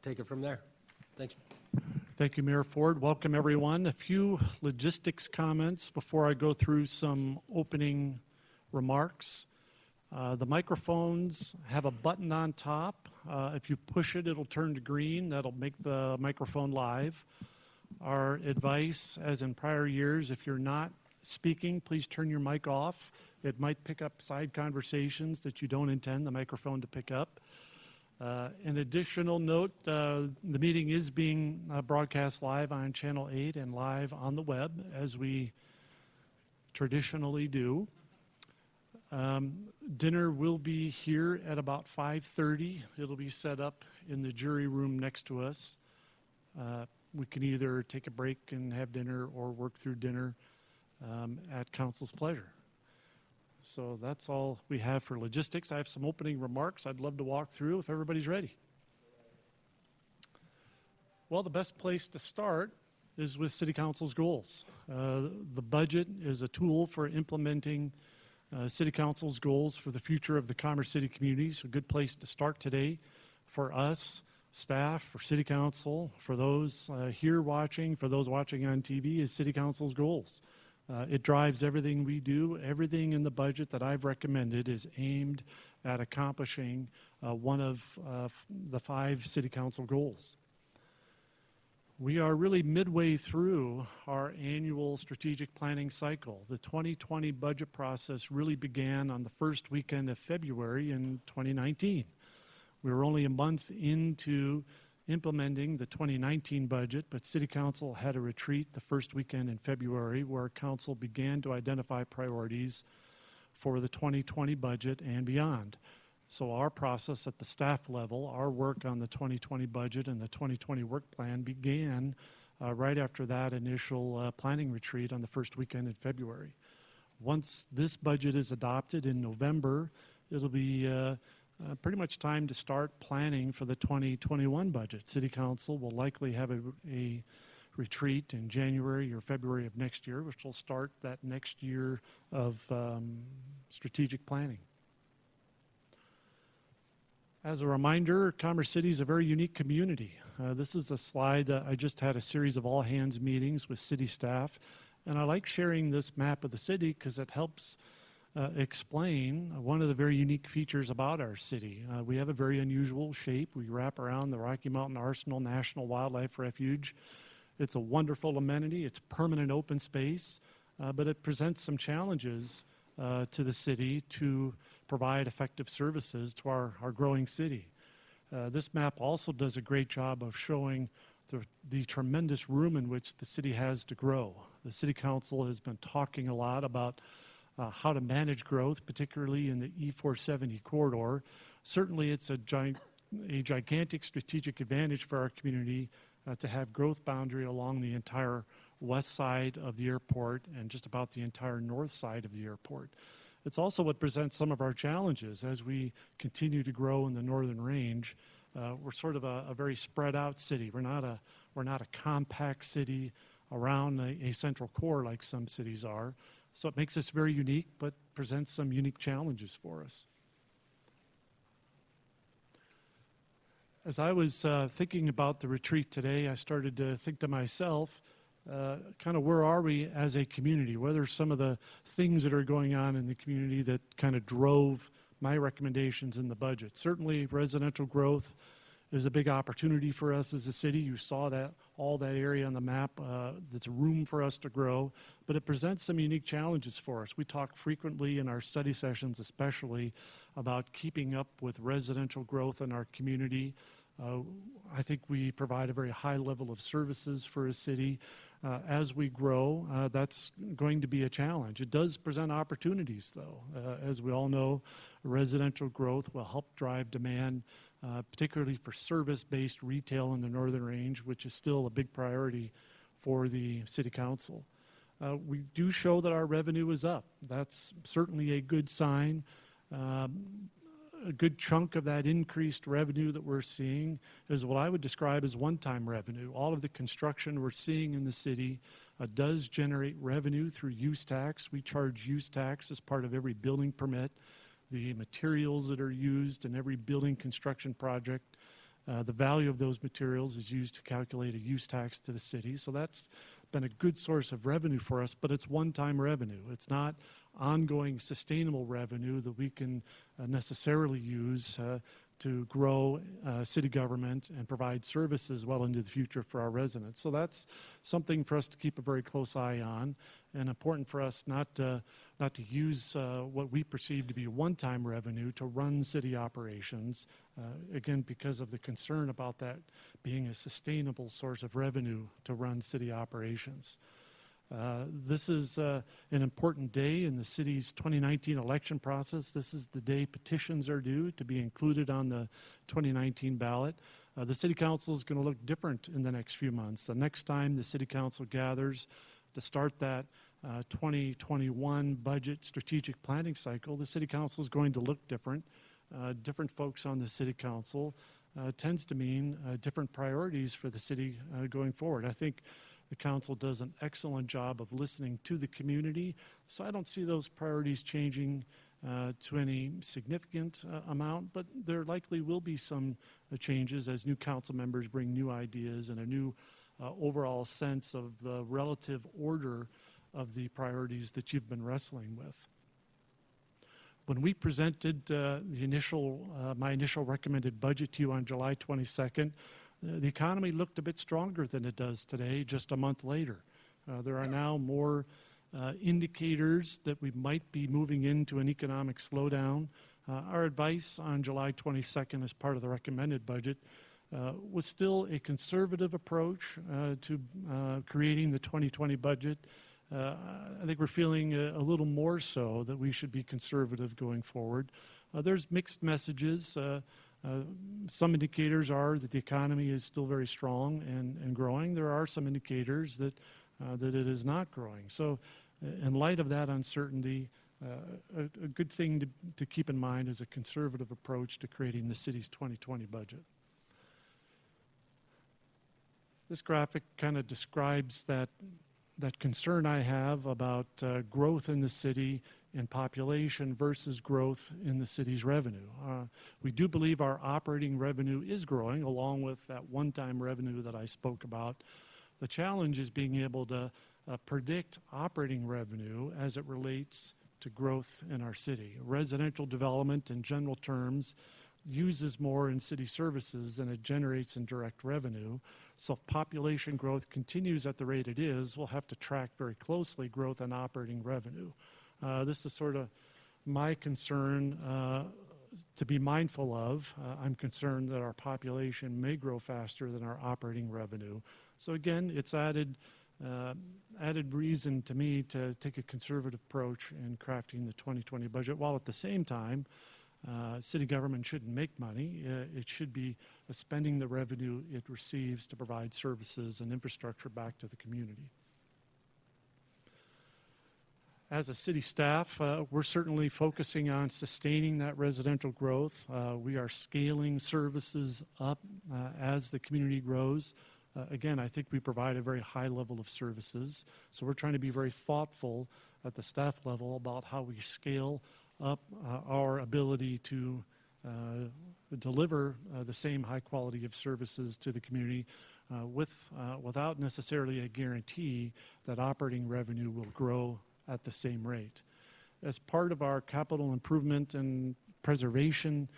take it from there. Thanks. Thank you, Mayor Ford. Welcome, everyone. A few logistics comments before I go through some opening remarks. The microphones have a button on top. If you push it, it'll turn to green. That'll make the microphone live. Our advice, as in prior years, if you're not speaking, please turn your mic off. It might pick up side conversations that you don't intend the microphone to pick up. An additional note, the meeting is being broadcast live on Channel 8 and live on the web, as we traditionally do. Dinner will be here at about 5:30. It'll be set up in the jury room next to us. We can either take a break and have dinner or work through dinner at council's pleasure. So that's all we have for logistics. I have some opening remarks I'd love to walk through if everybody's ready. Well, the best place to start is with City Council's goals. The budget is a tool for implementing City Council's goals for the future of the Commerce City community. So a good place to start today for us, staff, for City Council, for those here watching, for those watching on TV, is City Council's goals. It drives everything we do. Everything in the budget that I've recommended is aimed at accomplishing one of the 5 City Council goals. We are really midway through our annual strategic planning cycle. The 2020 budget process really began on the first weekend of February in 2019. We were only a month into implementing the 2019 budget, but City Council had a retreat the first weekend in February where Council began to identify priorities for the 2020 budget and beyond. So our process at the staff level, our work on the 2020 budget and the 2020 work plan began right after that initial planning retreat on the first weekend in February. Once this budget is adopted in November, it'll be pretty much time to start planning for the 2021 budget. City Council will likely have a retreat in January or February of next year, which will start that next year of strategic planning. As a reminder, Commerce City is a very unique community. This is a slide. I just had a series of all-hands meetings with city staff, and I like sharing this map of the city because it helps explain one of the very unique features about our city. We have a very unusual shape. We wrap around the Rocky Mountain Arsenal National Wildlife Refuge. It's a wonderful amenity. It's permanent open space, but it presents some challenges to the city to provide effective services to our growing city. This map also does a great job of showing the tremendous room in which the city has to grow. The City Council has been talking a lot about how to manage growth, particularly in the E470 corridor. Certainly, it's a gigantic strategic advantage for our community to have growth boundary along the entire west side of the airport and just about the entire north side of the airport. It's also what presents some of our challenges as we continue to grow in the northern range. We're sort of a very spread out city. We're not a compact city around a central core like some cities are. So it makes us very unique, but presents some unique challenges for us. As I was thinking about the retreat today, I started to think to myself, kind of where are we as a community? What are some of the things that are going on in the community that kind of drove my recommendations in the budget? Certainly residential growth is a big opportunity for us as a city. You saw that, all that area on the map, that's room for us to grow, but it presents some unique challenges for us. We talk frequently in our study sessions, especially about keeping up with residential growth in our community. I think we provide a very high level of services for a city. As we grow, that's going to be a challenge. It does present opportunities, though. As we all know, residential growth will help drive demand, particularly for service-based retail in the Northern Range, which is still a big priority for the City Council. We do show that our revenue is up. That's certainly a good sign. A good chunk of that increased revenue that we're seeing is what I would describe as one-time revenue. All of the construction we're seeing in the city does generate revenue through use tax. We charge use tax as part of every building permit. The materials that are used in every building construction project The value of those materials is used to calculate a use tax to the city. So that's been a good source of revenue for us, but it's one-time revenue. It's not ongoing sustainable revenue that we can necessarily use to grow city government and provide services well into the future for our residents. So that's something for us to keep a very close eye on, and important for us not to use what we perceive to be one-time revenue to run city operations, again, because of the concern about that being a sustainable source of revenue to run city operations. This is an important day in the city's 2019 election process. This is the day petitions are due to be included on the 2019 ballot. The City Council is going to look different in the next few months. The next time the City Council gathers to start that 2021 budget strategic planning cycle, the City Council is going to look different. Different folks on the City Council tends to mean different priorities for the city going forward. I think the council does an excellent job of listening to the community, so I don't see those priorities changing to any significant amount, but there likely will be some changes as new council members bring new ideas and a new overall sense of the relative order of the priorities that you've been wrestling with. When we presented my initial recommended budget to you on July 22nd, the economy looked a bit stronger than it does today, just a month later. There are now more indicators that we might be moving into an economic slowdown. Our advice on July 22nd as part of the recommended budget was still a conservative approach to creating the 2020 budget. I think we're feeling a little more so that we should be conservative going forward. There's mixed messages. Some indicators are that the economy is still very strong and growing. There are some indicators that it is not growing. So in light of that uncertainty, a good thing to keep in mind is a conservative approach to creating the city's 2020 budget. This graphic kind of describes that concern I have about growth in the city and population versus growth in the city's revenue. We do believe our operating revenue is growing along with that one-time revenue that I spoke about. The challenge is being able to predict operating revenue as it relates to growth in our city. Residential development in general terms uses more in city services than it generates in direct revenue. So if population growth continues at the rate it is, we'll have to track very closely growth in operating revenue. This is sort of my concern to be mindful of. I'm concerned that our population may grow faster than our operating revenue. So again, it's added reason to me to take a conservative approach in crafting the 2020 budget, while at the same time, city government shouldn't make money. It should be spending the revenue it receives to provide services and infrastructure back to the community. As a city staff, we're certainly focusing on sustaining that residential growth. We are scaling services up as the community grows. Again, I think we provide a very high level of services, so we're trying to be very thoughtful at the staff level about how we scale up our ability to deliver the same high quality of services to the community without necessarily a guarantee that operating revenue will grow at the same rate. As part of our capital improvement and preservation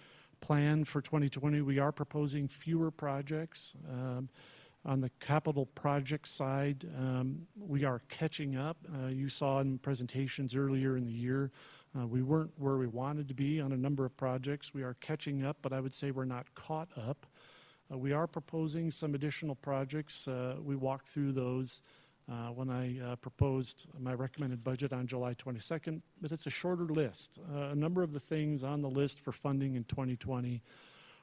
plan for 2020, we are proposing fewer projects. On the capital project side, we are catching up. You saw in presentations earlier in the year, we weren't where we wanted to be on a number of projects. We are catching up, but I would say we're not caught up. We are proposing some additional projects. We walked through those when I proposed my recommended budget on July 22nd, but it's a shorter list. A number of the things on the list for funding in 2020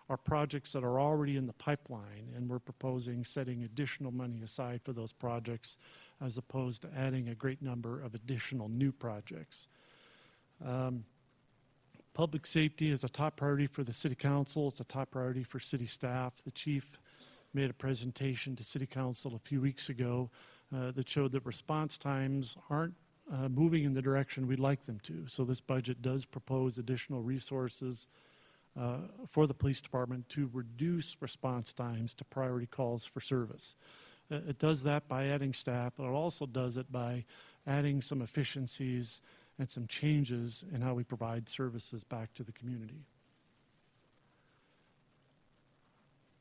are projects that are already in the pipeline, and we're proposing setting additional money aside for those projects as opposed to adding a great number of additional new projects. Public safety is a top priority for the City Council. It's a top priority for city staff. The chief made a presentation to City Council a few weeks ago that showed that response times aren't moving in the direction we'd like them to. So this budget does propose additional resources for the police department to reduce response times to priority calls for service. It does that by adding staff, but it also does it by adding some efficiencies and some changes in how we provide services back to the community.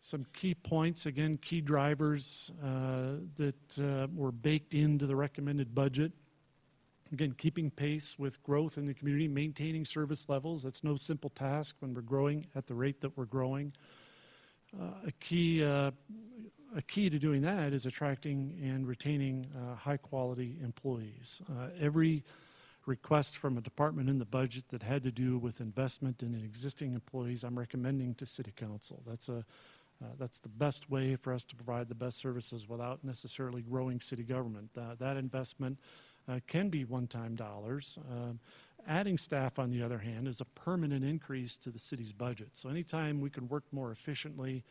Some key points, again, key drivers that were baked into the recommended budget. Again, keeping pace with growth in the community, maintaining service levels. That's no simple task when we're growing at the rate that we're growing. A key to doing that is attracting and retaining high-quality employees. Every request from a department in the budget that had to do with investment in existing employees, I'm recommending to City Council. That's the best way for us to provide the best services without necessarily growing city government. That investment can be one-time dollars. Adding staff, on the other hand, is a permanent increase to the city's budget. So anytime we can work more efficiently,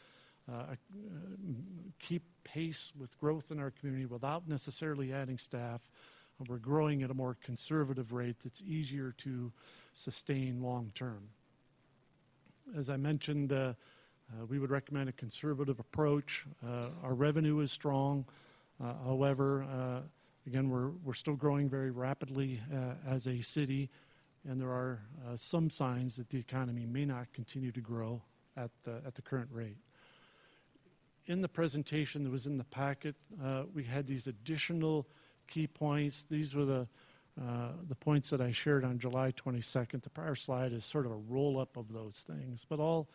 keep pace with growth in our community without necessarily adding staff, we're growing at a more conservative rate that's easier to sustain long-term. As I mentioned, we would recommend a conservative approach. Our revenue is strong. However, again, we're still growing very rapidly as a city, and there are some signs that the economy may not continue to grow at the current rate. In the presentation that was in the packet, we had these additional key points. These were the points that I shared on July 22nd. The prior slide is sort of a roll-up of those things, but all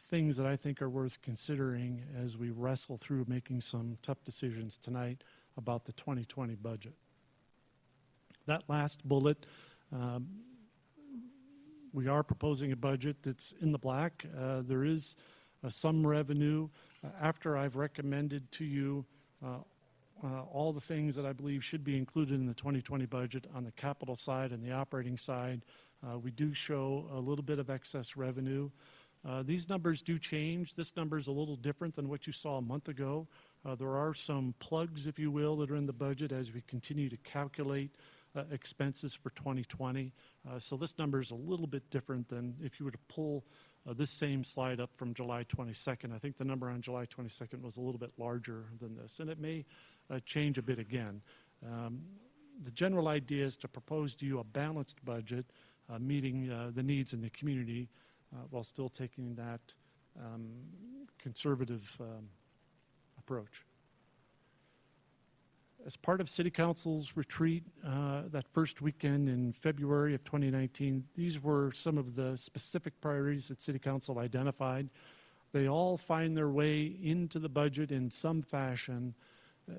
things that I think are worth considering as we wrestle through making some tough decisions tonight about the 2020 budget. That last bullet, we are proposing a budget that's in the black. There is some revenue. After I've recommended to you all the things that I believe should be included in the 2020 budget on the capital side and the operating side, we do show a little bit of excess revenue. These numbers do change. This number is a little different than what you saw a month ago. There are some plugs, if you will, that are in the budget as we continue to calculate expenses for 2020. So this number is a little bit different than if you were to pull this same slide up from July 22nd. I think the number on July 22nd was a little bit larger than this, and it may change a bit again. The general idea is to propose to you a balanced budget meeting the needs in the community while still taking that conservative approach. As part of City Council's retreat that first weekend in February of 2019, these were some of the specific priorities that City Council identified. They all find their way into the budget in some fashion,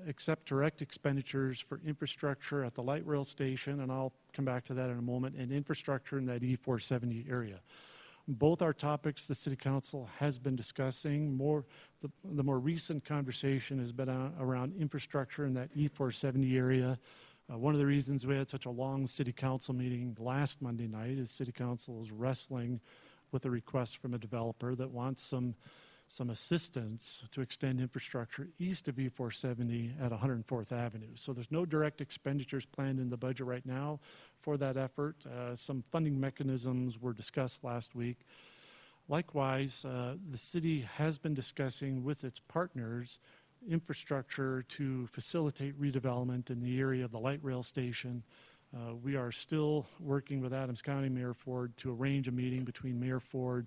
except direct expenditures for infrastructure at the light rail station, and I'll come back to that in a moment, and infrastructure in that E470 area. Both are topics the City Council has been discussing. The more recent conversation has been around infrastructure in that E470 area. One of the reasons we had such a long City Council meeting last Monday night is City Council is wrestling with a request from a developer that wants some assistance to extend infrastructure east of E470 at 104th Avenue. So there's no direct expenditures planned in the budget right now for that effort. Some funding mechanisms were discussed last week. Likewise, the city has been discussing with its partners infrastructure to facilitate redevelopment in the area of the light rail station. We are still working with Adams County Mayor Ford to arrange a meeting between Mayor Ford,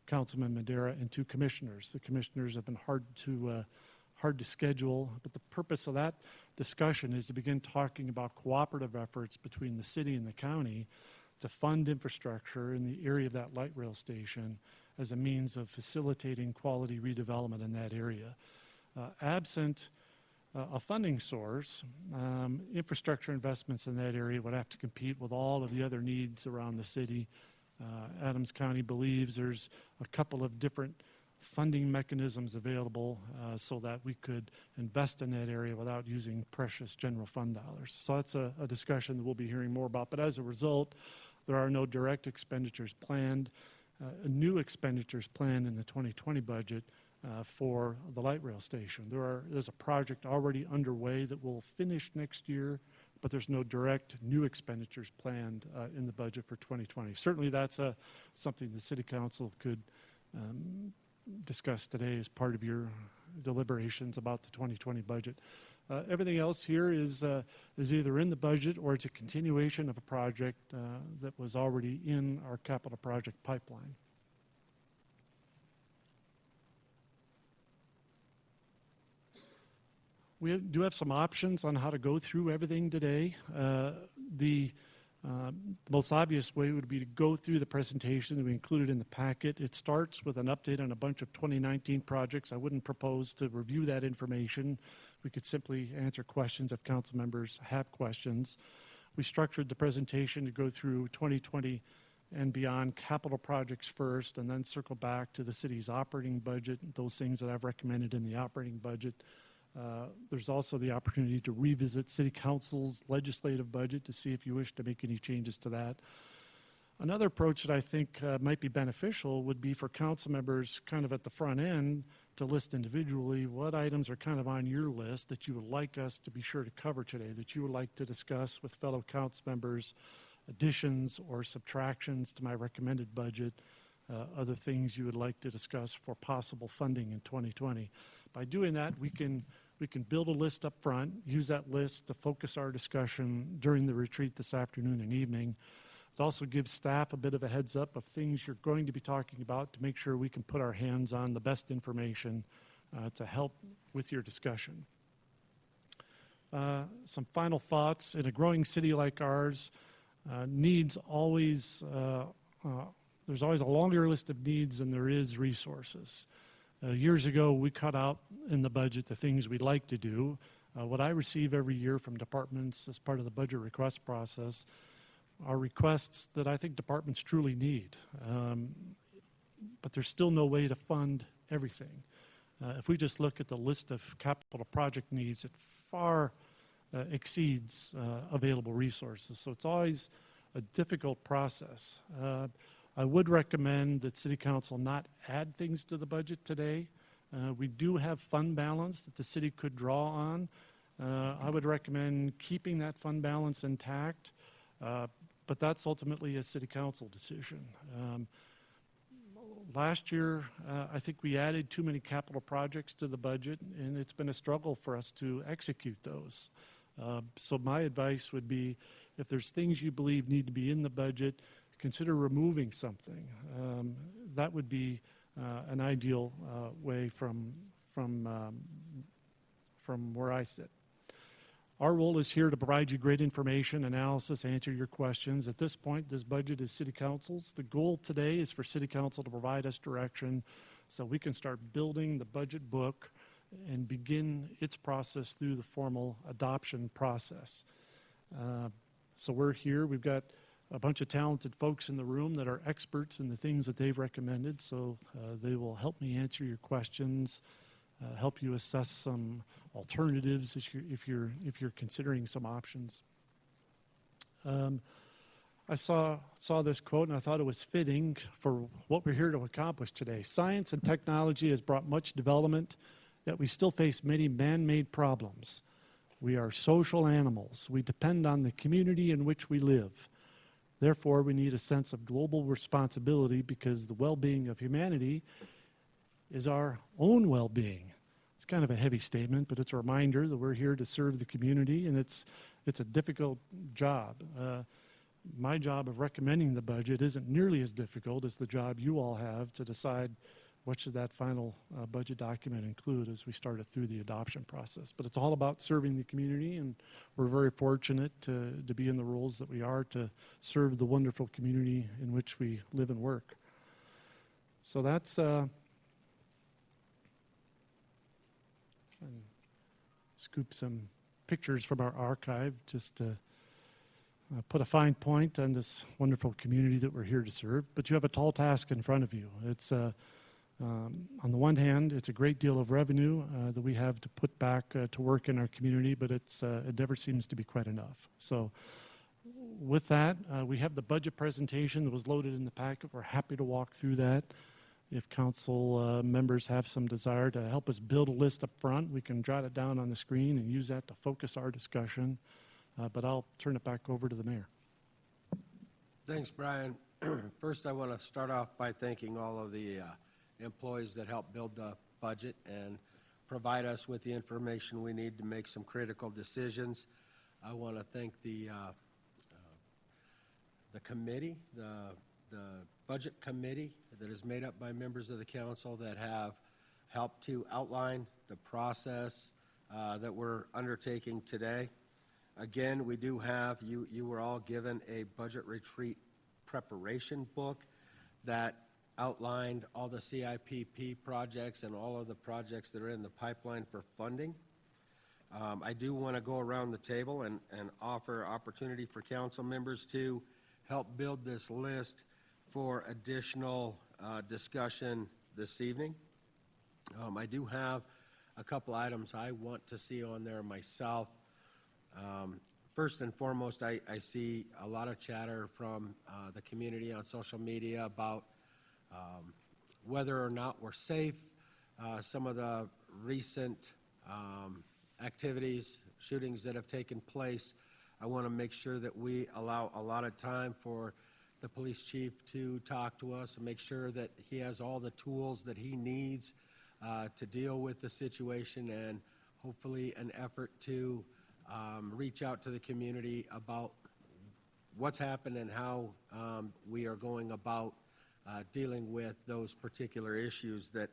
Councilman Madera, and two commissioners. The commissioners have been hard to schedule, but the purpose of that discussion is to begin talking about cooperative efforts between the city and the county to fund infrastructure in the area of that light rail station as a means of facilitating quality redevelopment in that area. Absent a funding source, infrastructure investments in that area would have to compete with all of the other needs around the city. Adams County believes there's a couple of different funding mechanisms available so that we could invest in that area without using precious general fund dollars. So that's a discussion that we'll be hearing more about. But as a result, there are no direct expenditures planned, new expenditures planned in the 2020 budget for the light rail station. There's a project already underway that will finish next year, but there's no direct new expenditures planned in the budget for 2020. Certainly that's something the City Council could discuss today as part of your deliberations about the 2020 budget. Everything else here is either in the budget or it's a continuation of a project that was already in our capital project pipeline. We do have some options on how to go through everything today. The most obvious way would be to go through the presentation that we included in the packet. It starts with an update on a bunch of 2019 projects. I wouldn't propose to review that information. We could simply answer questions if council members have questions. We structured the presentation to go through 2020 and beyond capital projects first, and then circle back to the city's operating budget, those things that I've recommended in the operating budget. There's also the opportunity to revisit City Council's legislative budget to see if you wish to make any changes to that. Another approach that I think might be beneficial would be for council members kind of at the front end to list individually what items are kind of on your list that you would like us to be sure to cover today, that you would like to discuss with fellow council members, additions or subtractions to my recommended budget, other things you would like to discuss for possible funding in 2020. By doing that, we can build a list up front, use that list to focus our discussion during the retreat this afternoon and evening. It also gives staff a bit of a heads up of things you're going to be talking about to make sure we can put our hands on the best information to help with your discussion. Some final thoughts. In a growing city like ours, needs always, there's always a longer list of needs than there is resources. Years ago, we cut out in the budget the things we'd like to do. What I receive every year from departments as part of the budget request process are requests that I think departments truly need. But there's still no way to fund everything. If we just look at the list of capital project needs, it far exceeds available resources. So it's always a difficult process. I would recommend that City Council not add things to the budget today. We do have fund balance that the city could draw on. I would recommend keeping that fund balance intact, but that's ultimately a City Council decision. Last year, I think we added too many capital projects to the budget, and it's been a struggle for us to execute those. So my advice would be, if there's things you believe need to be in the budget, consider removing something. That would be an ideal way from where I sit. Our role is here to provide you great information, analysis, answer your questions. At this point, this budget is City Council's. The goal today is for City Council to provide us direction so we can start building the budget book and begin its process through the formal adoption process. So we're here. We've got a bunch of talented folks in the room that are experts in the things that they've recommended, so they will help me answer your questions, help you assess some alternatives if you're considering some options. I saw this quote and I thought it was fitting for what we're here to accomplish today. Science and technology has brought much development, yet we still face many man-made problems. We are social animals. We depend on the community in which we live. Therefore, we need a sense of global responsibility because the well-being of humanity is our own well-being. It's kind of a heavy statement, but it's a reminder that we're here to serve the community, and it's a difficult job. My job of recommending the budget isn't nearly as difficult as the job you all have to decide what should that final budget document include as we started through the adoption process. But it's all about serving the community, and we're very fortunate to be in the roles that we are to serve the wonderful community in which we live and work. So that's scoop some pictures from our archive just to put a fine point on this wonderful community that we're here to serve. But you have a tall task in front of you. It's on the one hand, it's a great deal of revenue that we have to put back to work in our community, but it never seems to be quite enough. So with that, we have the budget presentation that was loaded in the packet. We're happy to walk through that. If council members have some desire to help us build a list up front, we can jot it down on the screen and use that to focus our discussion. But I'll turn it back over to the mayor. Thanks, Brian. First, I want to start off by thanking all of the employees that helped build the budget and provide us with the information we need to make some critical decisions. I want to thank the committee, the budget committee that is made up by members of the council that have helped to outline the process that we're undertaking today. Again, we do have, you were all given a budget retreat preparation book that outlined all the CIPP projects and all of the projects that are in the pipeline for funding. I do want to go around the table and offer opportunity for council members to help build this list for additional discussion this evening. I do have a couple items I want to see on there myself. First and foremost, I see a lot of chatter from the community on social media about whether or not we're safe. Some of the recent activities, shootings that have taken place, I want to make sure that we allow a lot of time for the police chief to talk to us and make sure that he has all the tools that he needs to deal with the situation, and hopefully an effort to reach out to the community about what's happened and how we are going about dealing with those particular issues that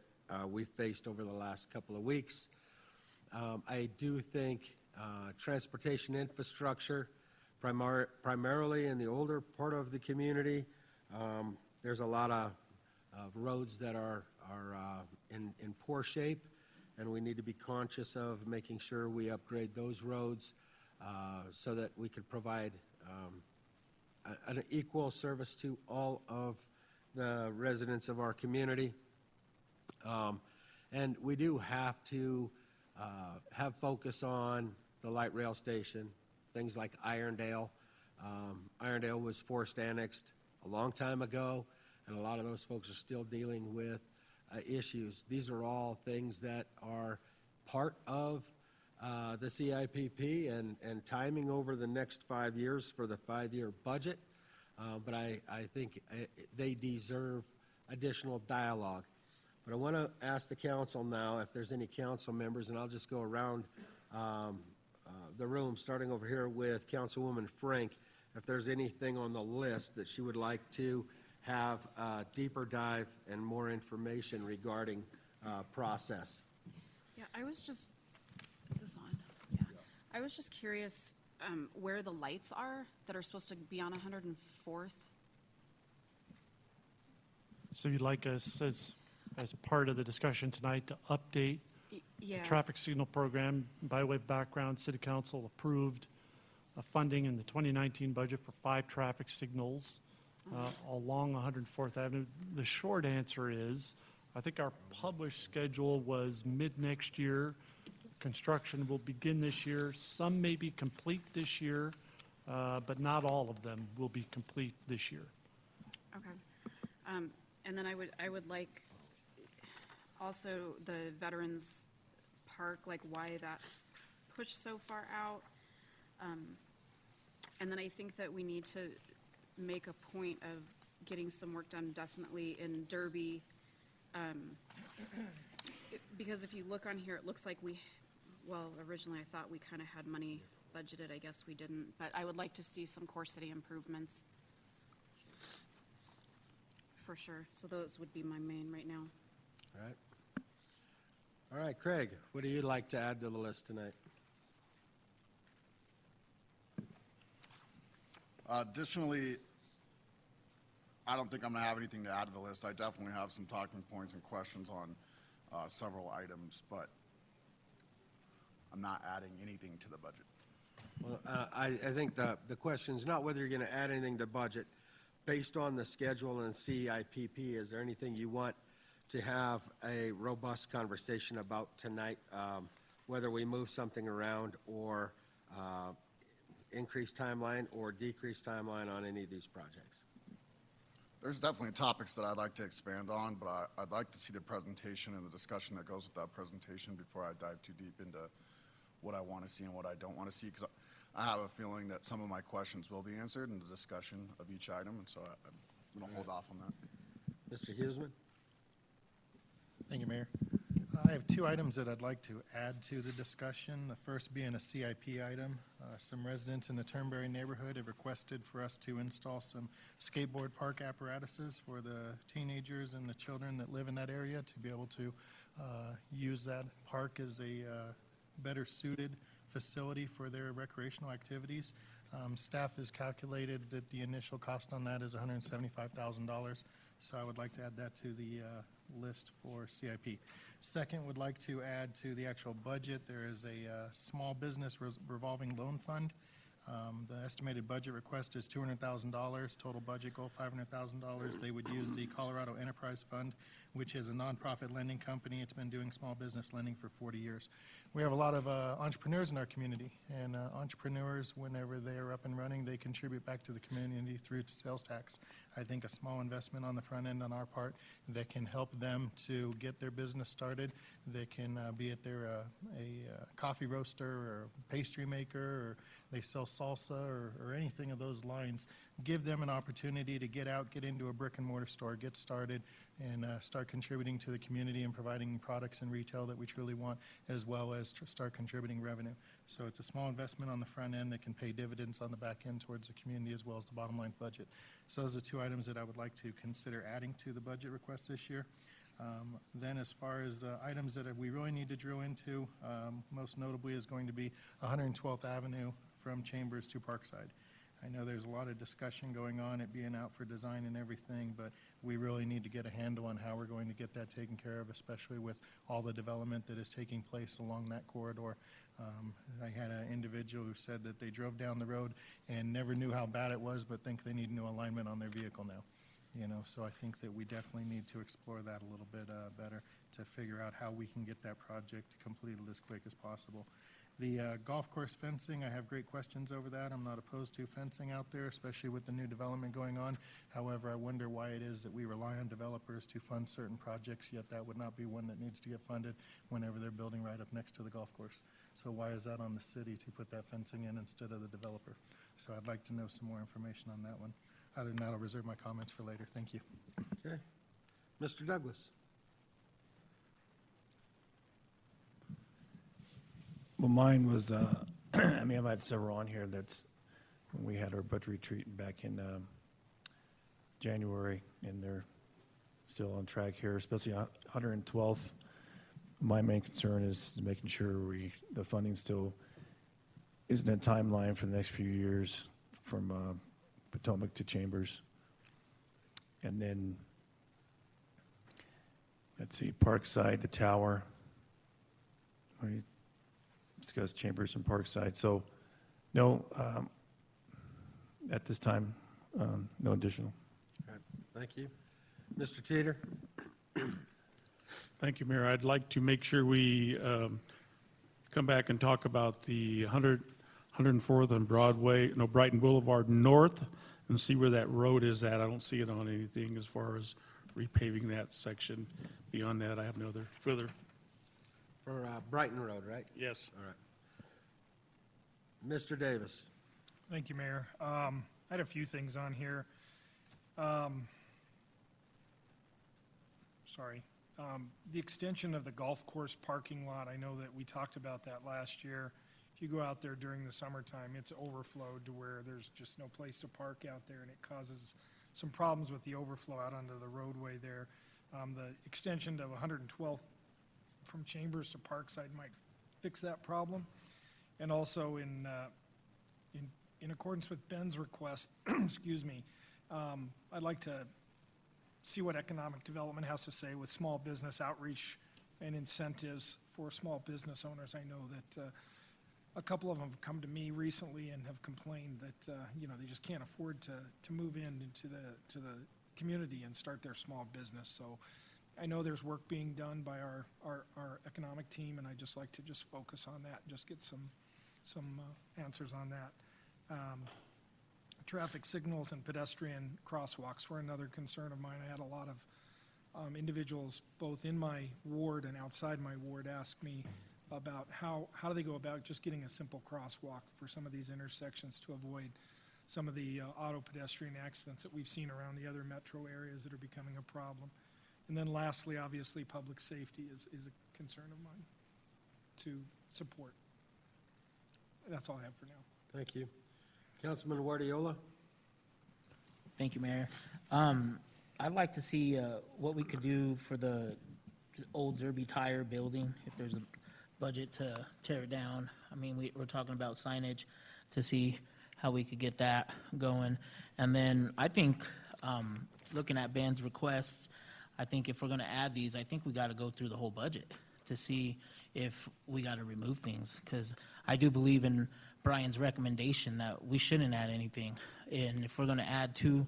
we faced over the last couple of weeks. I do think transportation infrastructure, primarily in the older part of the community, there's a lot of roads that are in poor shape, and we need to be conscious of making sure we upgrade those roads so that we could provide an equal service to all of the residents of our community. And we do have to have focus on the light rail station, things like Irondale. Irondale was forced annexed a long time ago, and a lot of those folks are still dealing with issues. These are all things that are part of the CIPP and timing over the next 5 years for the 5-year budget. But I think they deserve additional dialogue. But I want to ask the council now if there's any council members, and I'll just go around the room, starting over here with Councilwoman Frank, if there's anything on the list that she would like to have a deeper dive and more information regarding process. Yeah, is this on? Yeah. I was just curious where the lights are that are supposed to be on 104th. So you'd like us, as part of the discussion tonight, to update Yeah. the traffic signal program. By way of background, City Council approved funding in the 2019 budget for 5 traffic signals along 104th Avenue. The short answer is, I think our published schedule was mid-next year. Construction will begin this year. Some may be complete this year, but not all of them will be complete this year. Okay. And then I would like also the Veterans Park, like why that's pushed so far out. And then I think that we need to make a point of getting some work done definitely in Derby. Because if you look on here, it looks like originally I thought we kind of had money budgeted. I guess we didn't, but I would like to see some core city improvements for sure. So those would be my main right now. All right. All right, Craig, what do you like to add to the list tonight? Additionally, I don't think I'm going to have anything to add to the list. I definitely have some talking points and questions on several items, but I'm not adding anything to the budget. Well, I think the question is not whether you're going to add anything to budget. Based on the schedule and CIPP, is there anything you want to have a robust conversation about tonight, whether we move something around or increase timeline or decrease timeline on any of these projects? There's definitely topics that I'd like to expand on, but I'd like to see the presentation and the discussion that goes with that presentation before I dive too deep into what I want to see and what I don't want to see, because I have a feeling that some of my questions will be answered in the discussion of each item, and so I'm going to hold off on that. Mr. Huseman? Thank you, Mayor. I have two items that I'd like to add to the discussion. The first being a CIP item. Some residents in the Turnberry neighborhood have requested for us to install some skateboard park apparatuses for the teenagers and the children that live in that area to be able to use that park as a better suited facility for their recreational activities. Staff has calculated that the initial cost on that is $175,000, so I would like to add that to the list for CIP. Second, would like to add to the actual budget, there is a small business revolving loan fund. The estimated budget request is $200,000, total budget goal $500,000. They would use the Colorado Enterprise Fund, which is a nonprofit lending company. It's been doing small business lending for 40 years. We have a lot of entrepreneurs in our community, and entrepreneurs, whenever they are up and running, they contribute back to the community through sales tax. I think a small investment on the front end on our part that can help them to get their business started. They can be it they're a coffee roaster or pastry maker, or they sell salsa or anything of those lines. Give them an opportunity to get out, get into a brick and mortar store, get started, and start contributing to the community and providing products and retail that we truly want, as well as start contributing revenue. So it's a small investment on the front end that can pay dividends on the back end towards the community as well as the bottom line budget. So those are two items that I would like to consider adding to the budget request this year. Then as far as items that we really need to drill into, most notably is going to be 112th Avenue from Chambers to Parkside. I know there's a lot of discussion going on, it being out for design and everything, but we really need to get a handle on how we're going to get that taken care of, especially with all the development that is taking place along that corridor. I had an individual who said that they drove down the road and never knew how bad it was, but think they need new alignment on their vehicle now. You know, so I think that we definitely need to explore that a little bit better to figure out how we can get that project completed as quick as possible. The golf course fencing, I have great questions over that. I'm not opposed to fencing out there, especially with the new development going on. However, I wonder why it is that we rely on developers to fund certain projects, yet that would not be one that needs to get funded whenever they're building right up next to the golf course. So why is that on the city to put that fencing in instead of the developer? So I'd like to know some more information on that one. Other than that, I'll reserve my comments for later. Thank you. Okay. Mr. Douglas? Well, mine was, I mean, I've had several on here. That's when we had our budget retreat back in January, and they're still on track here, especially 112th. My main concern is making sure the funding still is in a timeline for the next few years from Potomac to Chambers. And then, let's see, Parkside, the tower. We discussed Chambers and Parkside. So, no, at this time, no additional. All right. Thank you. Mr. Teeter? Thank you, Mayor. I'd like to make sure we come back and talk about the 104th and Brighton Boulevard North, and see where that road is at. I don't see it on anything as far as repaving that section. Beyond that, I have no other further. For Brighton Road, right? Yes. All right. Mr. Davis? Thank you, Mayor. I had a few things on here. The extension of the golf course parking lot, I know that we talked about that last year. If you go out there during the summertime, it's overflowed to where there's just no place to park out there, and it causes some problems with the overflow out onto the roadway there. The extension of 112th from Chambers to Parkside might fix that problem. And also in accordance with Ben's request, excuse me, I'd like to see what economic development has to say with small business outreach and incentives for small business owners. I know that a couple of them have come to me recently and have complained that they just can't afford to move into the community and start their small business. So I know there's work being done by our economic team, and I'd just like to just focus on that and just get some answers on that. Traffic signals and pedestrian crosswalks were another concern of mine. I had a lot of individuals, both in my ward and outside my ward, ask me about how do they go about just getting a simple crosswalk for some of these intersections to avoid some of the auto pedestrian accidents that we've seen around the other metro areas that are becoming a problem. And then lastly, obviously, public safety is a concern of mine to support. That's all I have for now. Thank you. Councilman Guardiola? Thank you, Mayor. I'd like to see what we could do for the old Derby Tire building, if there's a budget to tear it down. I mean, we're talking about signage to see how we could get that going. And then I think, looking at Ben's requests, I think if we're going to add these, I think we got to go through the whole budget to see if we got to remove things. Because I do believe in Brian's recommendation that we shouldn't add anything. And if we're going to add to,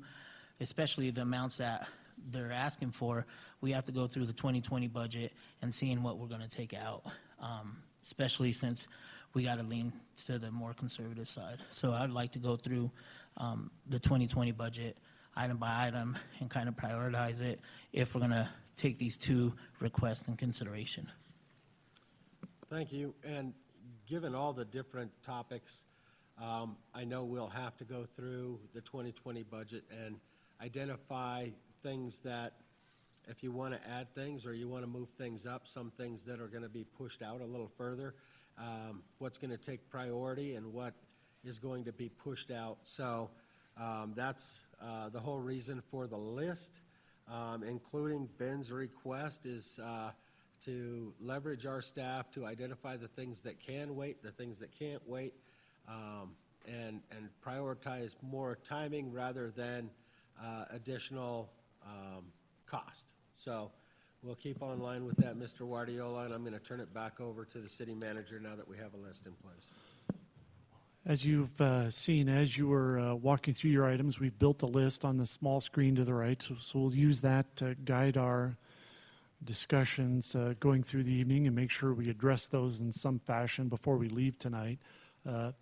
especially the amounts that they're asking for, we have to go through the 2020 budget and seeing what we're going to take out, especially since we got to lean to the more conservative side. So I'd like to go through the 2020 budget item by item and kind of prioritize it if we're going to take these two requests in consideration. Thank you. And given all the different topics, I know we'll have to go through the 2020 budget and identify things that, if you want to add things or you want to move things up, some things that are going to be pushed out a little further, what's going to take priority and what is going to be pushed out. So that's the whole reason for the list, including Ben's request is to leverage our staff to identify the things that can wait, the things that can't wait, and prioritize more timing rather than additional cost. So we'll keep on line with that, Mr. Guardiola, and I'm going to turn it back over to the city manager now that we have a list in place. As you've seen, as you were walking through your items, we've built a list on the small screen to the right, so we'll use that to guide our discussions going through the evening and make sure we address those in some fashion before we leave tonight.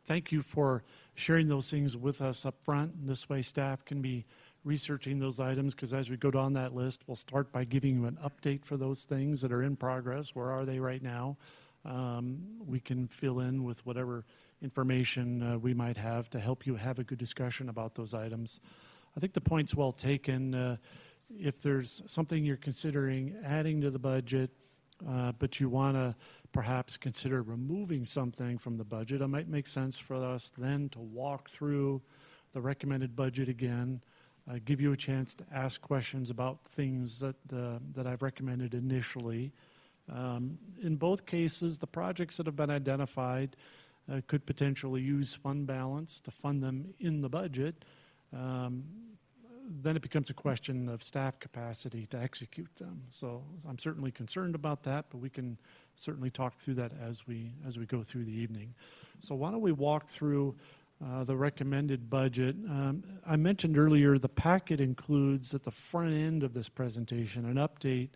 Thank you for sharing those things with us up front. This way staff can be researching those items, because as we go down that list, we'll start by giving you an update for those things that are in progress. Where are they right now? We can fill in with whatever information we might have to help you have a good discussion about those items. I think the point's well taken. If there's something you're considering adding to the budget, but you want to perhaps consider removing something from the budget, it might make sense for us then to walk through the recommended budget again, give you a chance to ask questions about things that I've recommended initially. In both cases, the projects that have been identified could potentially use fund balance to fund them in the budget. Then it becomes a question of staff capacity to execute them. So I'm certainly concerned about that, but we can certainly talk through that as we go through the evening. So why don't we walk through the recommended budget. I mentioned earlier the packet includes at the front end of this presentation an update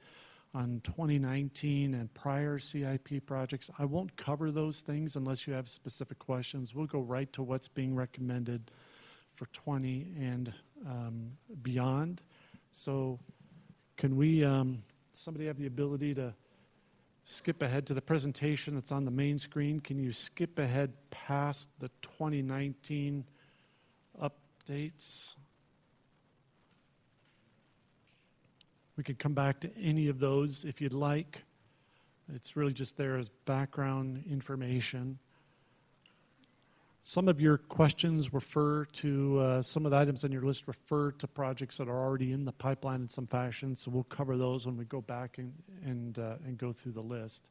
on 2019 and prior CIP projects. I won't cover those things unless you have specific questions. We'll go right to what's being recommended for 20 and beyond. So can we, somebody have the ability to skip ahead to the presentation that's on the main screen? Can you skip ahead past the 2019 updates? We could come back to any of those if you'd like. It's really just there as background information. Some of your questions refer to, some of the items on your list refer to projects that are already in the pipeline in some fashion, so we'll cover those when we go back and go through the list.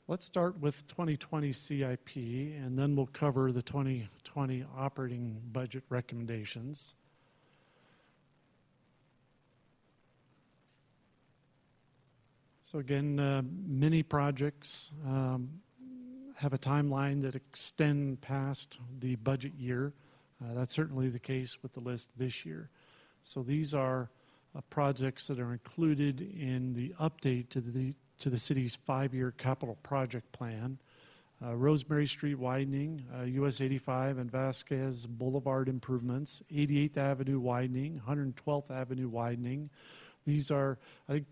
Let's start with 2020 CIP, and then we'll cover the 2020 operating budget recommendations. So again, many projects have a timeline that extend past the budget year. That's certainly the case with the list this year. So these are projects that are included in the update to the city's 5-year capital project plan. Rosemary Street widening, US 85 and Vasquez Boulevard improvements, 88th Avenue widening, 112th Avenue widening. These are, I think,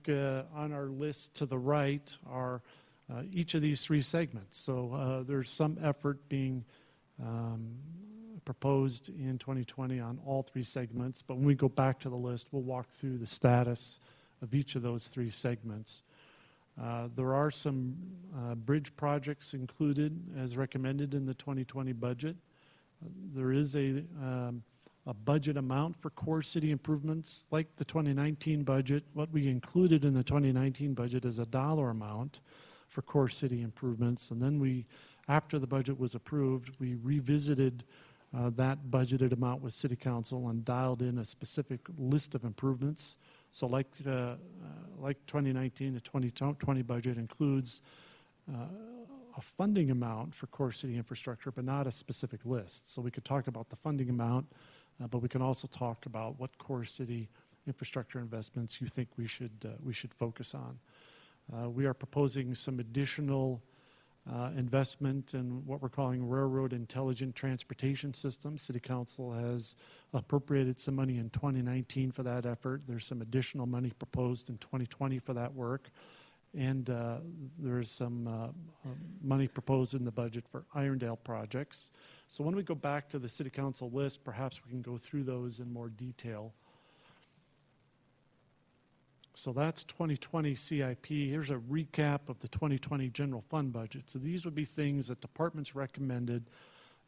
on our list to the right are each of these three segments. So there's some effort being proposed in 2020 on all three segments. But when we go back to the list, we'll walk through the status of each of those three segments. There are some bridge projects included as recommended in the 2020 budget. There is a budget amount for core city improvements like the 2019 budget. What we included in the 2019 budget is a dollar amount for core city improvements. And then we, after the budget was approved, we revisited that budgeted amount with City Council and dialed in a specific list of improvements. So like 2019, the 2020 budget includes a funding amount for core city infrastructure, but not a specific list. So we could talk about the funding amount, but we can also talk about what core city infrastructure investments you think we should focus on. We are proposing some additional investment in what we're calling Railroad Intelligent Transportation System. City Council has appropriated some money in 2019 for that effort. There's some additional money proposed in 2020 for that work. And there's some money proposed in the budget for Irondale projects. So when we go back to the City Council list, perhaps we can go through those in more detail. So that's 2020 CIP. Here's a recap of the 2020 general fund budget. So these would be things that departments recommended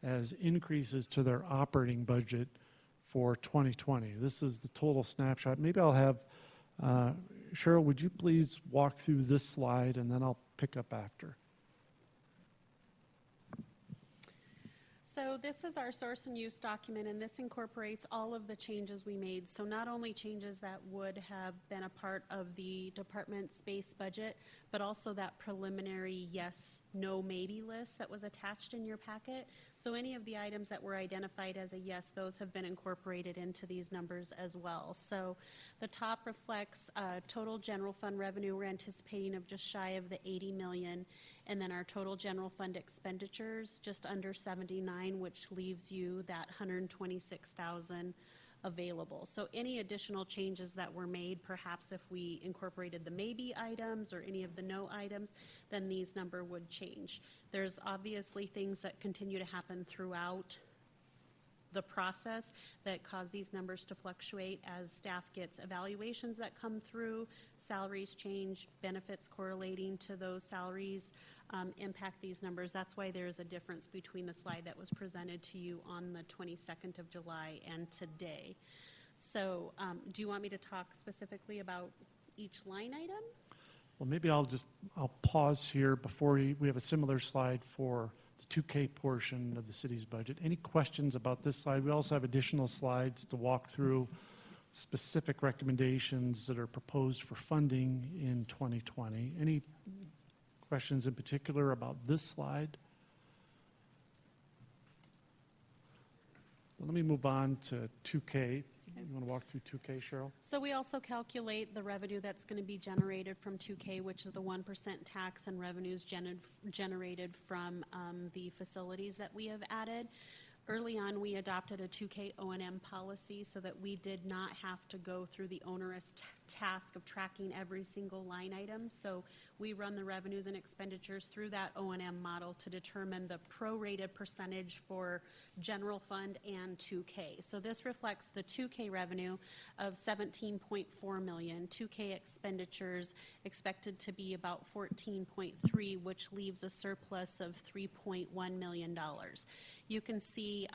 as increases to their operating budget for 2020. This is the total snapshot. Maybe I'll have, Cheryl, would you please walk through this slide and then I'll pick up after. So this is our source and use document, and this incorporates all of the changes we made. So not only changes that would have been a part of the department's base budget, but also that preliminary yes, no, maybe list that was attached in your packet. So any of the items that were identified as a yes, those have been incorporated into these numbers as well. So the top reflects total general fund revenue we're anticipating of just shy of the 80 million, and then our total general fund expenditures just under 79, which leaves you that 126,000 available. So any additional changes that were made, perhaps if we incorporated the maybe items or any of the no items, then these number would change. There's obviously things that continue to happen throughout the process that cause these numbers to fluctuate as staff gets evaluations that come through, salaries change, benefits correlating to those salaries impact these numbers. That's why there's a difference between the slide that was presented to you on the 22nd of July and today. So do you want me to talk specifically about each line item? Well, maybe I'll pause here before we have a similar slide for the 2K portion of the city's budget. Any questions about this slide? We also have additional slides to walk through specific recommendations that are proposed for funding in 2020. Any questions in particular about this slide? Let me move on to 2K. You want to walk through 2K, Cheryl? So we also calculate the revenue that's going to be generated from 2K, which is the 1% tax and revenues generated from the facilities that we have added. Early on, we adopted a 2K O&M policy so that we did not have to go through the onerous task of tracking every single line item. So we run the revenues and expenditures through that O&M model to determine the prorated percentage for general fund and 2K. So this reflects the 2K revenue of 17.4 million, 2K expenditures expected to be about 14.3, which leaves a surplus of $3.1 million. You can see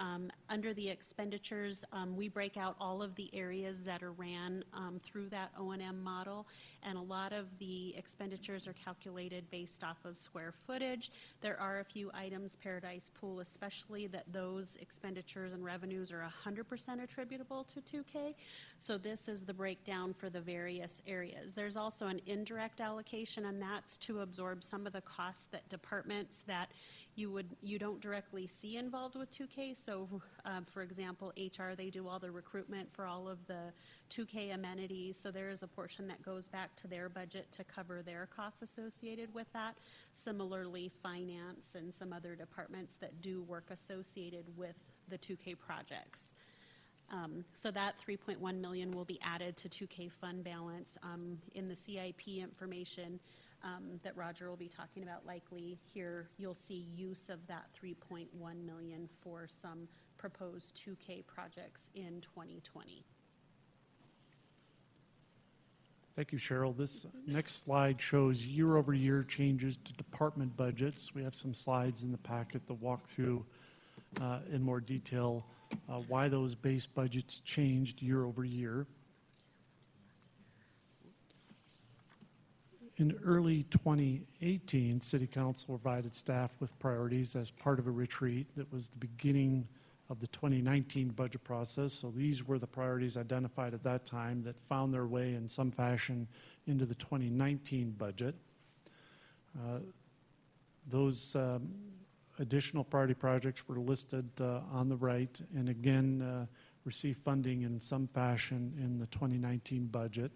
under the expenditures, we break out all of the areas that are ran through that O&M model, and a lot of the expenditures are calculated based off of square footage. There are a few items, Paradise Pool especially, that those expenditures and revenues are 100% attributable to 2K. So this is the breakdown for the various areas. There's also an indirect allocation, and that's to absorb some of the costs that departments that you don't directly see involved with 2K. So, for example, HR, they do all the recruitment for all of the 2K amenities. So there is a portion that goes back to their budget to cover their costs associated with that. Similarly, finance and some other departments that do work associated with the 2K projects. So that 3.1 million will be added to 2K fund balance in the CIP information that Roger will be talking about likely. Here, you'll see use of that 3.1 million for some proposed 2K projects in 2020. Thank you, Cheryl. This next slide shows year-over-year changes to department budgets. We have some slides in the packet that walk through in more detail why those base budgets changed year over year. In early 2018, City Council provided staff with priorities as part of a retreat that was the beginning of the 2019 budget process. So these were the priorities identified at that time that found their way in some fashion into the 2019 budget. Those additional priority projects were listed on the right and again received funding in some fashion in the 2019 budget.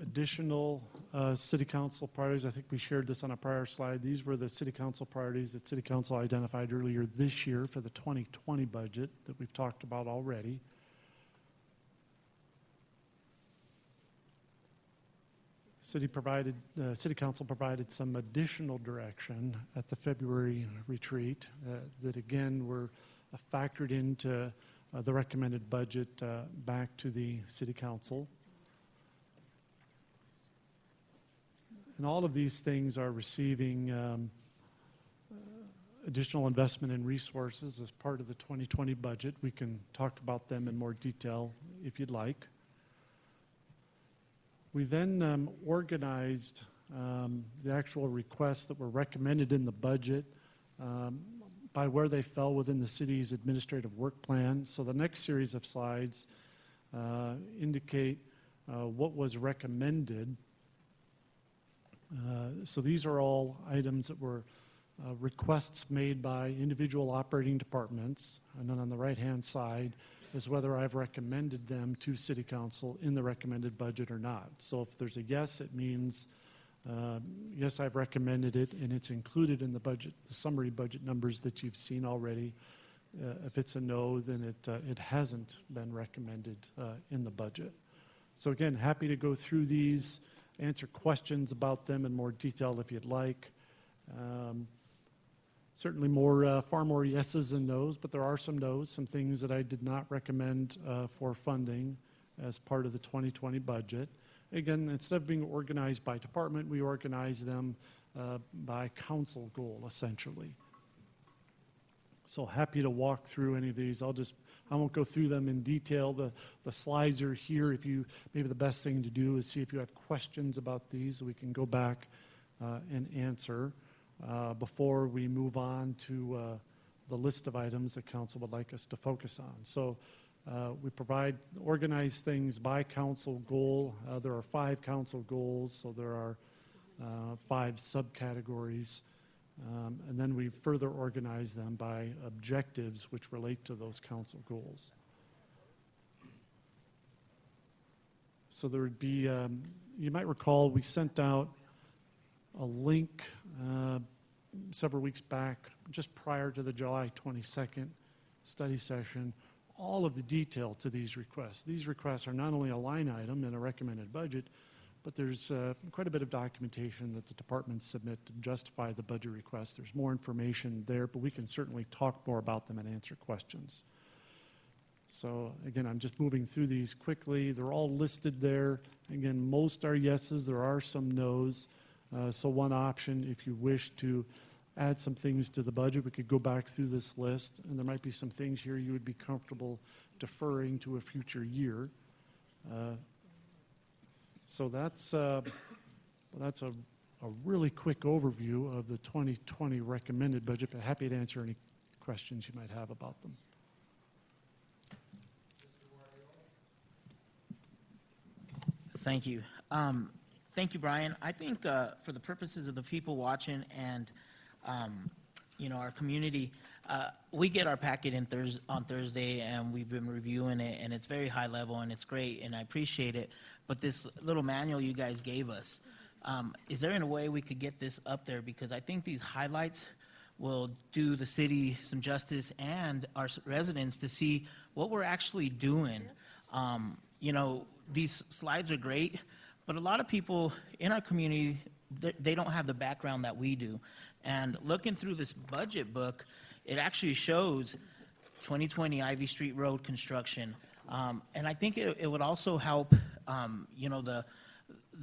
Additional City Council priorities, I think we shared this on a prior slide. These were the City Council priorities that City Council identified earlier this year for the 2020 budget that we've talked about already. City Council provided some additional direction at the February retreat that again were factored into the recommended budget back to the City Council. And all of these things are receiving additional investment in resources as part of the 2020 budget. We can talk about them in more detail if you'd like. We then organized the actual requests that were recommended in the budget by where they fell within the city's administrative work plan. So the next series of slides indicate what was recommended. So these are all items that were requests made by individual operating departments. And then on the right-hand side is whether I've recommended them to City Council in the recommended budget or not. So if there's a yes, it means, yes, I've recommended it, and it's included in the budget, the summary budget numbers that you've seen already. If it's a no, then it hasn't been recommended in the budget. So again, happy to go through these, answer questions about them in more detail if you'd like. Certainly far more yeses than nos, but there are some nos, some things that I did not recommend for funding as part of the 2020 budget. Again, instead of being organized by department, we organize them by council goal, essentially. So happy to walk through any of these. I won't go through them in detail. The slides are here. Maybe the best thing to do is see if you have questions about these so we can go back and answer before we move on to the list of items that council would like us to focus on. So we organize things by council goal. There are 5 council goals, so there are 5 subcategories. And then we further organize them by objectives which relate to those council goals. So there would be, you might recall we sent out a link several weeks back, just prior to the July 22nd study session, all of the detail to these requests. These requests are not only a line item in a recommended budget, but there's quite a bit of documentation that the departments submit to justify the budget request. There's more information there, but we can certainly talk more about them and answer questions. So again, I'm just moving through these quickly. They're all listed there. Again, most are yeses. There are some nos. So one option, if you wish to add some things to the budget, we could go back through this list, and there might be some things here you would be comfortable deferring to a future year. So that's a really quick overview of the 2020 recommended budget, but happy to answer any questions you might have about them. Thank you. Thank you, Brian. I think for the purposes of the people watching and, our community, we get our packet on Thursday, and we've been reviewing it, and it's very high level, and it's great, and I appreciate it. But this little manual you guys gave us, is there any way we could get this up there? Because I think these highlights will do the city some justice and our residents to see what we're actually doing. These slides are great, but a lot of people in our community, they don't have the background that we do. And looking through this budget book, it actually shows 2020 Ivy Street Road construction. And I think it would also help,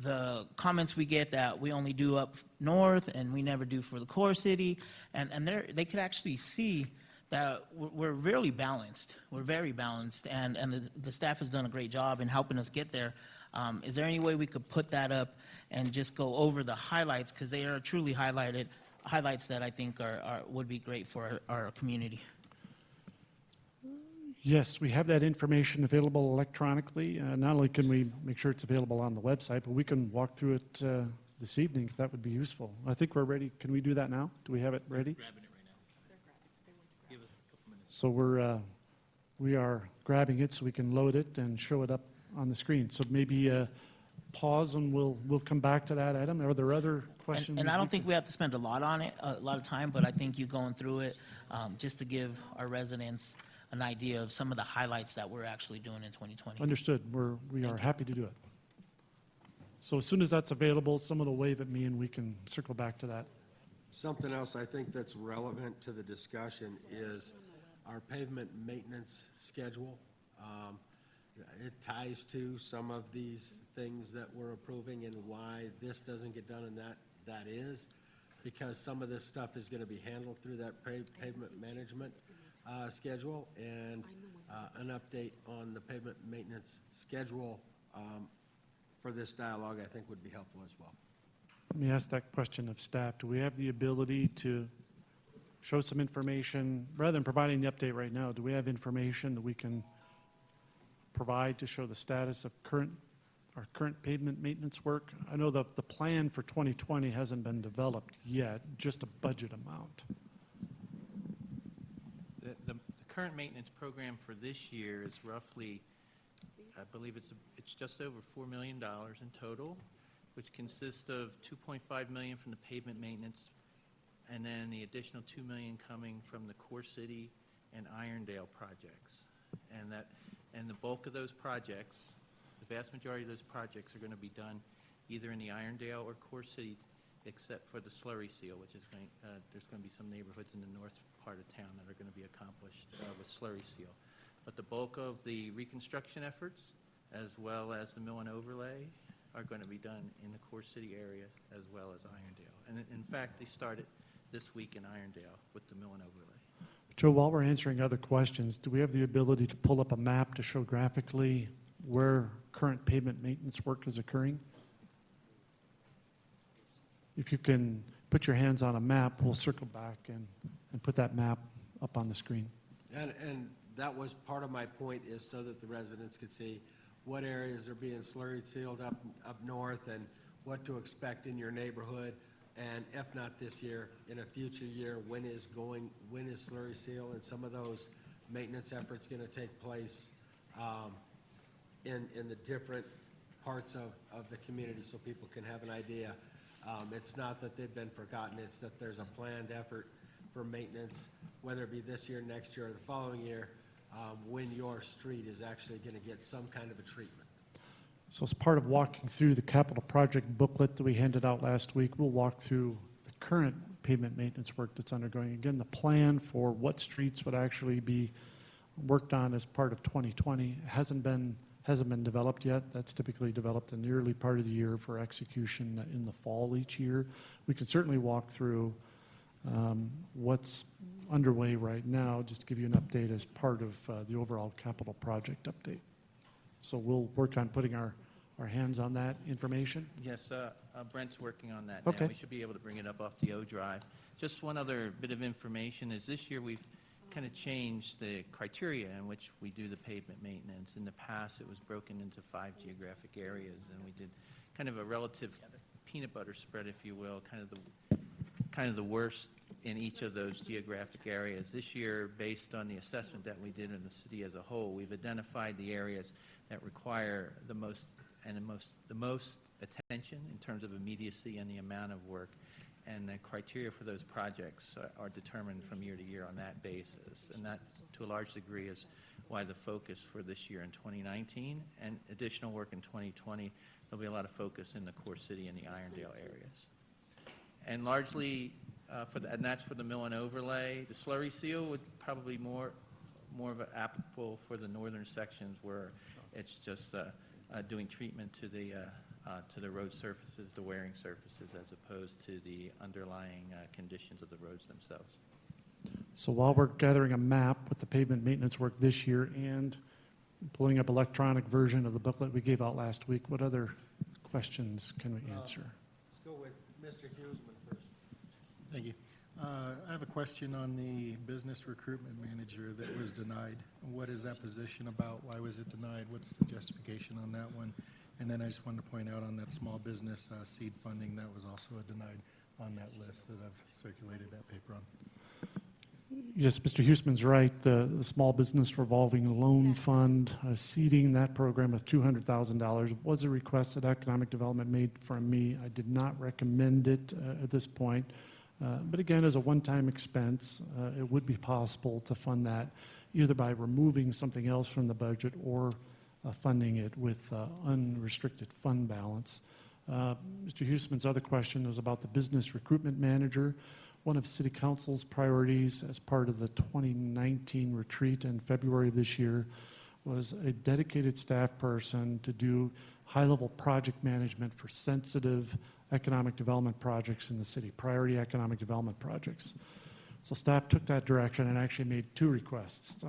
the comments we get that we only do up north and we never do for the core city. And they could actually see that we're really balanced. We're very balanced, and the staff has done a great job in helping us get there. Is there any way we could put that up and just go over the highlights, because they are truly highlights that I think would be great for our community? Yes, we have that information available electronically. Not only can we make sure it's available on the website, but we can walk through it this evening if that would be useful. I think we're ready. Can we do that now? Do we have it ready? Grabbing it right now. Give us a couple minutes. So we are grabbing it so we can load it and show it up on the screen. So maybe pause and we'll come back to that item. Are there other questions? And I don't think we have to spend a lot on it, a lot of time, but I think you going through it just to give our residents an idea of some of the highlights that we're actually doing in 2020. Understood. We are happy to do it. So as soon as that's available, someone will wave at me and we can circle back to that. Something else I think that's relevant to the discussion is our pavement maintenance schedule. It ties to some of these things that we're approving and why this doesn't get done, and that is because some of this stuff is going to be handled through that pavement management schedule, and an update on the pavement maintenance schedule for this dialogue I think would be helpful as well. Let me ask that question of staff. Do we have the ability to show some information, rather than providing the update right now, do we have information that we can provide to show the status of our current pavement maintenance work? I know the plan for 2020 hasn't been developed yet, just a budget amount. The current maintenance program for this year is roughly, I believe it's just over $4 million in total, which consists of $2.5 million from the pavement maintenance, and then the additional $2 million coming from the Core City and Irondale projects. And the bulk of those projects, the vast majority of those projects are going to be done either in the Irondale or Core City, except for the slurry seal, which is there's going to be some neighborhoods in the north part of town that are going to be accomplished with slurry seal. But the bulk of the reconstruction efforts, as well as the mill and overlay, are going to be done in the Core City area as well as Irondale. And in fact, they started this week in Irondale with the mill and overlay. Joe, while we're answering other questions, do we have the ability to pull up a map to show graphically where current pavement maintenance work is occurring? If you can put your hands on a map, we'll circle back and put that map up on the screen. And that was part of my point, is so that the residents could see what areas are being slurry sealed up north and what to expect in your neighborhood. And if not this year, in a future year, when is slurry seal, and some of those maintenance efforts going to take place in the different parts of the community, so people can have an idea. It's not that they've been forgotten, it's that there's a planned effort for maintenance, whether it be this year, next year, or the following year, when your street is actually going to get some kind of a treatment. So as part of walking through the capital project booklet that we handed out last week, we'll walk through the current pavement maintenance work that's undergoing. Again, the plan for what streets would actually be worked on as part of 2020 hasn't been developed yet. That's typically developed in the early part of the year for execution in the fall each year. We can certainly walk through what's underway right now, just to give you an update as part of the overall capital project update. So we'll work on putting our hands on that information. Yes, Brent's working on that Okay. now. We should be able to bring it up off the O drive. Just one other bit of information is this year we've kind of changed the criteria in which we do the pavement maintenance. In the past, it was broken into 5 geographic areas, and we did kind of a relative peanut butter spread, if you will, kind of the worst in each of those geographic areas. This year, based on the assessment that we did in the city as a whole, we've identified the areas that require the most attention in terms of immediacy and the amount of work. And the criteria for those projects are determined from year to year on that basis. And that, to a large degree, is why the focus for this year in 2019 and additional work in 2020, there'll be a lot of focus in the core city and the Irondale areas. And largely, and that's for the mill and overlay. The slurry seal would probably more of an applicable for the northern sections where it's just doing treatment to the road surfaces, the wearing surfaces, as opposed to the underlying conditions of the roads themselves. So while we're gathering a map with the pavement maintenance work this year and pulling up electronic version of the booklet we gave out last week, what other questions can we answer? Let's go with Mr. Huesman first. Thank you. I have a question on the business recruitment manager that was denied. What is that position about? Why was it denied? What's the justification on that one? And then I just wanted to point out on that small business seed funding, that was also denied on that list that I've circulated that paper on. Yes, Mr. Huesman's right. The Small Business Revolving Loan Fund, seeding that program with $200,000 was a request that Economic Development made from me. I did not recommend it at this point. But again, as a one-time expense, it would be possible to fund that either by removing something else from the budget or funding it with unrestricted fund balance. Mr. Huesman's other question was about the business recruitment manager. One of City Council's priorities as part of the 2019 retreat in February of this year was a dedicated staff person to do high-level project management for sensitive economic development projects in the city, priority economic development projects. So staff took that direction and actually made two requests.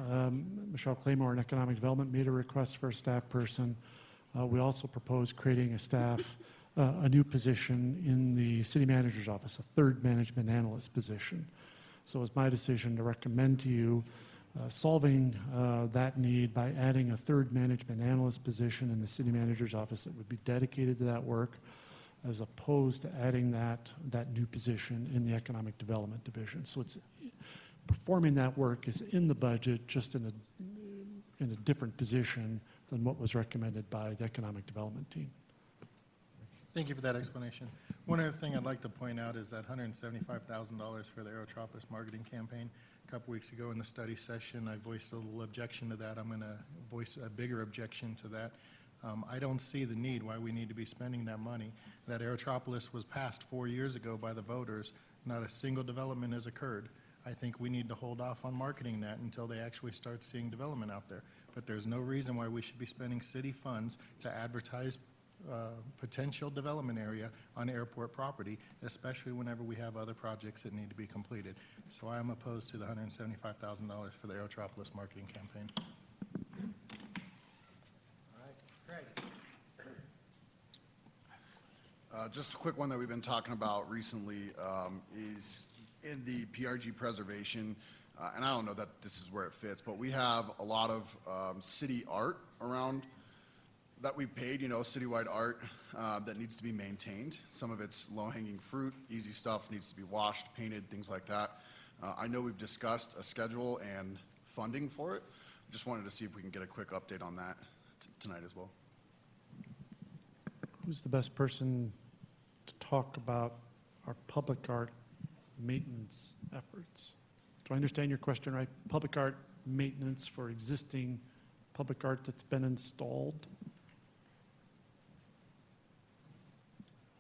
Michelle Claymore in Economic Development made a request for a staff person. We also proposed creating a new position in the city manager's office, a third management analyst position. So it was my decision to recommend to you solving that need by adding a third management analyst position in the city manager's office that would be dedicated to that work, as opposed to adding that new position in the Economic Development Division. So it's performing that work is in the budget, just in a different position than what was recommended by the Economic Development team. Thank you for that explanation. One other thing I'd like to point out is that $175,000 for the Aerotropolis marketing campaign. A couple weeks ago in the study session, I voiced a little objection to that. I'm going to voice a bigger objection to that. I don't see the need why we need to be spending that money. That Aerotropolis was passed 4 years ago by the voters. Not a single development has occurred. I think we need to hold off on marketing that until they actually start seeing development out there. But there's no reason why we should be spending city funds to advertise potential development area on airport property, especially whenever we have other projects that need to be completed. So I am opposed to the $175,000 for the Aerotropolis marketing campaign. Just a quick one that we've been talking about recently is in the PRG preservation, and I don't know that this is where it fits, but we have a lot of city art around that we've paid, citywide art that needs to be maintained. Some of it's low-hanging fruit, easy stuff, needs to be washed, painted, things like that. I know we've discussed a schedule and funding for it. Just wanted to see if we can get a quick update on that tonight as well. Who's the best person to talk about our public art maintenance efforts? Do I understand your question right? Public art maintenance for existing public art that's been installed?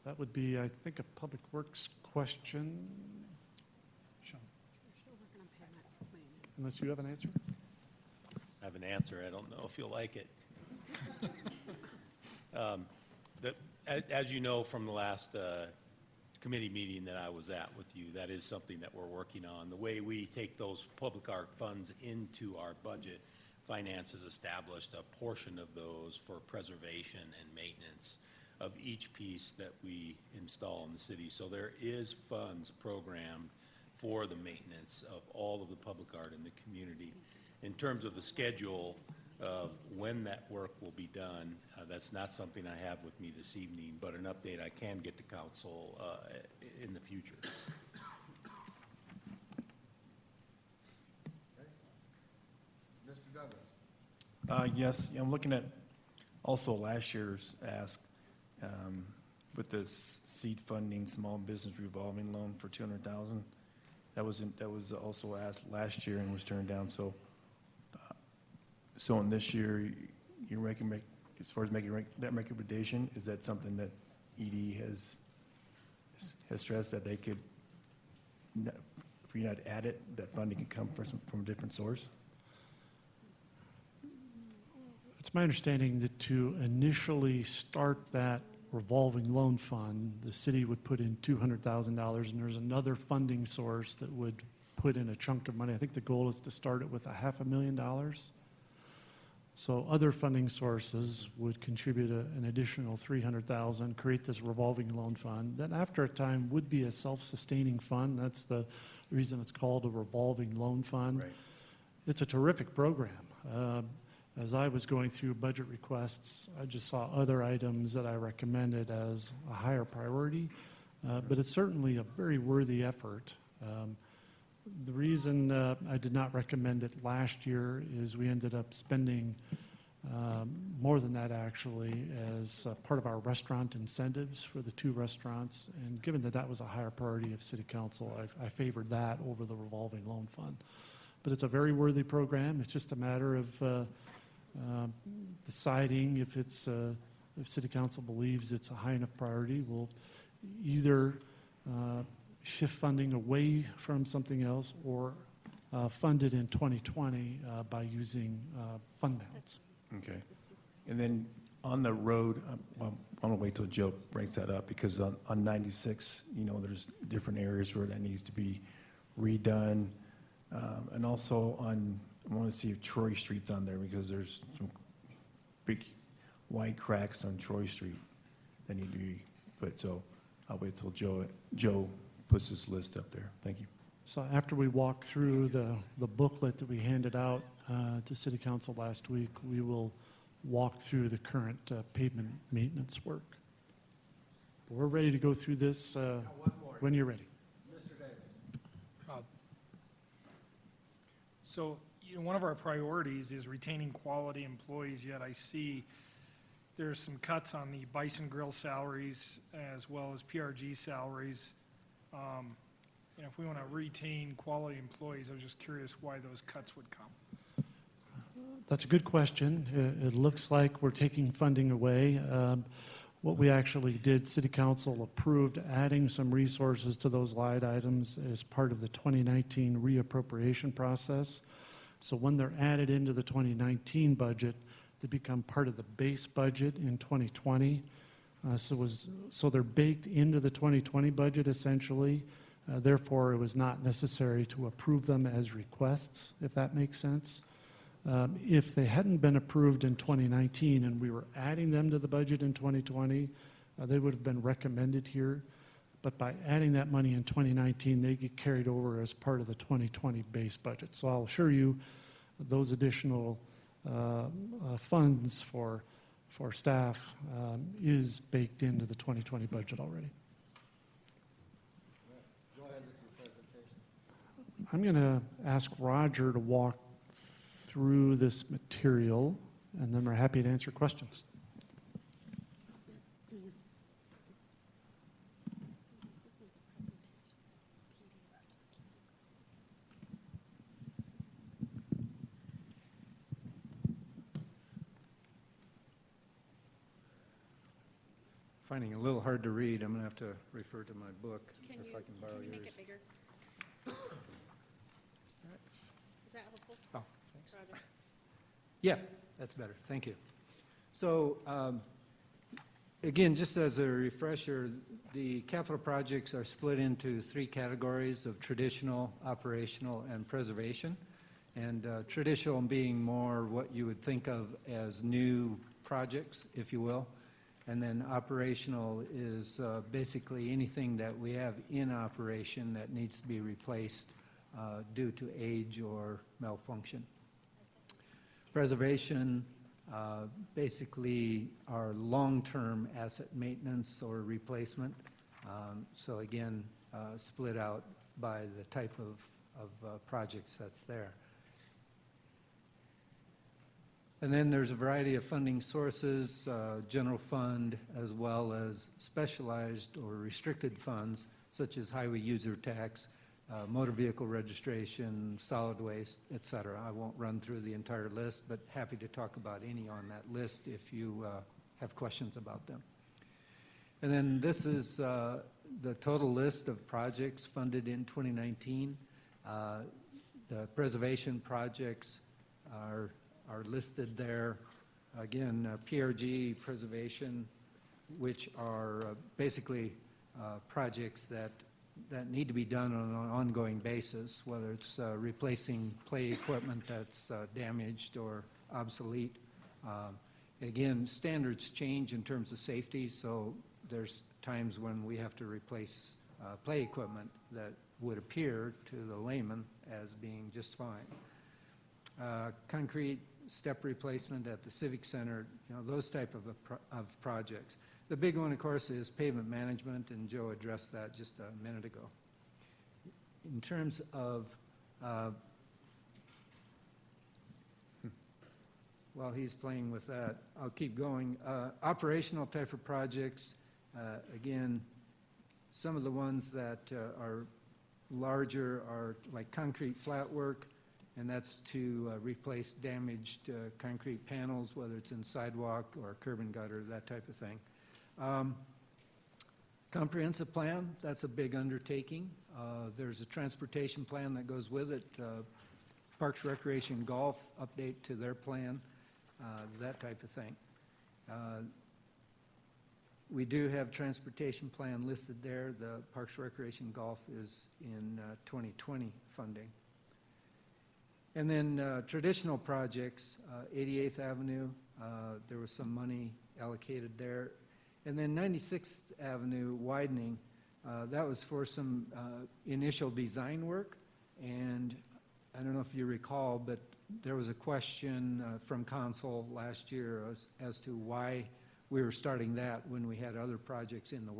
That would be, I think, a Public Works question. Sean? Unless you have an answer? I have an answer. I don't know if you'll like it. As you know from the last committee meeting that I was at with you, that is something that we're working on. The way we take those public art funds into our budget, finance has established a portion of those for preservation and maintenance of each piece that we install in the city. So there is funds programmed for the maintenance of all of the public art in the community. In terms of the schedule, of when that work will be done, that's not something I have with me this evening, but an update I can get to council in the future. Mr. Douglas? Yes, I'm looking at also last year's ask with this seed funding, small business revolving loan for 200,000. That was also asked last year and was turned down. So in this year, you're making, as far as making that recommendation, is that something that ED has stressed that they could, if you're not at it, that funding can come from a different source? It's my understanding that to initially start that revolving loan fund, the city would put in $200,000, and there's another funding source that would put in a chunk of money. I think the goal is to start it with $500,000. So other funding sources would contribute an additional $300,000, create this revolving loan fund. That after a time would be a self-sustaining fund. That's the reason it's called a revolving loan fund. Right. It's a terrific program. As I was going through budget requests, I just saw other items that I recommended as a higher priority, but it's certainly a very worthy effort. The reason I did not recommend it last year is we ended up spending more than that actually as part of our restaurant incentives for the 2 restaurants, and given that that was a higher priority of City Council, I favored that over the revolving loan fund. But it's a very worthy program. It's just a matter of deciding if City Council believes it's a high enough priority. We'll either shift funding away from something else or fund it in 2020 by using fund balance. Okay. And then on the road, I'm going to wait till Joe brings that up, because on 96, there's different areas where that needs to be redone. And also I want to see if Troy Street's on there, because there's some big white cracks on Troy Street that need to be put. So I'll wait till Joe puts his list up there. Thank you. So after we walk through the booklet that we handed out to City Council last week, we will walk through the current pavement maintenance work. But we're ready to go through this when you're ready. Mr. Davis? So, one of our priorities is retaining quality employees, yet I see there's some cuts on the Bison Grill salaries as well as PRG salaries. If we want to retain quality employees, I was just curious why those cuts would come. That's a good question. It looks like we're taking funding away. What we actually did, City Council approved adding some resources to those line items as part of the 2019 reappropriation process. So when they're added into the 2019 budget, they become part of the base budget in 2020. So they're baked into the 2020 budget essentially. Therefore, it was not necessary to approve them as requests, if that makes sense. If they hadn't been approved in 2019 and we were adding them to the budget in 2020, they would have been recommended here. But by adding that money in 2019, they get carried over as part of the 2020 base budget. So I'll assure you those additional funds for staff is baked into the 2020 budget already. Go ahead with your presentation. I'm going to ask Roger to walk through this material, and then we're happy to answer questions. Finding it a little hard to read. I'm going to have to refer to my book if I can borrow yours. Make it bigger? Is that helpful? Oh, thanks. Roger? Yeah, that's better. Thank you. So, again, just as a refresher, the capital projects are split into 3 categories of traditional, operational, and preservation. And traditional being more what you would think of as new projects, if you will. And then operational is basically anything that we have in operation that needs to be replaced due to age or malfunction. Preservation, basically our long-term asset maintenance or replacement. So again, split out by the type of projects that's there. And then there's a variety of funding sources, general fund, as well as specialized or restricted funds, such as highway user tax, motor vehicle registration, solid waste, et cetera. I won't run through the entire list, but happy to talk about any on that list if you have questions about them. And then this is the total list of projects funded in 2019. The preservation projects are listed there. Again, PRG preservation, which are basically projects that need to be done on an ongoing basis, whether it's replacing play equipment that's damaged or obsolete. Again, standards change in terms of safety, so there's times when we have to replace play equipment that would appear to the layman as being just fine. Concrete step replacement at the Civic Center, those type of projects. The big one, of course, is pavement management, and Joe addressed that just a minute ago. In terms of, while he's playing with that, I'll keep going. Operational type of projects, again, some of the ones that are larger are like concrete flat work, and that's to replace damaged concrete panels, whether it's in sidewalk or curb and gutter, that type of thing. Comprehensive plan, that's a big undertaking. There's a transportation plan that goes with it. Parks, Recreation, Golf, update to their plan, that type of thing. We do have transportation plan listed there. The Parks, Recreation, Golf is in 2020 funding. And then traditional projects, 88th Avenue, there was some money allocated there. And then 96th Avenue widening, that was for some initial design work. And I don't know if you recall, but there was a question from council last year as to why we were starting that when we had other projects in the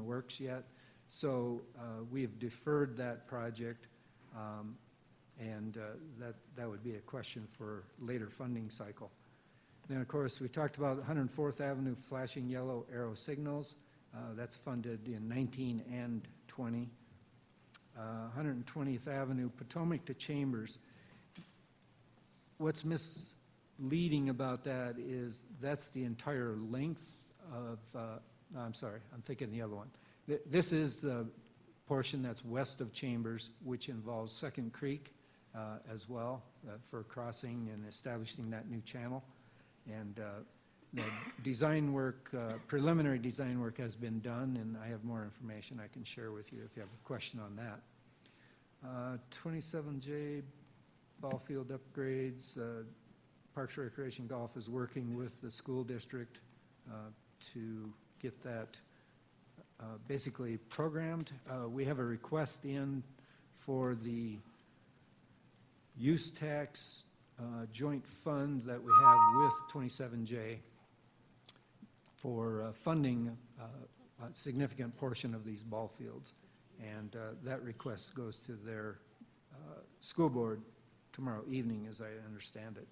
works yet. So we've deferred that project. And that would be a question for later funding cycle. Then, of course, we talked about 104th Avenue flashing yellow arrow signals. That's funded in 19 and 20. 120th Avenue, Potomac to Chambers. What's misleading about that is that's the entire length of, I'm sorry, I'm thinking the other one. This is the portion that's west of Chambers, which involves Second Creek as well for crossing and establishing that new channel. And the design work, preliminary design work has been done, and I have more information I can share with you if you have a question on that. 27J ball field upgrades. Parks, Recreation, Golf is working with the school district to get that basically programmed. We have a request in for the use tax joint fund that we have with 27J for funding a significant portion of these ball fields. And that request goes to their school board tomorrow evening, as I understand it.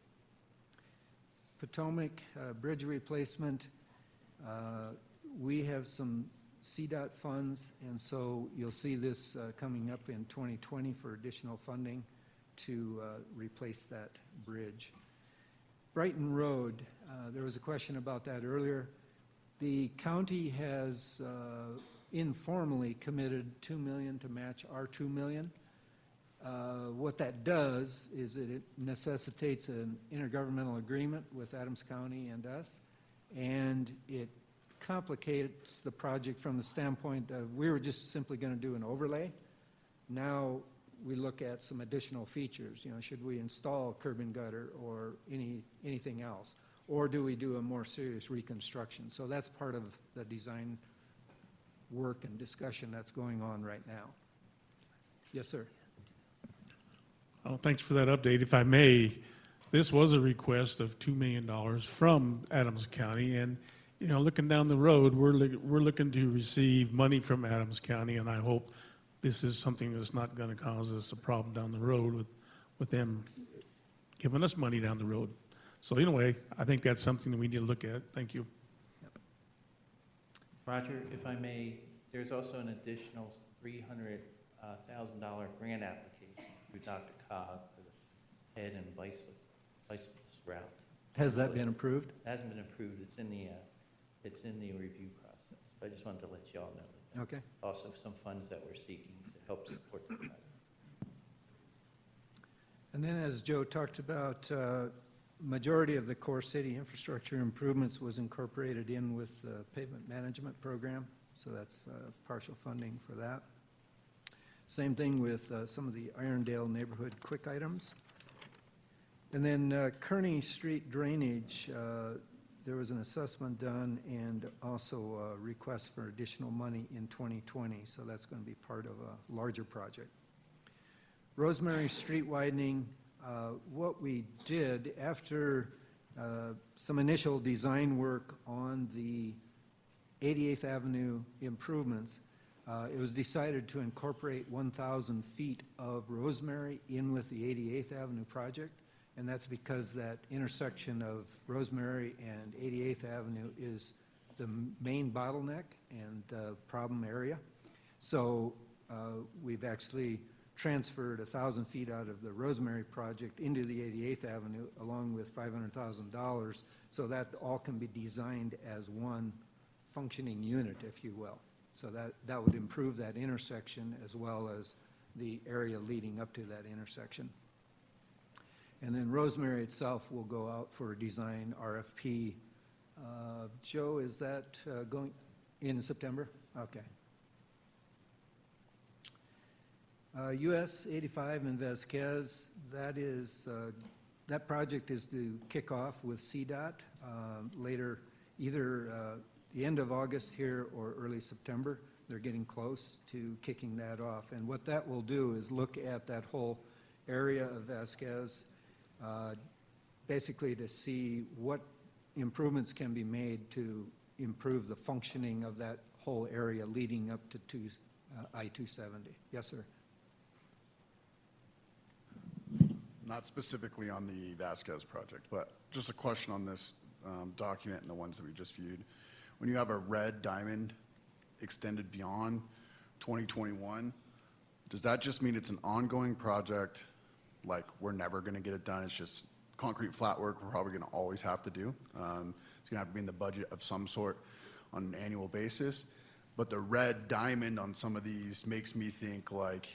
Potomac bridge replacement, we have some CDOT funds, and so you'll see this coming up in 2020 for additional funding to replace that bridge. Brighton Road, there was a question about that earlier. The county has informally committed $2 million to match our $2 million. What that does is it necessitates an intergovernmental agreement with Adams County and us, and it complicates the project from the standpoint of we were just simply going to do an overlay. Now we look at some additional features. Should we install curb and gutter or anything else? Or do we do a more serious reconstruction? So that's part of the design work and discussion that's going on right now. Yes, sir. Thanks for that update. If I may, this was a request of $2 million from Adams County, and, looking down the road, we're looking to receive money from Adams County, and I hope this is something that's not going to cause us a problem down the road with them giving us money down the road. So anyway, I think that's something that we need to look at. Thank you. Roger, if I may, there's also an additional $300,000 grant application through Dr. Cog for the head and bicyclist route. Has that been approved? It hasn't been approved. It's in the review process. But I just wanted to let you all know that. Okay. Also, some funds that we're seeking to help support the project. And then, as Joe talked about, majority of the core city infrastructure improvements was incorporated in with the pavement management program, so that's partial funding for that. Same thing with some of the Irondale neighborhood quick items. And then Kearney Street drainage, there was an assessment done and also a request for additional money in 2020, so that's going to be part of a larger project. Rosemary Street widening, what we did after some initial design work on the 88th Avenue improvements, it was decided to incorporate 1,000 feet of Rosemary in with the 88th Avenue project, and that's because that intersection of Rosemary and 88th Avenue is the main bottleneck and problem area. So we've actually transferred 1,000 feet out of the Rosemary project into the 88th Avenue along with $500,000 so that all can be designed as one functioning unit, if you will. So that would improve that intersection as well as the area leading up to that intersection. And then Rosemary itself will go out for a design RFP. Joe, is that going in September? Okay. US 85 in Vasquez, that project is to kick off with CDOT later, either the end of August here or early September. They're getting close to kicking that off. And what that will do is look at that whole area of Vasquez, basically to see what improvements can be made to improve the functioning of that whole area leading up to I-270. Yes, sir. Not specifically on the Vasquez project, but just a question on this document and the ones that we just viewed. When you have a red diamond extended beyond 2021, does that just mean it's an ongoing project, like we're never going to get it done, it's just concrete flat work we're probably going to always have to do? It's going to have to be in the budget of some sort on an annual basis. But the red diamond on some of these makes me think like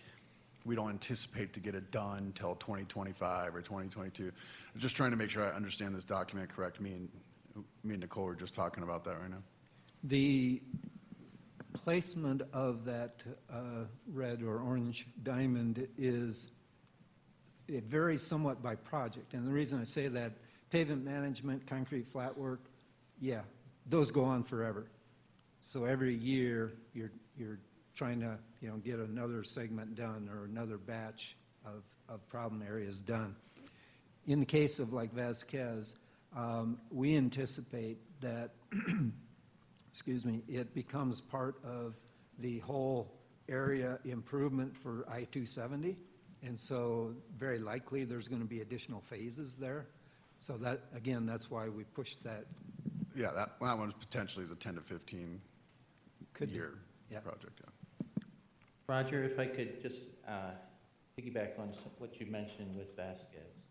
we don't anticipate to get it done until 2025 or 2022. I'm just trying to make sure I understand this document correct. Me and Nicole were just talking about that right now. The placement of that red or orange diamond it varies somewhat by project. And the reason I say that, pavement management, concrete flat work, yeah, those go on forever. So every year you're trying to get another segment done or another batch of problem areas done. In the case of like Vasquez, we anticipate that excuse me, it becomes part of the whole area improvement for I-270. And so very likely there's going to be additional phases there. So that, again, that's why we pushed that. Yeah, that one potentially is a 10 to 15 year project. Yeah. Roger, if I could just piggyback on what you mentioned with Vasquez,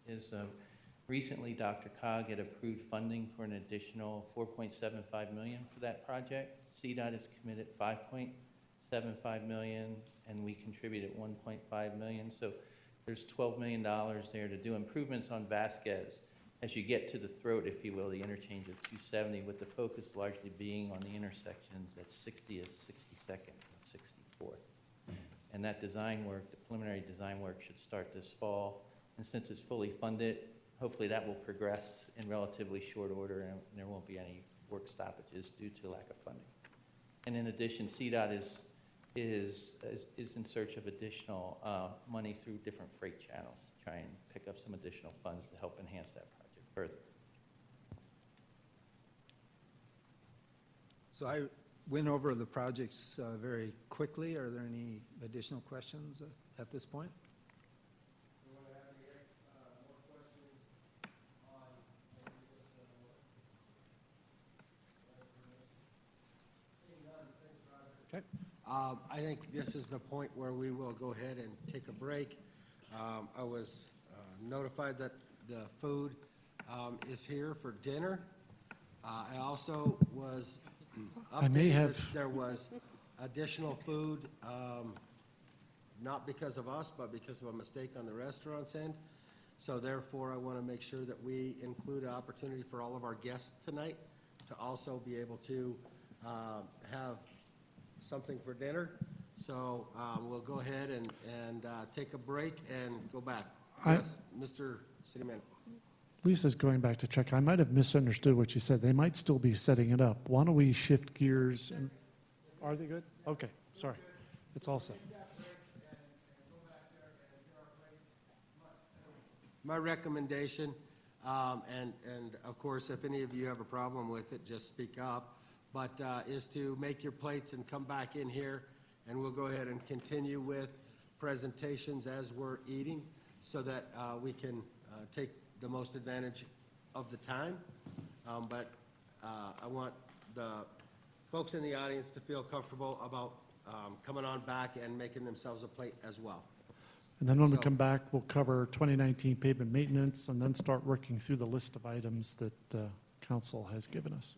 recently Dr. Cog had approved funding for an additional $4.75 million for that project. CDOT has committed $5.75 million, and we contributed $1.5 million. So there's $12 million there to do improvements on Vasquez as you get to the throat, if you will, the interchange of 270, with the focus largely being on the intersections at 60th, 62nd, and 64th. And that design work, the preliminary design work, should start this fall. And since it's fully funded, hopefully that will progress in relatively short order, and there won't be any work stoppages due to lack of funding. And in addition, CDOT is in search of additional money through different freight channels, try and pick up some additional funds to help enhance that project further. So I went over the projects very quickly. Are there any additional questions at this point? Okay. I think this is the point where we will go ahead and take a break. I was notified that the food is here for dinner. I also was I may updated have- that there was additional food, not because of us, but because of a mistake on the restaurant's end. So therefore, I want to make sure that we include an opportunity for all of our guests tonight to also be able to have something for dinner. So we'll go ahead and take a break and go back. I- Yes, Mr. City Manager. Lisa's going back to check. I might have misunderstood what she said. They might still be setting it up. Why don't we shift gears? Are they good? Okay, sorry. It's all set. My recommendation, and of course, if any of you have a problem with it, just speak up, but is to make your plates and come back in here, and we'll go ahead and continue with presentations as we're eating so that we can take the most advantage of the time. But I want the folks in the audience to feel comfortable about coming on back and making themselves a plate as well. And then when we So- come back, we'll cover 2019 pavement maintenance and then start working through the list of items that council has given us.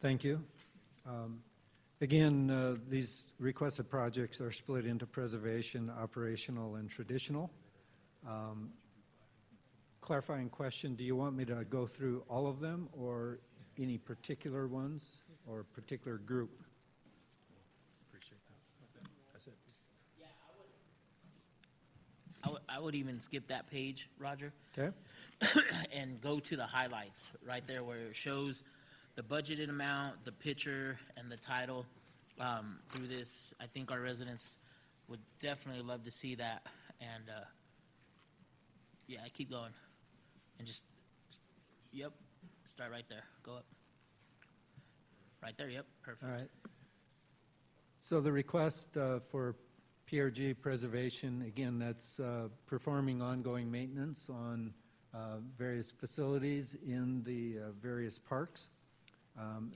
Thank you. Again, these requested projects are split into preservation, operational, and traditional. Clarifying question, do you want me to go through all of them or any particular ones or particular group? Appreciate that. That's it. I would even skip that page, Roger, Okay? and go to the highlights, right there where it shows the budgeted amount, the picture, and the title. Through this, I think our residents would definitely love to see that, and, yeah, keep going. And just, yep, start right there, go up. Right there, yep, perfect. All right. So the request for PRG preservation, again, that's performing ongoing maintenance on various facilities in the various parks.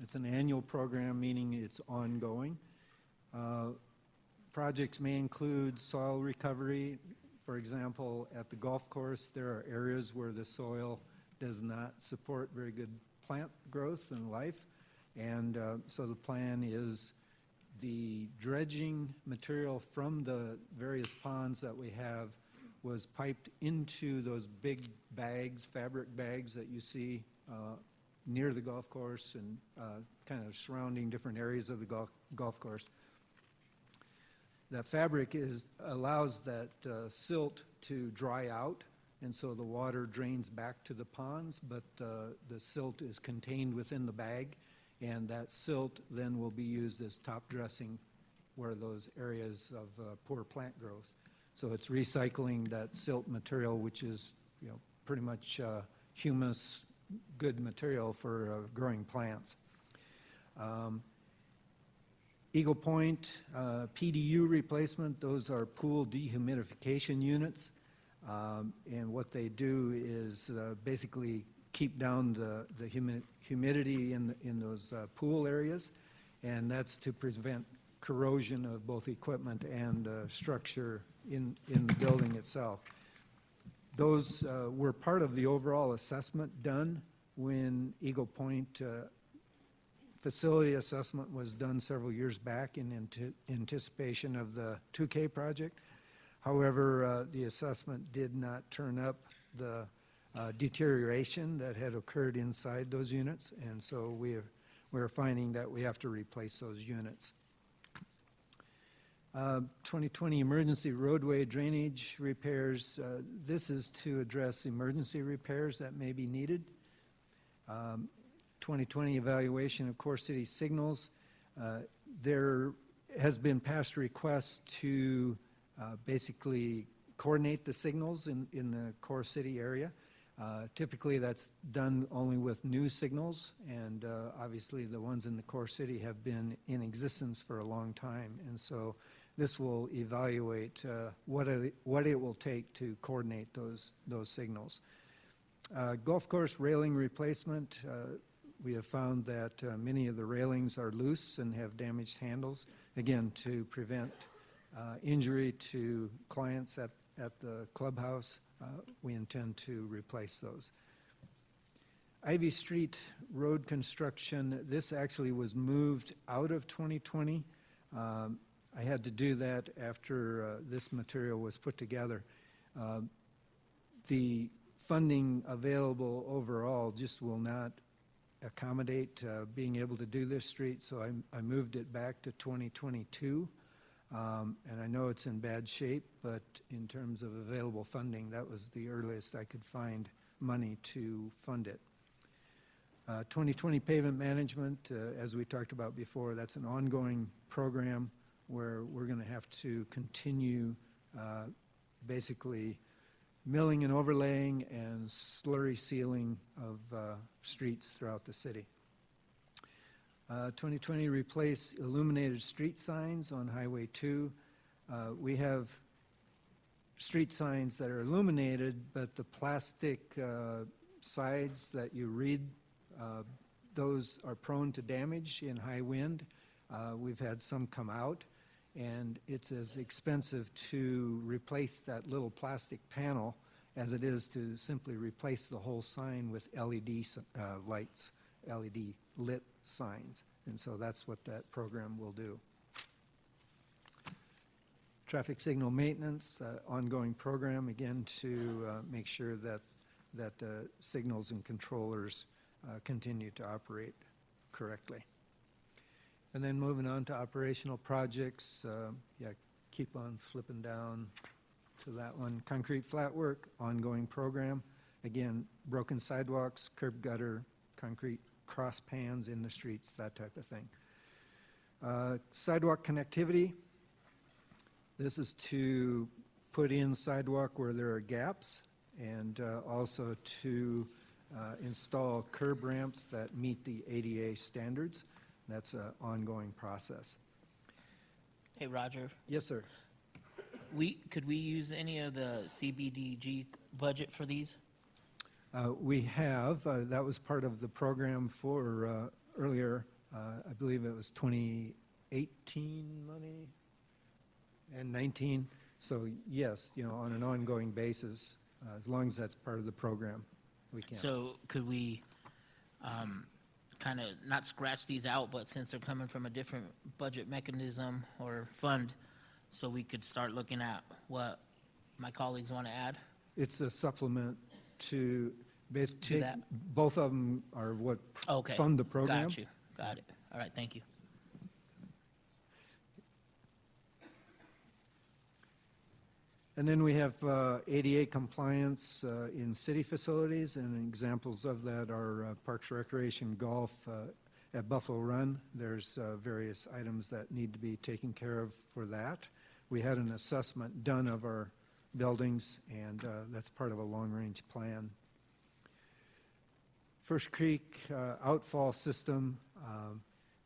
It's an annual program, meaning it's ongoing. Projects may include soil recovery. For example, at the golf course, there are areas where the soil does not support very good plant growth and life. And so the plan is the dredging material from the various ponds that we have was piped into those big bags, fabric bags that you see near the golf course and kind of surrounding different areas of the golf course. That fabric allows that silt to dry out, and so the water drains back to the ponds, but the silt is contained within the bag, and that silt then will be used as top dressing where those areas of poor plant growth. So it's recycling that silt material, which is, pretty much humus, good material for growing plants. Eagle Point PDU replacement, those are pool dehumidification units. And what they do is basically keep down the humidity in those pool areas, and that's to prevent corrosion of both equipment and structure in the building itself. Those were part of the overall assessment done when Eagle Point facility assessment was done several years back in anticipation of the 2K project. However, the assessment did not turn up the deterioration that had occurred inside those units, and so we're finding that we have to replace those units. 2020 emergency roadway drainage repairs. This is to address emergency repairs that may be needed. 2020 evaluation of core city signals. There has been past requests to basically coordinate the signals in the core city area. Typically that's done only with new signals, and obviously the ones in the core city have been in existence for a long time, and so this will evaluate what it will take to coordinate those signals. Golf course railing replacement. We have found that many of the railings are loose and have damaged handles. Again, to prevent injury to clients at the clubhouse, we intend to replace those. Ivy Street Road construction, this actually was moved out of 2020. I had to do that after this material was put together. The funding available overall just will not accommodate being able to do this street, so I moved it back to 2022. And I know it's in bad shape, but in terms of available funding, that was the earliest I could find money to fund it. 2020 pavement management, as we talked about before, that's an ongoing program where we're going to have to continue basically milling and overlaying and slurry sealing of streets throughout the city. 2020 replace illuminated street signs on Highway 2. We have street signs that are illuminated, but the plastic sides that you read, those are prone to damage in high wind. We've had some come out, and it's as expensive to replace that little plastic panel as it is to simply replace the whole sign with LED lights, LED lit signs. And so that's what that program will do. Traffic signal maintenance, ongoing program, again, to make sure that signals and controllers continue to operate correctly. And then moving on to operational projects, keep on flipping down to that one. Concrete flat work, ongoing program. Again, broken sidewalks, curb gutter, concrete cross pans in the streets, that type of thing. Sidewalk connectivity. This is to put in sidewalk where there are gaps, and also to install curb ramps that meet the ADA standards. That's an ongoing process. Hey, Roger, Yes, sir. could we use any of the CBDG budget for these? We have, that was part of the program for earlier, I believe it was 2018 money and 19. So yes, on an ongoing basis, as long as that's part of the program, we can. So could we kind of not scratch these out, but since they're coming from a different budget mechanism or fund, so we could start looking at what my colleagues want to add? It's a supplement to To that? both of them are what Okay. fund the program. Got you. Got it. All right, thank you. And then we have ADA compliance in city facilities, and examples of that are Parks Recreation Golf at Buffalo Run. There's various items that need to be taken care of for that. We had an assessment done of our buildings, and that's part of a long-range plan. First Creek outfall system.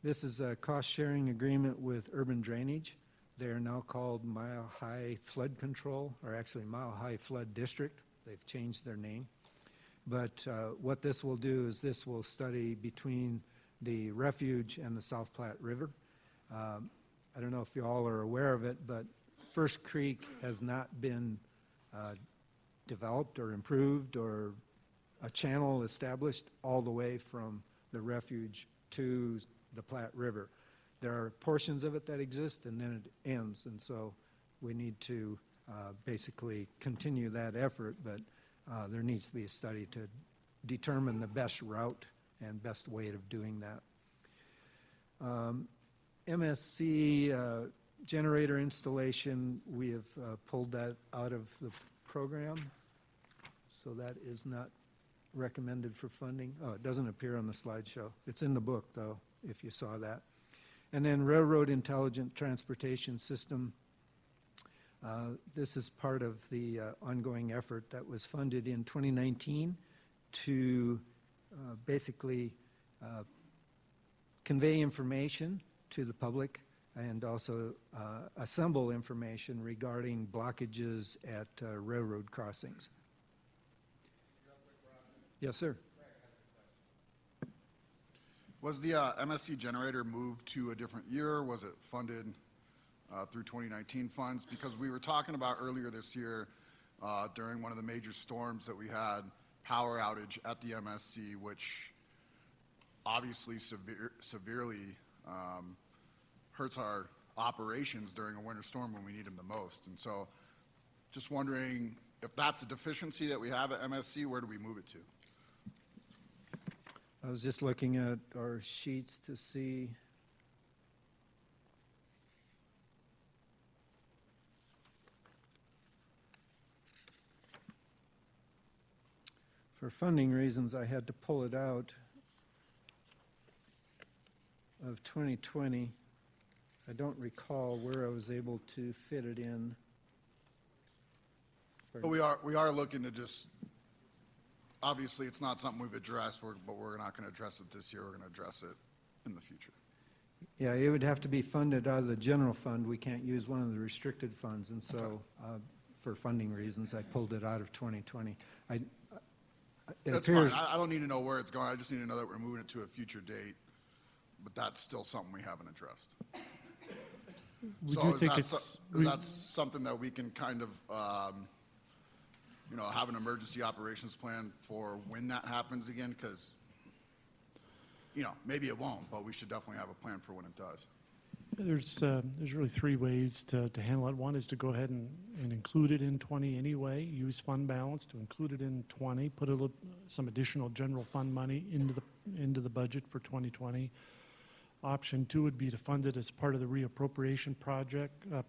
This is a cost-sharing agreement with Urban Drainage. They are now called Mile High Flood Control, or actually Mile High Flood District. They've changed their name. But what this will do is this will study between the refuge and the South Platte River. I don't know if you all are aware of it, but First Creek has not been developed or improved or a channel established all the way from the refuge to the Platte River. There are portions of it that exist, and then it ends, and so we need to basically continue that effort, but there needs to be a study to determine the best route and best way of doing that. MSC generator installation, we have pulled that out of the program, so that is not recommended for funding. Oh, it doesn't appear on the slideshow. It's in the book, though, if you saw that. And then Railroad Intelligent Transportation System. This is part of the ongoing effort that was funded in 2019 to basically convey information to the public and also assemble information regarding blockages at railroad crossings. Yes, sir. Was the MSC generator moved to a different year? Was it funded through 2019 funds? Because we were talking about earlier this year during one of the major storms that we had, power outage at the MSC, which obviously severely hurts our operations during a winter storm when we need them the most. And so just wondering if that's a deficiency that we have at MSC, where do we move it to? I was just looking at our sheets to see. For funding reasons, I had to pull it out of 2020. I don't recall where I was able to fit it in. But we are looking to just, obviously, it's not something we've addressed, but we're not going to address it this year. We're going to address it in the future. Yeah, it would have to be funded out of the general fund. We can't use one of the restricted funds, and so for funding reasons, I pulled it out of 2020. It That's appears. fine. I don't need to know where it's going. I just need to know that we're moving it to a future date, but that's still something we haven't addressed. We So do is think that it's, is that something that we can kind of, have an emergency operations plan for when that happens again? Because maybe it won't, but we should definitely have a plan for when it does. There's really three ways to handle it. One is to go ahead and include it in 20 anyway, use fund balance to include it in 20, put some additional general fund money into the budget for 2020. Option two would be to fund it as part of the reappropriation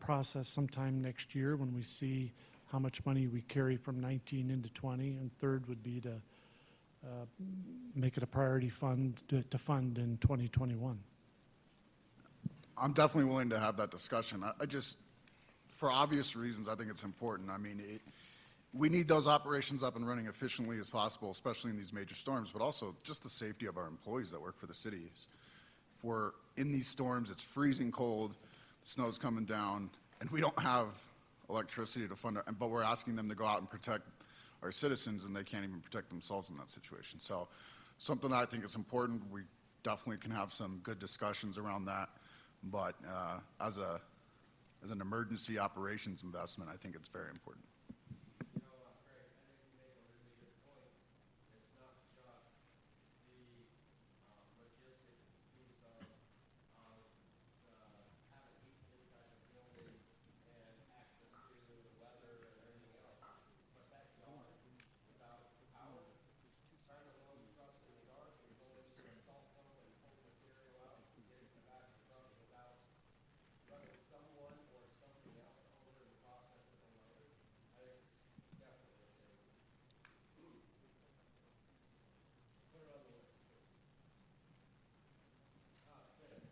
process sometime next year when we see how much money we carry from 19 into 20. And third would be to make it a priority fund to fund in 2021. I'm definitely willing to have that discussion. I just, for obvious reasons, I think it's important. I mean, we need those operations up and running efficiently as possible, especially in these major storms, but also just the safety of our employees that work for the cities. If we're in these storms, it's freezing cold, the snow's coming down, and we don't have electricity to fund it, but we're asking them to go out and protect our citizens, and they can't even protect themselves in that situation. So something I think is important. We definitely can have some good discussions around that. But as an emergency operations investment, I think it's very important.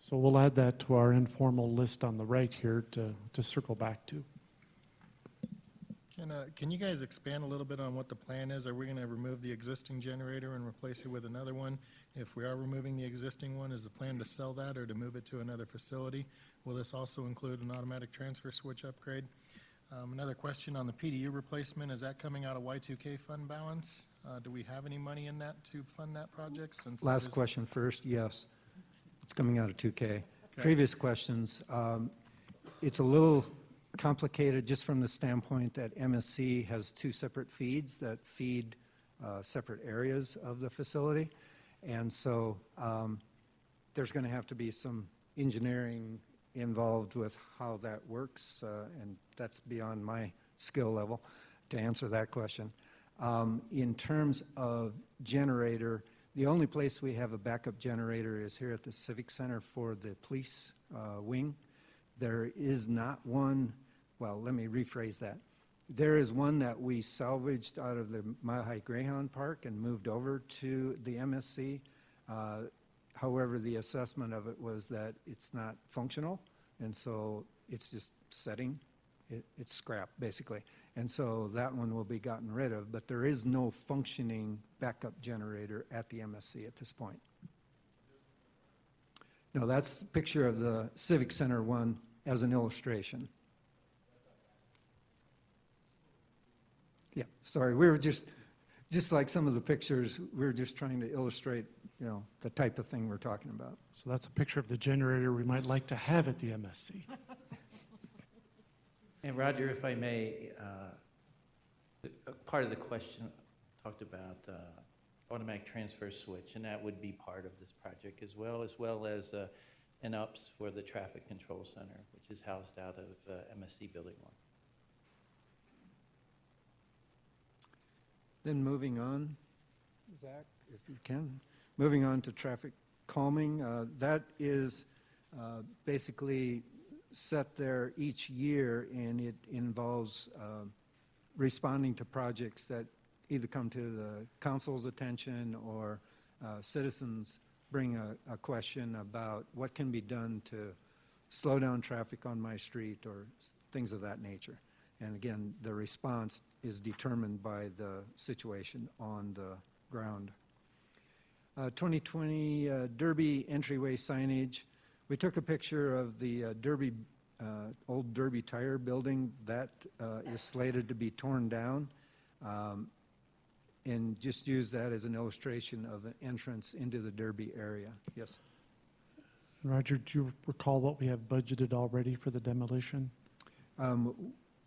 So we'll add that to our informal list on the right here to circle back to. Can you guys expand a little bit on what the plan is? Are we going to remove the existing generator and replace it with another one? If we are removing the existing one, is the plan to sell that or to move it to another facility? Will this also include an automatic transfer switch upgrade? Another question on the PDU replacement, is that coming out of Y2K fund balance? Do we have any money in that to fund that project? Last question first, yes. It's coming out of 2K. Previous questions, it's a little complicated just from the standpoint that MSC has two separate feeds that feed separate areas of the facility. And so there's going to have to be some engineering involved with how that works, and that's beyond my skill level to answer that question. In terms of generator, the only place we have a backup generator is here at the Civic Center for the police wing. There is not one, well, let me rephrase that. There is one that we salvaged out of the Mile High Greyhound Park and moved over to the MSC. However, the assessment of it was that it's not functional, and so it's just setting. It's scrap, basically. And so that one will be gotten rid of, but there is no functioning backup generator at the MSC at this point. No, that's a picture of the Civic Center one as an illustration. Yeah, sorry, we were just like some of the pictures, we were just trying to illustrate, the type of thing we're talking about. So that's a picture of the generator we might like to have at the MSC. And Roger, if I may, part of the question talked about automatic transfer switch, and that would be part of this project as well as an UPS for the traffic control center, which is housed out of MSC Building 1. Then moving on, Zach, if you can, moving on to traffic calming, that is basically set there each year, and it involves responding to projects that either come to the council's attention or citizens bring a question about what can be done to slow down traffic on my street or things of that nature. And again, the response is determined by the situation on the ground. 2020 Derby entryway signage. We took a picture of the Derby, old Derby tire building that is slated to be torn down, and just use that as an illustration of an entrance into the Derby area. Yes. Roger, do you recall what we have budgeted already for the demolition?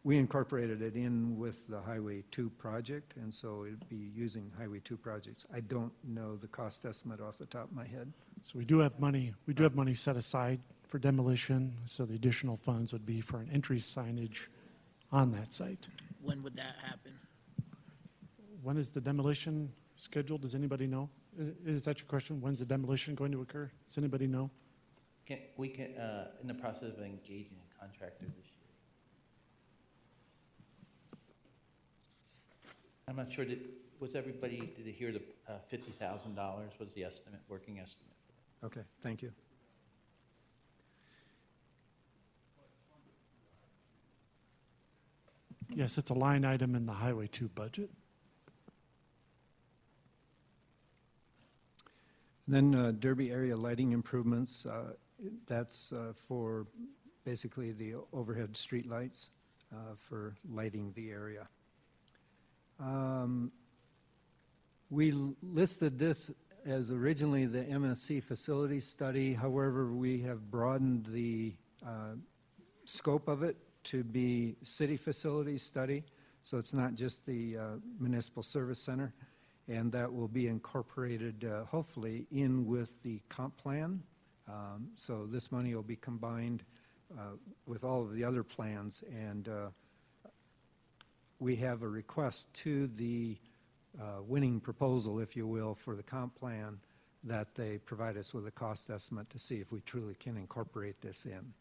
we incorporated it in with the Highway 2 project, and so it'd be using Highway 2 projects. I don't know the cost estimate off the top of my head. So we do have money set aside for demolition, so the additional funds would be for an entry signage on that site. When would that happen? When is the demolition scheduled? Does anybody know? Is that your question? When's the demolition going to occur? Does anybody know? We can, in the process of engaging a contractor this year. I'm not sure, did they hear the $50,000 was the estimate, working estimate? Okay, thank you. Yes, it's a line item in the Highway 2 budget. Then Derby area lighting improvements, that's for basically the overhead streetlights for lighting the area. We listed this as originally the MSC facility study. However, we have broadened the scope of it to be city facilities study. So it's not just the municipal service center. And that will be incorporated, hopefully, in with the comp plan. So this money will be combined with all of the other plans. And we have a request to the winning proposal, if you will, for the comp plan, that they provide us with a cost estimate to see if we truly can incorporate this in.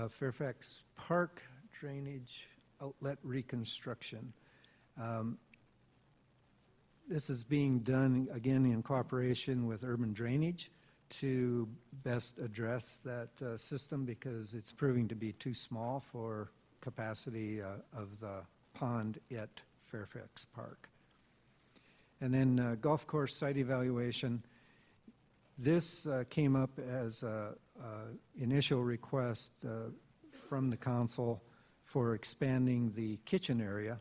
Fairfax Park drainage outlet reconstruction. This is being done, again, in cooperation with Urban Drainage to best address that system because it's proving to be too small for capacity of the pond at Fairfax Park. And then golf course site evaluation. This came up as an initial request from the council for expanding the kitchen area.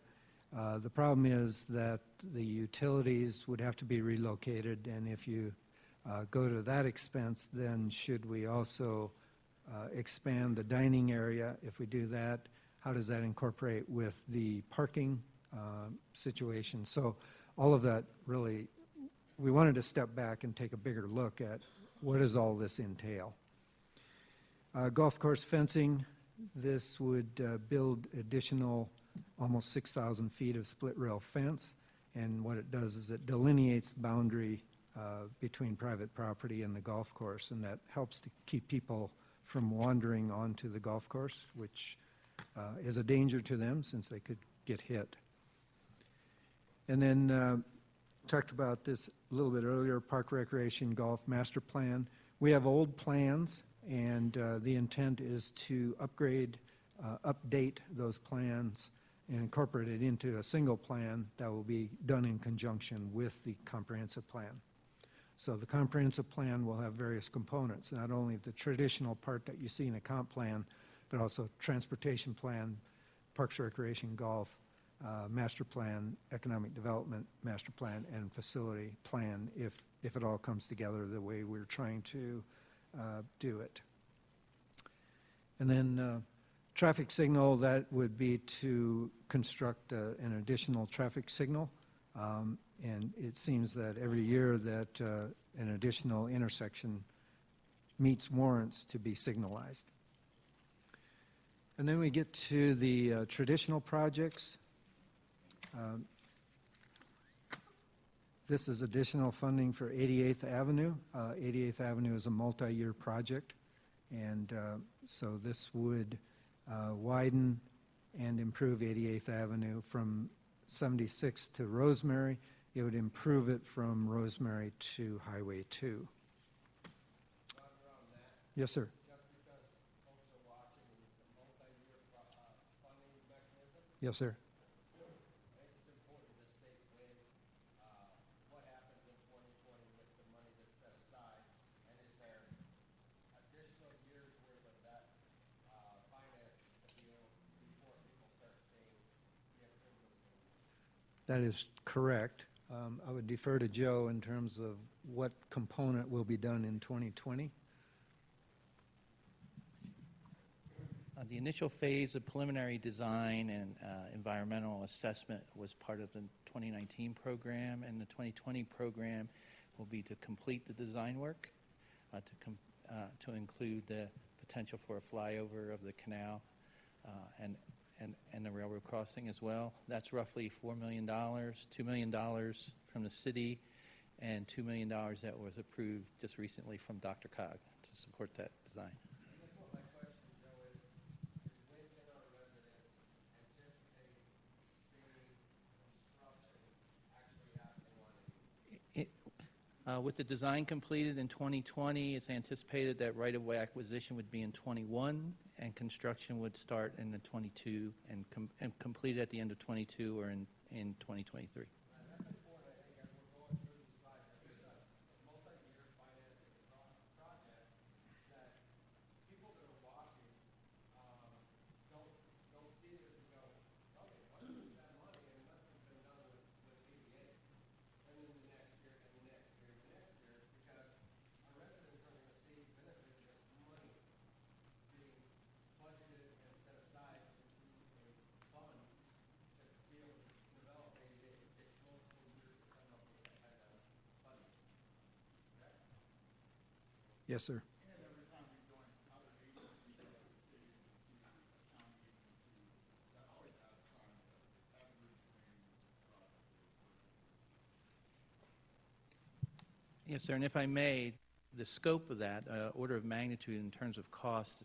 The problem is that the utilities would have to be relocated, and if you go to that expense, then should we also expand the dining area? If we do that, how does that incorporate with the parking situation? So all of that really, we wanted to step back and take a bigger look at what does all this entail. Golf course fencing, this would build additional almost 6,000 feet of split rail fence, and what it does is it delineates the boundary between private property and the golf course, and that helps to keep people from wandering onto the golf course, which is a danger to them since they could get hit. And then talked about this a little bit earlier, Park Recreation Golf Master Plan. We have old plans, and the intent is to upgrade, update those plans and incorporate it into a single plan that will be done in conjunction with the comprehensive plan. So the comprehensive plan will have various components, not only the traditional part that you see in a comp plan, but also transportation plan, Parks, Recreation, Golf, master plan, economic development master plan, and facility plan if it all comes together the way we're trying to do it. And then traffic signal, that would be to construct an additional traffic signal. And it seems that every year that an additional intersection meets warrants to be signalized. And then we get to the traditional projects. This is additional funding for 88th Avenue. 88th Avenue is a multi-year project, and so this would widen and improve 88th Avenue from 76th to Rosemary. It would improve it from Rosemary to Highway 2. Yes, sir. Yes, sir. That is correct. I would defer to Joe in terms of what component will be done in 2020. The initial phase of preliminary design and environmental assessment was part of the 2019 program, and the 2020 program will be to complete the design work, to include the potential for a flyover of the canal and the railroad crossing as well. That's roughly $4 million, $2 million from the city, and $2 million that was approved just recently from DRCOG to support that design. With the design completed in 2020, it's anticipated that right-of-way acquisition would be in 21, and construction would start in the 22 and complete at the end of 22 or in 2023. Yes, sir. Yes, sir, and if I may, the scope of that, order of magnitude in terms of cost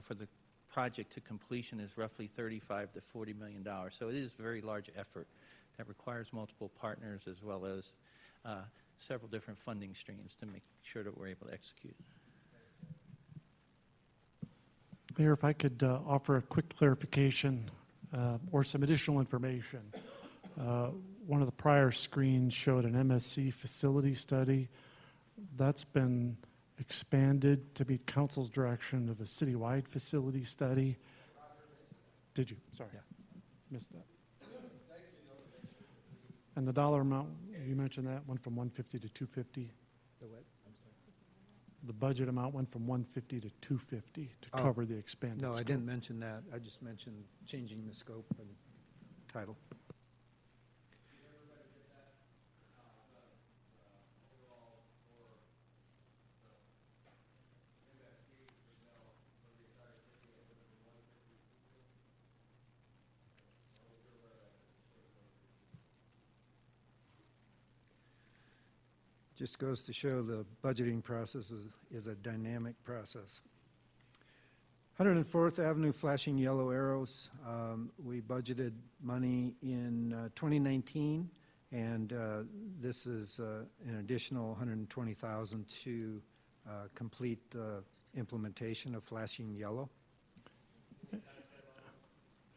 for the project to completion is roughly $35 to $40 million. So it is a very large effort that requires multiple partners as well as several different funding streams to make sure that we're able to execute. Mayor, if I could offer a quick clarification or some additional information. One of the prior screens showed an MSC facility study. That's been expanded to meet council's direction of a citywide facility study. Did you? Sorry, missed that. And the dollar amount, you mentioned that, went from 150 to 250? The what? I'm sorry. The budget amount went from 150 to 250 to Oh, cover the expanded No, I scope. didn't mention that. I just mentioned changing the scope and title. Just goes to show the budgeting process is a dynamic process. 104th Avenue flashing yellow arrows. We budgeted money in 2019, and this is an additional $120,000 to complete the implementation of flashing yellow.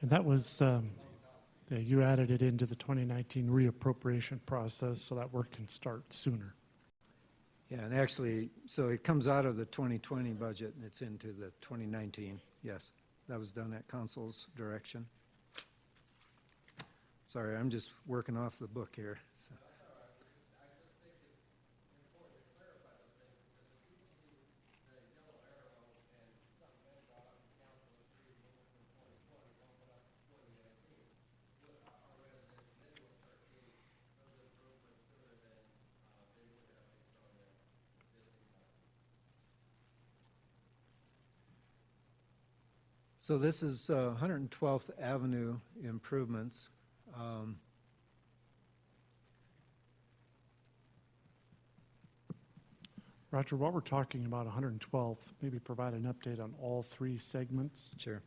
And that was, you added it into the 2019 reappropriation process, so that work can start sooner. Yeah, and actually, so it comes out of the 2020 budget and it's into the 2019. Yes, that was done at council's direction. Sorry, I'm just working off the book here. So. So this is 112th Avenue improvements. Roger, while we're talking about 112th, maybe provide an update on all three segments. Sure.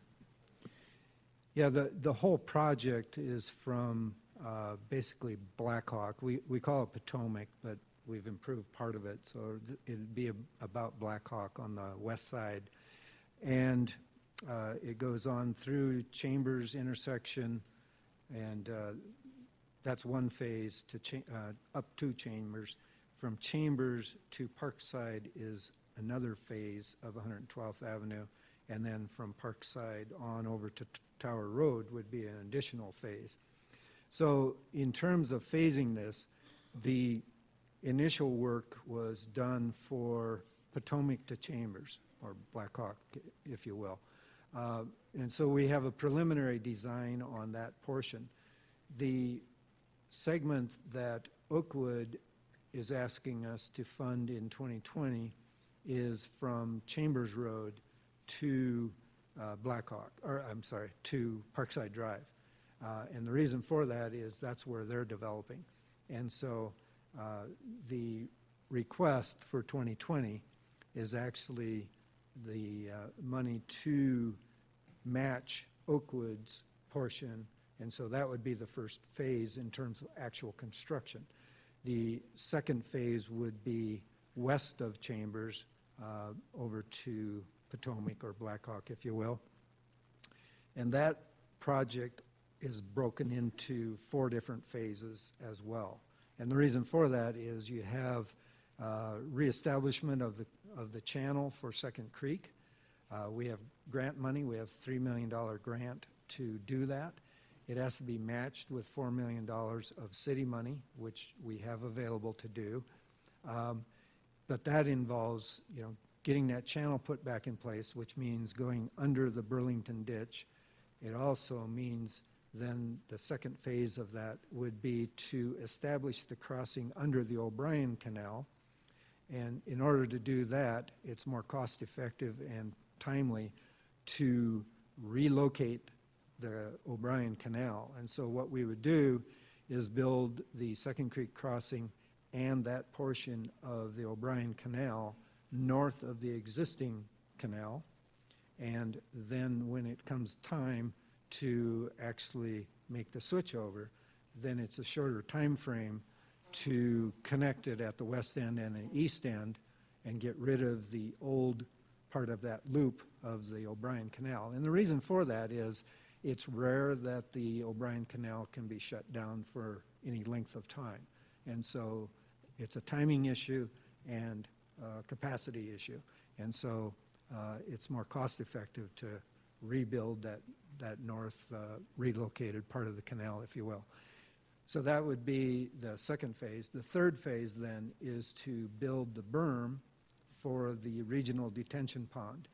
Yeah, the whole project is from basically Blackhawk. We call it Potomac, but we've improved part of it, so it'd be about Blackhawk on the west side. And it goes on through Chambers intersection, and that's one phase to up to Chambers. From Chambers to Parkside is another phase of 112th Avenue, and then from Parkside on over to Tower Road would be an additional phase. So in terms of phasing this, the initial work was done for Potomac to Chambers, or Blackhawk, if you will. And so we have a preliminary design on that portion. The segment that Oakwood is asking us to fund in 2020 is from Chambers Road to Blackhawk, or I'm sorry, to Parkside Drive. And the reason for that is that's where they're developing. And so the request for 2020 is actually the money to match Oakwood's portion, and so that would be the first phase in terms of actual construction. The second phase would be west of Chambers, over to Potomac or Blackhawk, if you will. And that project is broken into 4 different phases as well. And the reason for that is you have reestablishment of the channel for Second Creek. We have grant money. We have $3 million grant to do that. It has to be matched with $4 million of city money, which we have available to do. But that involves, getting that channel put back in place, which means going under the Burlington ditch. It also means then the second phase of that would be to establish the crossing under the O'Brien Canal. And in order to do that, it's more cost-effective and timely to relocate the O'Brien Canal. And so what we would do is build the Second Creek crossing and that portion of the O'Brien Canal north of the existing canal. And then when it comes time to actually make the switch over, then it's a shorter time frame to connect it at the west end and the east end and get rid of the old part of that loop of the O'Brien Canal. And the reason for that is it's rare that the O'Brien Canal can be shut down for any length of time. And so it's a timing issue and capacity issue. And so it's more cost-effective to rebuild that north relocated part of the canal, if you will. So that would be the second phase. The third phase then is to build the berm for the regional detention pond.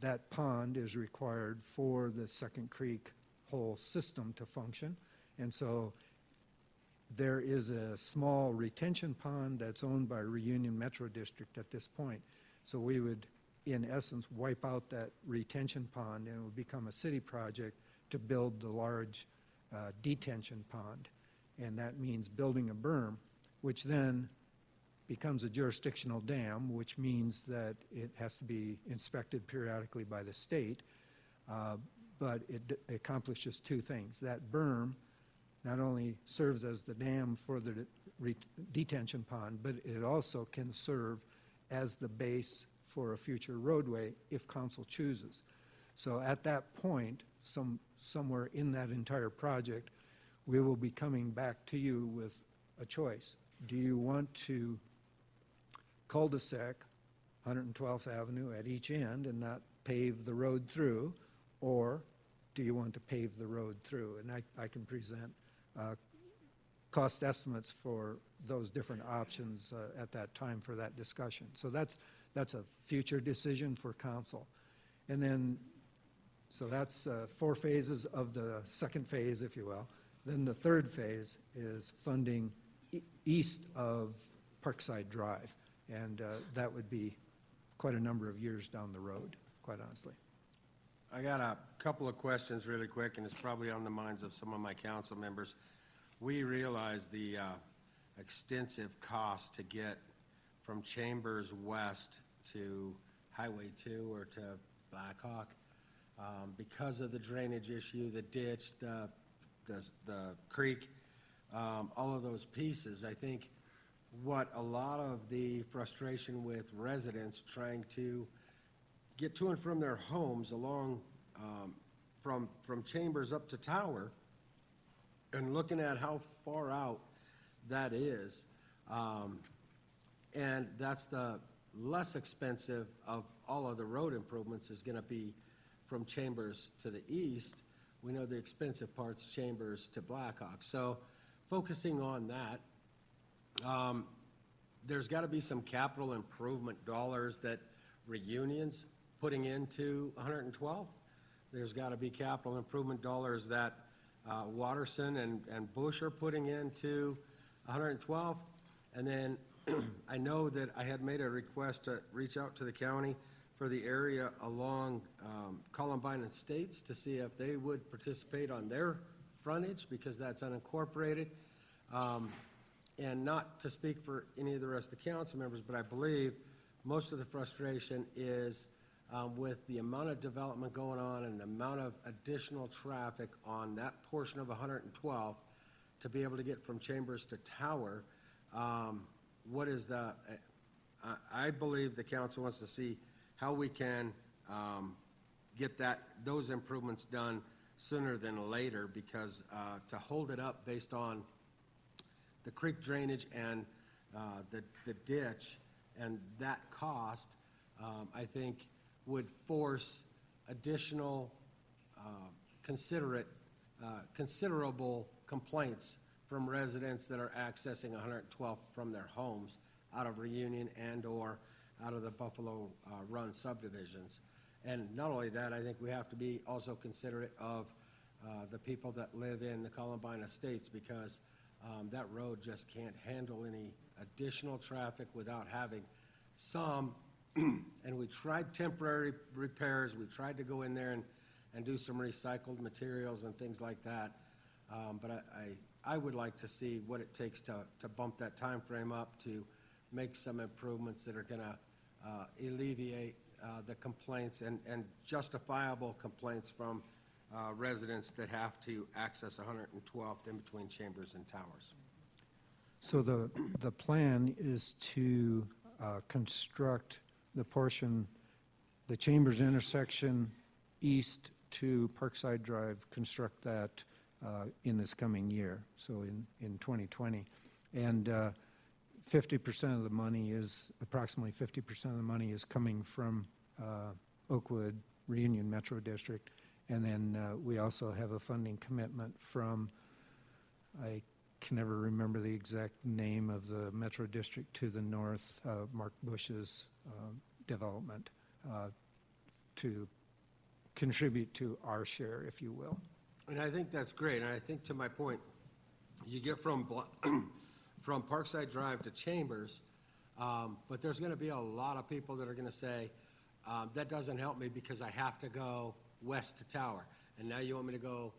That pond is required for the Second Creek whole system to function. And so there is a small retention pond that's owned by Reunion Metro District at this point. So we would, in essence, wipe out that retention pond and it would become a city project to build the large detention pond. And that means building a berm, which then becomes a jurisdictional dam, which means that it has to be inspected periodically by the state. But it accomplishes 2 things. That berm not only serves as the dam for the detention pond, but it also can serve as the base for a future roadway if council chooses. So at that point, somewhere in that entire project, we will be coming back to you with a choice. Do you want to cul-de-sac 112th Avenue at each end and not pave the road through, or do you want to pave the road through? And I can present cost estimates for those different options at that time for that discussion. So that's a future decision for council. And then, so that's 4 phases of the second phase, if you will. Then the third phase is funding east of Parkside Drive. And that would be quite a number of years down the road, quite honestly. I got a couple of questions really quick, and it's probably on the minds of some of my council members. We realize the extensive cost to get from Chambers West to Highway 2 or to Blackhawk because of the drainage issue, the ditch, the creek, all of those pieces. I think what a lot of the frustration with residents trying to get to and from their homes along from Chambers up to Tower and looking at how far out that is, and that's the less expensive of all of the road improvements is going to be from Chambers to the east. We know the expensive part's Chambers to Blackhawk. So focusing on that, there's got to be some capital improvement dollars that Reunion's putting into 112th. There's got to be capital improvement dollars that Watterson and Bush are putting into 112th. And then I know that I had made a request to reach out to the county for the area along Columbine and States to see if they would participate on their frontage, because that's unincorporated. And not to speak for any of the rest of the council members, but I believe most of the frustration is with the amount of development going on and the amount of additional traffic on that portion of 112th to be able to get from Chambers to Tower. What is the, I believe the council wants to see how we can get those improvements done sooner than later, because to hold it up based on the creek drainage and the ditch and that cost, I think would force additional considerable complaints from residents that are accessing 112th from their homes out of Reunion and/or out of the Buffalo Run subdivisions. And not only that, I think we have to be also considerate of the people that live in the Columbine Estates, because that road just can't handle any additional traffic without having some. And we tried temporary repairs. We tried to go in there and do some recycled materials and things like that. But I would like to see what it takes to bump that time frame up, to make some improvements that are going to alleviate the complaints and justifiable complaints from residents that have to access 112th in between Chambers and Towers. So the plan is to construct the portion, the Chambers intersection east to Parkside Drive, construct that in this coming year, so in 2020. And 50% of the money is, approximately 50% of the money is coming from Oakwood Reunion Metro District. And then we also have a funding commitment from, I can never remember the exact name of the Metro District to the north, Mark Bush's development, to contribute to our share, if you will. And I think that's great. And I think, to my point, you get from Parkside Drive to Chambers, but there's going to be a lot of people that are going to say, that doesn't help me because I have to go west to Tower. And now you want me to go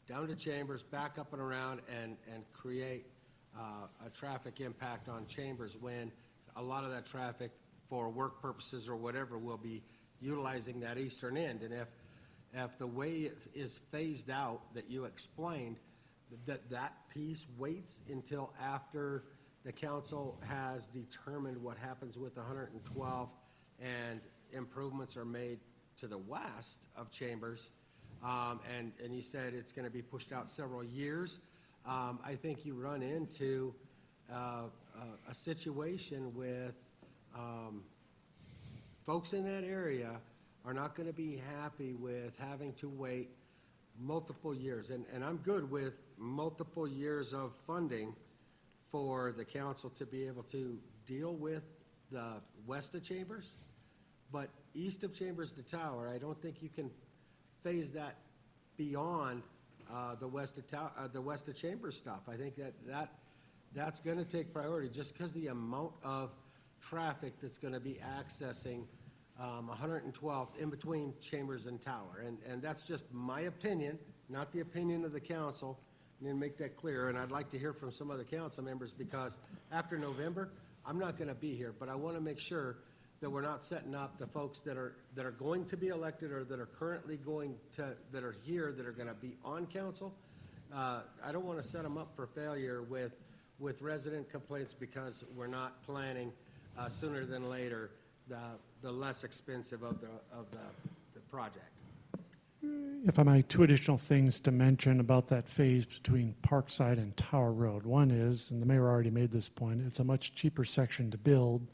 down to Chambers, back up and around, and create a traffic impact on Chambers, when a lot of that traffic for work purposes or whatever will be utilizing that eastern end. And if the way it is phased out that you explained, that piece waits until after the council has determined what happens with 112 and improvements are made to the west of Chambers, and you said it's going to be pushed out several years, I think you run into a situation with folks in that area are not going to be happy with having to wait multiple years. And I'm good with multiple years of funding for the council to be able to deal with the west of Chambers. But east of Chambers to Tower, I don't think you can phase that beyond the west of Chambers stuff. I think that's going to take priority, just because the amount of traffic that's going to be accessing 112th in between Chambers and Tower. And that's just my opinion, not the opinion of the council. And then make that clear. And I'd like to hear from some other council members, because after November, I'm not going to be here. But I want to make sure that we're not setting up the folks that are going to be elected, or that are currently that are here, that are going to be on council. I don't want to set them up for failure with resident complaints, because we're not planning sooner than later the less expensive of the project. If I might, two additional things to mention about that phase between Parkside and Tower Road. One is, and the mayor already made this point, it's a much cheaper section to build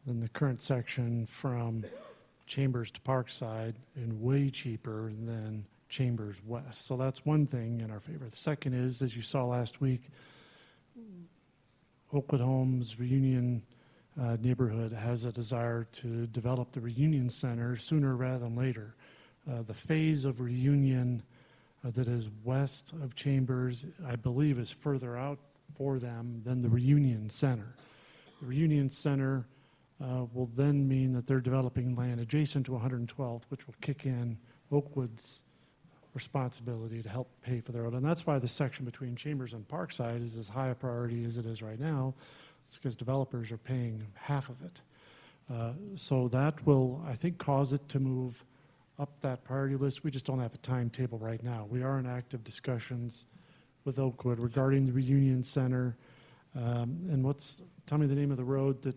than the current section from Chambers to Parkside, and way cheaper than Chambers West. So that's one thing in our favor. The second is, as you saw last week, Oakwood Homes Reunion neighborhood has a desire to develop the Reunion Center sooner rather than later. The phase of Reunion that is west of Chambers, I believe, is further out for them than the Reunion Center. The Reunion Center will then mean that they're developing land adjacent to 112th, which will kick in Oakwood's responsibility to help pay for the road. And that's why the section between Chambers and Parkside is as high a priority as it is right now. It's because developers are paying half of it. So that will, I think, cause it to move up that priority list. We just don't have a timetable right now. We are in active discussions with Oakwood regarding the Reunion Center. And tell me the name of the road that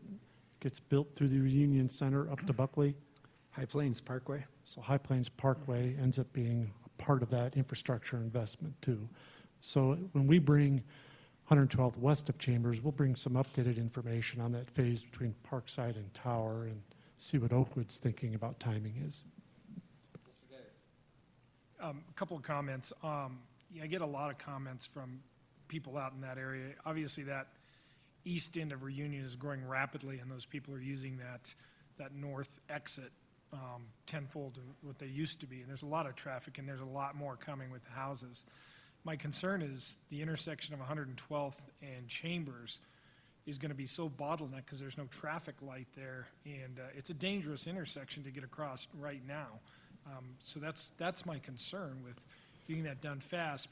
gets built through the Reunion Center up to Buckley? High Plains Parkway. So High Plains Parkway ends up being a part of that infrastructure investment too. So when we bring 112th west of Chambers, we'll bring some updated information on that phase between Parkside and Tower and see what Oakwood's thinking about timing is. A couple of comments. Yeah, I get a lot of comments from people out in that area. Obviously, that east end of Reunion is growing rapidly, and those people are using that north exit tenfold to what they used to be. And there's a lot of traffic, and there's a lot more coming with the houses. My concern is the intersection of 112th and Chambers is going to be so bottlenecked because there's no traffic light there, and it's a dangerous intersection to get across right now. So that's my concern with getting that done fast.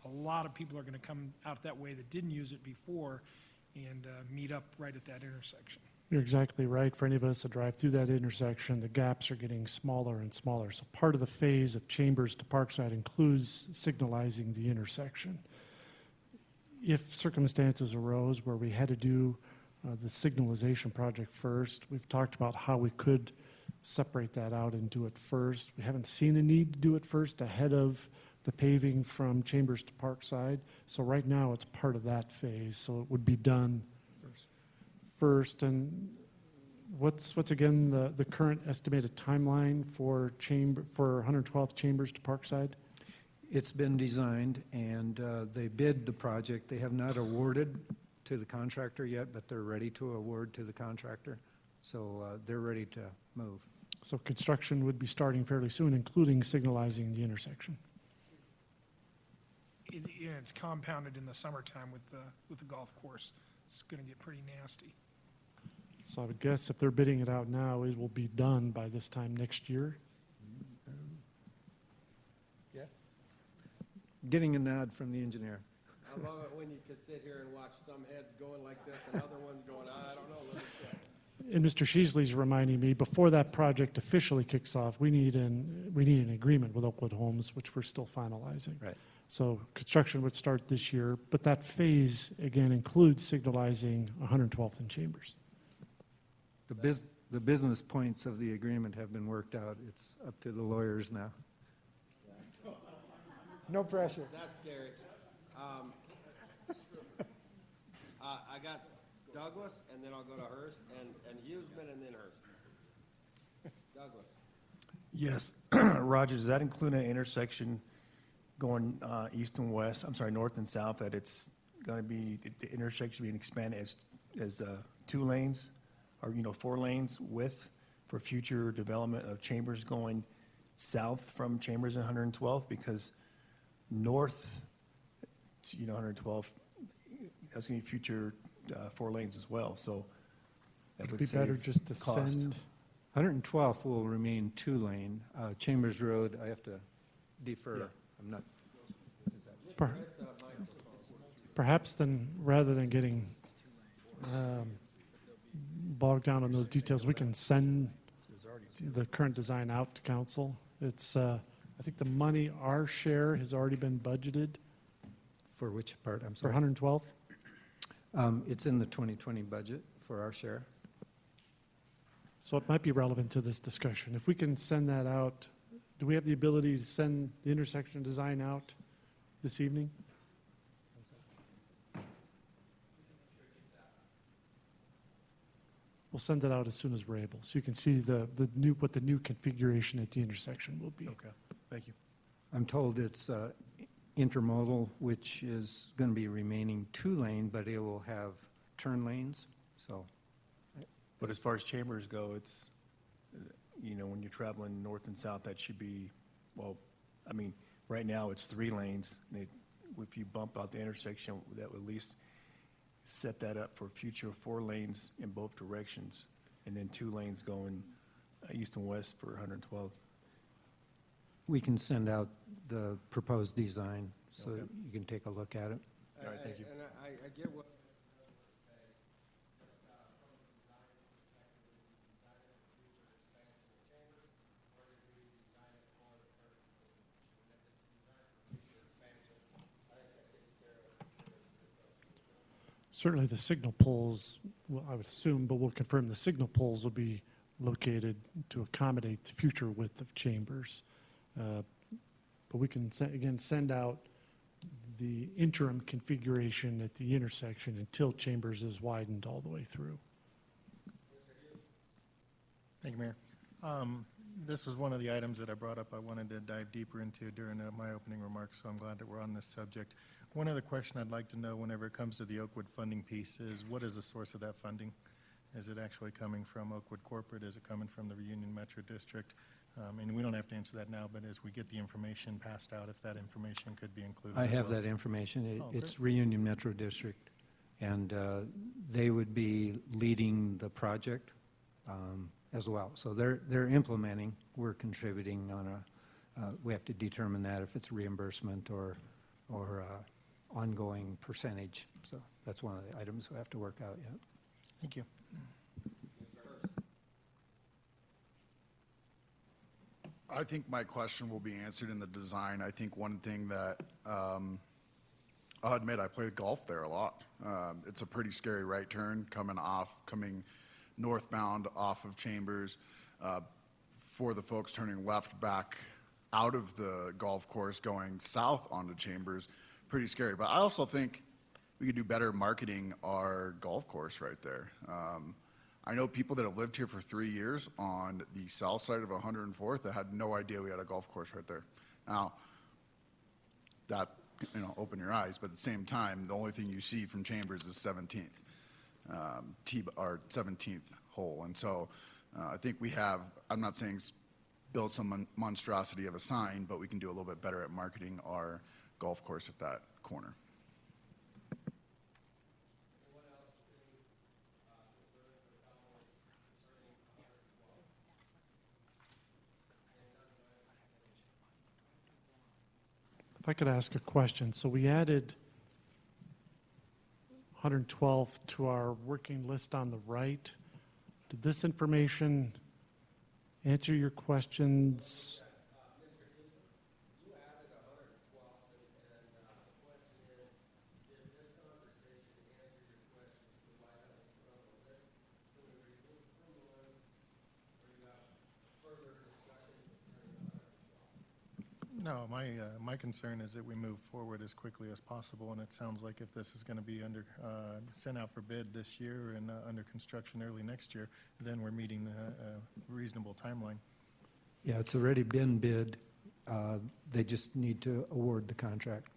A lot of people are going to come out that way that didn't use it before and meet up right at that intersection. You're exactly right. For any of us that drive through that intersection, the gaps are getting smaller and smaller. So part of the phase of Chambers to Parkside includes signalizing the intersection. If circumstances arose where we had to do the signalization project first, we've talked about how we could separate that out and do it first. We haven't seen a need to do it first ahead of the paving from Chambers to Parkside. So right now it's part of that phase. So it would be done first. And what's again the current estimated timeline for 112th Chambers to Parkside? It's been designed, and they bid the project. They have not awarded to the contractor yet, but they're ready to award to the contractor. So they're ready to move. So construction would be starting fairly soon, including signalizing the intersection. Yeah, it's compounded in the summertime with the golf course. It's going to get pretty nasty. So I would guess if they're bidding it out now, it will be done by this time next year. Yeah. Getting a nod from the engineer. I love it when you can sit here and watch some heads going like this and other ones going, I don't know, let me check. And Mr. Sheasley's reminding me, before that project officially kicks off, we need an agreement with Oakwood Homes, which we're still finalizing. Right. So construction would start this year, but that phase, again, includes signalizing 112th and Chambers. The business points of the agreement have been worked out. It's up to the lawyers now. No pressure. That's scary. I got Douglas, and then I'll go to Hearst, and Hughesman, and then Hearst. Douglas. Yes. Roger, does that include an intersection going east and west, north and south, that it's going to be, the intersection being expanded as 2 lanes or, 4 lanes width for future development of Chambers going south from Chambers and 112th? Because north to, 112th, that's going to be future 4 lanes as well. So that It'd would be better save just to cost. send, 112th will remain 2-lane. Chambers Road, I have to defer. Yeah. I'm not. per- perhaps then, rather than getting bogged down on those details, we can send the current design out to council. It's, I think the money, our share has already been budgeted For which part? I'm for sorry. 112th. It's in the 2020 budget for our share. So it might be relevant to this discussion. If we can send that out, do we have the ability to send the intersection design out this evening? We'll send it out as soon as we're able, so you can see what the new configuration at the intersection will be. Okay, thank you. I'm told it's intermodal, which is going to be remaining 2-lane, but it will have turn lanes. So But as far as Chambers go, it's when you're traveling north and south, that should be, well, I mean, right now it's 3 lanes. If you bump out the intersection, that would at least set that up for future 4 lanes in both directions, and then 2 lanes going east and west for 112th. We can send out the proposed design so Okay. that you can take a look at it. All right, thank you. And I get what. Certainly, the signal poles, well, I would assume, but we'll confirm, the signal poles will be located to accommodate the future width of Chambers. But we can, again, send out the interim configuration at the intersection until Chambers is widened all the way through. Thank you, Mayor. This was one of the items that I brought up I wanted to dive deeper into during my opening remarks, so I'm glad that we're on this subject. One other question I'd like to know whenever it comes to the Oakwood funding piece is, what is the source of that funding? Is it actually coming from Oakwood Corporate? Is it coming from the Reunion Metro District? And we don't have to answer that now, but as we get the information passed out, if that information could be included I as have well. that information. Oh, It's great. Reunion Metro District, and they would be leading the project as well. So they're implementing, we're contributing on we have to determine that if it's reimbursement or ongoing percentage. So that's one of the items we have to work out yet. Thank you. I think my question will be answered in the design. I think one thing that, I'll admit, I played golf there a lot. It's a pretty scary right turn coming northbound off of Chambers. For the folks turning left back out of the golf course going south onto Chambers, pretty scary. But I also think we could do better marketing our golf course right there. I know people that have lived here for 3 years on the south side of 104th that had no idea we had a golf course right there. Now, that, open your eyes, but at the same time, the only thing you see from Chambers is 17th, our 17th hole. And so I think we have, I'm not saying build some monstrosity of a sign, but we can do a little bit better at marketing our golf course at that corner. If I could ask a question. So we added 112 to our working list on the right. Did this information answer your questions? No, my concern is that we move forward as quickly as possible, and it sounds like if this is going to be sent out for bid this year and under construction early next year, then we're meeting a reasonable timeline. Yeah, it's already been bid. They just need to award the contract.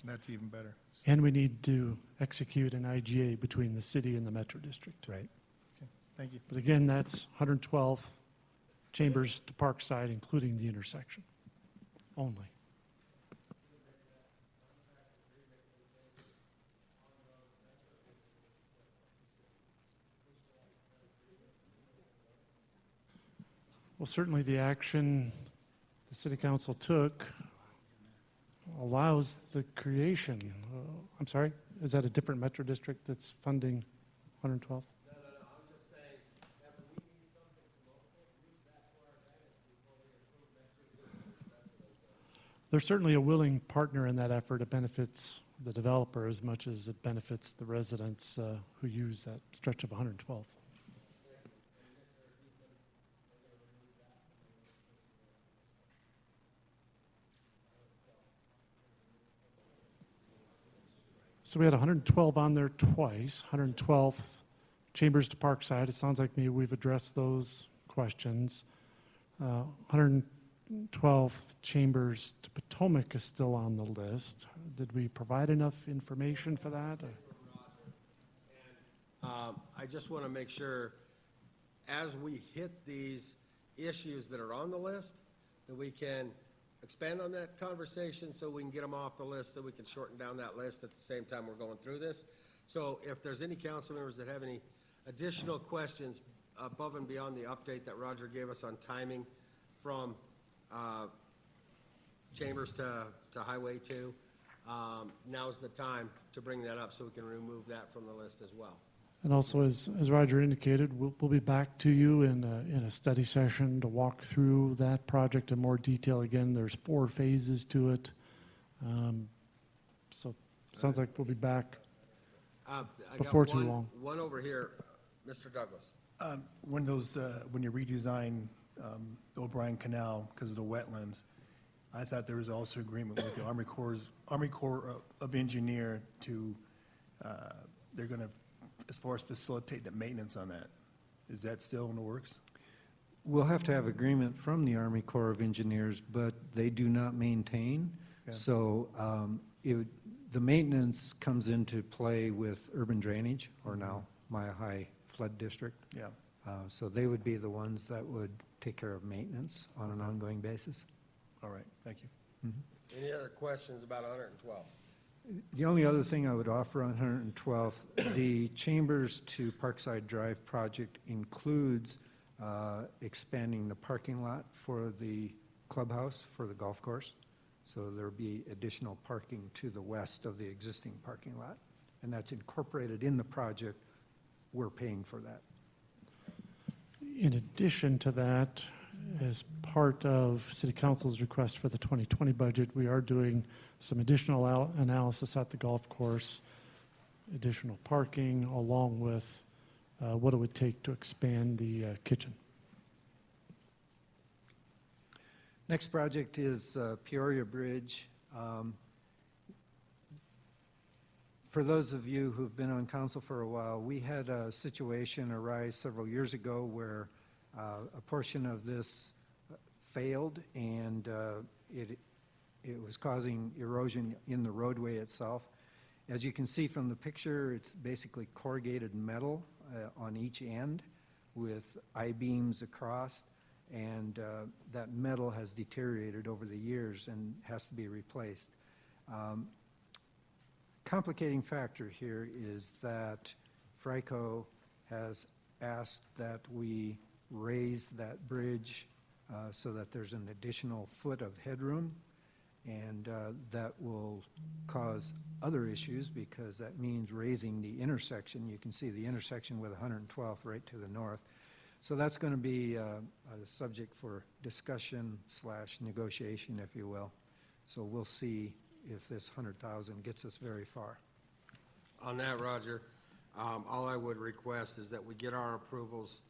That's even better. And we need to execute an IGA between the city and the Metro District. Right. Okay, thank you. But again, that's 112 Chambers to Parkside, including the intersection only. Well, certainly the action the city council took allows the creation. I'm sorry, is that a different Metro District that's funding 112? There's certainly a willing partner in that effort. It benefits the developer as much as it benefits the residents who use that stretch of 112th. So we had 112 on there twice, 112th Chambers to Parkside. It sounds like maybe we've addressed those questions. 112th Chambers to Potomac is still on the list. Did we provide enough information for that? I just want to make sure, as we hit these issues that are on the list, that we can expand on that conversation so we can get them off the list, so we can shorten down that list at the same time we're going through this. So if there's any council members that have any additional questions above and beyond the update that Roger gave us on timing from Chambers to Highway 2, now's the time to bring that up so we can remove that from the list as well. And also, as Roger indicated, we'll be back to you in a study session to walk through that project in more detail. Again, there's 4 phases to it. So sounds like we'll be back I before got too long. one over here, Mr. Douglas. When you redesign the O'Brien Canal because of the wetlands, I thought there was also agreement with the Army Corps of Engineer to, they're going to, as far as facilitate the maintenance on that. Is that still in the works? We'll have to have agreement from the Army Corps of Engineers, but they do not maintain. Okay. So the maintenance comes into play with urban drainage, or now Maya High Flood District. Yeah. So they would be the ones that would take care of maintenance on an ongoing basis. All right, thank you. Any other questions about 112? The only other thing I would offer on 112th, the Chambers to Parkside Drive project includes expanding the parking lot for the clubhouse for the golf course. So there'll be additional parking to the west of the existing parking lot. And that's incorporated in the project. We're paying for that. In addition to that, as part of City Council's request for the 2020 budget, we are doing some additional analysis at the golf course, additional parking, along with what it would take to expand the kitchen. Next project is Peoria Bridge. For those of you who've been on council for a while, we had a situation arise several years ago where a portion of this failed, and it was causing erosion in the roadway itself. As you can see from the picture, it's basically corrugated metal on each end with I-beams across, and that metal has deteriorated over the years and has to be replaced. Complicating factor here is that FRICO has asked that we raise that bridge so that there's an additional foot of headroom, and that will cause other issues because that means raising the intersection. You can see the intersection with 112th right to the north. So that's going to be a subject for discussion / negotiation, if you will. So we'll see if this 100,000 gets us very far. On that, Roger, all I would request is that we get our approvals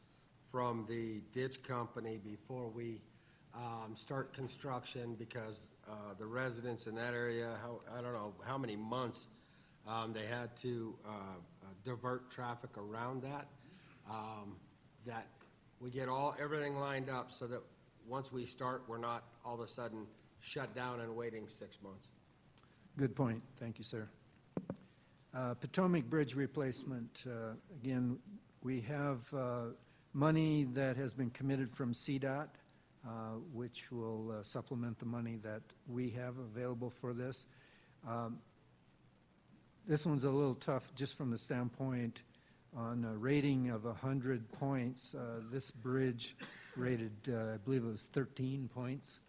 from the ditch company before we start construction, because the residents in that area, I don't know how many months they had to divert traffic around that, that we get everything lined up so that once we start, we're not all of a sudden shut down and waiting 6 months. Good point. Thank you, sir. Potomac Bridge replacement, again, we have money that has been committed from CDOT, which will supplement the money that we have available for this. This one's a little tough just from the standpoint on a rating of 100 points. This bridge rated, I believe it was 13 points.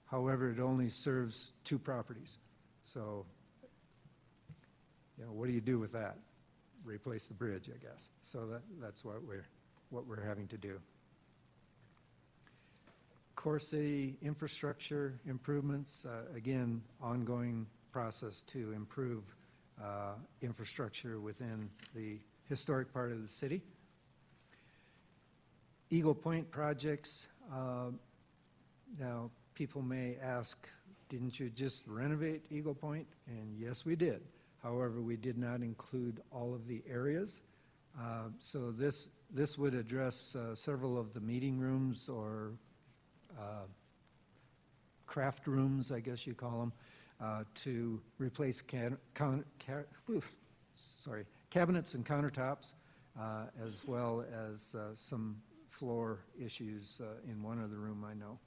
However, it only serves 2 properties. So, what do you do with that? Replace the bridge, I guess. So that's what we're having to do. Core City infrastructure improvements, again, ongoing process to improve infrastructure within the historic part of the city. Eagle Point projects, now people may ask, didn't you just renovate Eagle Point? And yes, we did. However, we did not include all of the areas. So this would address several of the meeting rooms or craft rooms, I guess you call them, to replace cabinets and countertops, as well as some floor issues in one other room, I know.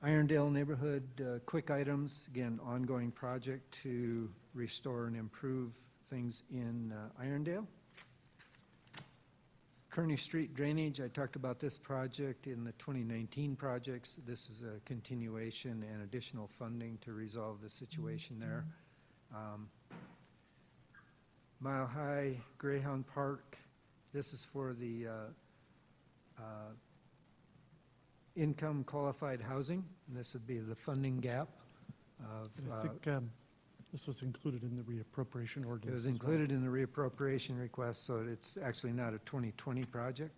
Irondale Neighborhood, quick items, again, ongoing project to restore and improve things in Irondale. Kearney Street drainage, I talked about this project in the 2019 projects. This is a continuation and additional funding to resolve the situation there. Mile High Greyhound Park, this is for the income qualified housing, and this would be the funding gap of, And I think this was included in the reappropriation ordinance. it was as well. included in the reappropriation request, so it's actually not a 2020 project.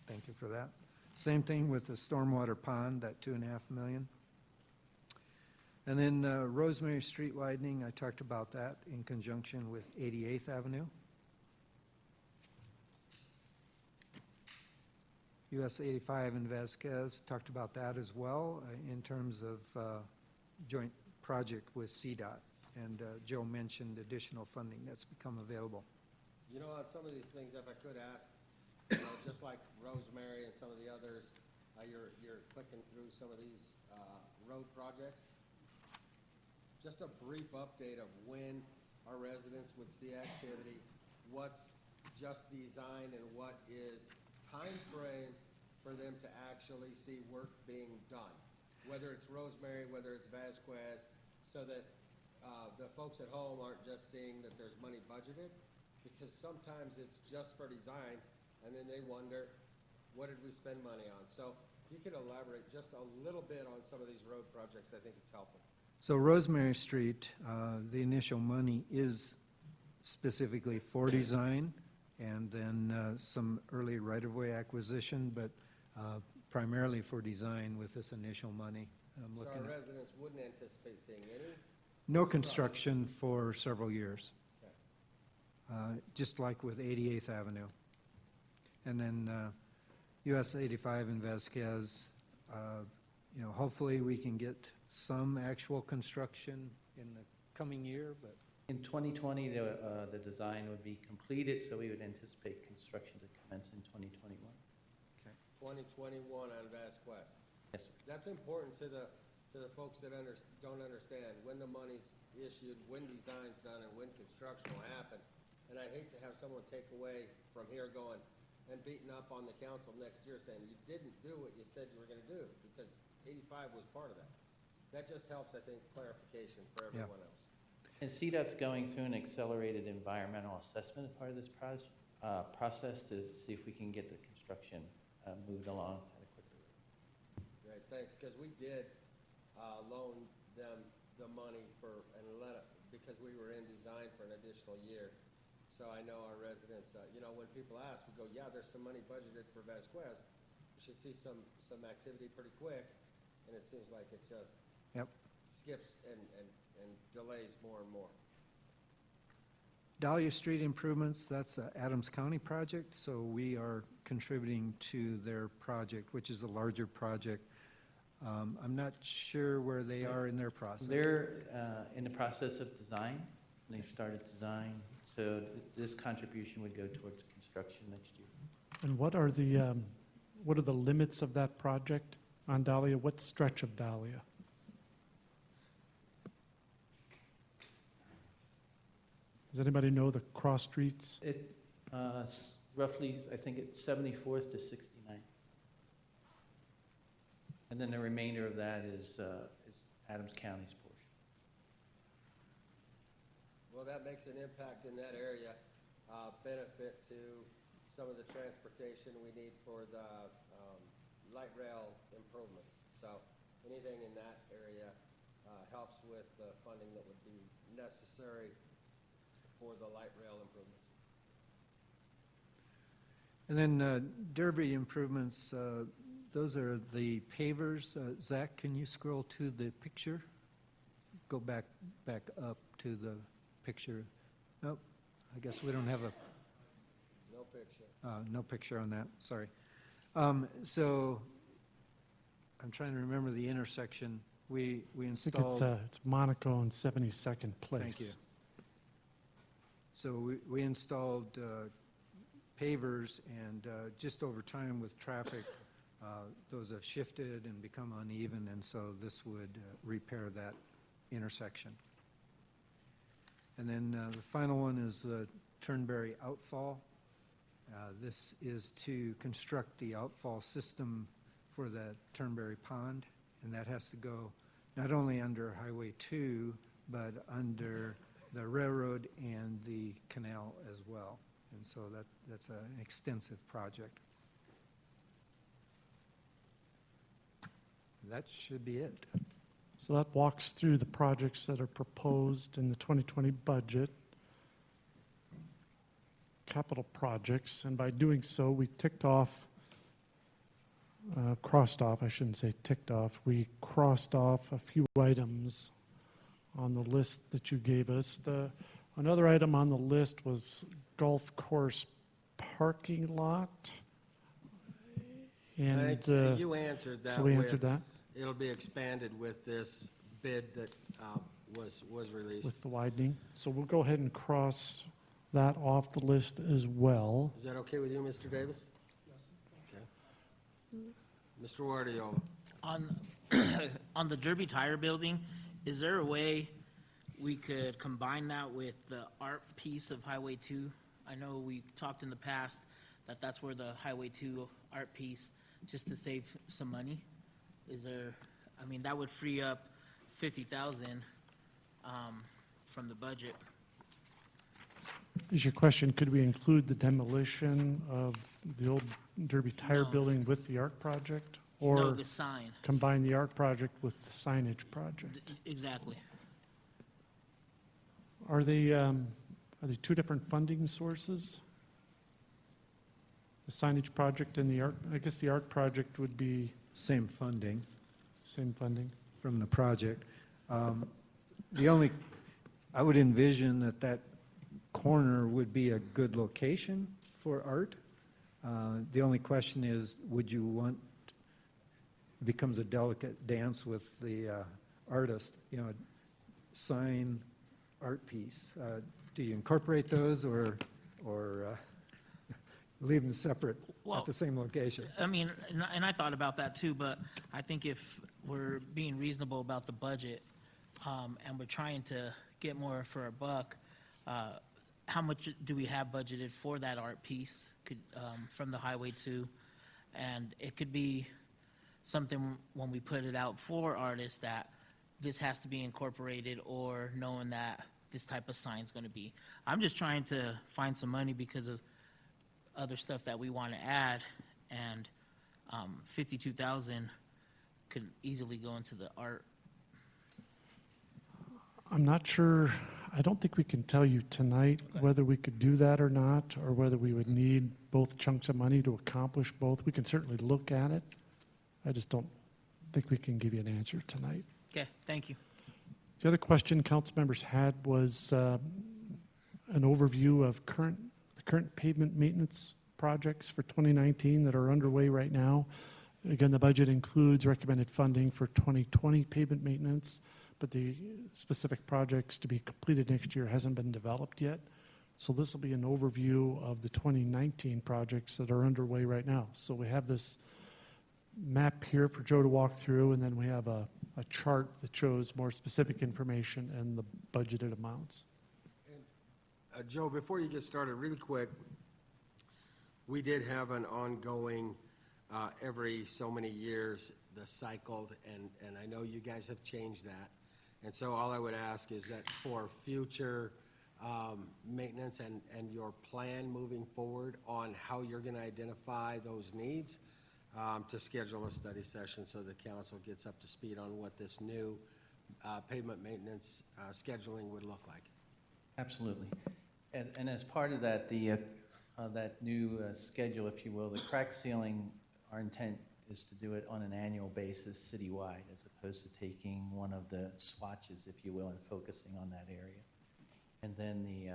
Thank you for that. Same thing with the stormwater pond, that 2.5 million. And then Rosemary Street widening, I talked about that in conjunction with 88th Avenue. US 85 in Vasquez, talked about that as well in terms of joint project with CDOT. And Joe mentioned additional funding that's become available. You know, on some of these things, if I could ask, you know, just like Rosemary and some of the others, you're clicking through some of these road projects. Just a brief update of when our residents would see activity, what's just design and what is time frame for them to actually see work being done. Whether it's Rosemary, whether it's Vasquez, so that the folks at home aren't just seeing that there's money budgeted, because sometimes it's just for design, and then they wonder, what did we spend money on? So if you could elaborate just a little bit on some of these road projects, I think it's helpful. So Rosemary Street, the initial money is specifically for design, and then some early right-of-way acquisition, but primarily for design with this initial money. I'm So looking our at residents wouldn't anticipate seeing any? no construction for several years, Okay. just like with 88th Avenue. And then US 85 in Vasquez, you know, hopefully we can get some actual construction in the coming year, but In 2020, the design would be completed, so we would anticipate construction to commence in 2021. 2021 on Vasquez. Yes, sir. That's important to the folks that don't understand when the money's issued, when design's done, and when construction will happen. And I hate to have someone take away from here going and beating up on the council next year saying you didn't do what you said you were gonna do, because 85 was part of that. That just helps, I think, clarification for everyone else. And CDOT's going through an accelerated environmental assessment as part of this process to see if we can get the construction moved along at a quicker rate. Great, thanks, because we did loan them the money because we were in design for an additional year. So I know our residents, you know, when people ask, we go, yeah, there's some money budgeted for Vasquez. We should see some activity pretty quick, and it seems like it just yep. skips and delays more and more. Dahlia Street improvements, that's an Adams County project, so we are contributing to their project, which is a larger project. I'm not sure where they are in their process. They're in the process of design. They've started design, so this contribution would go towards construction next year. And what are the limits of that project on Dahlia? What stretch of Dahlia? Does anybody know the cross streets? It roughly, I think it's 74th to 69th. And then the remainder of that is Adams County's portion. Well, that makes an impact in that area, benefit to some of the transportation we need for the light rail improvements. So anything in that area helps with the funding that would be necessary for the light rail improvements. And then Derby improvements, those are the pavers. Zach, can you scroll to the picture? Go back up to the picture. Nope, I guess we don't have a... No picture. No picture on that, sorry. So I'm trying to remember the intersection. We I think installed... it's Monaco and 72nd Place. Thank you. So we installed pavers, and just over time with traffic, those have shifted and become uneven, and so this would repair that intersection. And then the final one is the Turnberry outfall. This is to construct the outfall system for the Turnberry Pond, and that has to go not only under Highway 2, but under the railroad and the canal as well. And so that's an extensive project. That should be it. So that walks through the projects that are proposed in the 2020 budget, capital projects, and by doing so, we crossed off, I shouldn't say ticked off, we crossed off a few items on the list that you gave us. Another item on the list was golf course parking lot. And I think you answered that. so we answered that It'll be expanded with this bid that was released. with the widening. So we'll go ahead and cross that off the list as well. Is that okay with you, Mr. Davis? Yes. Okay. Mr. Wardiola? On the Derby Tire Building, is there a way we could combine that with the art piece of Highway 2? I know we talked in the past that that's where the Highway 2 art piece, just to save some money. Is there, I mean, that would free up $50,000 from the budget. Is your question, could we include the demolition of the old Derby Tire No. Building with the ARC project? No, Or the sign. combine the ARC project with the signage project? Exactly. Are they two different funding sources? The signage project and the ARC, I guess the ARC project would be Same funding same funding. from the project. I would envision that corner would be a good location for art. The only question is, would you want, it becomes a delicate dance with the artist, sign, art piece. Do you incorporate those or leave them separate at the same location? I mean, and I thought about that too, but I think if we're being reasonable about the budget, and we're trying to get more for our buck, how much do we have budgeted for that art piece from the Highway 2? And it could be something when we put it out for artists that this has to be incorporated, or knowing that this type of sign is going to be. I'm just trying to find some money because of other stuff that we want to add, and 52,000 could easily go into the art. I'm not sure, I don't think we can tell you tonight whether we could do that or not, or whether we would need both chunks of money to accomplish both. We can certainly look at it. I just don't think we can give you an answer tonight. Okay, thank you. The other question council members had was an overview of the current pavement maintenance projects for 2019 that are underway right now. Again, the budget includes recommended funding for 2020 pavement maintenance, but the specific projects to be completed next year hasn't been developed yet. So this will be an overview of the 2019 projects that are underway right now. So we have this map here for Joe to walk through, and then we have a chart that shows more specific information and the budgeted amounts. Joe, before you get started, really quick, we did have an ongoing, every so many years, the cycled, and I know you guys have changed that. And so all I would ask is that for future maintenance and your plan moving forward on how you're going to identify those needs, to schedule a study session so the council gets up to speed on what this new pavement maintenance scheduling would look like. Absolutely. And as part of that, that new schedule, if you will, the crack sealing, our intent is to do it on an annual basis citywide, as opposed to taking one of the swatches, if you will, and focusing on that area. And then the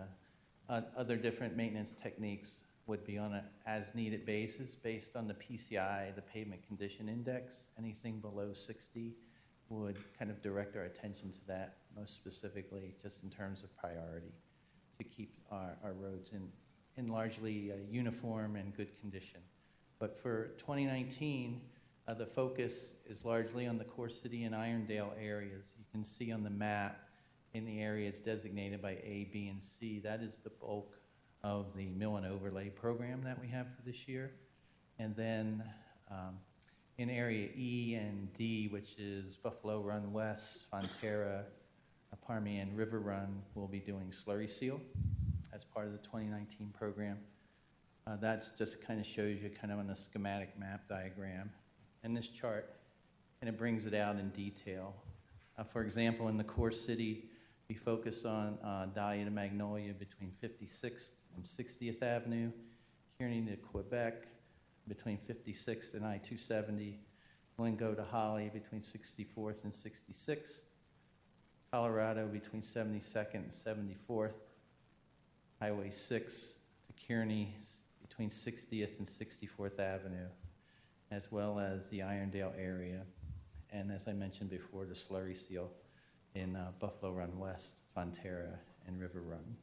other different maintenance techniques would be on an as-needed basis based on the PCI, the Pavement Condition Index. Anything below 60 would kind of direct our attention to that, most specifically just in terms of priority, to keep our roads in largely uniform and good condition. But for 2019, the focus is largely on the Core City and Irondale areas. You can see on the map in the areas designated by A, B, and C, that is the bulk of the mill and overlay program that we have for this year. And then in area E and D, which is Buffalo Run West, Fonterra, Parmian River Run, we'll be doing slurry seal as part of the 2019 program. That just kind of shows you kind of on a schematic map diagram. And this chart, and it brings it out in detail. For example, in the Core City, we focus on Dahlia to Magnolia between 56th and 60th Avenue, Kearney to Quebec between 56th and I-270, Lingo to Holly between 64th and 66th, Colorado between 72nd and 74th, Highway 6 to Kearney between 60th and 64th Avenue, as well as the Irondale area, and as I mentioned before, the slurry seal in Buffalo Run West, Fonterra, and River Run.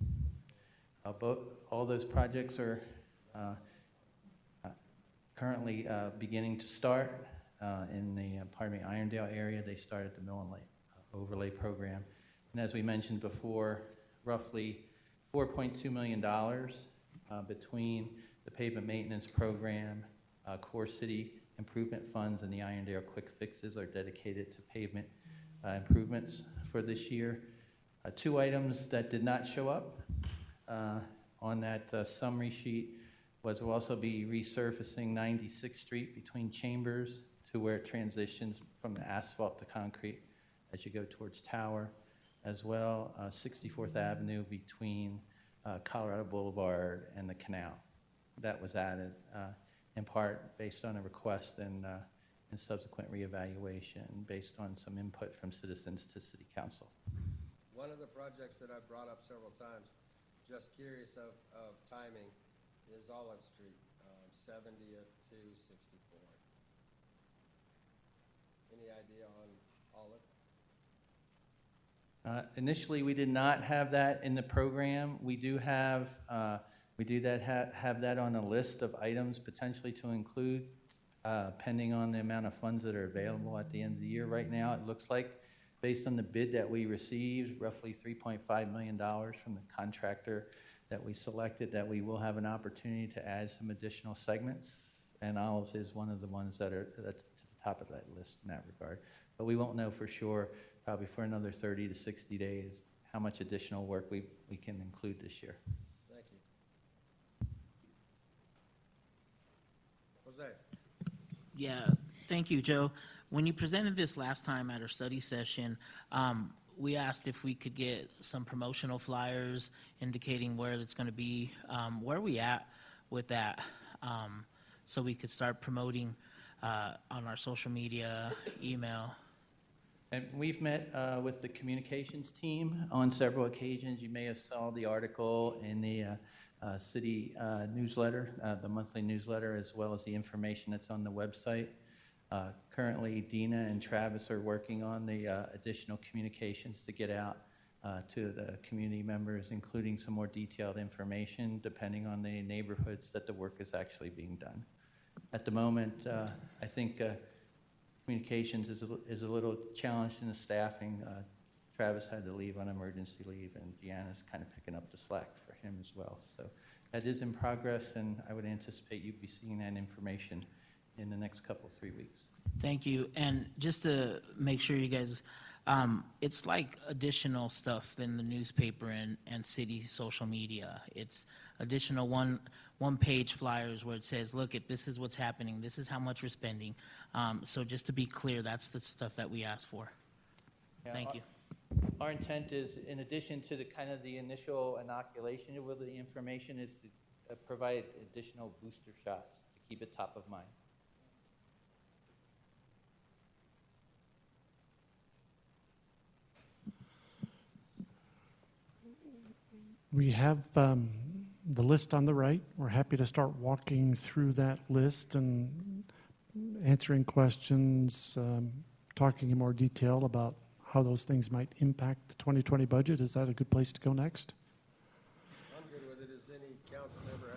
All those projects are currently beginning to start in the Irondale area. They started the Mill and Lake Overlay Program. And as we mentioned before, roughly $4.2 million between the pavement maintenance program, Core City improvement funds, and the Irondale quick fixes are dedicated to pavement improvements for this year. Two items that did not show up on that summary sheet was we'll also be resurfacing 96th Street between Chambers to where it transitions from the asphalt to concrete as you go towards Tower, as well 64th Avenue between Colorado Boulevard and the canal. That was added in part based on a request and subsequent reevaluation based on some input from citizens to City Council. One of the projects that I've brought up several times, just curious of timing, is Olive Street, 70th to 64th. Any idea on Olive? Initially, we did not have that in the program. We do have have that on a list of items potentially to include, pending on the amount of funds that are available at the end of the year. Right now, it looks like, based on the bid that we received, roughly $3.5 million from the contractor that we selected, that we will have an opportunity to add some additional segments. And Olives is one of the ones that's to the top of that list in that regard. But we won't know for sure, probably for another 30 to 60 days, how much additional work we can include this year. Thank you. Jose? Yeah, thank you, Joe. When you presented this last time at our study session, we asked if we could get some promotional flyers indicating where it's going to be. Where are we at with that? So we could start promoting on our social media, email. And we've met with the communications team on several occasions. You may have saw the article in the city newsletter, the monthly newsletter, as well as the information that's on the website. Currently, Dina and Travis are working on the additional communications to get out to the community members, including some more detailed information depending on the neighborhoods that the work is actually being done. At the moment, I think communications is a little challenged in the staffing. Travis had to leave on emergency leave, and Deanna's kind of picking up the slack for him as well. So that is in progress, and I would anticipate you'd be seeing that information in the next couple, 3 weeks. Thank you. And just to make sure you guys, it's like additional stuff than the newspaper and city social media. It's additional one-page flyers where it says, look, this is what's happening. This is how much we're spending. So just to be clear, that's the stuff that we asked for. Yeah, Thank you. Our intent is, in addition to the kind of the initial inoculation with the information, is to provide additional booster shots to keep it top of mind. We have the list on the right. We're happy to start walking through that list and answering questions, talking in more detail about how those things might impact the 2020 budget. Is that a good place to go next? I'm good with it. Does any council member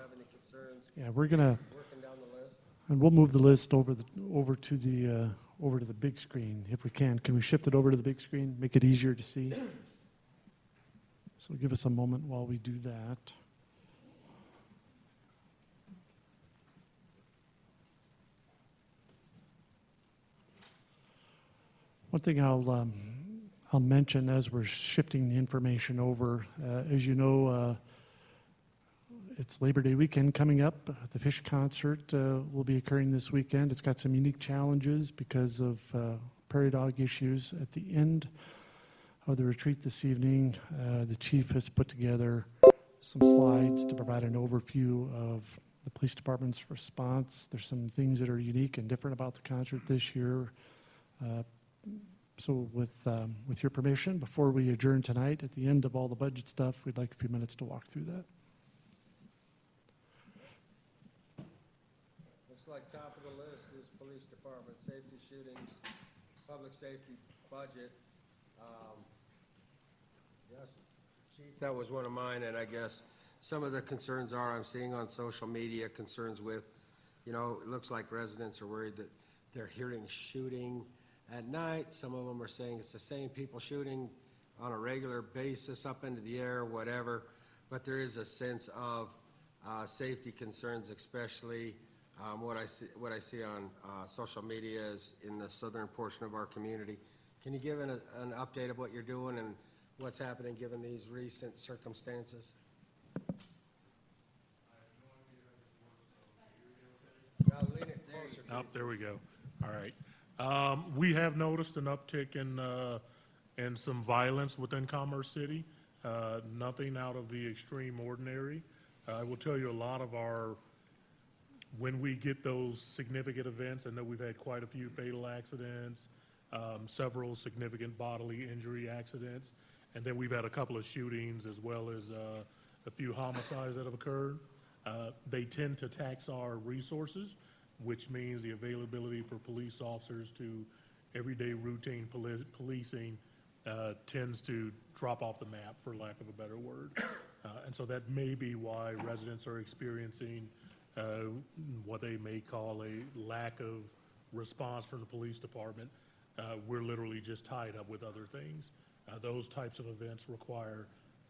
Yeah, we're gonna, working down the list. and we'll move the list over to the big screen if we can. Can we shift it over to the big screen, make it easier to see? So give us a moment while we do that. One thing I'll mention as we're shifting the information over, as you know, it's Labor Day weekend coming up. The Fish concert will be occurring this weekend. It's got some unique challenges because of prairie dog issues. At the end of the retreat this evening, the chief has put together some slides to provide an overview of the police department's response. There's some things that are unique and different about the concert this year. So with your permission, before we adjourn tonight, at the end of all the budget stuff, we'd like a few minutes to walk through that. Looks like top of the list is police department, safety shootings, public safety budget. Yes, Chief, that was one of mine, and I guess some of the concerns I'm seeing on social media, concerns with, it looks like residents are worried that they're hearing shooting at night. Some of them are saying it's the same people shooting on a regular basis up into the air, whatever. But there is a sense of safety concerns, especially what I see on social media is in the southern portion of our community. Can you give an update of what you're doing and what's happening given these recent circumstances? Now lean it closer. Oh, there we go. All right. We have noticed an uptick in some violence within Commerce City. Nothing out of the extreme ordinary. I will tell you a lot of when we get those significant events, I know we've had quite a few fatal accidents, several significant bodily injury accidents, and then we've had a couple of shootings as well as a few homicides that have occurred. They tend to tax our resources, which means the availability for police officers to everyday routine policing tends to drop off the map, for lack of a better word. And so that may be why residents are experiencing what they may call a lack of response from the police department. We're literally just tied up with other things. Those types of events require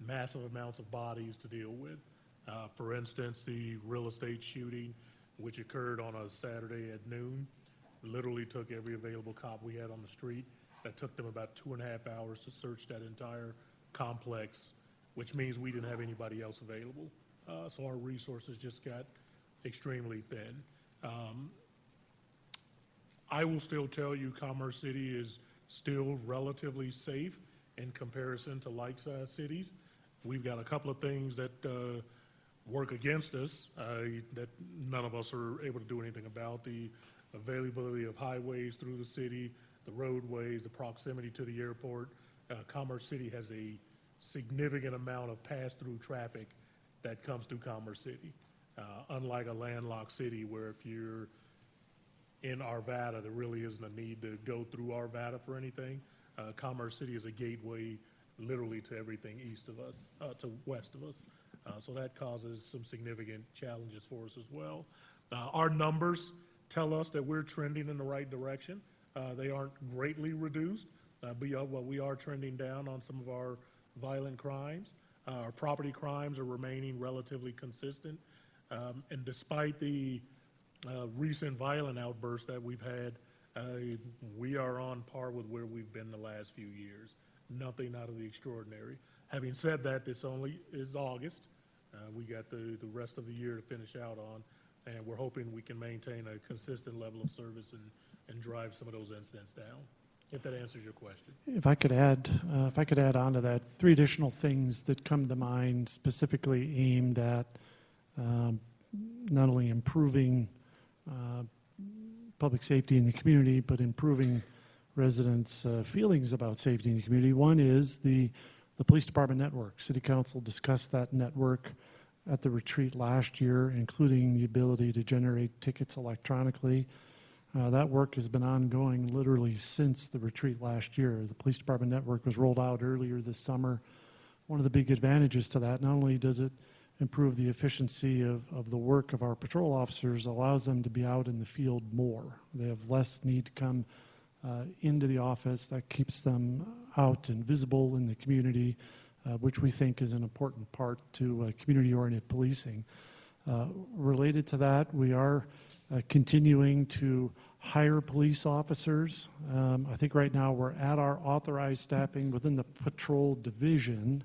massive amounts of bodies to deal with. For instance, the real estate shooting, which occurred on a Saturday at noon, literally took every available cop we had on the street. That took them about 2.5 hours to search that entire complex, which means we didn't have anybody else available. So our resources just got extremely thin. I will still tell you Commerce City is still relatively safe in comparison to like-sized cities. We've got a couple of things that work against us that none of us are able to do anything about. The availability of highways through the city, the roadways, the proximity to the airport. Commerce City has a significant amount of pass-through traffic that comes through Commerce City. Unlike a landlocked city where if you're in Arvada, there really isn't a need to go through Arvada for anything. Commerce City is a gateway literally to everything east of us, to west of us. So that causes some significant challenges for us as well. Our numbers tell us that we're trending in the right direction. They aren't greatly reduced, but we are trending down on some of our violent crimes. Our property crimes are remaining relatively consistent. And despite the recent violent outbursts that we've had, we are on par with where we've been the last few years. Nothing out of the extraordinary. Having said that, this only is August. We got the rest of the year to finish out on, and we're hoping we can maintain a consistent level of service and drive some of those incidents down, if that answers your question. If I could add on to that, 3 additional things that come to mind specifically aimed at not only improving public safety in the community, but improving residents' feelings about safety in the community. One is the police department network. City Council discussed that network at the retreat last year, including the ability to generate tickets electronically. That work has been ongoing literally since the retreat last year. The police department network was rolled out earlier this summer. One of the big advantages to that, not only does it improve the efficiency of the work of our patrol officers allows them to be out in the field more. They have less need to come into the office. That keeps them out and visible in the community, which we think is an important part to community-oriented policing. Related to that, we are continuing to hire police officers. I think right now we're at our authorized staffing within the patrol division,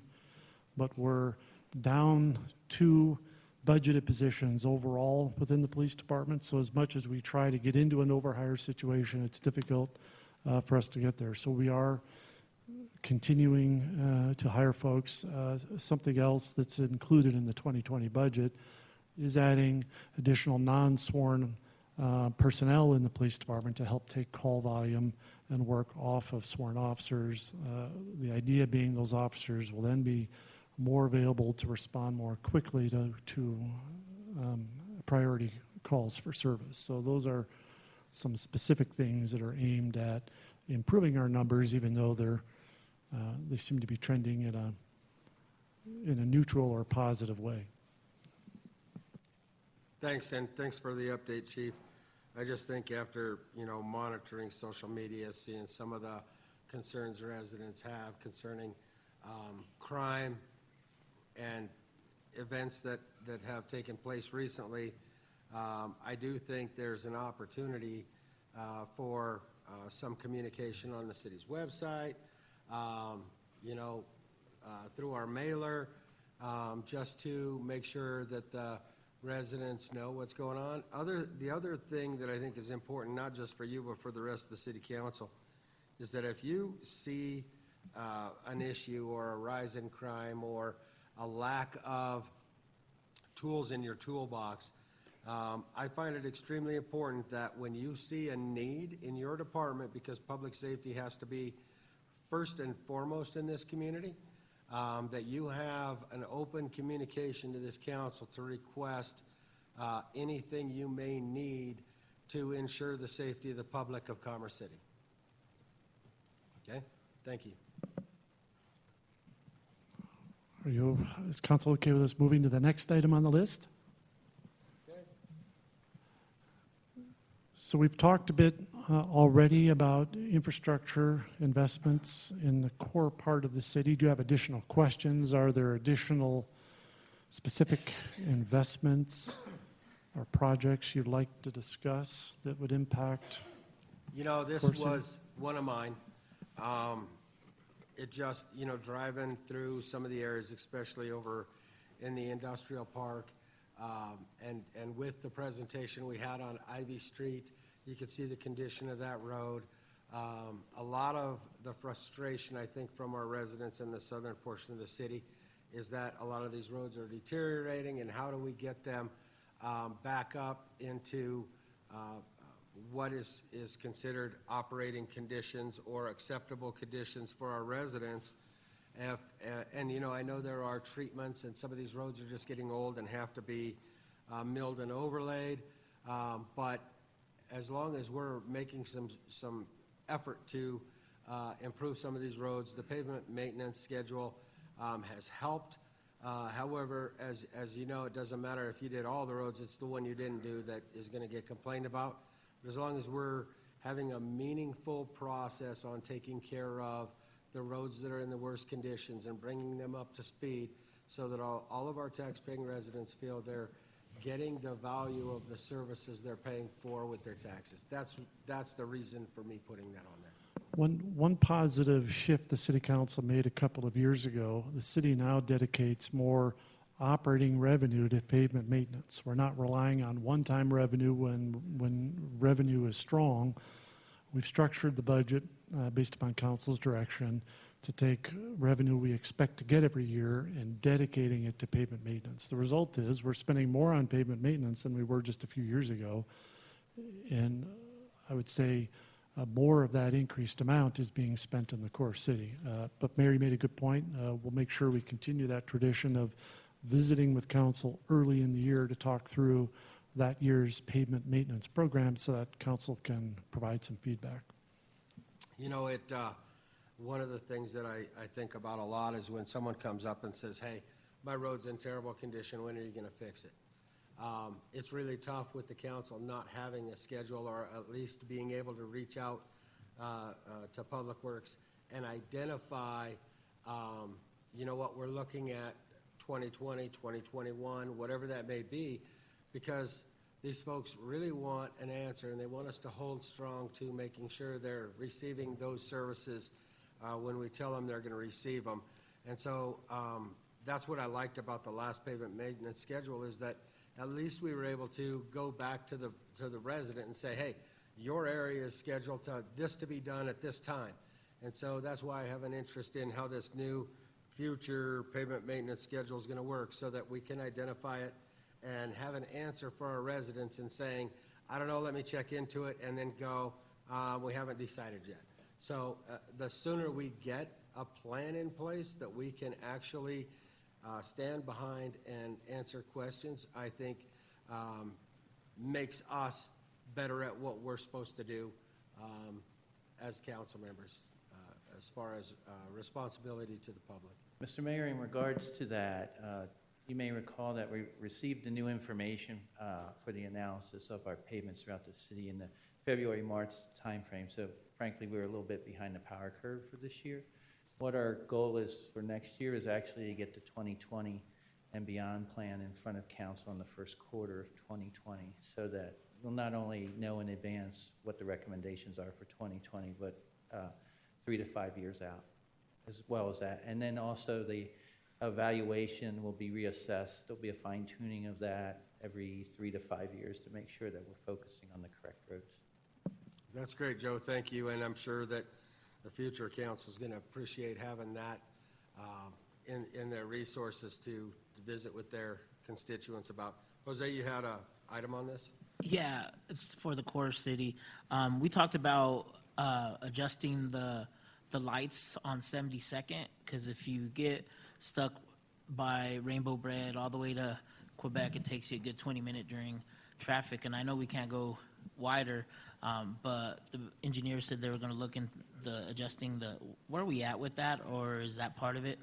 but we're down 2 budgeted positions overall within the police department. So as much as we try to get into an overhire situation, it's difficult for us to get there. So we are continuing to hire folks. Something else that's included in the 2020 budget is adding additional non-sworn personnel in the police department to help take call volume and work off of sworn officers. The idea being those officers will then be more available to respond more quickly to priority calls for service. So those are some specific things that are aimed at improving our numbers, even though they seem to be trending in a neutral or positive way. Thanks, and thanks for the update, Chief. I just think after, monitoring social media, seeing some of the concerns residents have concerning crime and events that have taken place recently, I do think there's an opportunity for some communication on the city's website, through our mailer, just to make sure that the residents know what's going on. The other thing that I think is important, not just for you, but for the rest of the city council, is that if you see an issue or a rise in crime or a lack of tools in your toolbox, I find it extremely important that when you see a need in your department, because public safety has to be first and foremost in this community, that you have an open communication to this council to request anything you may need to ensure the safety of the public of Commerce City. Okay? Thank you. Is council okay with us moving to the next item on the list? Okay. So we've talked a bit already about infrastructure investments in the core part of the city. Do you have additional questions? Are there additional specific investments or projects you'd like to discuss that would impact? This Core City? was one of mine. It just, driving through some of the areas, especially over in the industrial park, and with the presentation we had on Ivy Street, you could see the condition of that road. A lot of the frustration, I think, from our residents in the southern portion of the city is that a lot of these roads are deteriorating, and how do we get them back up into what is considered operating conditions or acceptable conditions for our residents. I know there are treatments, and some of these roads are just getting old and have to be milled and overlaid. But as long as we're making some effort to improve some of these roads, the pavement maintenance schedule has helped. However, as you know, it doesn't matter if you did all the roads, it's the one you didn't do that is going to get complained about. But as long as we're having a meaningful process on taking care of the roads that are in the worst conditions and bringing them up to speed so that all of our tax-paying residents feel they're getting the value of the services they're paying for with their taxes. That's the reason for me putting that on there. One positive shift the city council made a couple of years ago, the city now dedicates more operating revenue to pavement maintenance. We're not relying on one-time revenue when revenue is strong. We've structured the budget based upon council's direction to take revenue we expect to get every year and dedicating it to pavement maintenance. The result is we're spending more on pavement maintenance than we were just a few years ago. And I would say more of that increased amount is being spent in the core city. But Mary made a good point. We'll make sure we continue that tradition of visiting with council early in the year to talk through that year's pavement maintenance program so that council can provide some feedback. One of the things that I think about a lot is when someone comes up and says, hey, my road's in terrible condition, when are you going to fix it? It's really tough with the council not having a schedule, or at least being able to reach out to Public Works and identify, what we're looking at, 2020, 2021, whatever that may be, because these folks really want an answer, and they want us to hold strong to making sure they're receiving those services when we tell them they're going to receive them. And so that's what I liked about the last pavement maintenance schedule, is that at least we were able to go back to the resident and say, hey, your area is scheduled to be done at this time. And so that's why I have an interest in how this new future pavement maintenance schedule is going to work, so that we can identify it and have an answer for our residents in saying, I don't know, let me check into it, and then go, we haven't decided yet. So the sooner we get a plan in place that we can actually stand behind and answer questions, I think makes us better at what we're supposed to do as council members, as far as responsibility to the public. Mr. Mayor, in regards to that, you may recall that we received the new information for the analysis of our pavements throughout the city in the February-March timeframe. So frankly, we were a little bit behind the power curve for this year. What our goal is for next year is actually to get the 2020 and beyond plan in front of council in the first quarter of 2020, so that we'll not only know in advance what the recommendations are for 2020, but 3 to 5 years out, as well as that. And then also the evaluation will be reassessed. There'll be a fine-tuning of that every 3 to 5 years to make sure that we're focusing on the correct roads. That's great, Joe. Thank you. And I'm sure that the future council is going to appreciate having that in their resources to visit with their constituents about. Jose, you had an item on this? Yeah, it's for the core city. We talked about adjusting the lights on 72nd, because if you get stuck by Rainbow Bread all the way to Quebec, it takes you a good 20-minute during traffic. And I know we can't go wider, but the engineers said they were going to look into adjusting where are we at with that, or is that part of it?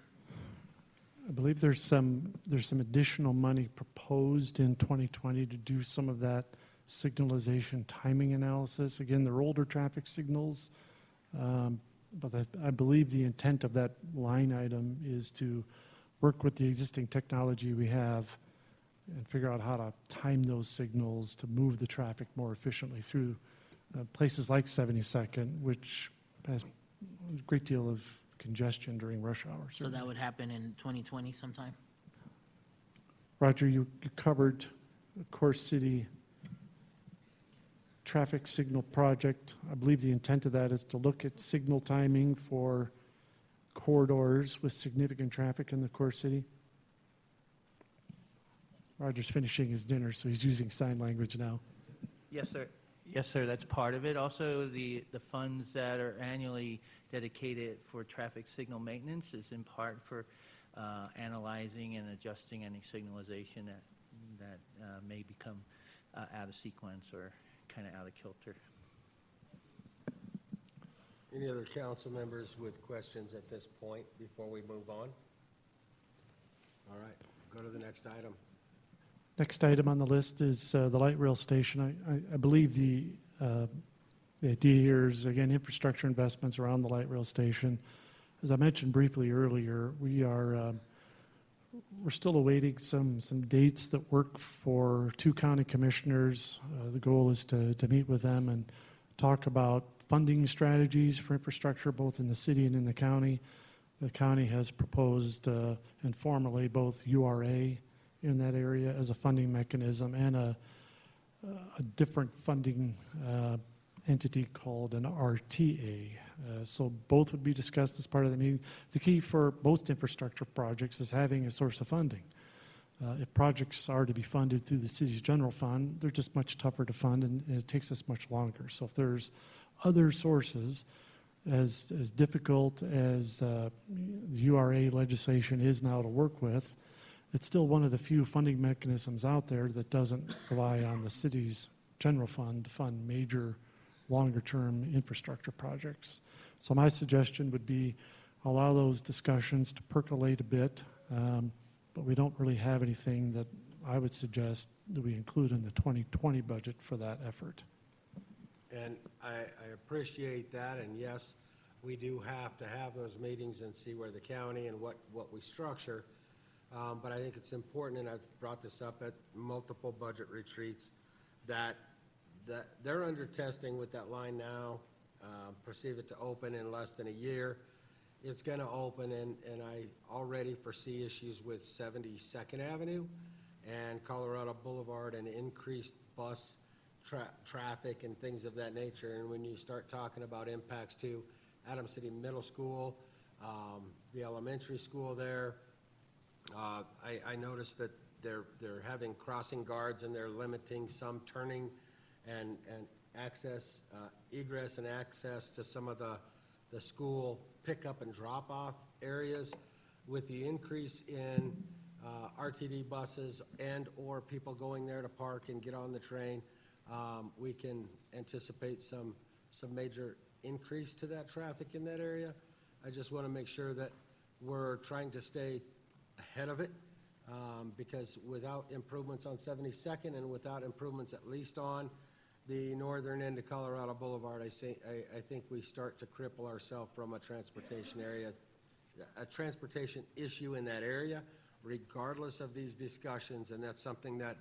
I believe there's some additional money proposed in 2020 to do some of that signalization timing analysis. Again, they're older traffic signals, but I believe the intent of that line item is to work with the existing technology we have and figure out how to time those signals to move the traffic more efficiently through places like 72nd, which has a great deal of congestion during rush hour. So that would happen in 2020 sometime? Roger, you covered Core City traffic signal project. I believe the intent of that is to look at signal timing for corridors with significant traffic in the core city. Roger's finishing his dinner, so he's using sign language now. Yes, sir. Yes, sir, that's part of it. Also, the funds that are annually dedicated for traffic signal maintenance is in part for analyzing and adjusting any signalization that may become out of sequence or kind of out of kilter. Any other council members with questions at this point before we move on? All right, go to the next item. Next item on the list is the light rail station. I believe the idea here is, again, infrastructure investments around the light rail station. As I mentioned briefly earlier, we're still awaiting some dates that work for two county commissioners. The goal is to meet with them and talk about funding strategies for infrastructure, both in the city and in the county. The county has proposed informally both URA in that area as a funding mechanism and a different funding entity called an RTA. So both would be discussed as part of the meeting. The key for most infrastructure projects is having a source of funding. If projects are to be funded through the city's general fund, they're just much tougher to fund, and it takes us much longer. So if there's other sources, as difficult as the URA legislation is now to work with, it's still one of the few funding mechanisms out there that doesn't rely on the city's general fund to fund major longer-term infrastructure projects. So my suggestion would be allow those discussions to percolate a bit. but we don't really have anything that I would suggest that we include in the 2020 budget for that effort. And I appreciate that, and yes, we do have to have those meetings and see where the county and what we structure. But I think it's important, and I've brought this up at multiple budget retreats, that they're under testing with that line now, perceive it to open in less than a year. It's gonna open, and I already foresee issues with 72nd Avenue and Colorado Boulevard and increased bus traffic and things of that nature. And when you start talking about impacts to Adams City Middle School, the elementary school there, I noticed that they're having crossing guards and they're limiting some turning and access, egress and access to some of the school pickup and drop-off areas. With the increase in RTD buses and/or people going there to park and get on the train, we can anticipate some major increase to that traffic in that area. I just want to make sure that we're trying to stay ahead of it, because without improvements on 72nd and without improvements at least on the northern end of Colorado Boulevard, I think we start to cripple ourselves from a transportation issue in that area, regardless of these discussions. And that's something that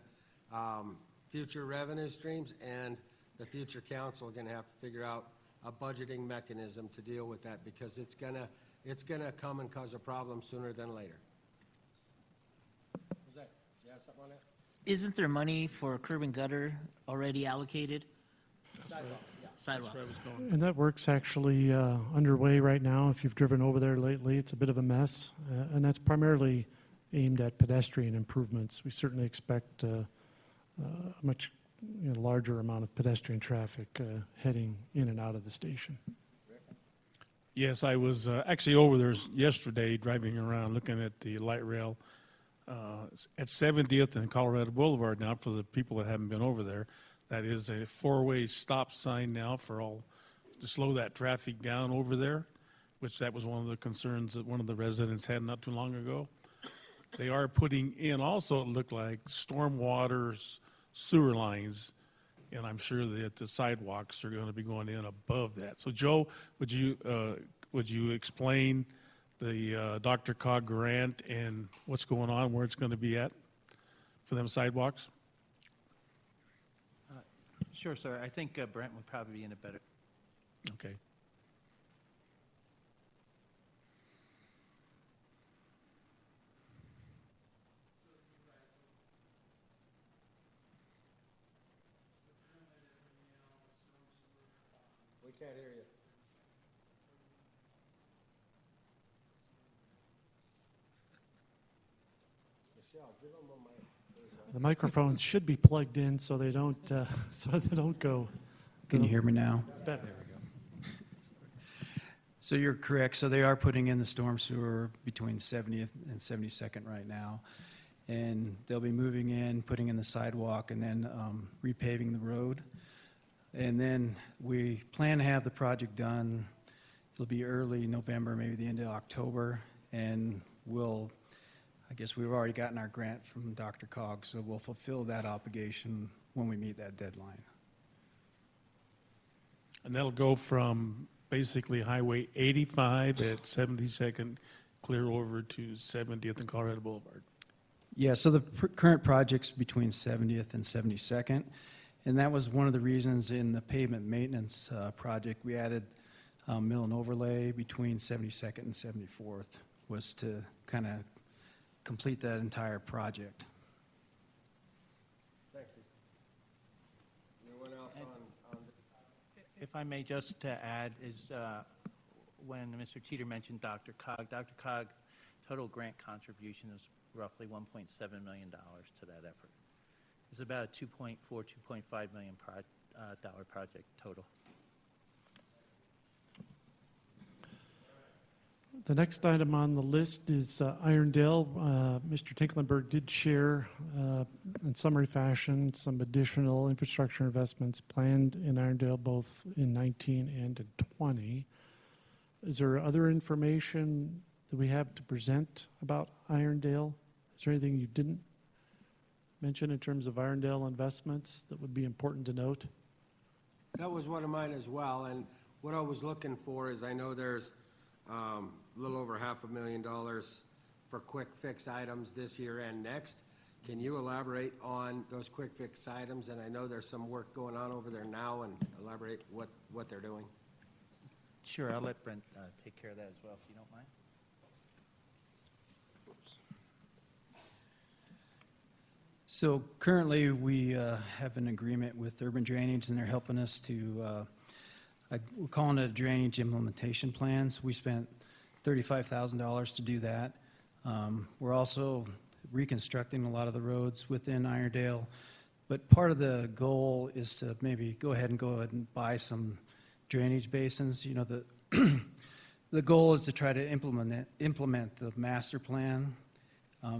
future revenue streams and the future council are going to have to figure out a budgeting mechanism to deal with that, because it's gonna come and cause a problem sooner than later. Was that, you have something on that? Isn't there money for curb and gutter already allocated? Sidewalk. And that work's actually underway right now. If you've driven over there lately, it's a bit of a mess, and that's primarily aimed at pedestrian improvements. We certainly expect a much larger amount of pedestrian traffic heading in and out of the station. Yes, I was actually over there yesterday, driving around, looking at the light rail at 70th and Colorado Boulevard now. For the people that haven't been over there, that is a four-way stop sign now for all, to slow that traffic down over there, which that was one of the concerns that one of the residents had not too long ago. They are putting in also, it looked like, stormwater sewer lines, and I'm sure that the sidewalks are going to be going in above that. So, Joe, would you explain the DRCOG grant and what's going on, where it's going to be at for them sidewalks? Sure, sir. I think Brent would probably be in a better. Okay. We can't hear you. Michelle, give them a mic. The microphones should be plugged in so they don't go. Can you hear me now? Better. So you're correct. So they are putting in the storm sewer between 70th and 72nd right now. And they'll be moving in, putting in the sidewalk, and then repaving the road. And then we plan to have the project done. It'll be early November, maybe the end of October. And I guess we've already gotten our grant from DRCOG, so we'll fulfill that obligation when we meet that deadline. And that'll go from basically Highway 85 at 72nd clear over to 70th and Colorado Boulevard. Yeah, so the current project's between 70th and 72nd, and that was one of the reasons in the pavement maintenance project we added mill and overlay between 72nd and 74th, was to kind of complete that entire project. Thank you. Anyone else on If I may just to add is when Mr. Teeter mentioned DRCOG total grant contribution is roughly $1.7 million to that effort. It's about a $2.5 million project total. The next item on the list is Irondale. Mr. Tinklenberg did share in summary fashion some additional infrastructure investments planned in Irondale both in 19 and in 20. Is there other information that we have to present about Irondale Is there anything you didn't mention in terms of Irondale investments that would be important to note? That was one of mine as well, and what I was looking for is, I know there's a little over $500,000 for quick fix items this year and next. Can you elaborate on those quick fix items? And I know there's some work going on over there now, and elaborate what they're doing. Sure, I'll let Brent take care of that as well, if you don't mind. So currently, we have an agreement with Urban Drainage, and they're helping us to, we're calling it a drainage implementation plans. We spent $35,000 to do that. We're also reconstructing a lot of the roads within Irondale, but part of the goal is to maybe go ahead and buy some drainage basins. You know, the goal is to try to implement the master plan,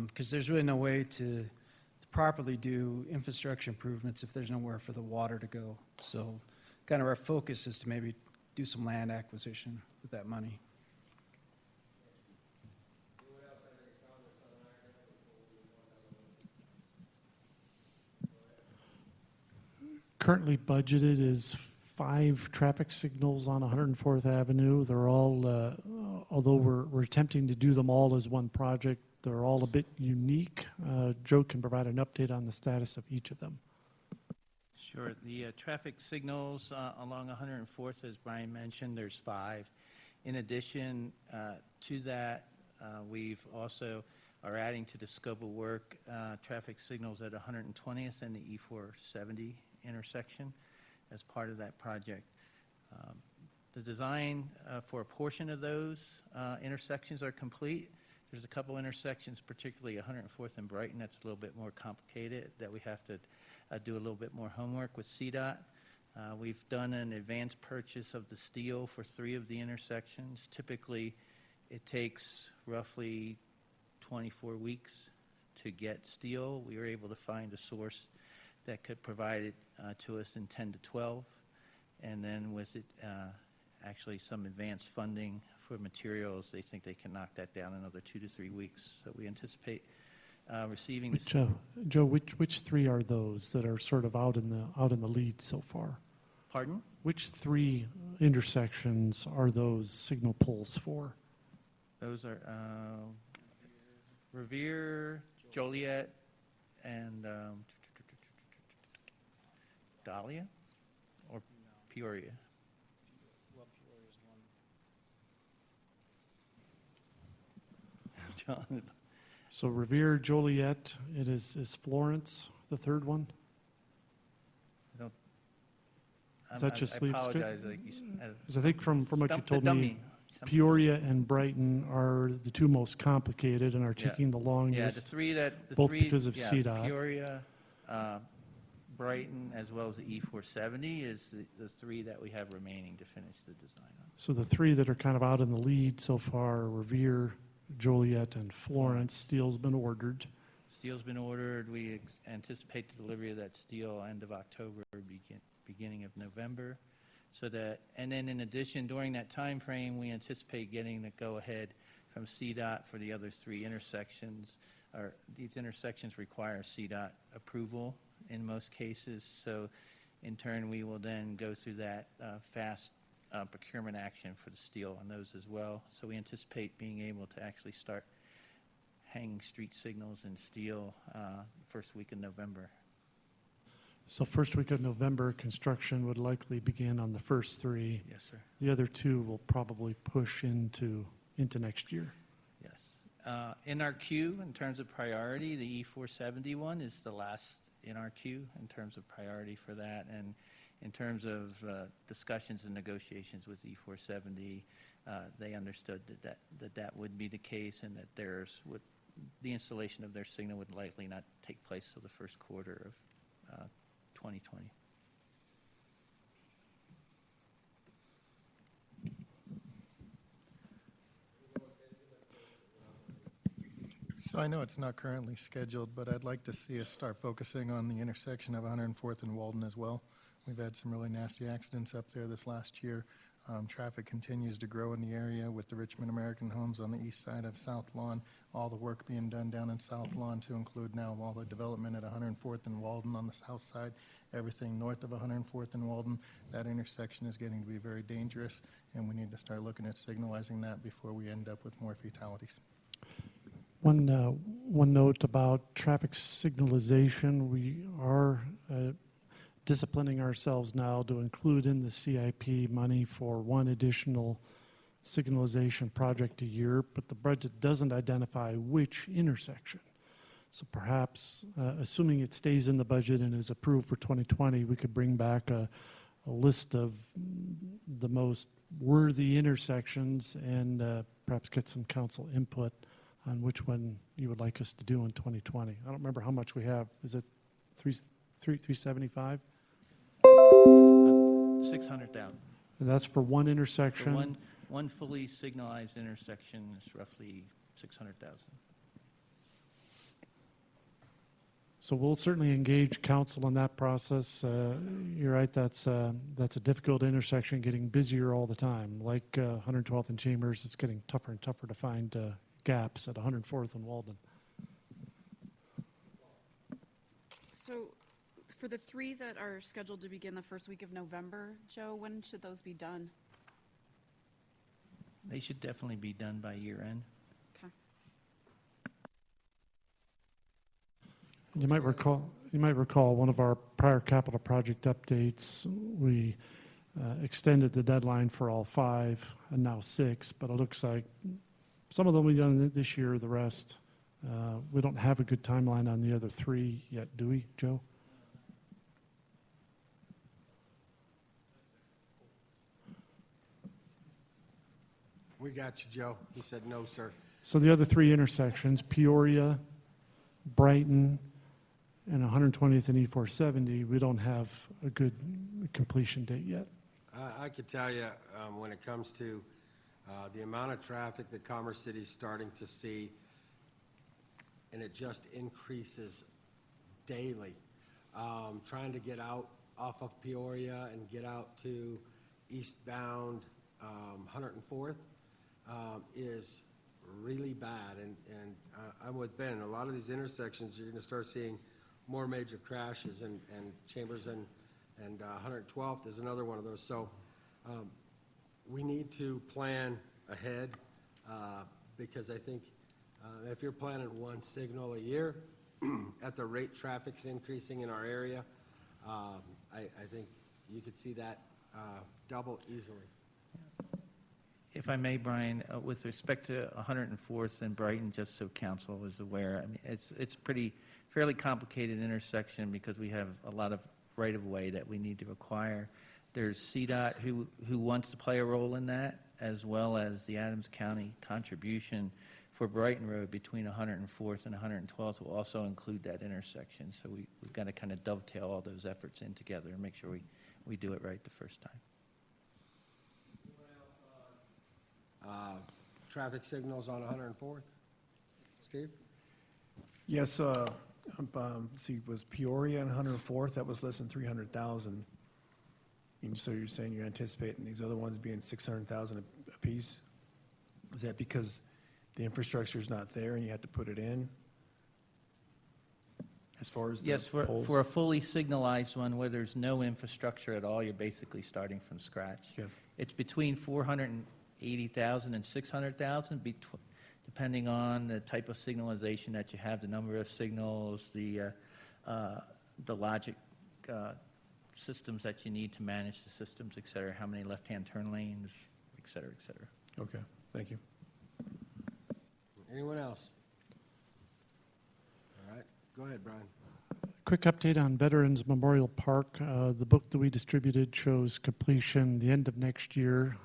because there's really no way to properly do infrastructure improvements if there's nowhere for the water to go. So kind of our focus is to maybe do some land acquisition with that money. Currently budgeted is 5 traffic signals on 104th Avenue. They're all, although we're attempting to do them all as one project, they're all a bit unique. Joe can provide an update on the status of each of them. Sure. The traffic signals along 104th, as Brian mentioned, there's 5. In addition to that, we've also are adding to the scope of work traffic signals at 120th and the E470 intersection as part of that project. The design for a portion of those intersections are complete. There's a couple intersections, particularly 104th and Brighton, that's a little bit more complicated, that we have to do a little bit more homework with CDOT. We've done an advanced purchase of the steel for 3 of the intersections. Typically, it takes roughly 24 weeks to get steel. We were able to find a source that could provide it to us in 10 to 12. And then with it, actually some advanced funding for materials, they think they can knock that down another 2 to 3 weeks. So we anticipate receiving the... Joe, which 3 are those that are sort of out in the lead so far? Pardon? Which 3 intersections are those signal poles for? Those are Revere, Joliet, and Dahlia, or Peoria? Well, Peoria is one. John. So Revere, Joliet, it is Florence, the 3rd one? Is that just I Leaf apologize. Street? Like you, Because I think from what you Stump the told me, dummy. Peoria and Brighton are the 2 most complicated and are Yeah. taking the Yeah, longest. the 3 that... The both 3, because of yeah, CDOT. Peoria, Brighton, as well as the E470 is the 3 that we have remaining to finish the design on. So the 3 that are kind of out in the lead so far are Revere, Joliet, and Florence. Steel's been ordered. Steel's been ordered. We anticipate the delivery of that steel end of October, beginning of November. So that, and then in addition, during that time frame, we anticipate getting the go-ahead from CDOT for the other 3 intersections. These intersections require CDOT approval in most cases. So in turn, we will then go through that fast procurement action for the steel on those as well. So we anticipate being able to actually start hanging street signals and steel first week in November. So first week of November, construction would likely begin on the first 3. Yes, sir. The other 2 will probably push into next year. Yes. In our queue, in terms of priority, the E470 one is the last in our queue in terms of priority for that. And in terms of discussions and negotiations with E470, they understood that would be the case, and that the installation of their signal would likely not take place till the first quarter of 2020. So I know it's not currently scheduled, but I'd like to see us start focusing on the intersection of 104th and Walden as well. We've had some really nasty accidents up there this last year. Traffic continues to grow in the area with the Richmond American Homes on the east side of South Lawn, all the work being done down in South Lawn to include now all the development at 104th and Walden on the south side, everything north of 104th and Walden. That intersection is getting to be very dangerous, and we need to start looking at signalizing that before we end up with more fatalities. One note about traffic signalization, we are disciplining ourselves now to include in the CIP money for one additional signalization project a year, but the budget doesn't identify which intersection. So perhaps, assuming it stays in the budget and is approved for 2020, we could bring back a list of the most worthy intersections and perhaps get some council input on which one you would like us to do in 2020. I don't remember how much we have. Is it 375? 600,000. And that's for one For intersection? one fully signalized intersection is roughly 600,000. So we'll certainly engage council in that process. You're right, that's a difficult intersection, getting busier all the time. Like 112th and Chambers, it's getting tougher and tougher to find gaps at 104th and Walden. So for the three that are scheduled to begin the first week of November, Joe, when should those be done? They should definitely be done by year end. Okay. You might recall one of our prior capital project updates, we extended the deadline for all 5 and now 6, but it looks like some of them will be done this year, the rest. We don't have a good timeline on the other 3 yet, do we, Joe? We got you, Joe. He said no, sir. So the other 3 intersections, Peoria, Brighton, and 120th and E470, we don't have a good completion date yet. I could tell you, when it comes to the amount of traffic that Commerce City is starting to see, and it just increases daily. Trying to get out off of Peoria and get out to eastbound 104th is really bad. And I'm with Ben. A lot of these intersections, you're going to start seeing more major crashes, and Chambers and 112th is another one of those. So we need to plan ahead because I think if you're planning one signal a year at the rate traffic's increasing in our area, I think you could see that double easily. If I may, Brian, with respect to 104th and Brighton, just so council is aware, I mean, it's fairly complicated intersection because we have a lot of right-of-way that we need to acquire. There's CDOT who wants to play a role in that, as well as the Adams County contribution for Brighton Road between 104th and 112th will also include that intersection. So we've got to kind of dovetail all those efforts in together and make sure we do it right the first time. Traffic signals on 104th? Steve? Yes, see, was Peoria and 104th, that was less than 300,000. And so you're saying you're anticipating these other ones being 600,000 apiece? Is that because the infrastructure's not there and you have to put it in? As far as the Yes, poles? for a fully signalized one where there's no infrastructure at all, you're basically starting from scratch. Okay. It's between 480,000 and 600,000, depending on the type of signalization that you have, the number of signals, the logic systems that you need to manage the systems, et cetera, how many left-hand turn lanes, et cetera, et cetera. Okay, thank you. Anyone else? All right, go ahead, Brian. Quick update on Veterans Memorial Park. The book that we distributed shows completion the end of next year.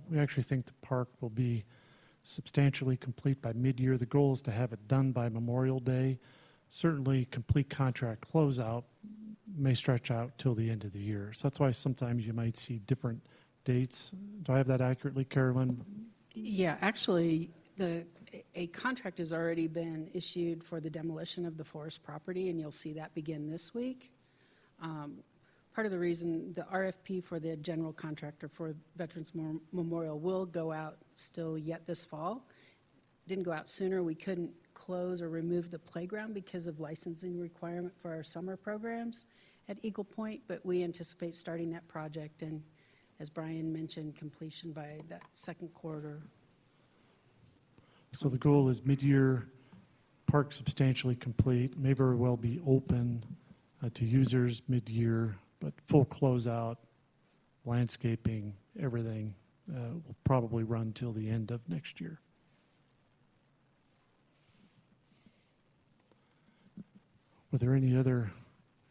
We actually think the park will be substantially complete by mid-year. The goal is to have it done by Memorial Day. Certainly, complete contract closeout may stretch out till the end of the year. So that's why sometimes you might see different dates. Do I have that accurately, Carolyn? Yeah, actually, a contract has already been issued for the demolition of the forest property, and you'll see that begin this week. part of the reason the RFP for the general contractor for Veterans Memorial will go out still yet this fall. Didn't go out sooner. We couldn't close or remove the playground because of licensing requirement for our summer programs at Eagle Point, but we anticipate starting that project and, as Brian mentioned, completion by that second quarter. So the goal is mid-year, park substantially complete, may very well be open to users mid-year, but full closeout, landscaping, everything will probably run till the end of next year. Were there any other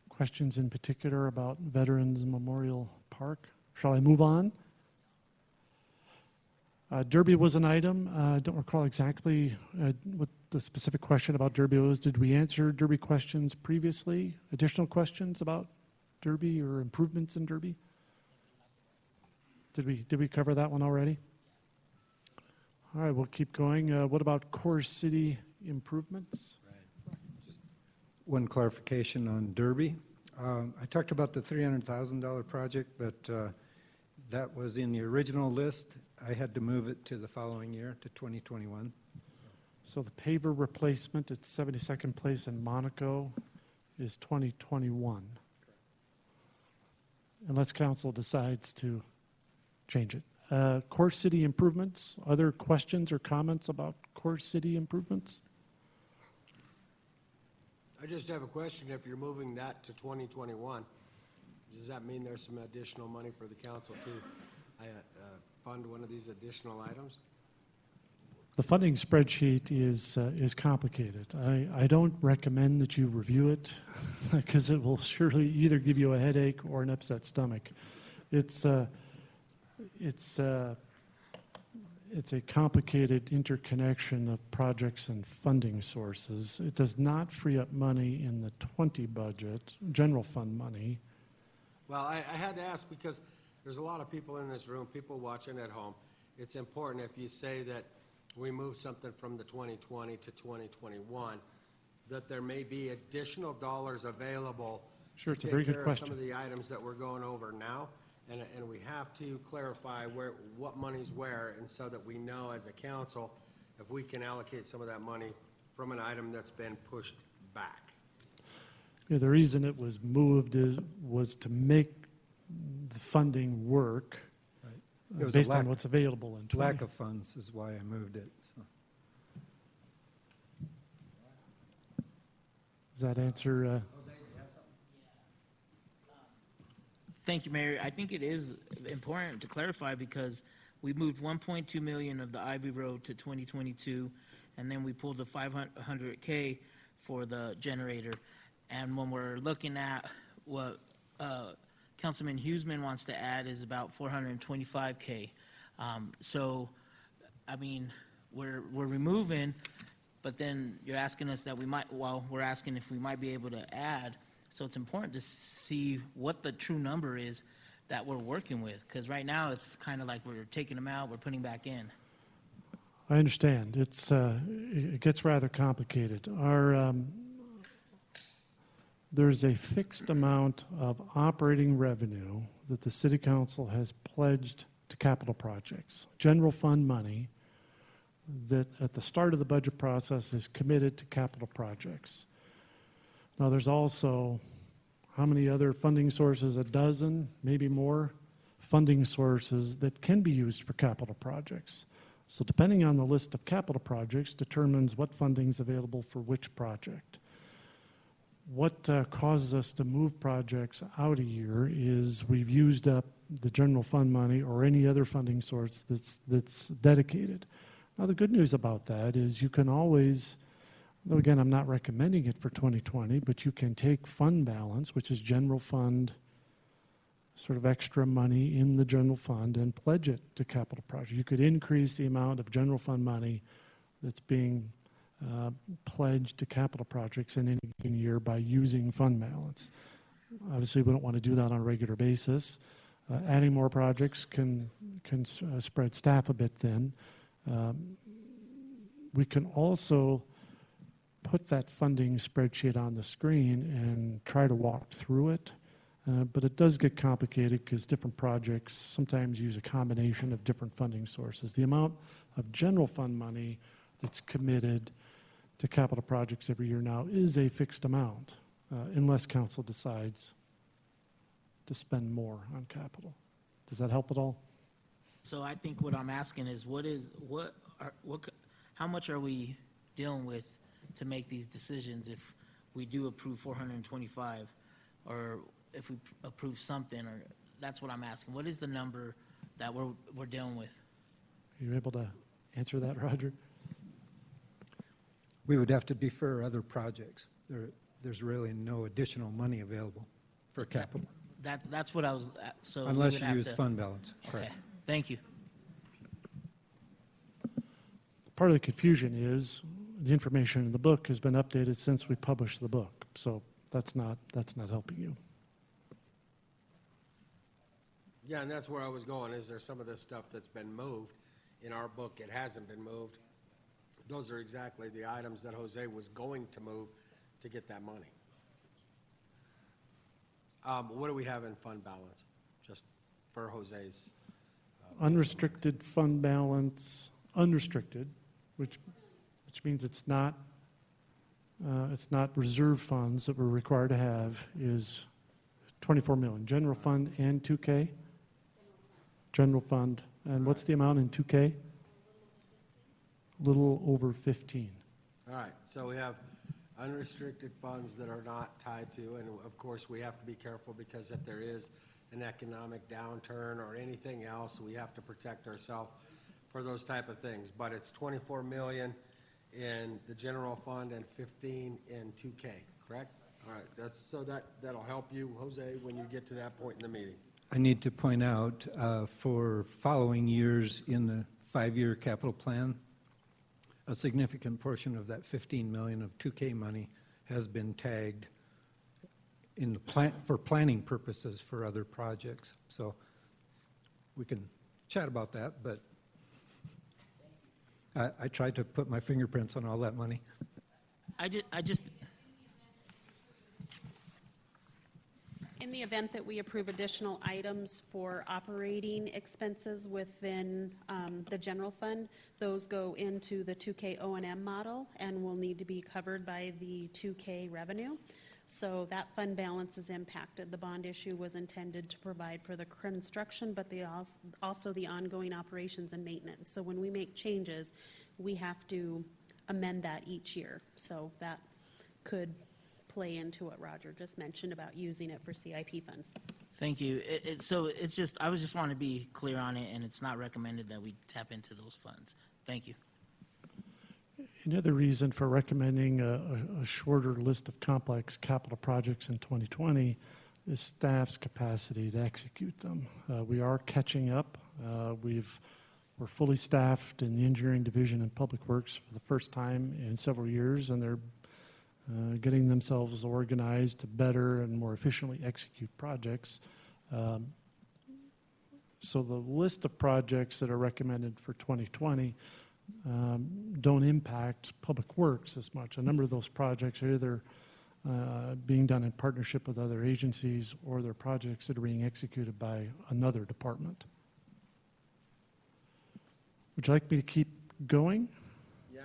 questions in particular about Veterans Memorial Park? Shall I move on? Derby was an item. I don't recall exactly what the specific question about Derby was. Did we answer Derby questions previously? Additional questions about Derby or improvements in Derby? Did we cover that one already? All right, we'll keep going. What about core city improvements? One clarification on Derby. I talked about the $300,000 project, but that was in the original list. I had to move it to the following year, to 2021. So the paver replacement at 72nd Place in Monaco is 2021. Unless council decides to change it. Core city improvements, other questions or comments about core city improvements? I just have a question. If you're moving that to 2021, does that mean there's some additional money for the council to fund one of these additional items? The funding spreadsheet is complicated. I don't recommend that you review it because it will surely either give you a headache or an upset stomach. It's a complicated interconnection of projects and funding sources. It does not free up money in the 20 budget, general fund money. Well, I had to ask because there's a lot of people in this room, people watching at home. It's important if you say that we move something from the 2020 to 2021, that there may be additional dollars available. Sure, it's a to very take good care of question. some of the items that we're going over now. And we have to clarify what money's where, and so that we know as a council if we can allocate some of that money from an item that's been pushed back. Yeah, the reason it was moved was to make the funding work There was a based on lack- what's available in 20. Lack of funds is why I moved it. So. Does that answer? Thank you, Mayor. I think it is important to clarify because we moved 1.2 million of the Ivy Road to 2022, and then we pulled the 500K for the generator. And when we're looking at what Councilman Huseman wants to add is about 425K. So, I mean, we're removing, but then you're asking us that we're asking if we might be able to add. So it's important to see what the true number is that we're working with, because right now it's kind of like we're taking them out, we're putting back in. I understand. It gets rather complicated. There's a fixed amount of operating revenue that the city council has pledged to capital projects, general fund money that at the start of the budget process is committed to capital projects. Now, there's also how many other funding sources, a dozen, maybe more, funding sources that can be used for capital projects. So depending on the list of capital projects determines what funding is available for which project. What causes us to move projects out a year is we've used up the general fund money or any other funding source that's dedicated. Now, the good news about that is you can always, though again, I'm not recommending it for 2020, but you can take fund balance, which is general fund, sort of extra money in the general fund, and pledge it to capital projects. You could increase the amount of general fund money that's being pledged to capital projects in any given year by using fund balance. Obviously, we don't want to do that on a regular basis. Adding more projects can spread staff a bit thin. We can also put that funding spreadsheet on the screen and try to walk through it. But it does get complicated because different projects sometimes use a combination of different funding sources. The amount of general fund money that's committed to capital projects every year now is a fixed amount, unless council decides to spend more on capital. Does that help at all? So I think what I'm asking is, how much are we dealing with to make these decisions if we do approve 425, or if we approve something, or that's what I'm asking. What is the number that we're dealing with? Are you able to answer that, Roger? We would have to defer other projects. There's really no additional money available for capital, That's what I was, so. we unless would you have use to- fund balance. Okay, thank you. Part of the confusion is the information in the book has been updated since we published the book. So that's not helping you. Yeah, and that's where I was going. Is there some of this stuff that's been moved? In our book, it hasn't been moved. Those are exactly the items that Jose was going to move to get that money. What do we have in fund balance, just for Jose's? Unrestricted fund balance, unrestricted, which means it's not reserve funds that we're required to have, is 24 million. General fund and 2K? General fund. And what's the amount in 2K? Little over 15. All right, so we have unrestricted funds that are not tied to, and of course, we have to be careful because if there is an economic downturn or anything else, we have to protect ourselves for those type of things. But it's 24 million in the general fund and 15 in 2K, correct? All right, that'll help you, Jose, when you get to that point in the meeting. I need to point out, for following years in the 5-year capital plan, a significant portion of that 15 million of 2K money has been tagged in the plan, for planning purposes for other projects. So we can chat about that, but I tried to put my fingerprints on all that money. I just, In the event that we approve additional items for operating expenses within the general fund, those go into the 2K O&M model and will need to be covered by the 2K revenue. So that fund balance is impacted. The bond issue was intended to provide for the construction, but also the ongoing operations and maintenance. So when we make changes, we have to amend that each year. So that could play into what Roger just mentioned about using it for CIP funds. thank you. So it's just, I was just want to be clear on it, and it's not recommended that we tap into those funds. Thank you. Another reason for recommending a shorter list of complex capital projects in 2020 is staff's capacity to execute them. We are catching up. We're fully staffed in the engineering division and public works for the first time in several years, and they're getting themselves organized to better and more efficiently execute projects. So the list of projects that are recommended for 2020 don't impact public works as much. A number of those projects are either being done in partnership with other agencies, or they're projects that are being executed by another department. Would you like me to keep going? Yeah,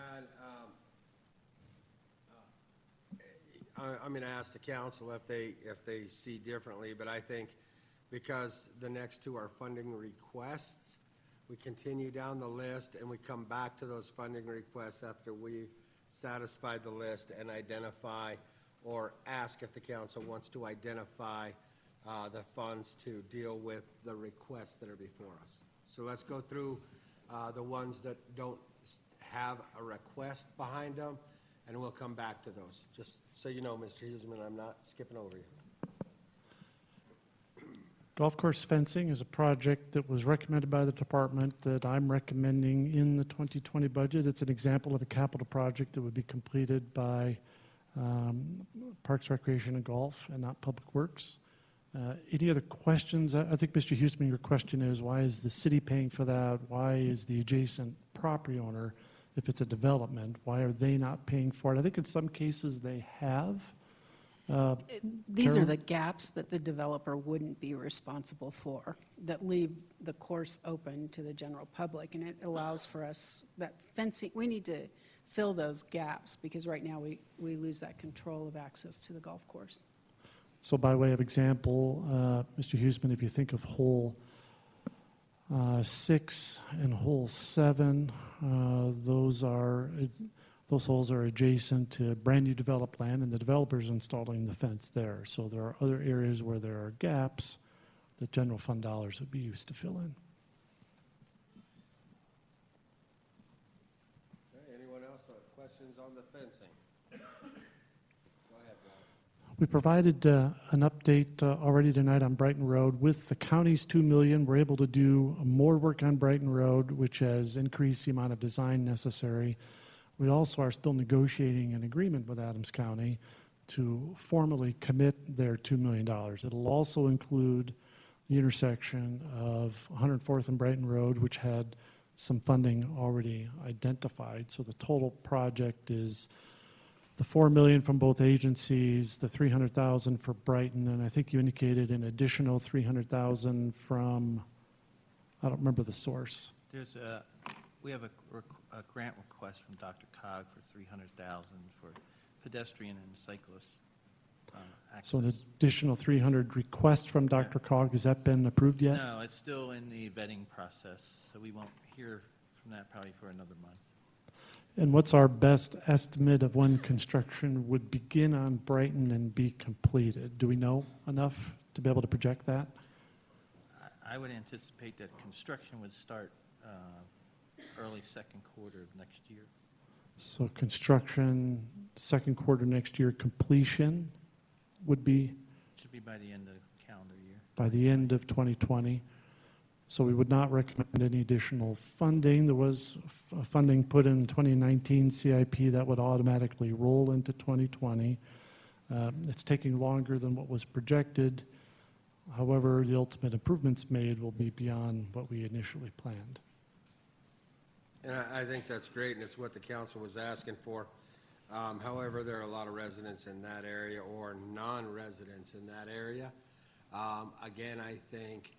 I'm going to ask the council if they see differently, but I think because the next two are funding requests, we continue down the list and we come back to those funding requests after we've satisfied the list and identify or ask if the council wants to identify the funds to deal with the requests that are before us. So let's go through the ones that don't have a request behind them, and we'll come back to those. Just so you know, Mr. Huseman, I'm not skipping over you. Golf course fencing is a project that was recommended by the department that I'm recommending in the 2020 budget. It's an example of a capital project that would be completed by Parks, Recreation, and Golf, and not Public Works. Any other questions? I think, Mr. Huseman, your question is, why is the city paying for that? Why is the adjacent property owner, if it's a development, why are they not paying for it? I think in some cases they have, These are Carol? the gaps that the developer wouldn't be responsible for, that leave the course open to the general public, and it allows for us, that fencing, we need to fill those gaps, because right now we lose that control of access to the golf course. So by way of example, Mr. Huesman, if you think of hole 6 and hole 7, those holes are adjacent to brand-new developed land, and the developer's installing the fence there. So there are other areas where there are gaps that general fund dollars would be used to fill in. Okay, anyone else have questions on the fencing? Go ahead, Rob. We provided an update already tonight on Brighton Road. With the county's $2 million, we're able to do more work on Brighton Road, which has increased the amount of design necessary. We also are still negotiating an agreement with Adams County to formally commit their $2 million. It'll also include the intersection of 104th and Brighton Road, which had some funding already identified. So the total project is the $4 million from both agencies, the $300,000 for Brighton, and I think you indicated an additional $300,000 from, I don't remember the source. We have a grant request from Dr. Cog for $300,000 for pedestrian and cyclist access. So an additional 300 request from Dr. Cog, has that been approved yet? No, it's still in the vetting process, so we won't hear from that probably for another month. And what's our best estimate of when construction would begin on Brighton and be completed? Do we know enough to be able to project that? I would anticipate that construction would start early second quarter of next year. So construction, second quarter next year, completion would be Should be by the end of the calendar year. by the end of 2020. So we would not recommend any additional funding. There was funding put in 2019 CIP that would automatically roll into 2020. It's taking longer than what was projected. However, the ultimate improvements made will be beyond what we initially planned. And I think that's great, and it's what the council was asking for. However, there are a lot of residents in that area or non-residents in that area. Again, I think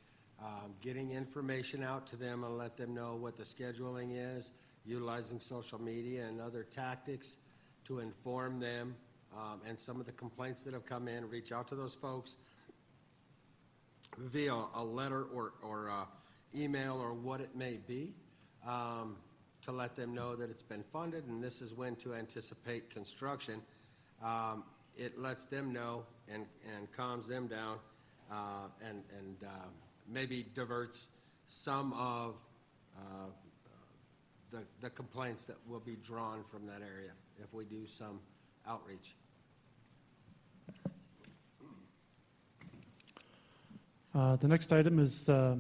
getting information out to them and let them know what the scheduling is, utilizing social media and other tactics to inform them, and some of the complaints that have come in, reach out to those folks via a letter or email or what it may be, to let them know that it's been funded and this is when to anticipate construction. It lets them know and calms them down, and maybe diverts some of the complaints that will be drawn from that area if we do some outreach. The next item is, I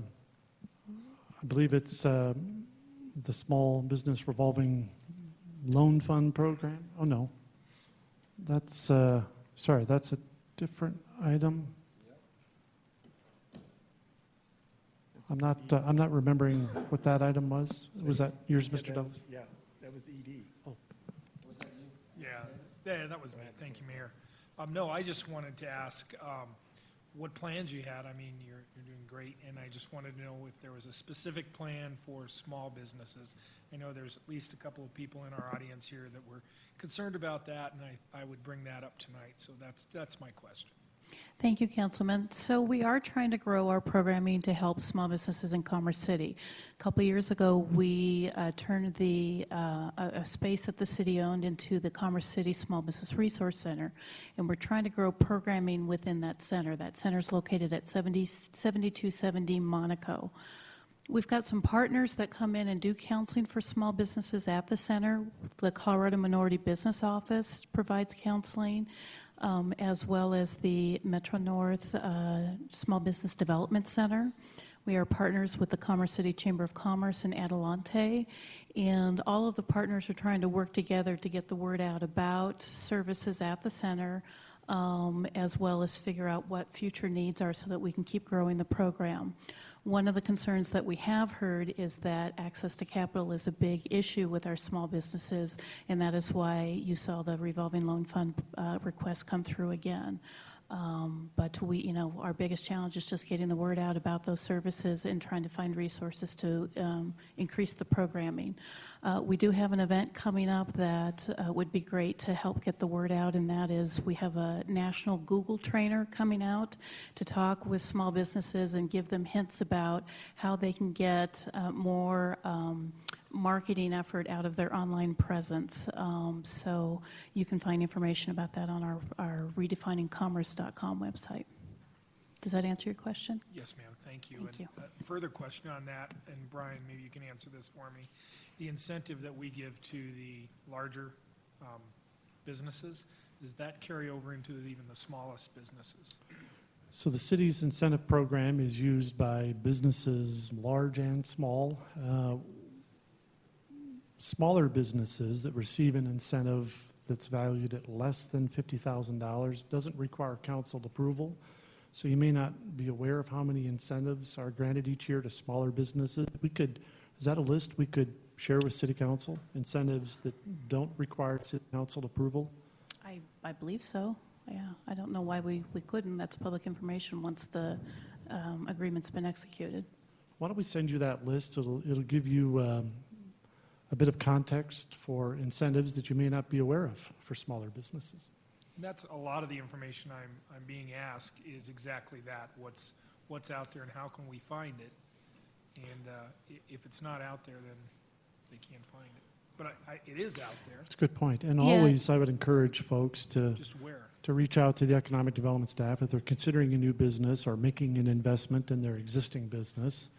believe it's the Small Business Revolving Loan Fund Program. Oh, no. That's, sorry, that's a different item. I'm not remembering what that item was. Was that yours, Mr. Douglas? Yeah, that was ED. Yeah, that was me. Thank you, Mayor. No, I just wanted to ask what plans you had. I mean, you're doing great, and I just wanted to know if there was a specific plan for small businesses. I know there's at least a couple of people in our audience here that were concerned about that, and I would bring that up tonight. So that's my question. Thank you, Councilman. So we are trying to grow our programming to help small businesses in Commerce City. A couple of years ago, we turned a space that the city owned into the Commerce City Small Business Resource Center, and we're trying to grow programming within that center. That center is located at 7270 Monaco. We've got some partners that come in and do counseling for small businesses at the center. The Colorado Minority Business Office provides counseling, as well as the Metro North Small Business Development Center. We are partners with the Commerce City Chamber of Commerce in Adelante, and all of the partners are trying to work together to get the word out about services at the center, as well as figure out what future needs are so that we can keep growing the program. One of the concerns that we have heard is that access to capital is a big issue with our small businesses, and that is why you saw the revolving loan fund request come through again. But we, our biggest challenge is just getting the word out about those services and trying to find resources to increase the programming. We do have an event coming up that would be great to help get the word out, and that is we have a national Google trainer coming out to talk with small businesses and give them hints about how they can get more marketing effort out of their online presence. So you can find information about that on our redefiningcommerce.com website. Does that answer your question? Yes, ma'am, thank you. Thank you. And a further question on that, and Brian, maybe you can answer this for me. The incentive that we give to the larger businesses, does that carry over into even the smallest businesses? So the city's incentive program is used by businesses large and small. Smaller businesses that receive an incentive that's valued at less than $50,000 doesn't require council approval. So you may not be aware of how many incentives are granted each year to smaller businesses. Is that a list we could share with city council? Incentives that don't require city council approval? I believe so. Yeah, I don't know why we couldn't. That's public information once the agreement's been executed. Why don't we send you that list? It'll give you a bit of context for incentives that you may not be aware of for smaller businesses. That's a lot of the information I'm being asked is exactly that. What's out there and how can we find it? And if it's not out there, then they can't find it. But it is out there. That's a good point. And Yeah. always, I would encourage folks to Just where? to reach out to the economic development staff if they're considering a new business or making an investment in their existing business,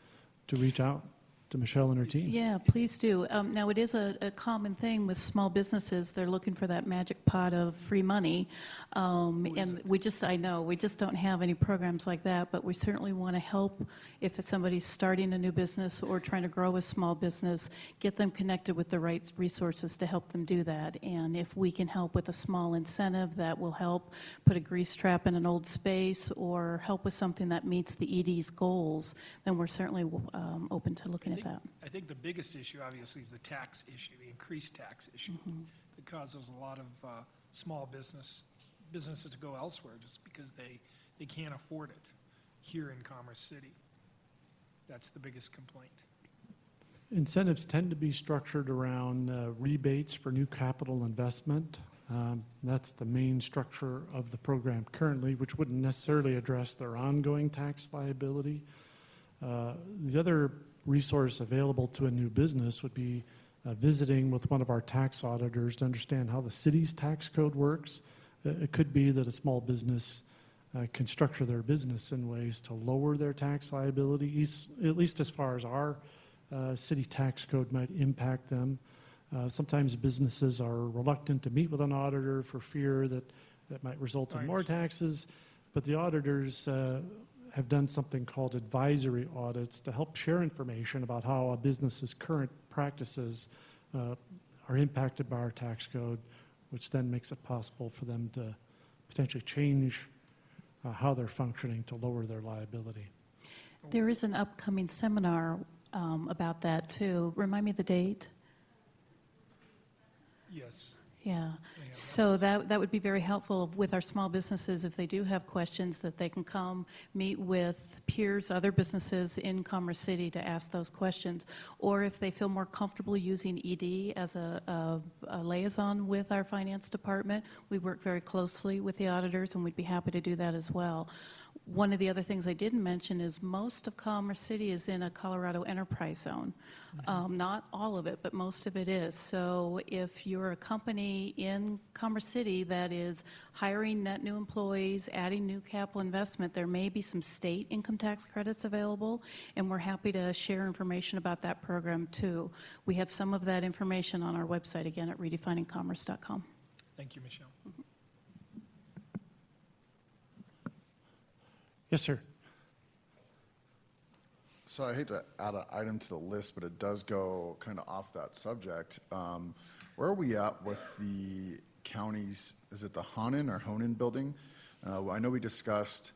to reach out to Michelle and her team. Yeah, please do. Now, it is a common thing with small businesses. They're looking for that magic pot of free money. And we just don't have any programs like that, but we certainly want to help if somebody's starting a new business or trying to grow a small business, get them connected with the right resources to help them do that. And if we can help with a small incentive that will help put a grease trap in an old space or help with something that meets the ED's goals, then we're certainly open to looking at that. I think the biggest issue, obviously, is the tax issue, the increased tax issue that causes a lot of small businesses to go elsewhere just because they can't afford it here in Commerce City. That's the biggest complaint. Incentives tend to be structured around rebates for new capital investment. That's the main structure of the program currently, which wouldn't necessarily address their ongoing tax liability. The other resource available to a new business would be visiting with one of our tax auditors to understand how the city's tax code works. It could be that a small business can structure their business in ways to lower their tax liability, at least as far as our city tax code might impact them. Sometimes businesses are reluctant to meet with an auditor for fear that might result in more taxes, but the auditors have done something called advisory audits to help share information about how a business's current practices are impacted by our tax code, which then makes it possible for them to potentially change how they're functioning to lower their liability. There is an upcoming seminar about that, too. Remind me the date? Yes. Yeah. So that would be very helpful with our small businesses if they do have questions, that they can come meet with peers, other businesses in Commerce City to ask those questions. Or if they feel more comfortable using ED as a liaison with our finance department, we work very closely with the auditors, and we'd be happy to do that as well. One of the other things I didn't mention is most of Commerce City is in a Colorado enterprise zone. Not all of it, but most of it is. So if you're a company in Commerce City that is hiring net new employees, adding new capital investment, there may be some state income tax credits available, and we're happy to share information about that program too. We have some of that information on our website, again, at redefiningcommerce.com. Thank you, Michelle. Yes, sir. So I hate to add an item to the list, but it does go kind of off that subject. Where are we at with the county's, is it the Honan building? I know we discussed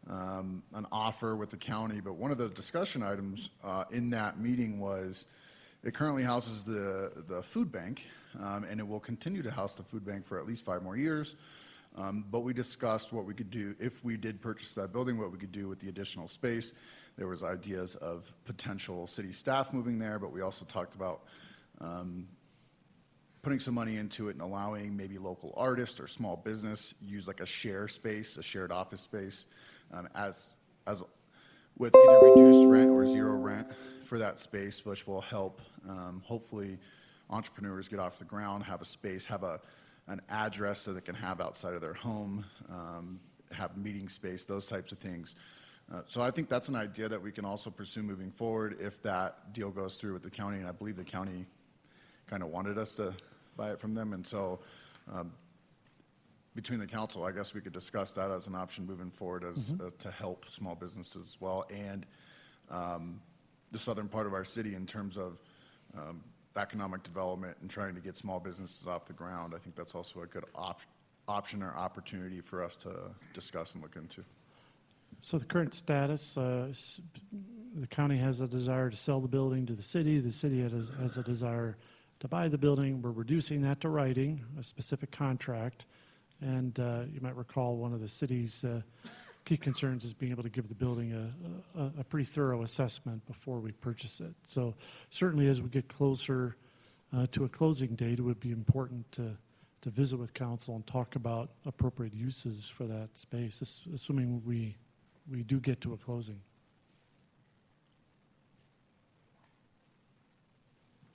an offer with the county, but one of the discussion items in that meeting was it currently houses the food bank, and it will continue to house the food bank for at least 5 more years. But we discussed what we could do if we did purchase that building, what we could do with the additional space. There was ideas of potential city staff moving there, but we also talked about putting some money into it and allowing maybe local artists or small business use like a share space, a shared office space, as with either reduced rent or zero rent for that space, which will help hopefully entrepreneurs get off the ground, have a space, have an address so they can have outside of their home, have meeting space, those types of things. So I think that's an idea that we can also pursue moving forward if that deal goes through with the county, and I believe the county kind of wanted us to buy it from them, and so between the council, I guess we could discuss that as an option moving forward as to help small businesses as well, and the southern part of our city in terms of economic development and trying to get small businesses off the ground. I think that's also a good option or opportunity for us to discuss and look into. So the current status, the county has a desire to sell the building to the city has a desire to buy the building. We're reducing that to writing, a specific contract. And you might recall one of the city's key concerns is being able to give the building a pretty thorough assessment before we purchase it. So certainly as we get closer to a closing date, it would be important to visit with council and talk about appropriate uses for that space, assuming we do get to a closing.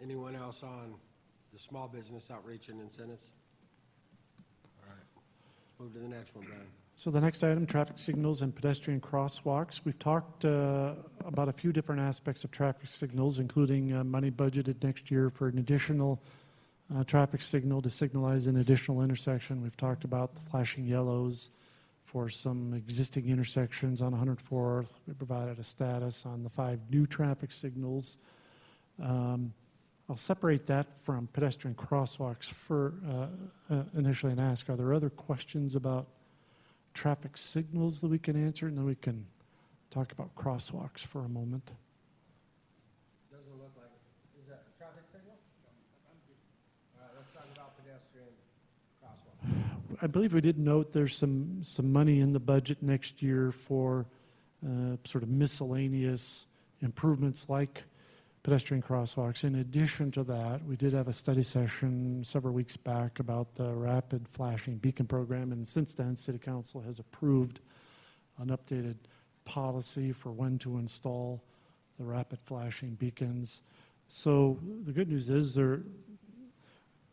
Anyone else on the small business outreach and incentives? All right, move to the next one, Brian. So the next item, traffic signals and pedestrian crosswalks. We've talked about a few different aspects of traffic signals, including money budgeted next year for an additional traffic signal to signalize an additional intersection. We've talked about the flashing yellows for some existing intersections on 104th. We provided a status on the 5 new traffic signals. I'll separate that from pedestrian crosswalks for initially and ask, are there other questions about traffic signals that we can answer? And then we can talk about crosswalks for a moment. Doesn't look like it. Is that a traffic signal? All right, let's talk about pedestrian crosswalk. I believe we did note there's some money in the budget next year for sort of miscellaneous improvements like pedestrian crosswalks. In addition to that, we did have a study session several weeks back about the rapid flashing beacon program, and since then, City Council has approved an updated policy for when to install the rapid flashing beacons. So the good news is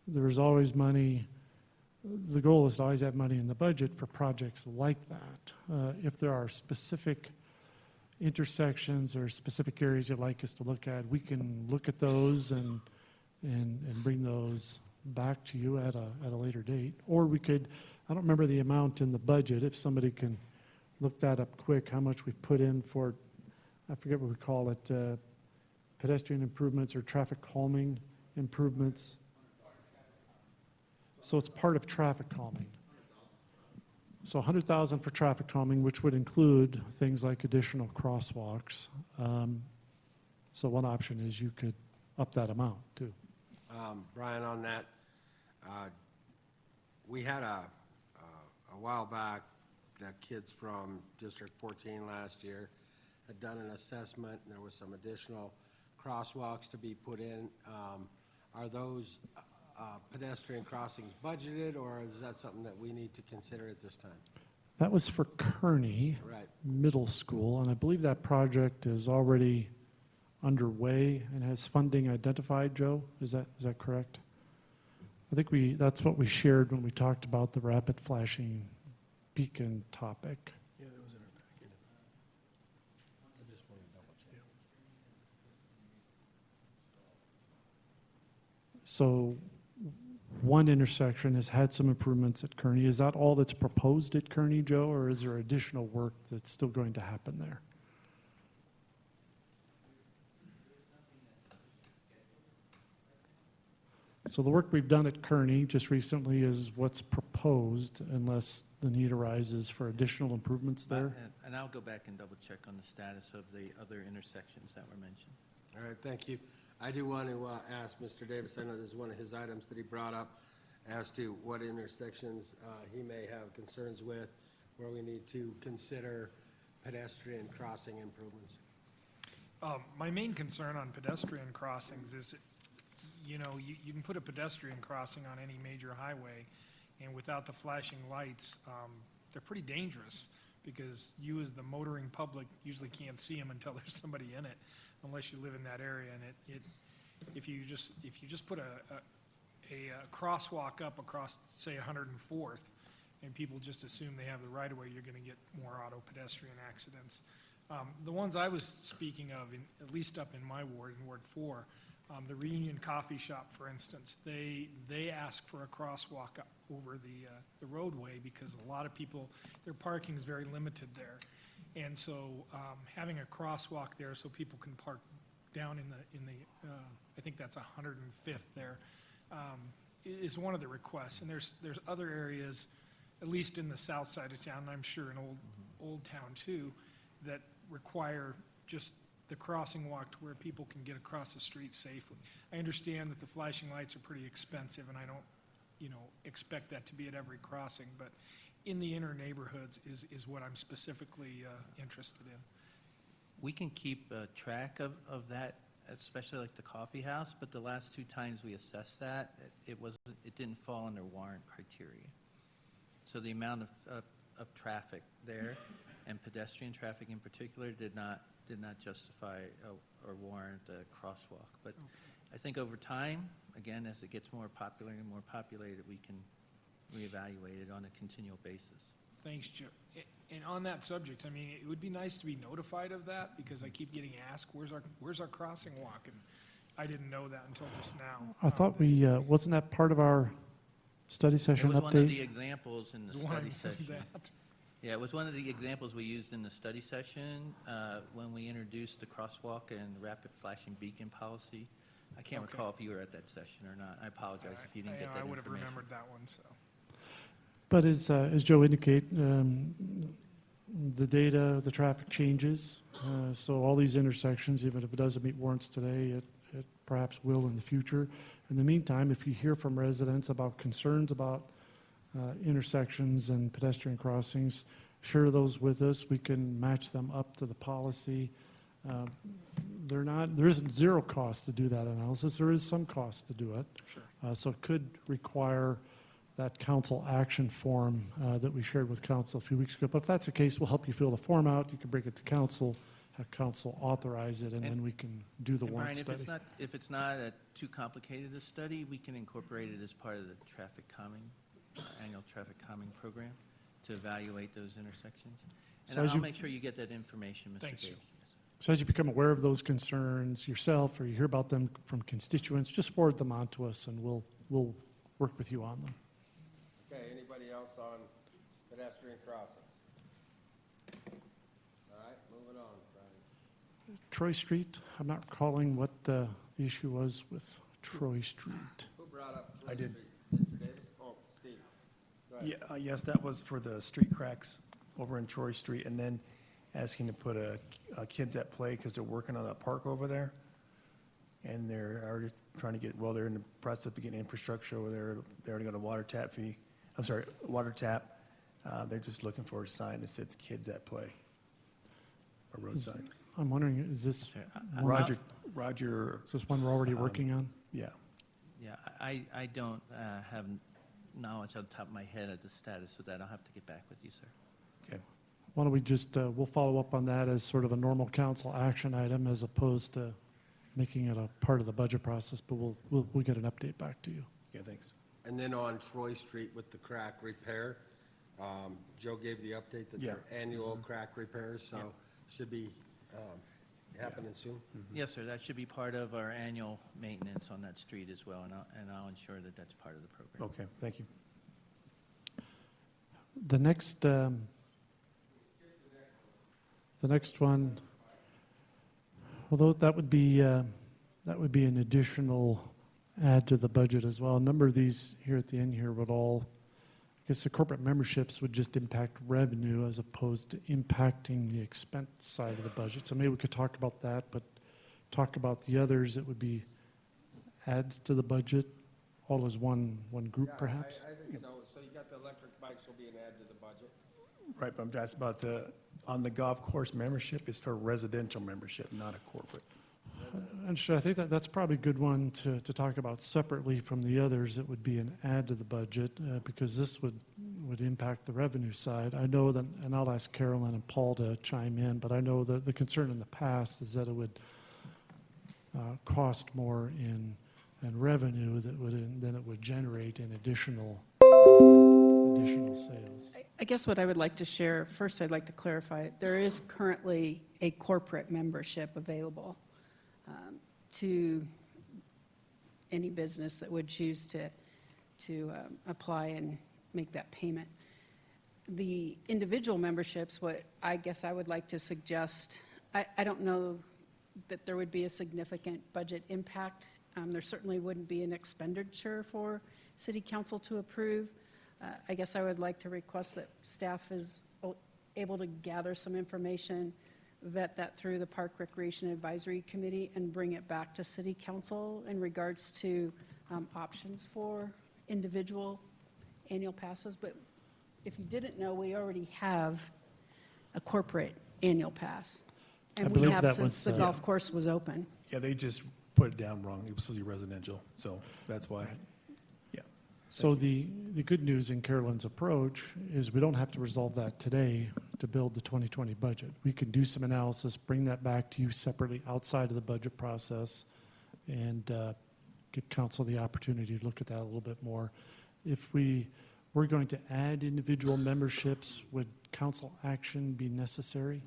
there's always money. The goal is to always have money in the budget for projects like that. If there are specific intersections or specific areas you'd like us to look at, we can look at those and bring those back to you at a later date. Or we could, I don't remember the amount in the budget, if somebody can look that up quick, how much we've put in for, I forget what we call it, pedestrian improvements or traffic calming improvements. So it's part of traffic calming. So 100,000 for traffic calming, which would include things like additional crosswalks. So one option is you could up that amount too. Brian, on that, we had a while back, the kids from District 14 last year had done an assessment, and there was some additional crosswalks to be put in. Are those pedestrian crossings budgeted, or is that something that we need to consider at this time? That was for Kearney Right. Middle School, and I believe that project is already underway and has funding identified, Joe? Is that correct? I think that's what we shared when we talked about the rapid flashing beacon topic. Yeah, that was in our packet. I just want to double check. So one intersection has had some improvements at Kearney. Is that all that's proposed at Kearney, Joe, or is there additional work that's still going to happen there? So the work we've done at Kearney just recently is what's proposed unless the need arises for additional improvements there. And I'll go back and double check on the status of the other intersections that were mentioned. All right, thank you. I do want to ask Mr. Davis, I know this is one of his items that he brought up, as to what intersections he may have concerns with, where we need to consider pedestrian crossing improvements. My main concern on pedestrian crossings is, you know, you can put a pedestrian crossing on any major highway, and without the flashing lights, they're pretty dangerous, because you as the motoring public usually can't see them until there's somebody in it, unless you live in that area. And if you just put a crosswalk up across, say, 104th, and people just assume they have the right of way, you're going to get more auto pedestrian accidents. The ones I was speaking of, at least up in my ward, in Ward 4, the Reunion Coffee Shop, for instance, they ask for a crosswalk up over the roadway, because a lot of people, their parking is very limited there. And so having a crosswalk there so people can park down in the I think that's 105th there, is one of the requests. And there's other areas, at least in the south side of town, and I'm sure in Old Town too, that require just the crossing walk to where people can get across the street safely. I understand that the flashing lights are pretty expensive, and I don't, you know, expect that to be at every crossing, but in the inner neighborhoods is what I'm specifically interested in. We can keep track of that, especially like the coffee house, but the last two times we assessed that, it didn't fall under warrant criteria. So the amount of traffic there, and pedestrian traffic in particular, did not justify or warrant a crosswalk. But I think over time, again, as it gets more popular and more populated, we can reevaluate it on a continual basis. Thanks, Joe. And on that subject, I mean, it would be nice to be notified of that, because I keep getting asked, where's our crossing walk? And I didn't know that until just now. I thought we, wasn't that part of our study session It was one of the update? examples in the The one study was session. that. Yeah, it was one of the examples we used in the study session when we introduced the crosswalk and rapid flashing beacon policy. I can't Okay. recall if you were at that session or not. I apologize if you didn't get that I would have information. remembered that one, so. But as Joe indicated, the data, the traffic changes. So all these intersections, even if it doesn't meet warrants today, it perhaps will in the future. In the meantime, if you hear from residents about concerns about intersections and pedestrian crossings, share those with us. We can match them up to the policy. There isn't zero cost to do that analysis. There is some cost to do it. Sure. So it could require that council action form that we shared with council a few weeks ago. But if that's the case, we'll help you fill the form out. You can bring it to council, have council authorize it, and then we can do the And warrant Brian, study. if it's not too complicated a study, we can incorporate it as part of the traffic calming, annual traffic calming program to evaluate those intersections. So And as I'll you- make sure you get that information, Mr. Thanks, Davis. So as you become aware of those concerns yourself, or you hear about them from constituents, just forward them on to us, and we'll work with you on them. Okay, anybody else on pedestrian crossings? All right, moving on, Brian. Troy Street, I'm not recalling what the issue was with Troy Street. Who brought up Troy I did. Street? Mr. Davis? Oh, Steve. Go ahead. Yeah, yes, that was for the street cracks over in Troy Street, and then asking to put a kids at play, because they're working on a park over there. And they're already trying to get, well, they're in the process of getting infrastructure over there. They already got a water tap fee, water tap. They're just looking for a sign that says kids at play, a road Is- sign. I'm wondering, is this, Roger, is this one we're already working on? yeah. Yeah, I don't have knowledge on the top of my head of the status of that. I'll have to get back with you, sir. Okay. Why don't we just, we'll follow up on that as sort of a normal council action item as opposed to making it a part of the budget process, but we'll get an update back to you. Yeah, thanks. And then on Troy Street with the crack repair, Joe gave the update that they're annual crack repairs, so should be happening soon. Yes, sir, that should be part of our annual maintenance on that street as well, and I'll ensure that that's part of the program. Okay, thank you. The next one, although that would be an additional add to the budget as well. A number of these here at the end here would all, I guess the corporate memberships would just impact revenue as opposed to impacting the expense side of the budget. So maybe we could talk about that, but talk about the others, it would be adds to the budget, all as one group perhaps? I think so. So you got the electric bikes will be an add to the budget. Right, but I'm asking about on the golf course membership is for residential membership, not a corporate. And sure, I think that's probably a good one to talk about separately from the others. It would be an add to the budget because this would impact the revenue side. I know that, and I'll ask Carolyn and Paul to chime in, but I know that the concern in the past is that it would cost more in revenue than it would generate in additional sales. I guess what I would like to share, first I'd like to clarify, there is currently a corporate membership available to any business that would choose to apply and make that payment. The individual memberships, what I guess I would like to suggest, I don't know that there would be a significant budget impact. There certainly wouldn't be an expenditure for City Council to approve. I guess I would like to request that staff is able to gather some information, vet that through the Park Recreation Advisory Committee, and bring it back to City Council in regards to options for individual annual passes. But if you didn't know, we already have a corporate annual pass. And we have since the golf course was open. Yeah, they just put it down wrong. It was supposed to be residential, so that's why. Yeah. So the good news in Carolyn's approach is we don't have to resolve that today to build the 2020 budget. We can do some analysis, bring that back to you separately outside of the budget process, and give council the opportunity to look at that a little bit more. If we're going to add individual memberships, would council action be necessary?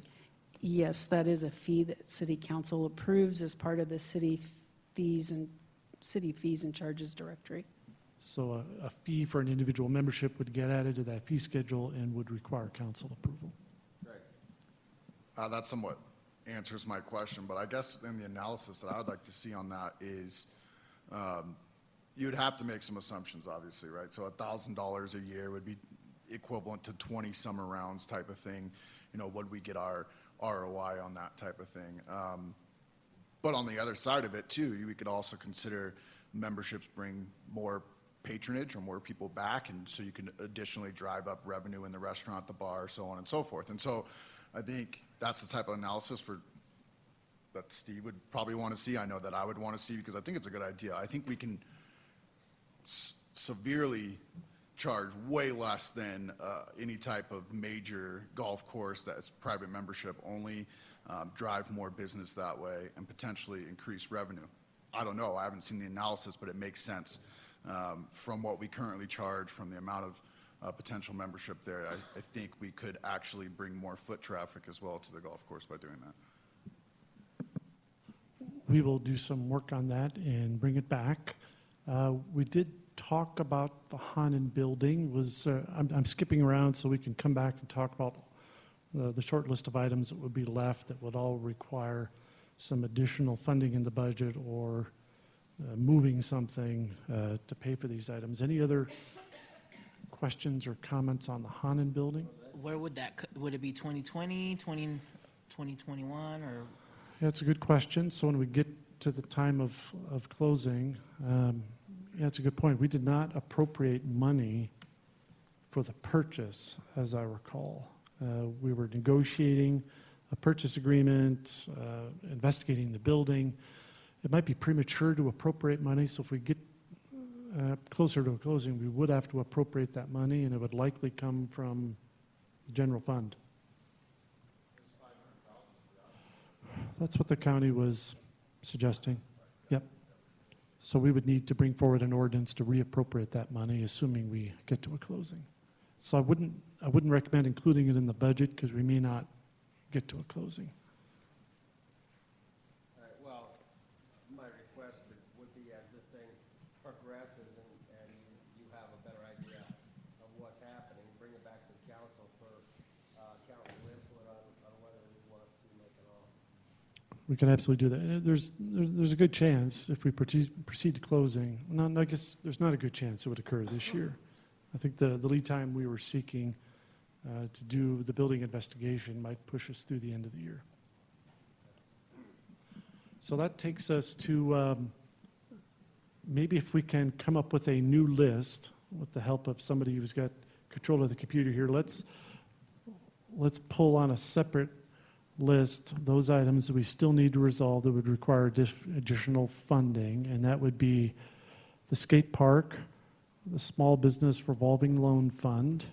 Yes, that is a fee that City Council approves as part of the city fees and charges directory. So a fee for an individual membership would get added to that fee schedule and would require council approval. Right. That somewhat answers my question, but I guess in the analysis that I would like to see on that is you'd have to make some assumptions, obviously, right? So $1,000 a year would be equivalent to 20 summer rounds type of thing. You know, would we get our ROI on that type of thing? But on the other side of it, too, we could also consider memberships bring more patronage or more people back, and so you can additionally drive up revenue in the restaurant, the bar, so on and so forth. And so I think that's the type of analysis that Steve would probably want to see. I know that I would want to see because I think it's a good idea. I think we can severely charge way less than any type of major golf course that's private membership only, drive more business that way, and potentially increase revenue. I don't know. I haven't seen the analysis, but it makes sense from what we currently charge, from the amount of potential membership there. I think we could actually bring more foot traffic as well to the golf course by doing that. We will do some work on that and bring it back. We did talk about the Hanen building. I'm skipping around so we can come back and talk about the short list of items that would be left that would all require some additional funding in the budget or moving something to pay for these items. Any other questions or comments on the Hanen building? Where would it be 2020, 2021, or? That's a good question. So when we get to the time of closing, that's a good point. We did not appropriate money for the purchase, as I recall. We were negotiating a purchase agreement, investigating the building. It might be premature to appropriate money, so if we get closer to a closing, we would have to appropriate that money, and it would likely come from the general fund. That's what the county was suggesting. Yep. So we would need to bring forward an ordinance to reappropriate that money, assuming we get to a closing. So I wouldn't recommend including it in the budget because we may not get to a closing. All right, well, my request would be as this thing progresses and you have a better idea of what's happening, bring it back to the council for council input on whether we want to make it on. We can absolutely do that. There's a good chance if we proceed to closing, I guess there's not a good chance it would occur this year. I think the lead time we were seeking to do the building investigation might push us through the end of the year. So that takes us to maybe if we can come up with a new list with the help of somebody who's got control of the computer here. Let's pull on a separate list those items that we still need to resolve that would require additional funding, and that would be the skate park, the small business revolving loan fund,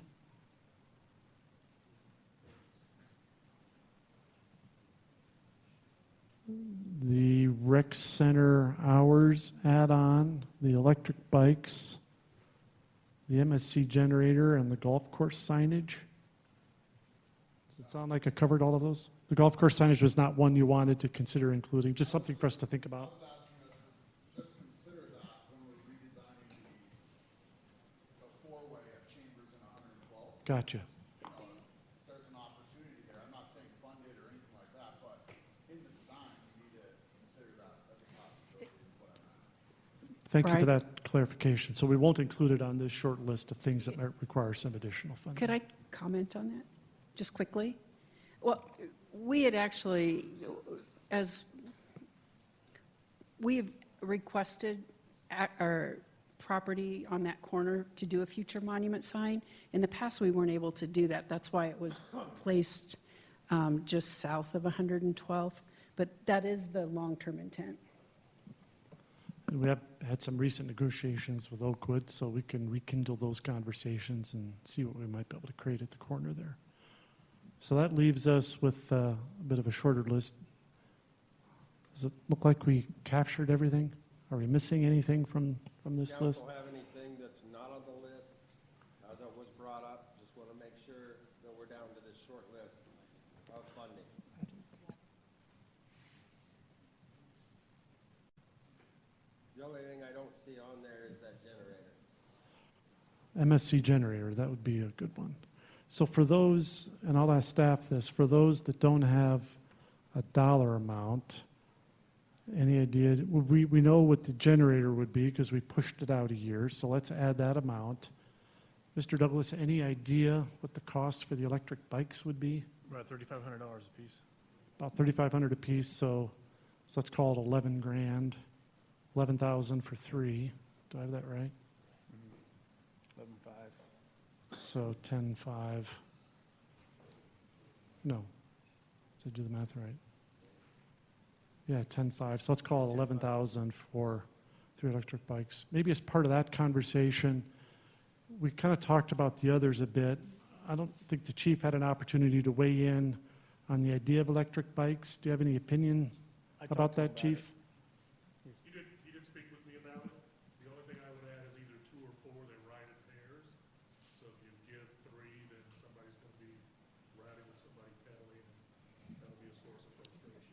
the rec center hours add-on, the electric bikes, the MSC generator, and the golf course signage. Does it sound like I covered all of those? The golf course signage was not one you wanted to consider including, just something for us to think about. Just consider that when we're redesigning the four-way at Chambers and 112. Gotcha. There's an opportunity there. I'm not saying fund it or anything like that, but in the design, we need to consider that as a possibility. Thank you for Right. that clarification. So we won't include it on this short list of things that might require some additional funding. Could I comment on that, just quickly? Well, we had actually, we have requested our property on that corner to do a future monument sign. In the past, we weren't able to do that. That's why it was placed just south of 112th. But that is the long-term intent. And we have had some recent negotiations with Oakwood, so we can rekindle those conversations and see what we might be able to create at the corner there. So that leaves us with a bit of a shorter list. Does it look like we captured everything? Are we missing anything from this list? Council have anything that's not on the list that was brought up? Just want to make sure that we're down to this short list of funding. The only thing I don't see on there is that generator. MSC generator, that would be a good one. So for those, and I'll ask staff this, for those that don't have a dollar amount, any idea, we know what the generator would be because we pushed it out a year, so let's add that amount. Mr. Douglas, any idea what the cost for the electric bikes would be? About $3,500 a piece. About $3,500 a piece, so let's call it 11 grand, 11,000 for three. Do I have that right? 11.5. So 10.5. No. Did I do the math right? Yeah, 10.5. So let's call it 11,000 for 3 electric bikes. Maybe as part of that conversation, we kind of talked about the others a bit. I don't think the chief had an opportunity to weigh in on the idea of electric bikes. Do you have any opinion about that, chief? He did speak with me about it. The only thing I would add is either 2 or 4, they ride in pairs. So if you get 3, then somebody's going to be riding with somebody pedaling, and that'll be a source of frustration.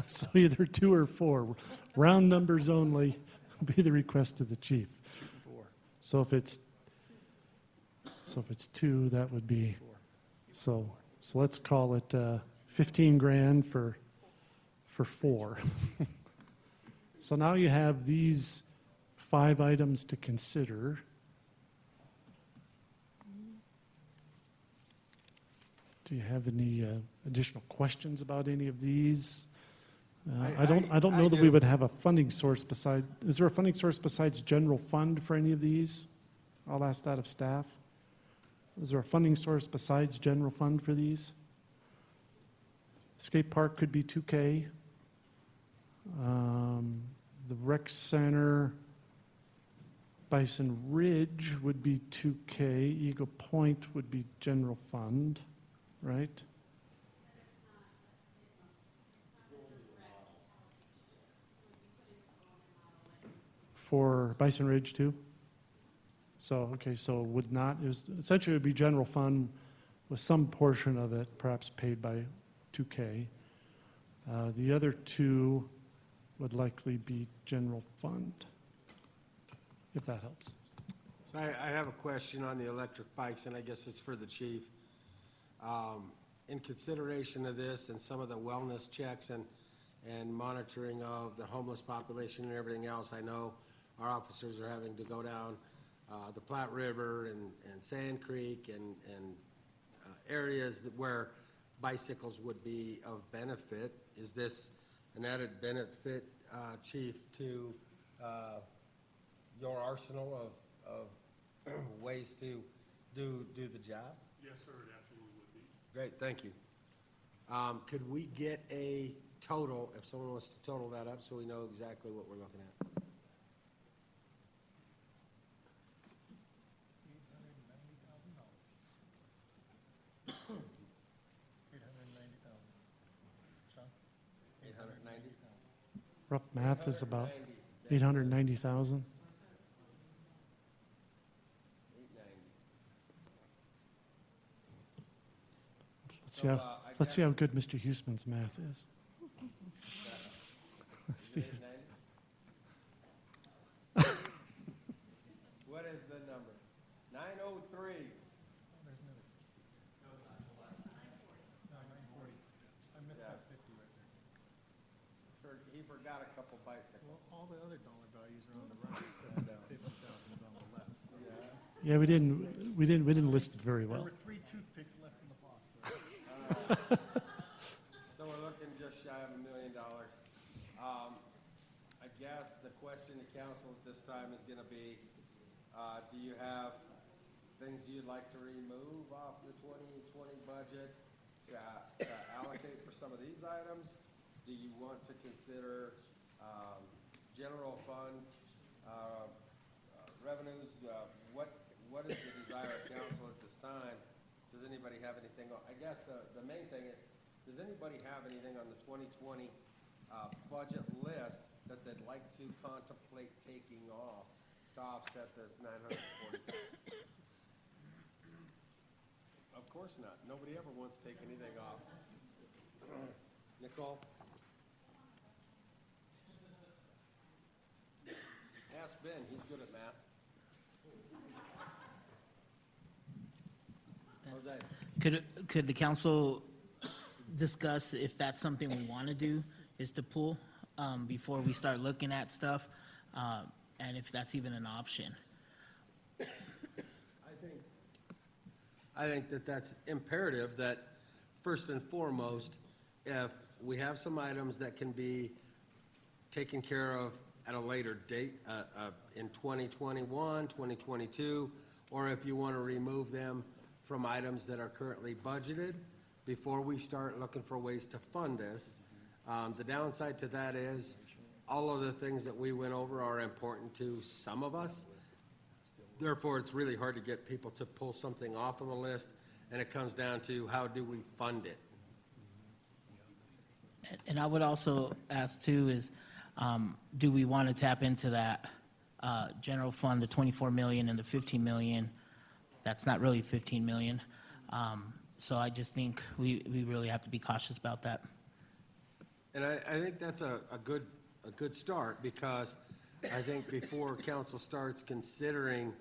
So either 2 or 4, round numbers only, be the request of the chief. So if it's 2, that would be, so let's call it 15 grand for 4. So now you have these 5 items to consider. Do you have any additional questions about any of these? I don't know that we would have a funding source is there a funding source besides general fund for any of these? I'll ask that of staff. Is there a funding source besides general fund for these? Skate park could be 2K. The rec center, Bison Ridge would be 2K. Eagle Point would be general fund, right? For Bison Ridge too? So, okay, so would not, essentially it would be general fund with some portion of it perhaps paid by 2K. The other 2 would likely be general fund, if that helps. So I have a question on the electric bikes, and I guess it's for the chief. In consideration of this and some of the wellness checks and monitoring of the homeless population and everything else. I know our officers are having to go down the Platte River and Sand Creek and areas where bicycles would be of benefit. Is this an added benefit, Chief, to your arsenal of ways to do the job? Yes, sir, it absolutely would be. Great, thank you. Could we get a total, if someone wants to total that up, so we know exactly what we're looking at? Rough math is about 890,000. Let's see how good Mr. Huesman's math is. Let's see. What is the number? 903. He forgot a couple bicycles. All the other dollar values are on the right, so 50,000's on the left. Yeah, we didn't list it very well. There were 3 toothpicks left in the box. So we're looking just shy of $1 million. I guess the question to council at this time is going to be, do you have things you'd like to remove off the 2020 budget to allocate for some of these items? Do you want to consider general fund revenues? What is the desire of council at this time? Does anybody have anything? I guess the main thing is, does anybody have anything on the 2020 budget list that they'd like to contemplate taking off to offset this 940? Of course not. Nobody ever wants to take anything off. Nicole? Ask Ben, he's good at math. Jose? Could the council discuss if that's something we want to do, is to pull before we start looking at stuff, and if that's even an option? I think that that's imperative, that first and foremost, if we have some items that can be taken care of at a later date, in 2021, 2022, or if you want to remove them from items that are currently budgeted before we start looking for ways to fund this. The downside to that is all of the things that we went over are important to some of us. Therefore, it's really hard to get people to pull something off of the list, and it comes down to how do we fund it? And I would also ask too is, do we want to tap into that general fund, the 24 million and the 15 million? That's not really 15 million. So I just think we really have to be cautious about that. And I think that's a good start, because I think before council starts considering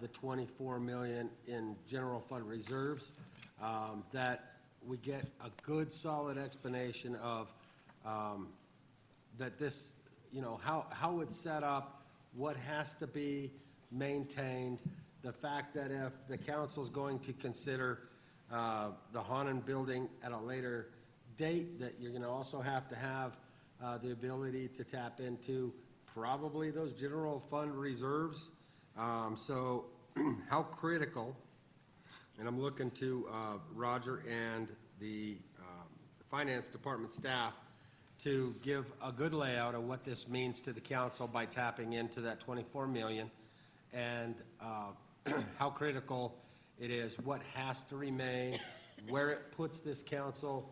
the 24 million in general fund reserves, that we get a good solid explanation of that this, how it's set up, what has to be maintained, the fact that if the council's going to consider the Hanan building at a later date, that you're going to also have to have the ability to tap into probably those general fund reserves. So how critical, and I'm looking to Roger and the finance department staff to give a good layout of what this means to the council by tapping into that 24 million, and how critical it is, what has to remain, where it puts this council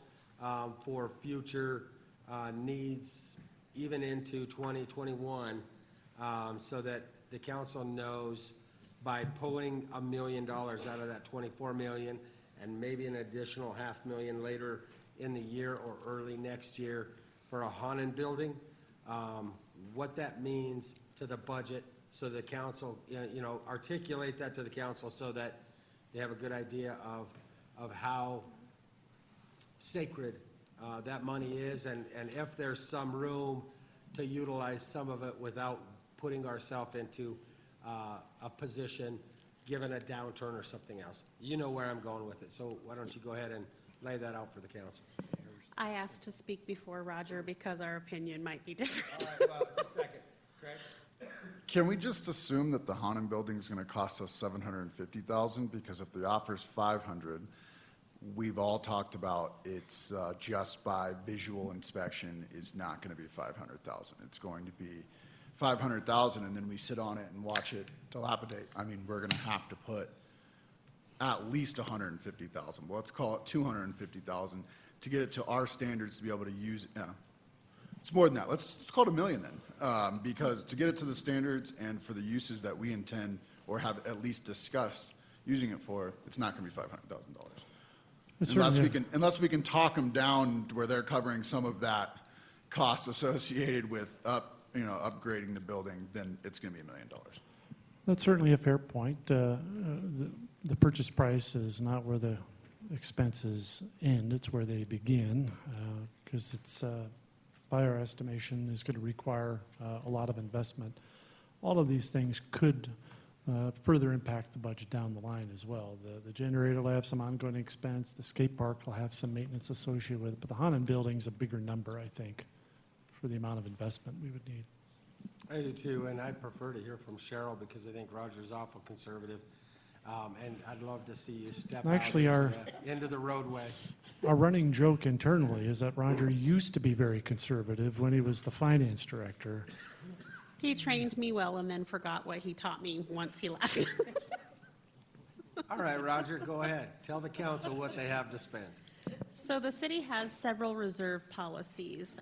for future needs, even into 2021, so that the council knows by pulling $1 million out of that 24 million and maybe an additional $500,000 later in the year or early next year for a Hanan building, what that means to the budget, so the council, articulate that to the council so that they have a good idea of how sacred that money is, and if there's some room to utilize some of it without putting ourselves into a position, given a downturn or something else. You know where I'm going with it, so why don't you go ahead and lay that out for the council? I asked to speak before Roger because our opinion might be different. All right, well, just a second. Craig? Can we just assume that the Hanan building is going to cost us $750,000? Because if the offer's $500,000, we've all talked about it's just by visual inspection is not going to be $500,000. It's going to be $500,000, and then we sit on it and watch it dilapidate. I mean, we're going to have to put at least $150,000. Well, let's call it $250,000 to get it to our standards to be able to use it. It's more than that. Let's call it $1 million then, because to get it to the standards and for the uses that we intend or have at least discussed using it for, it's not going to be $500,000. Unless we can talk them down to where they're covering some of that cost associated with upgrading the building, then it's going to be $1 million. That's certainly a fair point. The purchase price is not where the expenses end, it's where they begin, because it's, by our estimation, is going to require a lot of investment. All of these things could further impact the budget down the line as well. The generator will have some ongoing expense, the skate park will have some maintenance associated with it, but the Hanan building's a bigger number, I think, for the amount of investment we would need. I do too, and I'd prefer to hear from Cheryl because I think Roger's awful conservative. And I'd love to see you step Actually, out into the roadway. Our running joke internally is that Roger used to be very conservative when he was the finance director. He trained me well and then forgot what he taught me once he left. All right, Roger, go ahead. Tell the council what they have to spend. So the city has several reserve policies.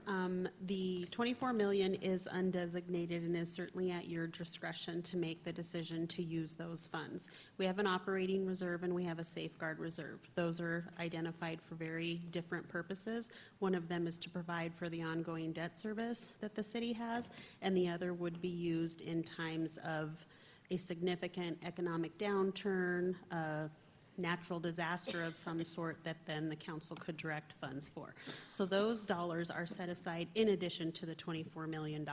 The 24 million is undesignated and is certainly at your discretion to make the decision to use those funds. We have an operating reserve and we have a safeguard reserve. Those are identified for very different purposes. One of them is to provide for the ongoing debt service that the city has, and the other would be used in times of a significant economic downturn, natural disaster of some sort that then the council could direct funds for. So those dollars are set aside in addition to the $24 million.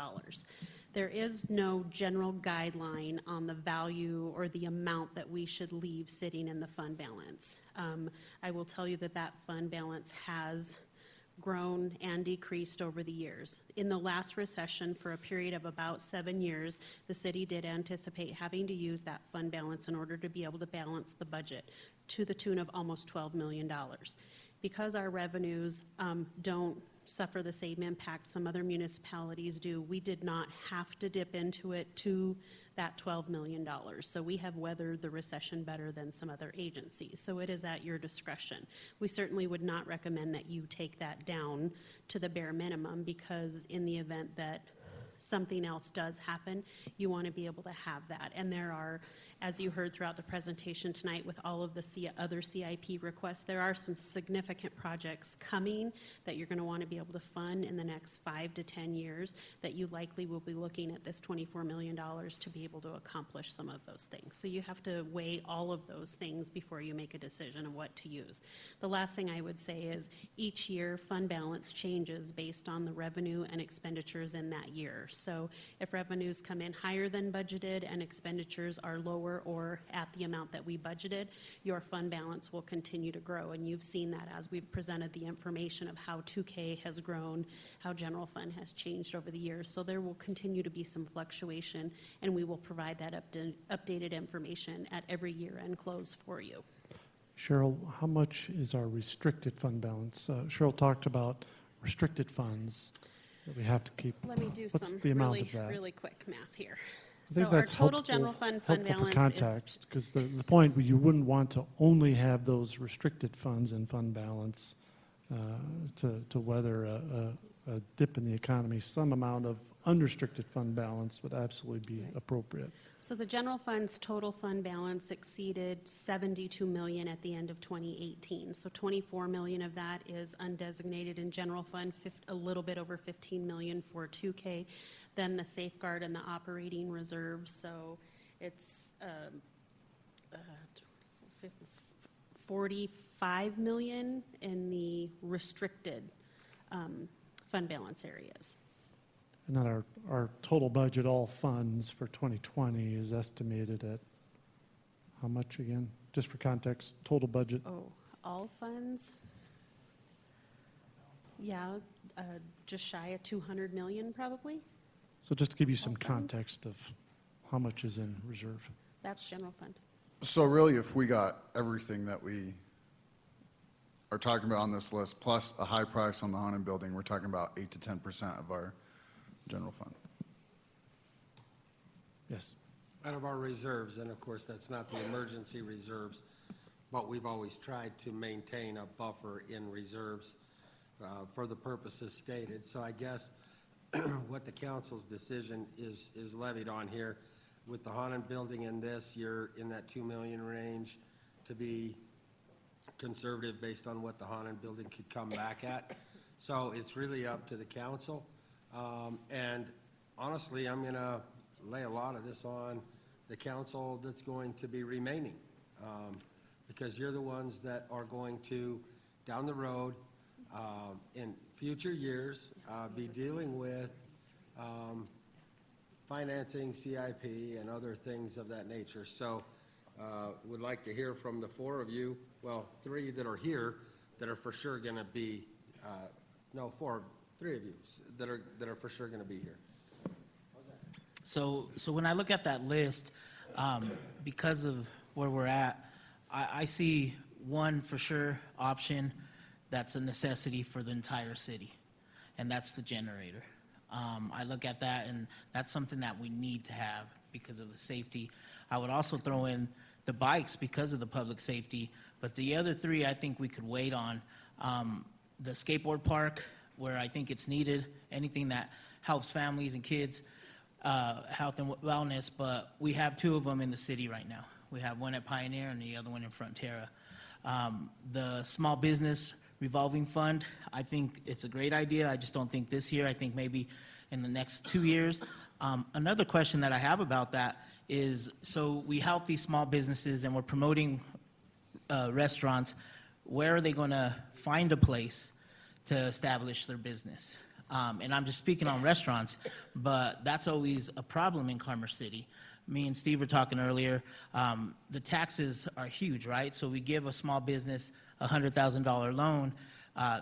There is no general guideline on the value or the amount that we should leave sitting in the fund balance. I will tell you that that fund balance has grown and decreased over the years. In the last recession, for a period of about 7 years, the city did anticipate having to use that fund balance in order to be able to balance the budget to the tune of almost $12 million. Because our revenues don't suffer the same impact some other municipalities do, we did not have to dip into it to that $12 million. So we have weathered the recession better than some other agencies. So it is at your discretion. We certainly would not recommend that you take that down to the bare minimum, because in the event that something else does happen, you want to be able to have that. And there are, as you heard throughout the presentation tonight with all of the other CIP requests, there are some significant projects coming that you're going to want to be able to fund in the next 5 to 10 years that you likely will be looking at this $24 million to be able to accomplish some of those things. So you have to weigh all of those things before you make a decision of what to use. The last thing I would say is each year fund balance changes based on the revenue and expenditures in that year. So if revenues come in higher than budgeted and expenditures are lower or at the amount that we budgeted, your fund balance will continue to grow. And you've seen that as we've presented the information of how 2K has grown, how general fund has changed over the years. So there will continue to be some fluctuation, and we will provide that updated information at every year-end close for you. Cheryl, how much is our restricted fund balance? Cheryl talked about restricted funds that we have to keep. Let me do What's some the amount really, of that? really quick math here. I think So our that's total helpful- general fund helpful for balance is, context, because the point, you wouldn't want to only have those restricted funds in fund balance to weather a dip in the economy. Some amount of unrestricted fund balance would absolutely be appropriate. so the general fund's total fund balance exceeded 72 million at the end of 2018. So 24 million of that is undesignated in general fund, a little bit over 15 million for 2K, then the safeguard and the operating reserve. So it's 45 million in the restricted fund balance areas. And then our total budget, all funds for 2020 is estimated at how much again? Just for context, total budget. Oh, all funds? Yeah, just shy of 200 million probably. So just to give you some All funds? context of how much is in reserve. That's general fund. So really, if we got everything that we are talking about on this list, plus a high price on the Hanan building, we're talking about 8 to 10% of our general fund. Yes. Out of our reserves, and of course, that's not the emergency reserves, but we've always tried to maintain a buffer in reserves for the purposes stated. So I guess what the council's decision is levied on here, with the Hanan building in this, you're in that 2 million range to be conservative based on what the Hanan building could come back at. So it's really up to the council. And honestly, I'm going to lay a lot of this on the council that's going to be remaining, because you're the ones that are going to, down the road, in future years, be dealing with financing CIP and other things of that nature. So would like to hear from the four of you, well, three that are here that are for sure going to be, three of you that are for sure going to be here. So when I look at that list, because of where we're at, I see one for sure option that's a necessity for the entire city, and that's the generator. I look at that, and that's something that we need to have because of the safety. I would also throw in the bikes because of the public safety, but the other three I think we could wait on. The skateboard park, where I think it's needed, anything that helps families and kids, health and wellness, but we have two of them in the city right now. We have one at Pioneer and the other one in Frontera. The small business revolving fund, I think it's a great idea. I just don't think this year. I think maybe in the next 2 years. Another question that I have about that is, so we help these small businesses and we're promoting restaurants. Where are they going to find a place to establish their business? And I'm just speaking on restaurants, but that's always a problem in Commerce City. Me and Steve were talking earlier. The taxes are huge, right? So we give a small business a $100,000 loan.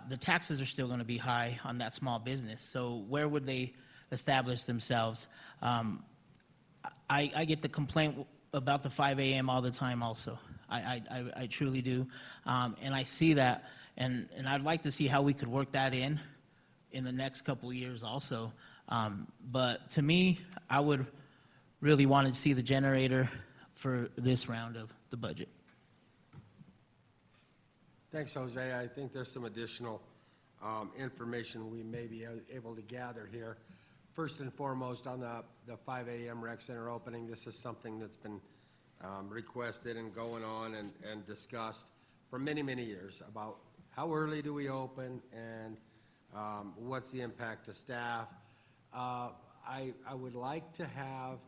The taxes are still going to be high on that small business. So where would they establish themselves? I get the complaint about the 5 a.m. all the time also. I truly do. And I see that, and I'd like to see how we could work that in the next couple of years also. But to me, I would really want to see the generator for this round of the budget. Thanks, Jose. I think there's some additional information we may be able to gather here. First and foremost, on the 5 a.m. rec center opening, this is something that's been requested and going on and discussed for many, many years about how early do we open and what's the impact to staff. I would like to have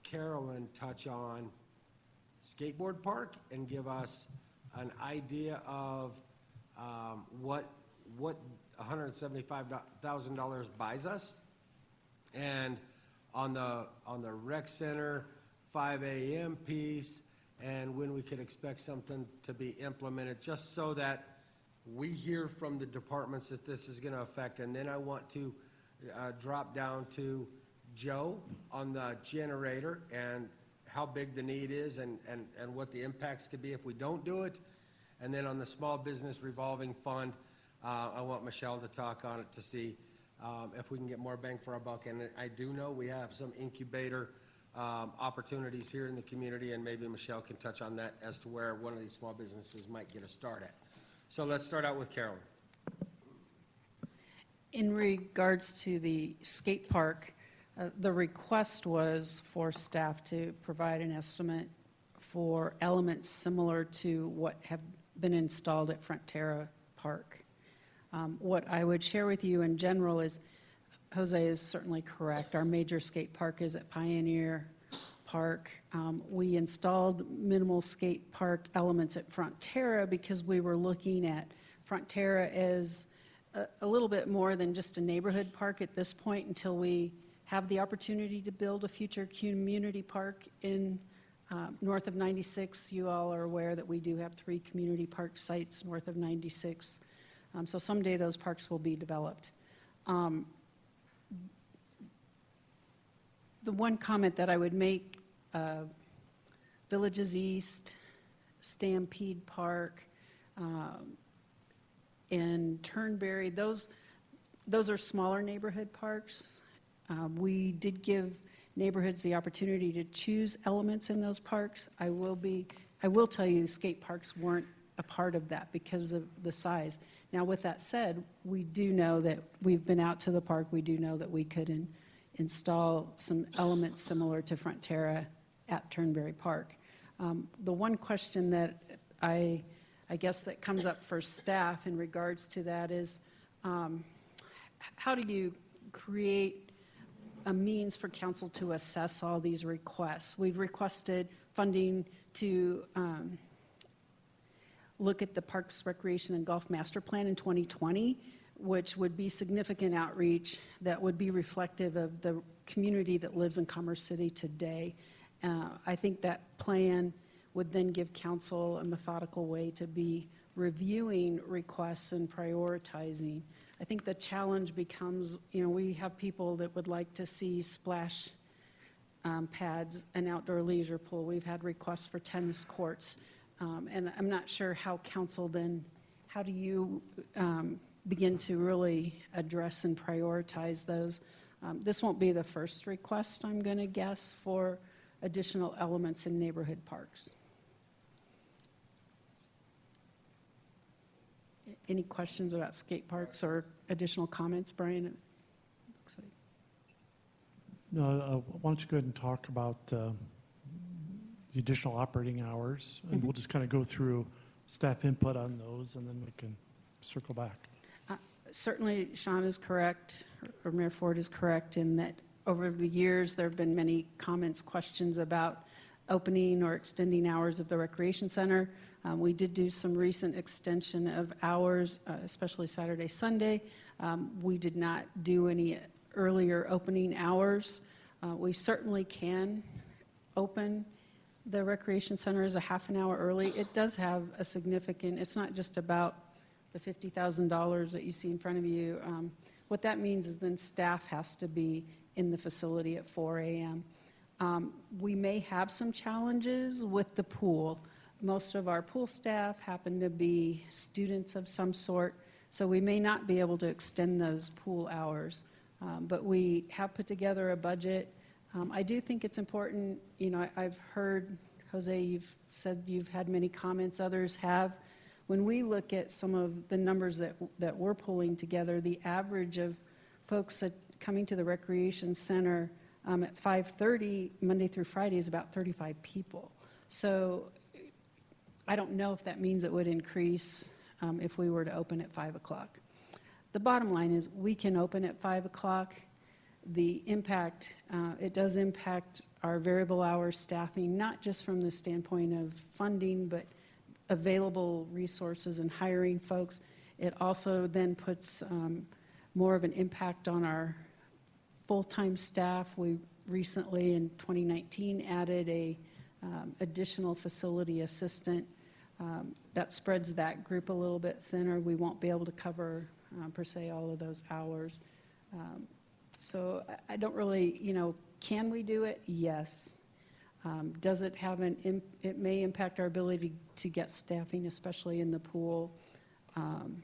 Carolyn touch on skateboard park and give us an idea of what $175,000 buys us, and on the rec center 5 a.m. piece, and when we could expect something to be implemented, just so that we hear from the departments that this is going to affect. And then I want to drop down to Joe on the generator and how big the need is and what the impacts could be if we don't do it. And then on the small business revolving fund, I want Michelle to talk on it to see if we can get more bang for our buck. And I do know we have some incubator opportunities here in the community, and maybe Michelle can touch on that as to where one of these small businesses might get a start at. So let's start out with Carolyn. In regards to the skate park, the request was for staff to provide an estimate for elements similar to what have been installed at Frontera Park. What I would share with you in general is, Jose is certainly correct. Our major skate park is at Pioneer Park. We installed minimal skate park elements at Frontera because we were looking at Frontera as a little bit more than just a neighborhood park at this point until we have the opportunity to build a future community park in north of 96. You all are aware that we do have 3 community park sites north of 96. So someday those parks will be developed. The one comment that I would make, Villages East, Stampede Park, and Turnberry, those are smaller neighborhood parks. We did give neighborhoods the opportunity to choose elements in those parks. I will tell you, skate parks weren't a part of that because of the size. Now, with that said, we do know that we've been out to the park. We do know that we could install some elements similar to Frontera at Turnberry Park. The one question that I guess that comes up for staff in regards to that is, how do you create a means for council to assess all these requests? We've requested funding to look at the Parks, Recreation, and Golf Master Plan in 2020, which would be significant outreach that would be reflective of the community that lives in Commerce City today. I think that plan would then give council a methodical way to be reviewing requests and prioritizing. I think the challenge becomes, we have people that would like to see splash pads, an outdoor leisure pool. We've had requests for tennis courts. And I'm not sure how council then, how do you begin to really address and prioritize those? This won't be the first request, I'm going to guess, for additional elements in neighborhood parks. Any questions about skate parks or additional comments, Brian? It looks like- No, why don't you go ahead and talk about the additional operating hours, and we'll just kind of go through staff input on those, and then we can circle back. Certainly, Sean is correct, or Mayor Ford is correct, in that over the years, there have been many comments, questions about opening or extending hours of the recreation center. We did do some recent extension of hours, especially Saturday, Sunday. We did not do any earlier opening hours. We certainly can open the recreation center as a half an hour early. It does have a significant, it's not just about the $50,000 that you see in front of you. What that means is then staff has to be in the facility at 4 a.m. We may have some challenges with the pool. Most of our pool staff happen to be students of some sort, so we may not be able to extend those pool hours. But we have put together a budget. I do think it's important, I've heard, Jose, you've said you've had many comments, others have. When we look at some of the numbers that we're pulling together, the average of folks coming to the recreation center at 5:30, Monday through Friday, is about 35 people. So I don't know if that means it would increase if we were to open at 5 o'clock. The bottom line is we can open at 5 o'clock. The impact, it does impact our variable hour staffing, not just from the standpoint of funding, but available resources and hiring folks. It also then puts more of an impact on our full-time staff. We recently, in 2019, added a additional facility assistant. That spreads that group a little bit thinner. We won't be able to cover, per se, all of those hours. So I don't really, can we do it? Yes. Does it have it may impact our ability to get staffing, especially in the pool. And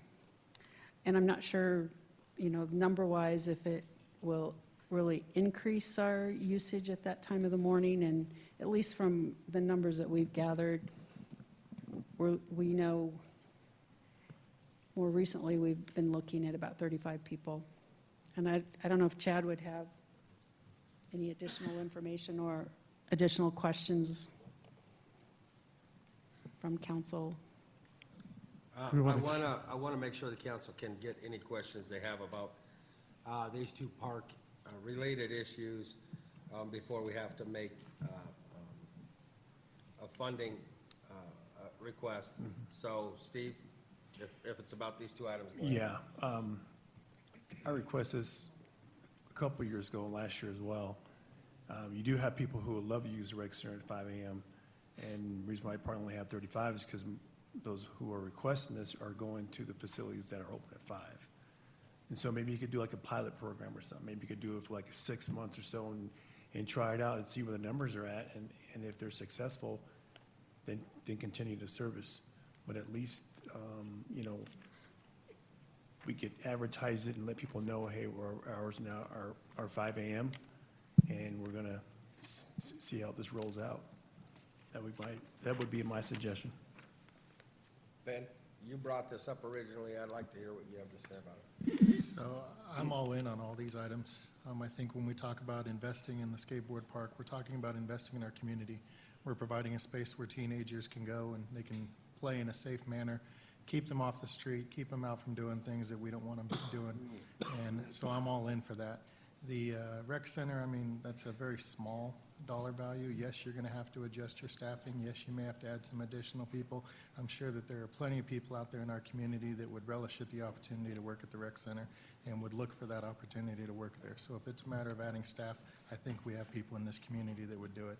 I'm not sure, number-wise, if it will really increase our usage at that time of the morning. And at least from the numbers that we've gathered, we know more recently we've been looking at about 35 people. And I don't know if Chad would have any additional information or additional questions from council. I want to make sure the council can get any questions they have about these two park-related issues before we have to make a funding request. So, Steve? if it's about these two items. Yeah. I requested this a couple of years ago, and last year as well. You do have people who would love to use the rec center at 5 a.m. And the reason why I probably only have 35 is because those who are requesting this are going to the facilities that are open at 5. And so maybe you could do like a pilot program or something. Maybe you could do it for like 6 months or so and try it out and see where the numbers are at. And if they're successful, then continue the service. But at least, we could advertise it and let people know, hey, our hours now are 5 a.m. and we're going to see how this rolls out. That would be my suggestion. Ben, you brought this up originally. I'd like to hear what you have to say about it. So I'm all in on all these items. I think when we talk about investing in the skateboard park, we're talking about investing in our community. We're providing a space where teenagers can go and they can play in a safe manner, keep them off the street, keep them out from doing things that we don't want them doing. And so I'm all in for that. The rec center, I mean, that's a very small dollar value. Yes, you're going to have to adjust your staffing. Yes, you may have to add some additional people. I'm sure that there are plenty of people out there in our community that would relish at the opportunity to work at the rec center and would look for that opportunity to work there. So if it's a matter of adding staff, I think we have people in this community that would do it.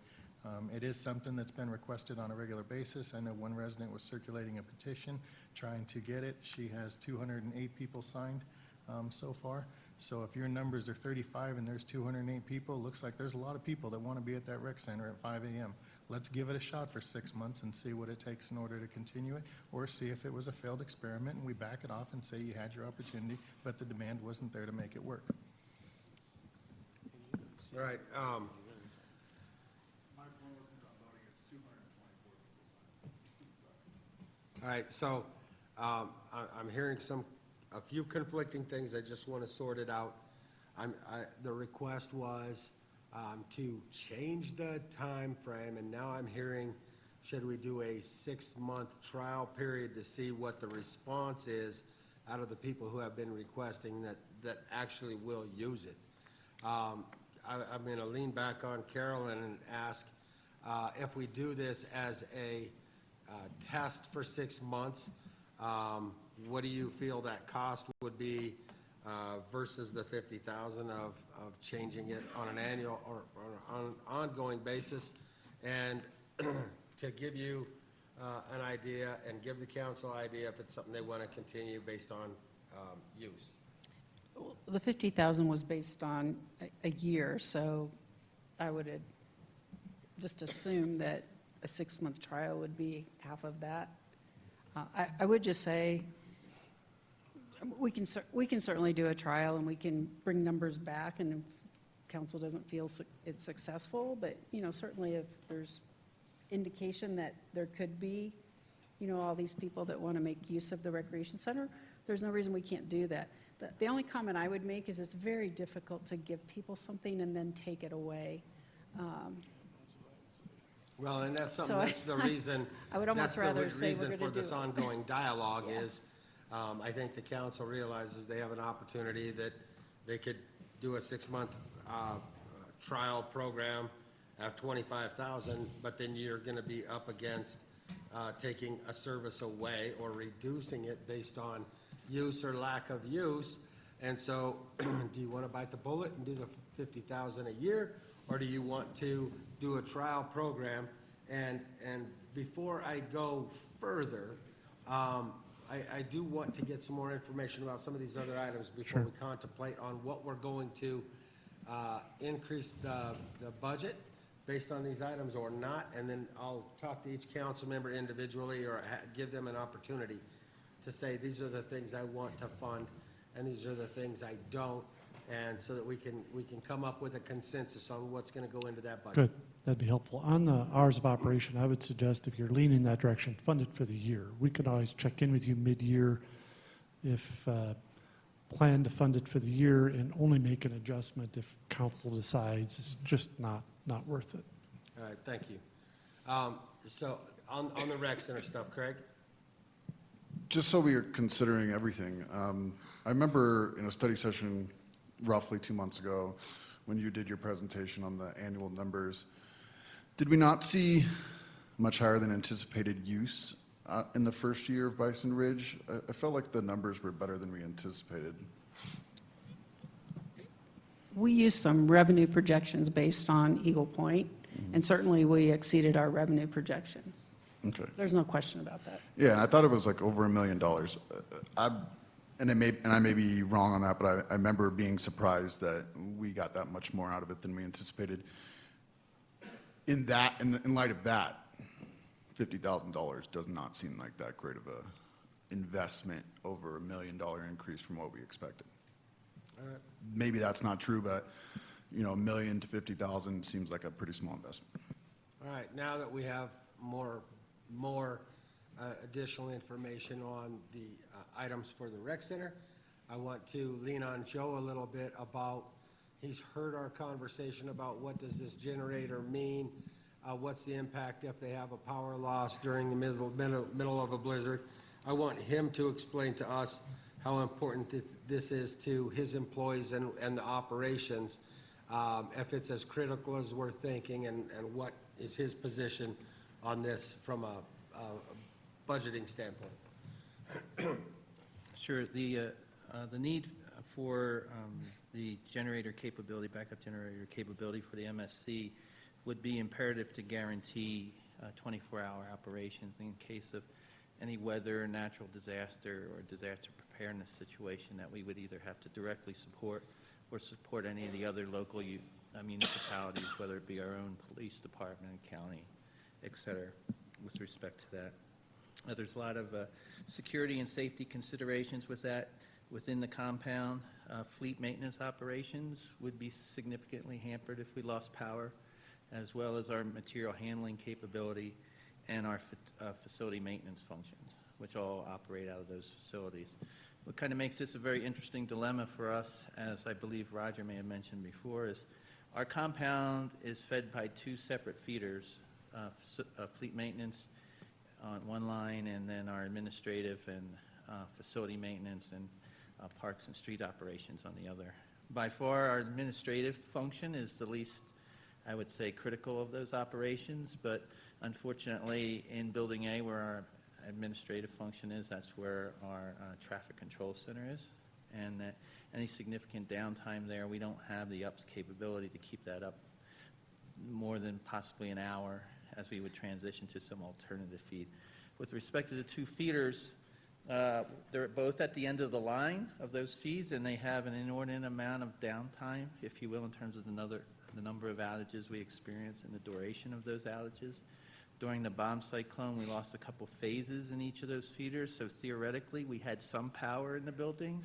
It is something that's been requested on a regular basis. I know one resident was circulating a petition trying to get it. She has 208 people signed so far. So if your numbers are 35 and there's 208 people, it looks like there's a lot of people that want to be at that rec center at 5 a.m. Let's give it a shot for 6 months and see what it takes in order to continue it, or see if it was a failed experiment and we back it off and say you had your opportunity, but the demand wasn't there to make it work. All right. All right, so I'm hearing a few conflicting things. I just want to sort it out. The request was to change the time frame, and now I'm hearing, should we do a 6-month trial period to see what the response is out of the people who have been requesting that actually will use it? I'm going to lean back on Carolyn and ask if we do this as a test for 6 months, what do you feel that cost would be versus the $50,000 of changing it on an annual or on an ongoing basis? And to give you an idea and give the council idea if it's something they want to continue based on use. The 50,000 was based on a year, so I would just assume that a 6-month trial would be half of that. I would just say we can certainly do a trial and we can bring numbers back, and if council doesn't feel it's successful, but certainly if there's indication that there could be all these people that want to make use of the recreation center, there's no reason we can't do that. The only comment I would make is it's very difficult to give people something and then take it away. Well, and that's something, So that's the reason. I would almost rather say we're Reason gonna for do this it. ongoing dialogue Yeah. is, I think the council realizes they have an opportunity that they could do a 6-month trial program at $25,000, but then you're going to be up against taking a service away or reducing it based on use or lack of use. And so, do you want to bite the bullet and do the $50,000 a year, or do you want to do a trial program? And before I go further, I do want to get some more information about some of these other items before we contemplate on what we're going to increase the budget based on these items or not. And then I'll talk to each council member individually or give them an opportunity to say, these are the things I want to fund and these are the things I don't. And so that we can come up with a consensus on what's going to go into that budget. Good, that'd be helpful. On the hours of operation, I would suggest if you're leaning that direction, fund it for the year. We could always check in with you mid-year if plan to fund it for the year and only make an adjustment if council decides it's just not worth it. All right, thank you. So on the rec center stuff, Craig? Just so we are considering everything, I remember in a study session roughly 2 months ago when you did your presentation on the annual numbers, did we not see much higher than anticipated use in the first year of Bison Ridge. I felt like the numbers were better than we anticipated. We used some revenue projections based on Eagle Point, and certainly we exceeded our revenue projections. Okay. There's no question about that. Yeah, and I thought it was like over $1 million. And I may be wrong on that, but I remember being surprised that we got that much more out of it than we anticipated. In light of that, $50,000 does not seem like that great of a investment over $1 million increase from what we expected. All right. Maybe that's not true, but $1 million to $50,000 seems like a pretty small investment. All right, now that we have more additional information on the items for the rec center, I want to lean on Joe a little bit about, he's heard our conversation about what does this generator mean, what's the impact if they have a power loss during the middle of a blizzard. I want him to explain to us how important this is to his employees and the operations, if it's as critical as we're thinking, and what is his position on this from a budgeting standpoint. Sure. The need for the generator capability, backup generator capability for the MSC would be imperative to guarantee 24-hour operations in case of any weather, natural disaster, or disaster preparedness situation that we would either have to directly support or support any of the other local municipalities, whether it be our own police department, county, et cetera, with respect to that. There's a lot of security and safety considerations with that within the compound. Fleet maintenance operations would be significantly hampered if we lost power, as well as our material handling capability and our facility maintenance functions, which all operate out of those facilities. What kind of makes this a very interesting dilemma for us, as I believe Roger may have mentioned before, is our compound is fed by two separate feeders, fleet maintenance on one line, and then our administrative and facility maintenance and parks and street operations on the other. By far, our administrative function is the least, I would say, critical of those operations, but unfortunately, in Building A, where our administrative function is, that's where our traffic control center is, and that any significant downtime there, we don't have the UPS capability to keep that up more than possibly an hour as we would transition to some alternative feed. With respect to the two feeders, they're both at the end of the line of those feeds, and they have an inordinate amount of downtime, if you will, in terms of the number of outages we experience and the duration of those outages. During the bomb cyclone, we lost a couple phases in each of those feeders, so theoretically, we had some power in the building.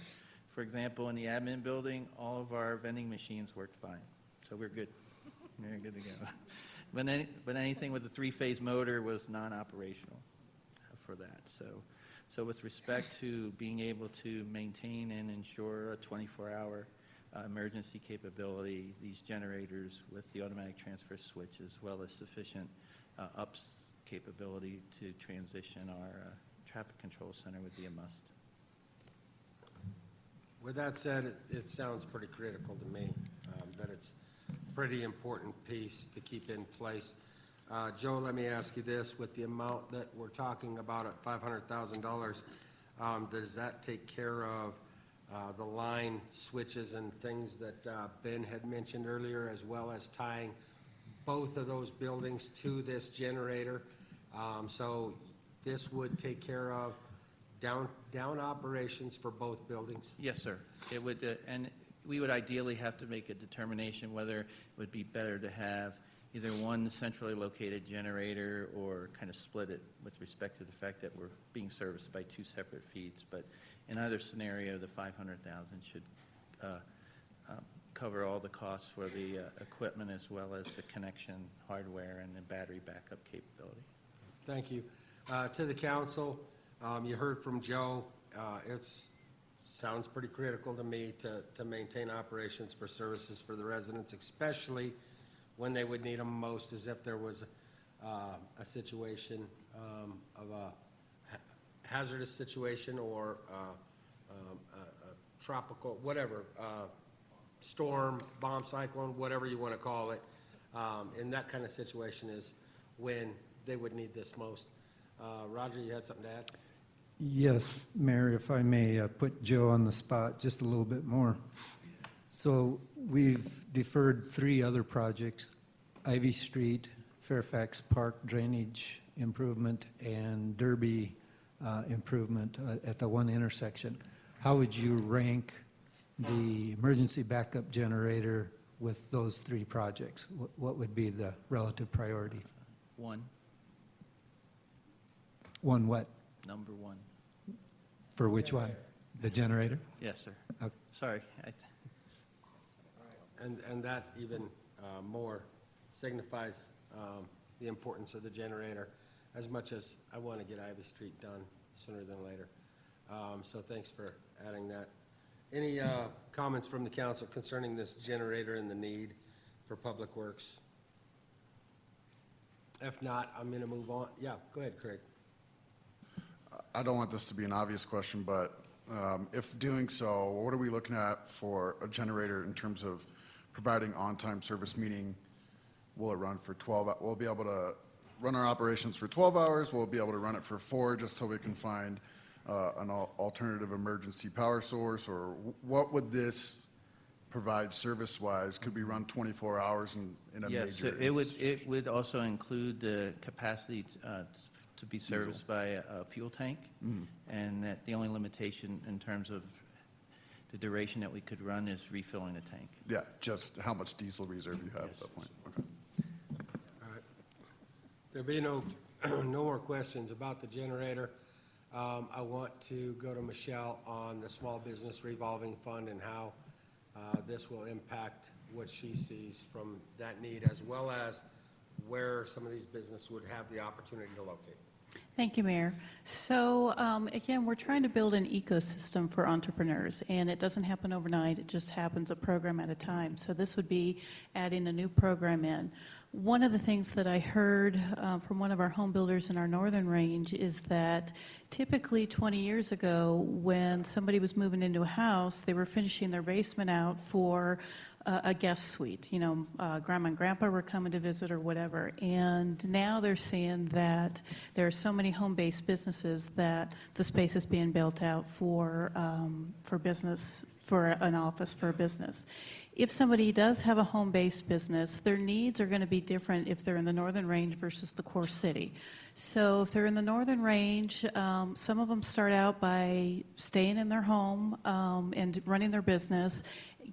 For example, in the admin building, all of our vending machines worked fine, so we're good. We're good to go. But anything with a three-phase motor was non-operational for that. So with respect to being able to maintain and ensure a 24-hour emergency capability, these generators with the automatic transfer switch, as well as sufficient UPS capability to transition our traffic control center, would be a must. With that said, it sounds pretty critical to me, that it's a pretty important piece to keep in place. Joe, let me ask you this, with the amount that we're talking about at $500,000, does that take care of the line switches and things that Ben had mentioned earlier, as well as tying both of those buildings to this generator? So this would take care of down operations for both buildings? Yes, sir. It would, and we would ideally have to make a determination whether it would be better to have either one centrally located generator or kind of split it with respect to the fact that we're being serviced by two separate feeds. But in either scenario, the $500,000 should cover all the costs for the equipment, as well as the connection hardware and the battery backup capability. Thank you. To the council, you heard from Joe. It sounds pretty critical to me to maintain operations for services for the residents, especially when they would need them most, as if there was a situation of a hazardous situation or a tropical, whatever, storm, bomb, cyclone, whatever you want to call it. In that kind of situation is when they would need this most. Roger, you had something to add? Yes, Mayor, if I may put Joe on the spot just a little bit more. So we've deferred 3 other projects, Ivy Street, Fairfax Park drainage improvement, and Derby improvement at the one intersection. How would you rank the emergency backup generator with those 3 projects? What would be the relative priority? 1, One what? number 1. For which one? The generator? Yes, sir. Okay. Sorry. And that even more signifies the importance of the generator, as much as I want to get Ivy Street done sooner than later. So thanks for adding that. Any comments from the council concerning this generator and the need for Public Works? If not, I'm going to move on. Yeah, go ahead, Craig. I don't want this to be an obvious question, but if doing so, what are we looking at for a generator in terms of providing on-time service, meaning will it run for 12, we'll be able to run our operations for 12 hours, we'll be able to run it for 4 just so we can find an alternative emergency power source, or what would this provide service-wise? Could we run 24 hours in a major? Yes, so it would also include the capacity to be serviced by a fuel tank, and that the only limitation in terms of the duration that we could run is refilling the tank. Yeah, just how much diesel reserve you have at that point. Okay. All right. There be no more questions about the generator. I want to go to Michelle on the small business revolving fund and how this will impact what she sees from that need, as well as where some of these businesses would have the opportunity to locate. Thank you, Mayor. So again, we're trying to build an ecosystem for entrepreneurs, and it doesn't happen overnight. It just happens a program at a time. So this would be adding a new program in. One of the things that I heard from one of our home builders in our northern range is that typically 20 years ago, when somebody was moving into a house, they were finishing their basement out for a guest suite. You know, grandma and grandpa were coming to visit or whatever. And now they're seeing that there are so many home-based businesses that the space is being built out for business, for an office, for a business. If somebody does have a home-based business, their needs are going to be different if they're in the Northern Range versus the core city. So if they're in the Northern Range, some of them start out by staying in their home and running their business,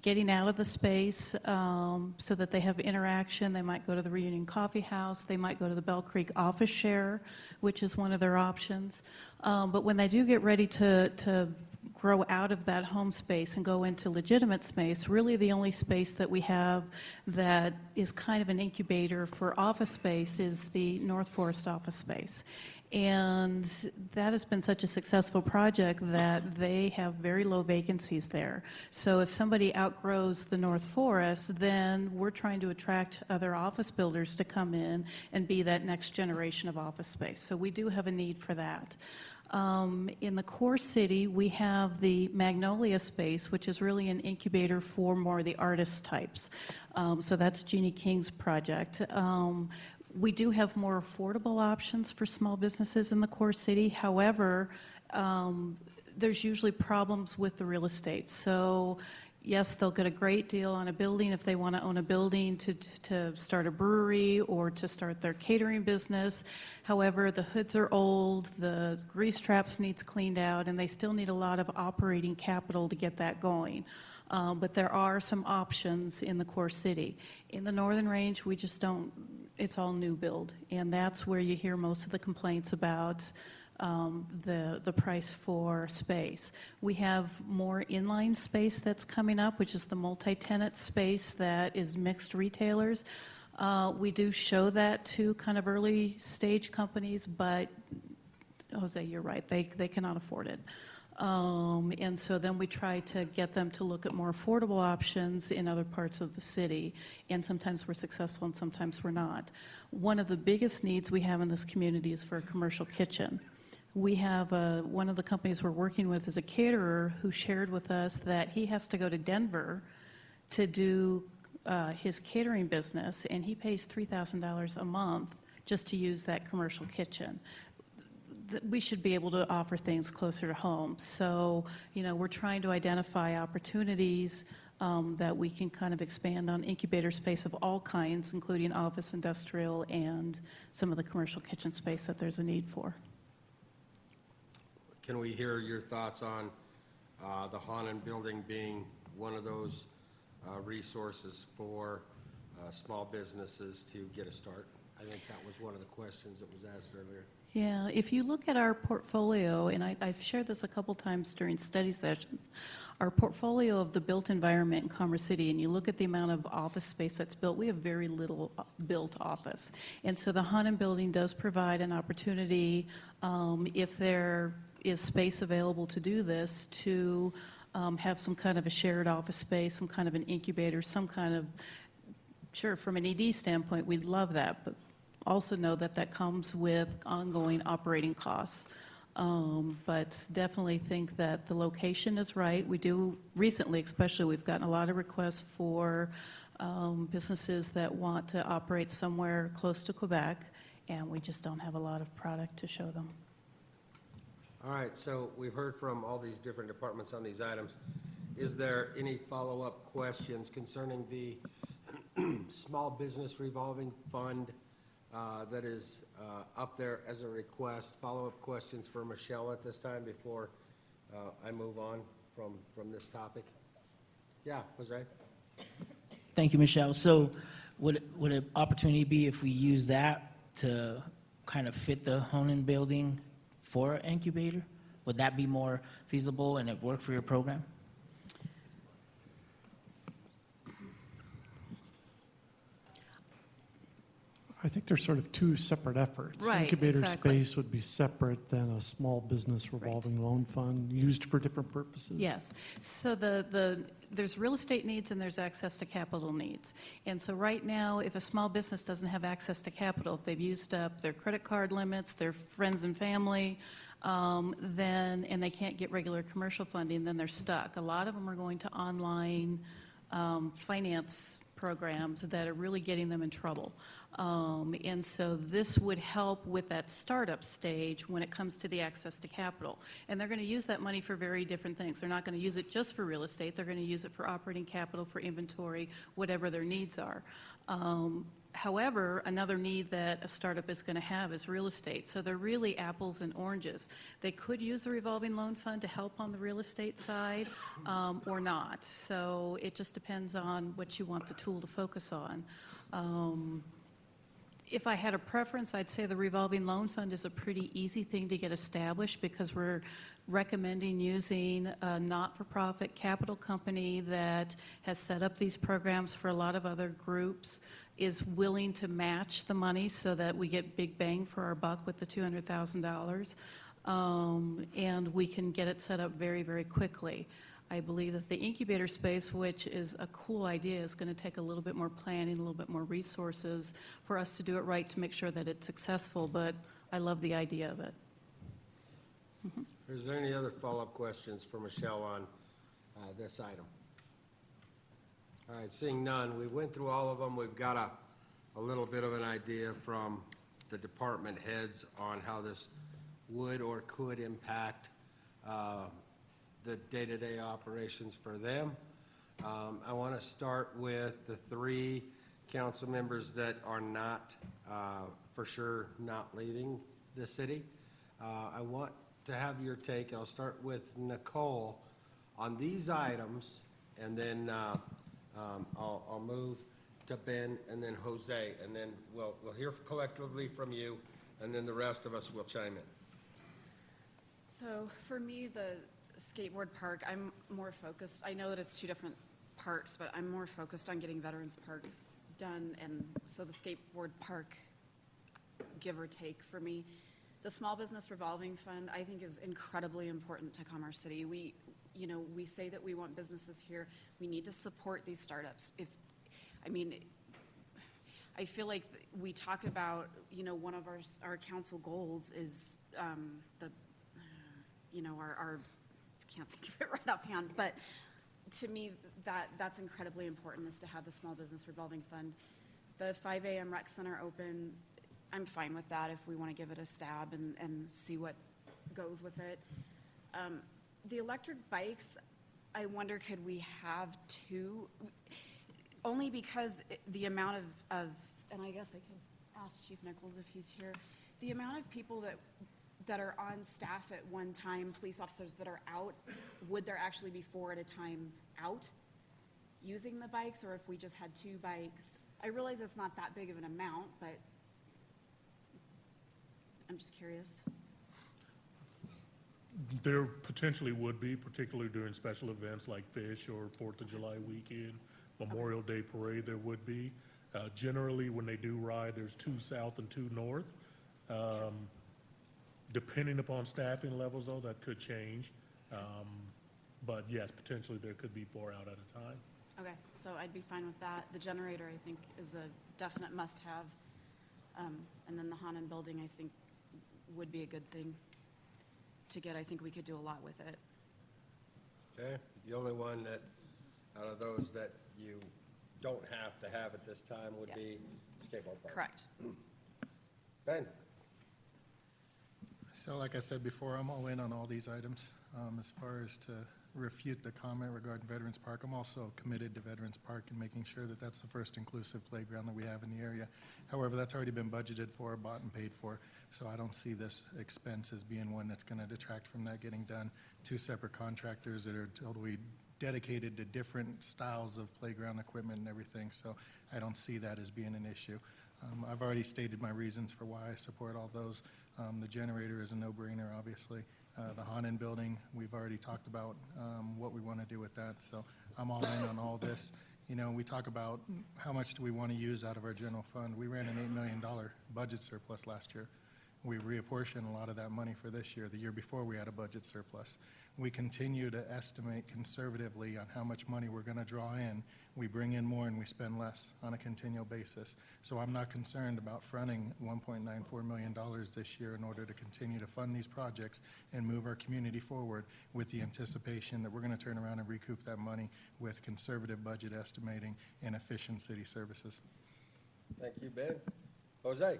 getting out of the space so that they have interaction. They might go to the Reunion Coffee House. They might go to the Bell Creek Office Share, which is one of their options. But when they do get ready to grow out of that home space and go into legitimate space, really the only space that we have that is kind of an incubator for office space is the North Forest office space. And that has been such a successful project that they have very low vacancies there. So if somebody outgrows the North Forest, then we're trying to attract other office builders to come in and be that next generation of office space. So we do have a need for that. In the core city, we have the Magnolia space, which is really an incubator for more of the artist types. So that's Jeannie King's project. We do have more affordable options for small businesses in the core city. However, there's usually problems with the real estate. So yes, they'll get a great deal on a building if they want to own a building to start a brewery or to start their catering business. However, the hoods are old, the grease traps needs cleaned out, and they still need a lot of operating capital to get that going. But there are some options in the core city. In the Northern Range, we just don't, it's all new build. And that's where you hear most of the complaints about the price for space. We have more inline space that's coming up, which is the multi-tenant space that is mixed retailers. We do show that to kind of early stage companies, but Jose, you're right, they cannot afford it. And so then we try to get them to look at more affordable options in other parts of the city. And sometimes we're successful and sometimes we're not. One of the biggest needs we have in this community is for a commercial kitchen. We have one of the companies we're working with is a caterer who shared with us that he has to go to Denver to do his catering business, and he pays $3,000 a month just to use that commercial kitchen. we should be able to offer things closer to home. So, we're trying to identify opportunities that we can kind of expand on incubator space of all kinds, including office, industrial, and some of the commercial kitchen space that there's a need for. Can we hear your thoughts on the Hanan building being one of those resources for small businesses to get a start? I think that was one of the questions that was asked earlier. Yeah, if you look at our portfolio, and I've shared this a couple times during study sessions, our portfolio of the built environment in Commerce City, and you look at the amount of office space that's built, we have very little built office. And so the Hanan building does provide an opportunity, if there is space available to do this, to have some kind of a shared office space, some kind of an incubator, some kind of, sure, from an ED standpoint, we'd love that, but also know that that comes with ongoing operating costs. But definitely think that the location is right. We do recently, especially, we've gotten a lot of requests for businesses that want to operate somewhere close to Quebec, and we just don't have a lot of product to show them. All right, so we've heard from all these different departments on these items. Is there any follow-up questions concerning the small business revolving fund that is up there as a request? Follow-up questions for Michelle at this time before I move on from this topic? Yeah, Jose? Thank you, Michelle. So would an opportunity be if we use that to kind of fit the Hanan building for an incubator? Would that be more feasible and it work for your program? I think they're sort of two separate efforts. Right, Incubator exactly. space would be separate than a small business revolving loan fund used for different purposes. Yes. So there's real estate needs and there's access to capital needs. And so right now, if a small business doesn't have access to capital, if they've used up their credit card limits, their friends and family, and they can't get regular commercial funding, then they're stuck. A lot of them are going to online finance programs that are really getting them in trouble. And so this would help with that startup stage when it comes to the access to capital. And they're going to use that money for very different things. They're not going to use it just for real estate. They're going to use it for operating capital, for inventory, whatever their needs are. However, another need that a startup is going to have is real estate. So they're really apples and oranges. They could use the revolving loan fund to help on the real estate side or not. So it just depends on what you want the tool to focus on. If I had a preference, I'd say the revolving loan fund is a pretty easy thing to get established because we're recommending using a not-for-profit capital company that has set up these programs for a lot of other groups, is willing to match the money so that we get big bang for our buck with the $200,000, and we can get it set up very, very quickly. I believe that the incubator space, which is a cool idea, is going to take a little bit more planning, a little bit more resources for us to do it right to make sure that it's successful, but I love the idea of it. Is there any other follow-up questions for Michelle on this item? All right, seeing none, we went through all of them. We've got a little bit of an idea from the department heads on how this would or could impact the day-to-day operations for them. I want to start with the three council members that are not, for sure, not leaving the city. I want to have your take. I'll start with Nicole on these items, and then I'll move to Ben and then Jose, and then we'll hear collectively from you, and then the rest of us will chime in. So for me, the skateboard park, I'm more focused. I know that it's two different parks, but I'm more focused on getting Veterans Park done, and so the skateboard park, give or take for me. The small business revolving fund, I think, is incredibly important to Commerce City. We say that we want businesses here. We need to support these startups. I feel like we talk about, one of our council goals is our can't think of it right offhand, but to me, that's incredibly important, is to have the small business revolving fund. The 5 a.m. rec center open, I'm fine with that if we want to give it a stab and see what goes with it. The electric bikes, I wonder, could we have two? Only because the amount of, and I guess I could ask Chief Nichols if he's here, the amount of people that are on staff at one time, police officers that are out, would there actually be 4 at a time out using the bikes, or if we just had 2 bikes? I realize it's not that big of an amount, but I'm just curious. There potentially would be, particularly during special events like Fish or 4th of July weekend, Memorial Day Parade, there would be. Generally, when they do ride, there's 2 south and 2 north. Depending upon staffing levels, though, that could change. But yes, potentially there could be 4 out at a time. Okay, so I'd be fine with that. The generator, I think, is a definite must-have. And then the Hanan building, I think, would be a good thing to get. I think we could do a lot with it. Okay, the only one that, out of those that you don't have to have at this time would be skateboard park. Correct. Ben? So like I said before, I'm all in on all these items. As far as to refute the comment regarding Veterans Park, I'm also committed to Veterans Park and making sure that that's the first inclusive playground that we have in the area. However, that's already been budgeted for, bought and paid for, so I don't see this expense as being one that's going to detract from that getting done. 2 separate contractors that are totally dedicated to different styles of playground equipment and everything, so I don't see that as being an issue. I've already stated my reasons for why I support all those. The generator is a no-brainer, obviously. The Hanan building, we've already talked about what we want to do with that, so I'm all in on all this. You know, we talk about how much do we want to use out of our general fund. We ran an $8 million budget surplus last year. We reapportioned a lot of that money for this year. The year before, we had a budget surplus. We continue to estimate conservatively on how much money we're going to draw in. We bring in more and we spend less on a continual basis. So I'm not concerned about fronting $1.94 million this year in order to continue to fund these projects and move our community forward with the anticipation that we're going to turn around and recoup that money with conservative budget estimating and efficient city services. Thank you, Ben. Jose?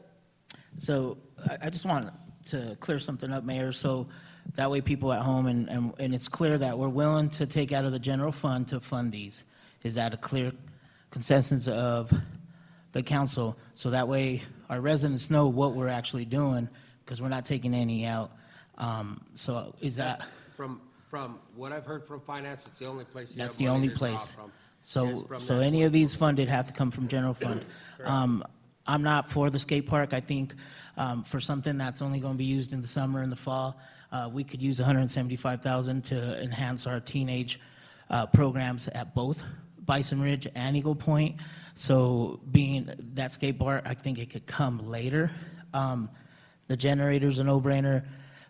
So I just want to clear something up, Mayor, so that way people at home, and it's clear that we're willing to take out of the general fund to fund these. Is that a clear consensus of the council? So that way our residents know what we're actually doing, because we're not taking any out. So is that? From what I've heard from finance, it's the only place you That's have the money only to draw place. from. So Is from so that any one. of these funded have to come from general fund. I'm not for the skate park. I think for something that's only going to be used in the summer and the fall, we could use $175,000 to enhance our teenage programs at both Bison Ridge and Eagle Point. So being that skate park, I think it could come later. The generator's a no-brainer.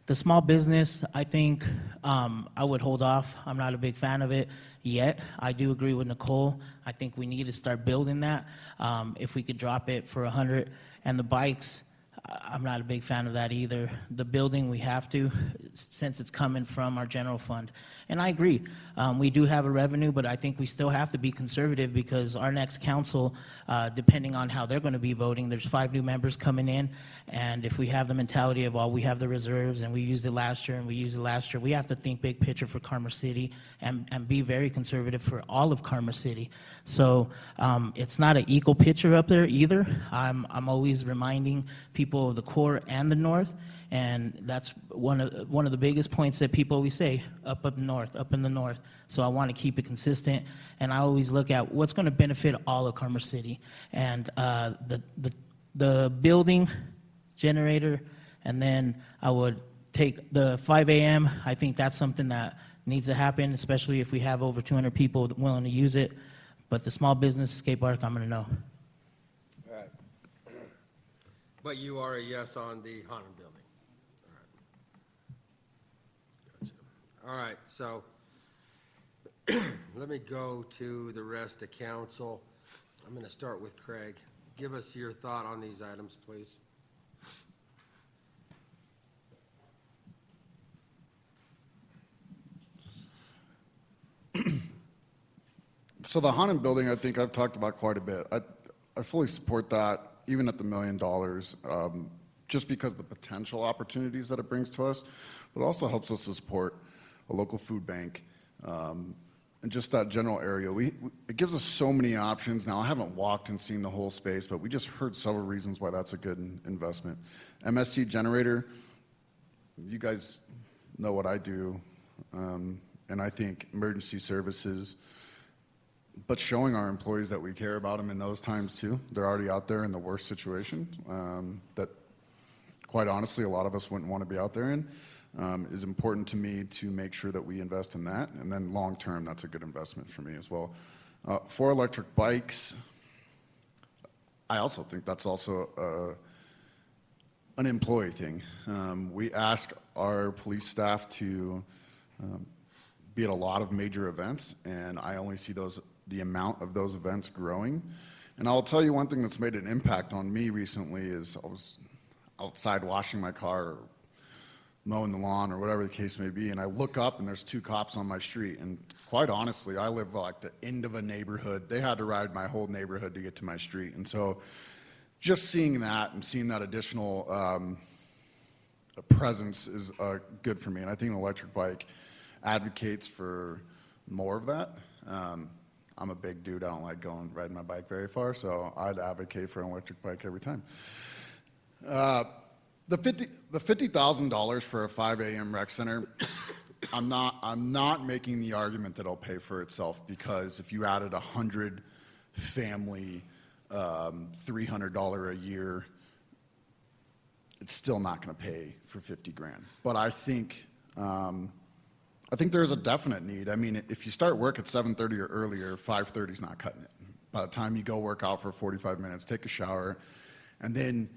The small business, I think I would hold off. I'm not a big fan of it yet. I do agree with Nicole. I think we need to start building that. If we could drop it for 100, and the bikes, I'm not a big fan of that either. The building, we have to, since it's coming from our general fund. And I agree, we do have a revenue, but I think we still have to be conservative, because our next council, depending on how they're going to be voting, there's 5 new members coming in, and if we have the mentality of, well, we have the reserves, and we used it last year, and we used it last year, we have to think big picture for Commerce City, and be very conservative for all of Commerce City. So it's not an equal picture up there either. I'm always reminding people of the core and the north, and that's one of the biggest points that people always say, up north, up in the north. So I want to keep it consistent, and I always look at what's going to benefit all of Commerce City. And the building, generator, and then I would take the 5 a.m. I think that's something that needs to happen, especially if we have over 200 people willing to use it. But the small business skate park, I'm going to know. All right. But you are a yes on the Hanan building? All right. Gotcha. All right, so let me go to the rest of council. I'm going to start with Craig. Give us your thought on these items, please. So the Hanan building, I think I've talked about quite a bit. I fully support that. even at the $1 million, just because of the potential opportunities that it brings to us, but it also helps us to support a local food bank, and just that general area. It gives us so many options. Now, I haven't walked and seen the whole space, but we just heard several reasons why that's a good investment. MSC generator, you guys know what I do, and I think emergency services, but showing our employees that we care about them in those times too. They're already out there in the worst situation that, quite honestly, a lot of us wouldn't want to be out there in. Is important to me to make sure that we invest in that, and then long term, that's a good investment for me as well. For electric bikes, I also think that's also an employee thing. We ask our police staff to be at a lot of major events, and I only see the amount of those events growing. And I'll tell you one thing that's made an impact on me recently is I was outside washing my car, or mowing the lawn, or whatever the case may be, and I look up and there's 2 cops on my street. And quite honestly, I live like the end of a neighborhood. They had to ride my whole neighborhood to get to my street. And so just seeing that and seeing that additional presence is good for me. And I think an electric bike advocates for more of that. I'm a big dude. I don't like riding my bike very far, so I'd advocate for an electric bike every time. The $50,000 for a 5 a.m. rec center, I'm not making the argument that it'll pay for itself, because if you added 100 family, $300 a year, it's still not going to pay for 50 grand. But I think there's a definite need. I mean, if you start work at 7:30 or earlier, 5:30 is not cutting it. By the time you go work out for 45 minutes, take a shower, and then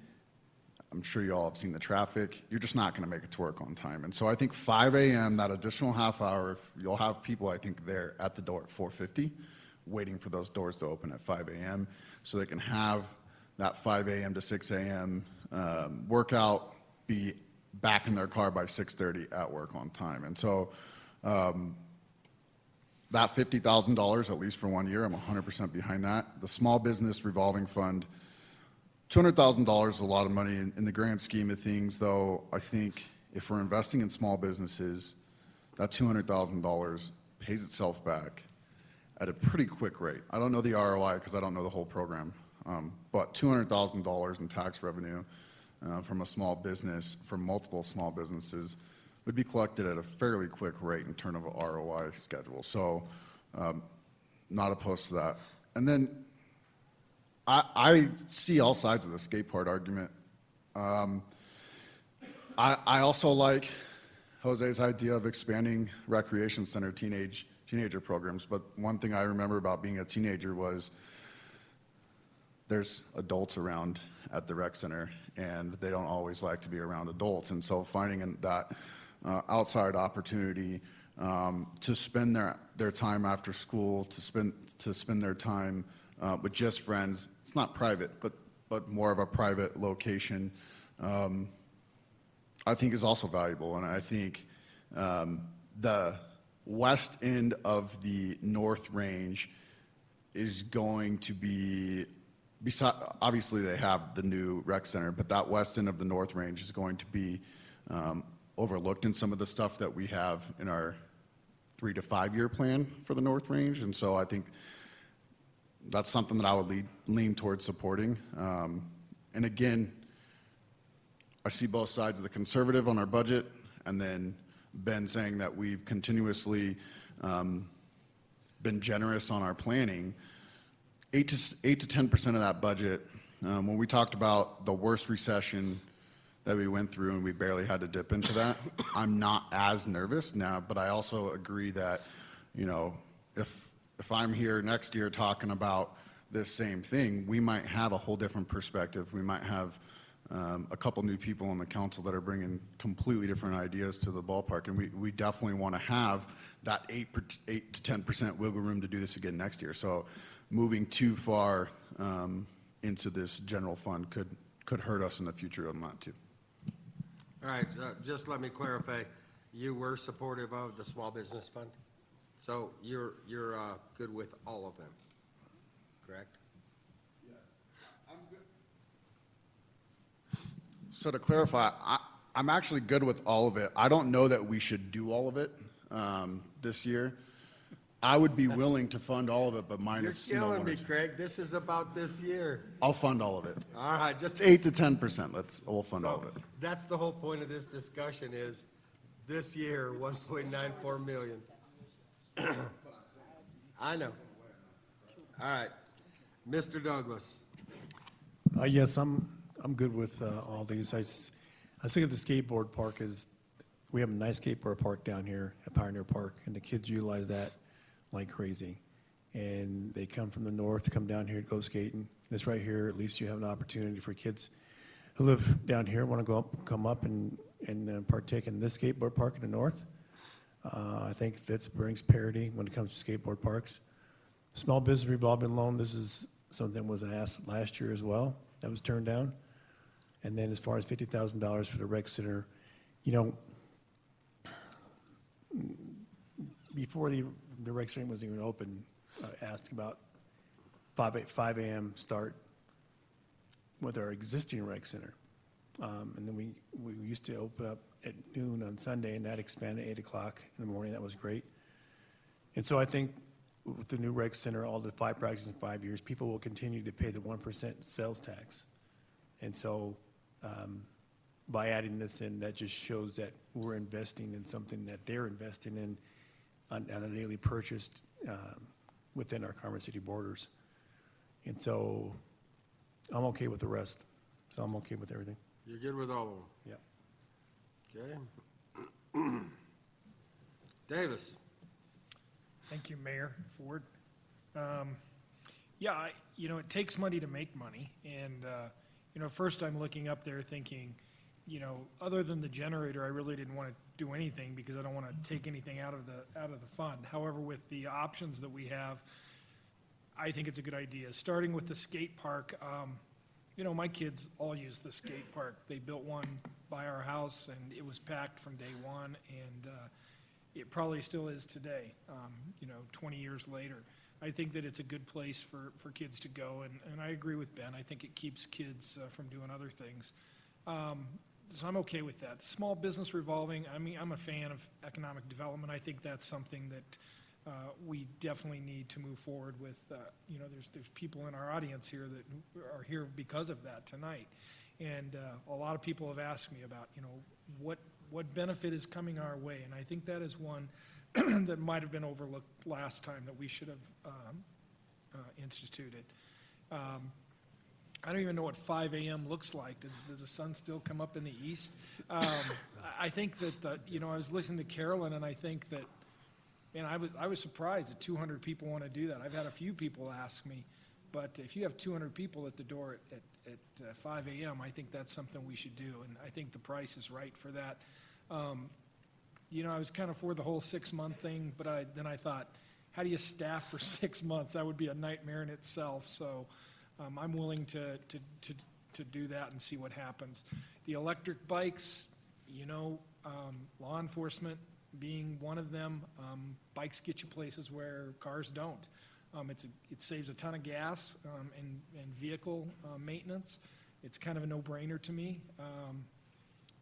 I'm sure you all have seen the traffic. You're just not going to make it to work on time. And so I think 5 a.m., that additional half hour, you'll have people, I think, there at the door at 4:50, waiting for those doors to open at 5 a.m. so they can have that 5 a.m. to 6 a.m. Workout, be back in their car by 6:30 at work on time. And so that $50,000, at least for 1 year, I'm 100% behind that. The small business revolving fund, $200,000 is a lot of money. In the grand scheme of things, though, I think if we're investing in small businesses, that $200,000 pays itself back at a pretty quick rate. I don't know the ROI because I don't know the whole program, but $200,000 in tax revenue from a small business, from multiple small businesses, would be collected at a fairly quick rate in terms of an ROI schedule. So not opposed to that. And then I see all sides of the skate park argument. I also like Jose's idea of expanding recreation center teenager programs, but one thing I remember about being a teenager was there's adults around at the rec center, and they don't always like to be around adults. And so finding that outside opportunity to spend their time after school, to spend their time with just friends. It's not private, but more of a private location, I think is also valuable. And I think the west end of the North Range is going to be, obviously they have the new rec center, but that west end of the North Range is going to be overlooked in some of the stuff that we have in our 3 to 5 year plan for the North Range. And so I think that's something that I would lean towards supporting. And again, I see both sides of the conservative on our budget, and then Ben saying that we've continuously been generous on our planning. 8 to 10% of that budget, when we talked about the worst recession that we went through and we barely had to dip into that, I'm not as nervous now, but I also agree that, you know, if I'm here next year talking about this same thing, we might have a whole different perspective. We might have a couple new people on the council that are bringing completely different ideas to the ballpark, and we definitely want to have that 8 to 10% wiggle room to do this again next year. So moving too far into this general fund could hurt us in the future on that too. All right, just let me clarify. You were supportive of the small business fund? So you're good with all of them, correct? Yes, I'm good. So to clarify, I'm actually good with all of it. I don't know that we should do all of it this year. I would be willing to fund all of it, but You're minus. killing me, Craig. This is about this year. I'll fund all of it. All right, just. It's 8 to 10%. We'll fund all of So it. that's the whole point of this discussion is this year, 1.94 million. I know. All right. Mr. Douglas. Yes, I'm good with all these. I think of the skateboard park as, we have a nice skateboard park down here at Pioneer Park, and the kids utilize that like crazy. And they come from the north, come down here to go skating. This right here, at least you have an opportunity for kids who live down here, want to come up and partake in this skateboard park in the north. I think that brings parity when it comes to skateboard parks. Small business revolving loan, this is something that was asked last year as well. That was turned down. And then as far as $50,000 for the rec center, you know, before the rec center was even open, I asked about 5 a.m. start with our existing rec center. And then we used to open up at noon on Sunday, and that expanded 8 o'clock in the morning. That was great. And so I think with the new rec center, all the 5 practices in 5 years, people will continue to pay the 1% sales tax. And so by adding this in, that just shows that we're investing in something that they're investing in on a daily purchase within our Commerce City borders. And so I'm okay with the rest. So I'm okay with everything. You're good with all of them? Yeah. Okay. Davis. Thank you, Mayor Ford. Yeah, it takes money to make money. And, first I'm looking up there thinking, other than the generator, I really didn't want to do anything because I don't want to take anything out of the fund. However, with the options that we have, I think it's a good idea. Starting with the skate park, my kids all use the skate park. They built one by our house, and it was packed from day one, and it probably still is today, 20 years later. I think that it's a good place for kids to go, and I agree with Ben. I think it keeps kids from doing other things. So I'm okay with that. Small business revolving, I'm a fan of economic development. I think that's something that we definitely need to move forward with. There's people in our audience here that are here because of that tonight. And a lot of people have asked me about, what benefit is coming our way. And I think that is one that might have been overlooked last time that we should have instituted. I don't even know what 5 a.m. looks like. Does the sun still come up in the east? I think that, I was listening to Carolyn, and I think that, and I was surprised that 200 people want to do that. I've had a few people ask me, but if you have 200 people at the door at 5 a.m., I think that's something we should do, and I think the price is right for that. I was kind of for the whole 6-month thing, but then I thought, how do you staff for 6 months? That would be a nightmare in itself. So I'm willing to do that and see what happens. The electric bikes, law enforcement being one of them. Bikes get you places where cars don't. It saves a ton of gas and vehicle maintenance. It's kind of a no-brainer to me.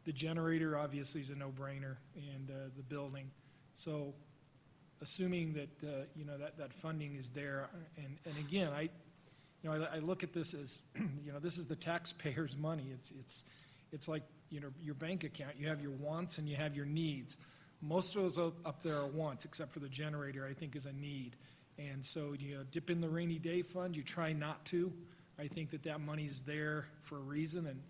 The generator obviously is a no-brainer, and the building. So assuming that that funding is there, and again, I look at this as this is the taxpayers' money. It's like your bank account. You have your wants and you have your needs. Most of those up there are wants, except for the generator, I think, is a need. And so dip in the rainy day fund. You try not to. I think that money's there for a reason, and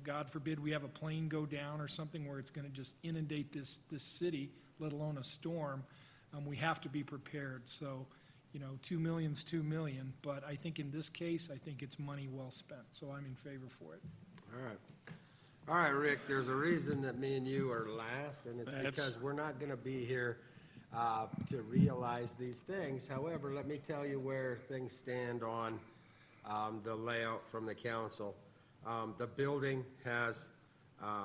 God forbid we have a plane go down or something where it's going to just inundate this city, let alone a storm. We have to be prepared. So, 2 million's 2 million, but I think in this case, I think it's money well spent. So I'm in favor for it. All right, Rick, there's a reason that me and you are last, and it's because we're not going to be here to realize these things. However, let me tell you where things stand on the layout from the council. The building has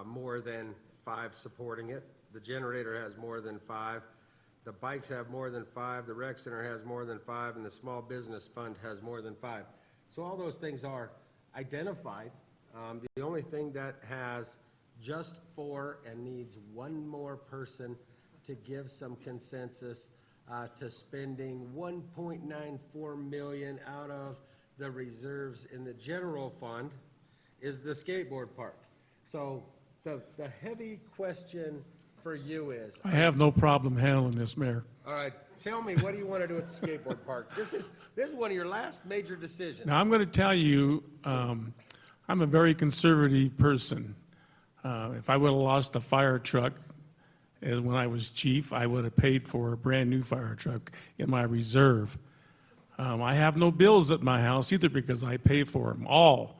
more than 5 supporting it. The generator has more than 5. The bikes have more than 5. The rec center has more than 5, and the small business fund has more than 5. So all those things are identified The only thing that has just 4 and needs one more person to give some consensus to spending $1.94 million out of the reserves in the general fund is the skateboard park. So the heavy question for you is, I have no problem handling this, Mayor. all right, tell me, what do you want to do at the skateboard park? This is one of your last major decisions. Now, I'm going to tell you, I'm a very conservative person. If I would have lost the fire truck as when I was chief, I would have paid for a brand-new fire truck in my reserve. I have no bills at my house either because I pay for them all.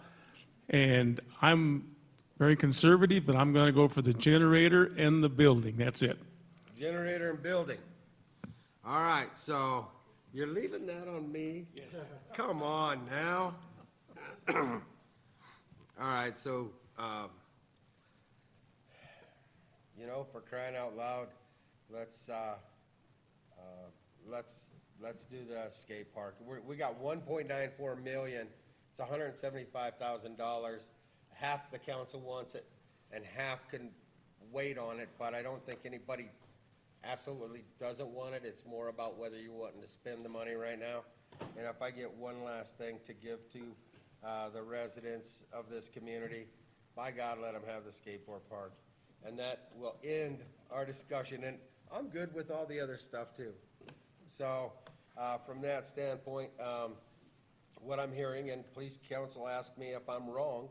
And I'm very conservative, and I'm going to go for the generator and the building. That's it. Generator and building. All right, so you're leaving that on me? Yes. Come on now. All right, so, for crying out loud, let's do the skate park. We got 1.94 million. It's $175,000. Half the council wants it, and half can wait on it, but I don't think anybody absolutely doesn't want it. It's more about whether you're wanting to spend the money right now. And if I get one last thing to give to the residents of this community, by God, let them have the skateboard park. And that will end our discussion. And I'm good with all the other stuff too. So from that standpoint, what I'm hearing, and please council ask me if I'm wrong,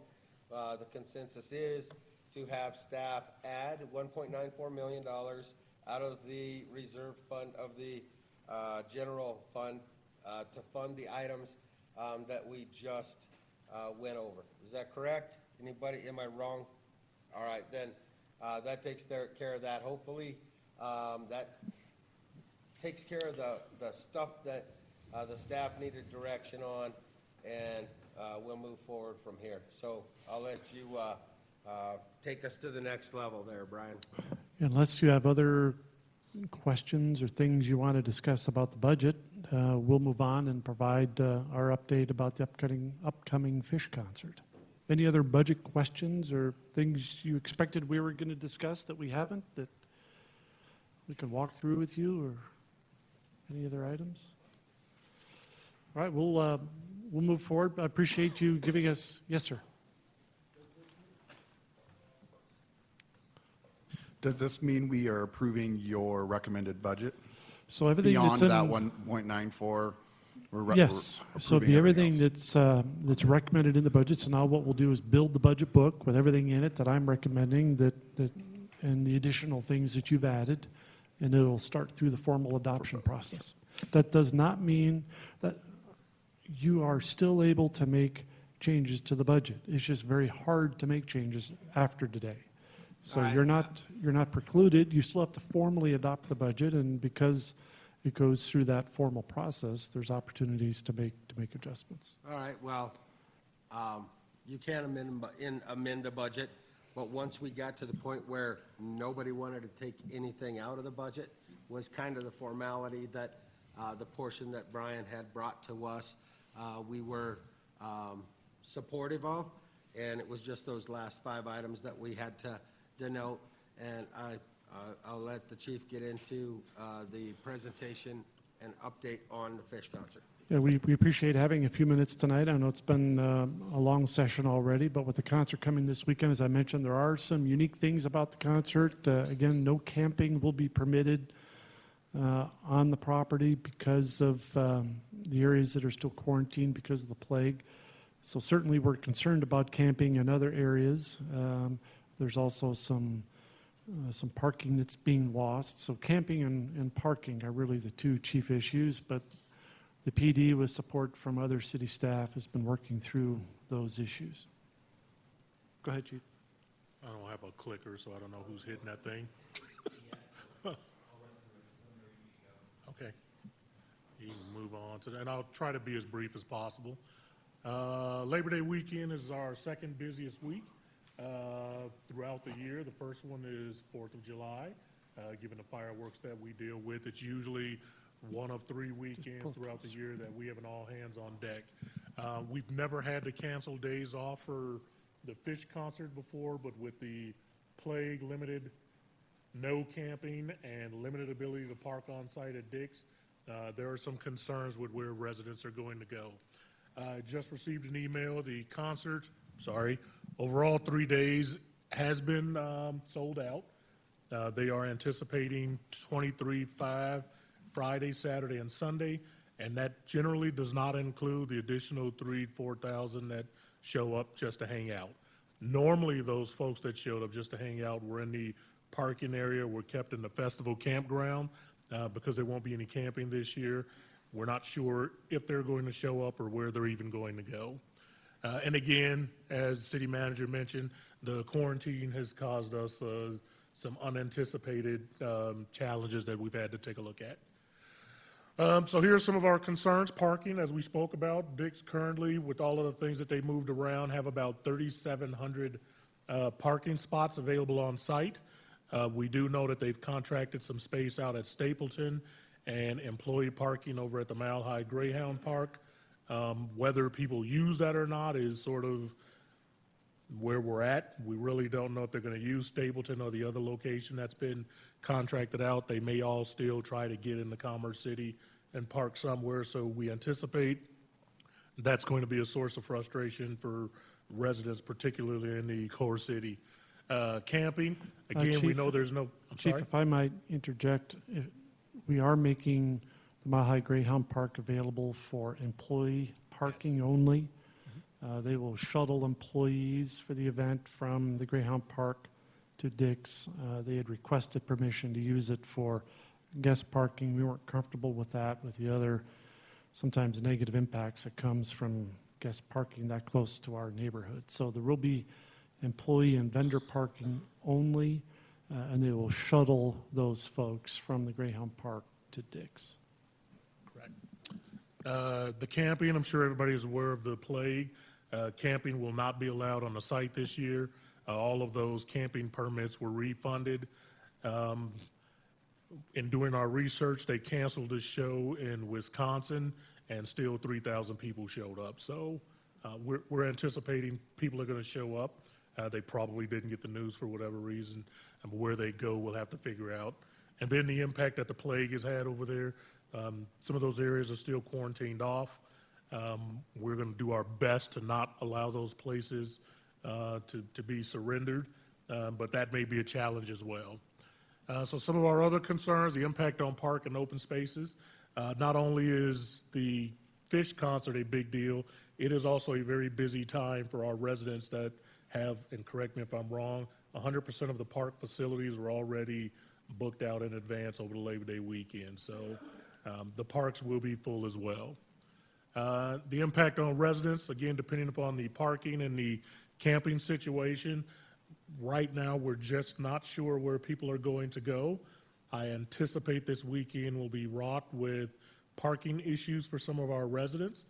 the consensus is to have staff add $1.94 million out of the reserve fund of the general fund to fund the items that we just went over. Is that correct? Anybody, am I wrong? All right, then that takes care of that. Hopefully, that takes care of the stuff that the staff needed direction on, and we'll move forward from here. So I'll let you take us to the next level there, Brian. Unless you have other questions or things you want to discuss about the budget, we'll move on and provide our update about the upcoming Fish concert. Any other budget questions or things you expected we were going to discuss that we haven't, that we can walk through with you, or any other items? All right, we'll move forward. I appreciate you giving us, yes, sir. Does this mean we are approving your recommended budget? So everything Beyond that's in that 1.94? Yes, so approving everything that's recommended in the budget. So now what we'll do is build the budget book with everything in it that I'm recommending, and the additional things that you've added, and it'll start through the formal adoption process. That does not mean that you are still able to make changes to the budget. It's just very hard to make changes after today. So All right. you're not precluded. You still have to formally adopt the budget, and because it goes through that formal process, there's opportunities to make adjustments. All right, well, you can amend the budget, but once we got to the point where nobody wanted to take anything out of the budget, was kind of the formality that the portion that Brian had brought to us, we were supportive of, and it was just those last 5 items that we had to denote, and I'll let the chief get into the presentation and update on the Fish concert. Yeah, we appreciate having a few minutes tonight. I know it's been a long session already, but with the concert coming this weekend, as I mentioned, there are some unique things about the concert. Again, no camping will be permitted on the property because of the areas that are still quarantined because of the plague. So certainly we're concerned about camping in other areas. There's also some parking that's being lost. So camping and parking are really the 2 chief issues, but the PD, with support from other city staff, has been working through those issues. Go ahead, Chief. I don't have a clicker, so I don't know who's hitting that thing. Okay. You can move on to that, and I'll try to be as brief as possible. Labor Day weekend is our second busiest week throughout the year. The first one is 4th of July. Given the fireworks that we deal with, it's usually one of 3 weekends throughout the year that we have an all hands on deck. We've never had to cancel days off for the Fish concert before, but with the plague, limited no camping, and limited ability to park on site at Dick's, there are some concerns with where residents are going to go. I just received an email, the concert, overall 3 days has been sold out. They are anticipating 23.5 Friday, Saturday, and Sunday, and that generally does not include the additional 4,000 that show up just to hang out. Normally, those folks that showed up just to hang out were in the parking area, were kept in the festival campground because there won't be any camping this year. We're not sure if they're going to show up or where they're even going to go. And again, as the city manager mentioned, the quarantine has caused us some unanticipated challenges that we've had to take a look at. So here are some of our concerns. Parking, as we spoke about, Dick's currently, with all of the things that they moved around, have about 3,700 parking spots available on site. We do know that they've contracted some space out at Stapleton and employee parking over at the Mile High Greyhound Park. Whether people use that or not is sort of where we're at. We really don't know if they're going to use Stapleton or the other location that's been contracted out. They may all still try to get into Commerce City and park somewhere, so we anticipate that's going to be a source of frustration for residents, particularly in the core city. Camping, again, we Chief- know there's no, I'm Chief, sorry. if I might interject, we are making the Mile High Greyhound Park available for employee parking only. They will shuttle employees for the event from the Greyhound Park to Dick's. They had requested permission to use it for guest parking. We weren't comfortable with that, with the other sometimes negative impacts that comes from guest parking that close to our neighborhood. So there will be employee and vendor parking only, and they will shuttle those folks from the Greyhound Park to Dick's. Correct. The camping, I'm sure everybody is aware of the plague. Camping will not be allowed on the site this year. All of those camping permits were refunded. In doing our research, they canceled a show in Wisconsin, and still 3,000 people showed up. So we're anticipating people are going to show up. They probably didn't get the news for whatever reason. Where they go, we'll have to figure out. And then the impact that the plague has had over there. Some of those areas are still quarantined off. We're going to do our best to not allow those places to be surrendered, but that may be a challenge as well. So some of our other concerns, the impact on park and open spaces. Not only is the Fish concert a big deal, it is also a very busy time for our residents that have, and correct me if I'm wrong, 100% of the park facilities are already booked out in advance over the Labor Day weekend. So the parks will be full as well. The impact on residents, again, depending upon the parking and the camping situation, right now we're just not sure where people are going to go. I anticipate this weekend will be wrought with parking issues for some of our residents,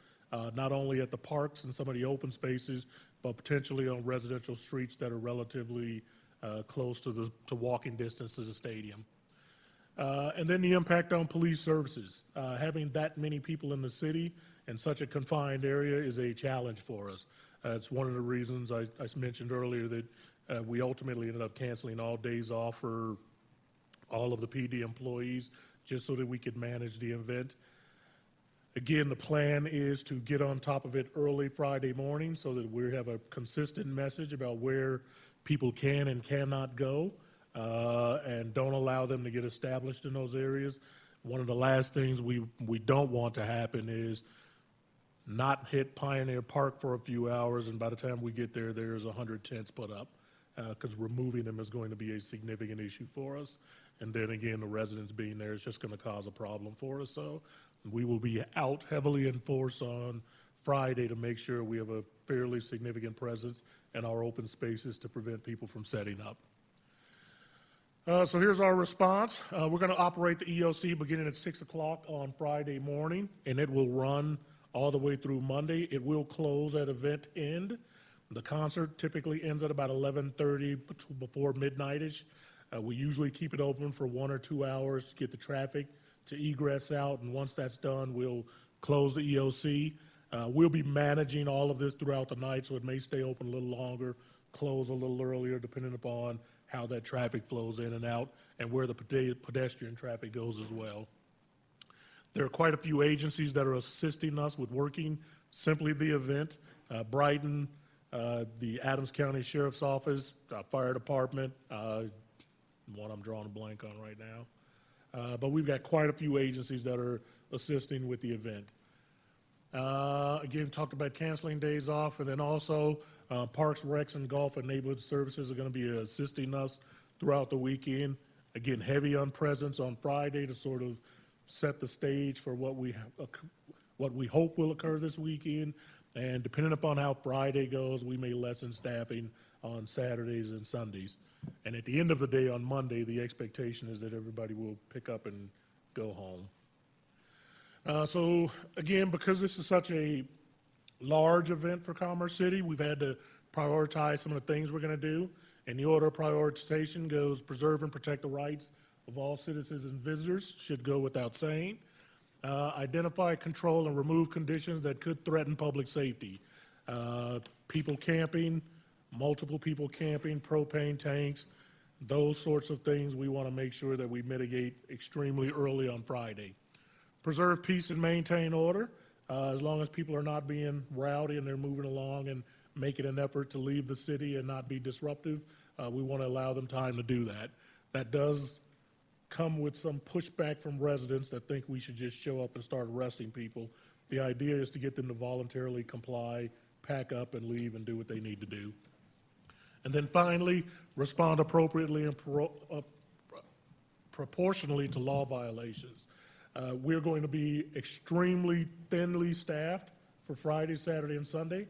not only at the parks and some of the open spaces, but potentially on residential streets that are relatively close to walking distance to the stadium. And then the impact on police services. Having that many people in the city in such a confined area is a challenge for us. It's one of the reasons I mentioned earlier that we ultimately ended up canceling all days off for all of the PD employees just so that we could manage the event. Again, the plan is to get on top of it early Friday morning so that we have a consistent message about where people can and cannot go, and don't allow them to get established in those areas. One of the last things we don't want to happen is not hit Pioneer Park for a few hours, and by the time we get there, there's 100 tents put up, because removing them is going to be a significant issue for us. And then again, the residents being there is just going to cause a problem for us. So we will be out heavily in force on Friday to make sure we have a fairly significant presence in our open spaces to prevent people from setting up. So here's our response. We're going to operate the EOC beginning at 6 o'clock on Friday morning, and it will run all the way through Monday. It will close at event end. The concert typically ends at about 11:30 before midnight-ish. We usually keep it open for 1 or 2 hours to get the traffic to egress out, and once that's done, we'll close the EOC. We'll be managing all of this throughout the night, so it may stay open a little longer, close a little earlier, depending upon how that traffic flows in and out and where the pedestrian traffic goes as well. There are quite a few agencies that are assisting us with working simply the event. Brighton, the Adams County Sheriff's Office, Fire Department, one I'm drawing a blank on right now. But we've got quite a few agencies that are assisting with the event. Again, talked about canceling days off, and then also Parks, Recs, and Golf and Neighborhood Services are going to be assisting us throughout the weekend. Again, heavy on presence on Friday to sort of set the stage for what we hope will occur this weekend. And depending upon how Friday goes, we may lessen staffing on Saturdays and Sundays. And at the end of the day on Monday, the expectation is that everybody will pick up and go home. So again, because this is such a large event for Commerce City, we've had to prioritize some of the things we're going to do. And the order of prioritization goes preserve and protect the rights of all citizens and visitors, should go without saying. Identify, control, and remove conditions that could threaten public safety. People camping, multiple people camping, propane tanks, those sorts of things we want to make sure that we mitigate extremely early on Friday. Preserve peace and maintain order. As long as people are not being rowdy and they're moving along and making an effort to leave the city and not be disruptive, we want to allow them time to do that. That does come with some pushback from residents that think we should just show up and start arresting people. The idea is to get them to voluntarily comply, pack up and leave and do what they need to do. And then finally, respond appropriately and proportionally to law violations. We're going to be extremely thinly staffed for Friday, Saturday, and Sunday,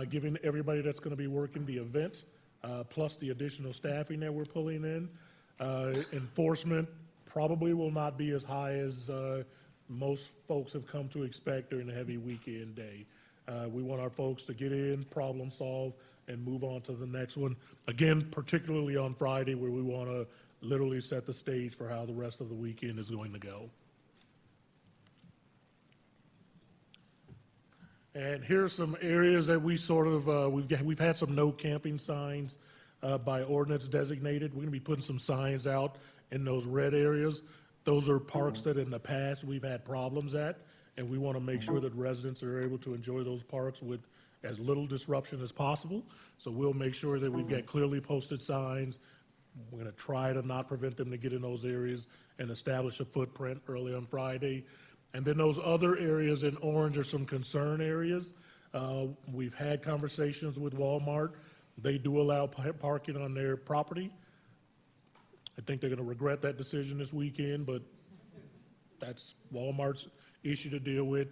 giving everybody that's going to be working the event, plus the additional staffing that we're pulling in. Enforcement probably will not be as high as most folks have come to expect during the heavy weekend day. We want our folks to get in, problem solve, and move on to the next one. Again, particularly on Friday, where we want to literally set the stage for how the rest of the weekend is going to go. And here's some areas that we sort of, we've had some no camping signs by ordinance designated. We're going to be putting some signs out in those red areas. Those are parks that in the past we've had problems at, and we want to make sure that residents are able to enjoy those parks with as little disruption as possible. So we'll make sure that we've got clearly posted signs. We're going to try to not prevent them to get in those areas and establish a footprint early on Friday. And then those other areas in orange are some concern areas. We've had conversations with Walmart. They do allow parking on their property. I think they're going to regret that decision this weekend, but that's Walmart's issue to deal with.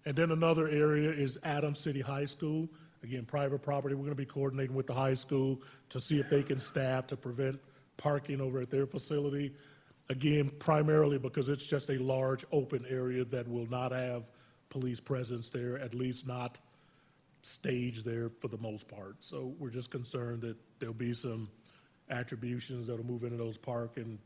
And then another area is Adams City High School. Again, private property. We're going to be coordinating with the high school to see if they can staff to prevent parking over at their facility. Again, primarily because it's just a large open area that will not have police presence there, at least not staged there for the most part. So we're just concerned that there'll be some attributions that'll move into those parks. And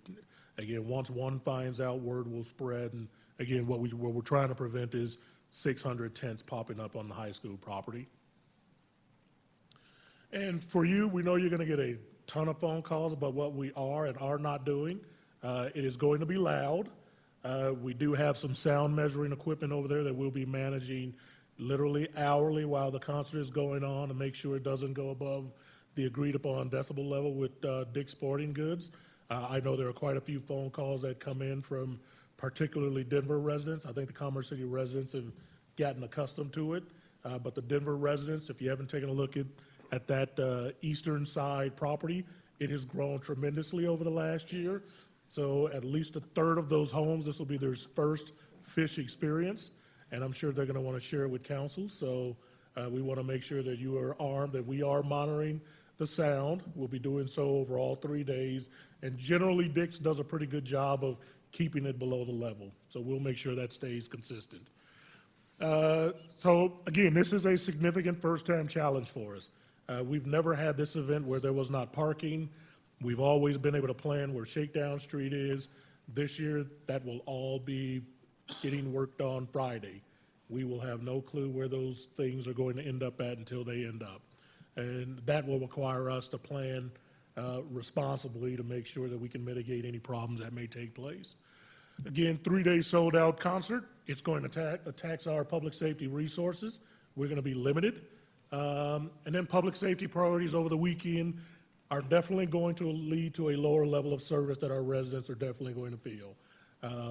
again, once one finds out, word will spread. And again, what we're trying to prevent is 600 tents popping up on the high school property. And for you, we know you're going to get a ton of phone calls about what we are and are not doing. It is going to be loud. We do have some sound measuring equipment over there that we'll be managing literally hourly while the concert is going on to make sure it doesn't go above the agreed upon decibel level with Dick's Sporting Goods. I know there are quite a few phone calls that come in from particularly Denver residents. I think the Commerce City residents have gotten accustomed to it. But the Denver residents, if you haven't taken a look at that eastern side property, it has grown tremendously over the last year. So at least a third of those homes, this will be their first fish experience, and I'm sure they're going to want to share it with council. So we want to make sure that you are armed, that we are monitoring the sound. We'll be doing so over all 3 days, and generally Dick's does a pretty good job of keeping it below the level. So we'll make sure that stays consistent. So again, this is a significant first-time challenge for us. We've never had this event where there was not parking. We've always been able to plan where Shakedown Street is. This year, that will all be getting worked on Friday. we will have no clue where those things are going to end up at until they end up. And that will require us to plan responsibly to make sure that we can mitigate any problems that may take place. Again, 3-day sold-out concert. It's going to tax our public safety resources. We're going to be limited. And then public safety priorities over the weekend are definitely going to lead to a lower level of service that our residents are definitely going to feel.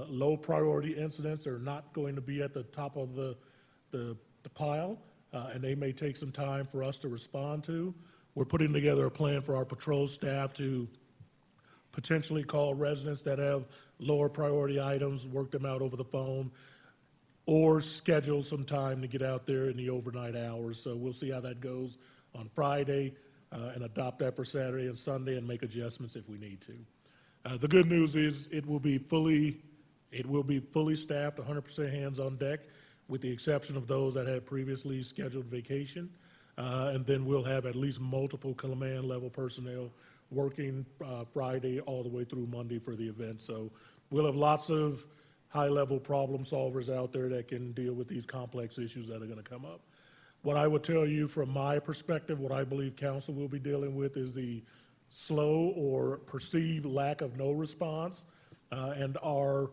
Low priority incidents are not going to be at the top of the pile, and they may take some time for us to respond to. We're putting together a plan for our patrol staff to potentially call residents that have lower priority items, work them out over the phone, or schedule some time to get out there in the overnight hours. So we'll see how that goes on Friday and adopt that for Saturday and Sunday and make adjustments if we need to. The good news is it will be fully staffed, 100% hands on deck, with the exception of those that had previously scheduled vacation. And then we'll have at least multiple command level personnel working Friday all the way through Monday for the event. So we'll have lots of high-level problem solvers out there that can deal with these complex issues that are going to come up. What I would tell you from my perspective, what I believe council will be dealing with is the slow or perceived lack of no response and our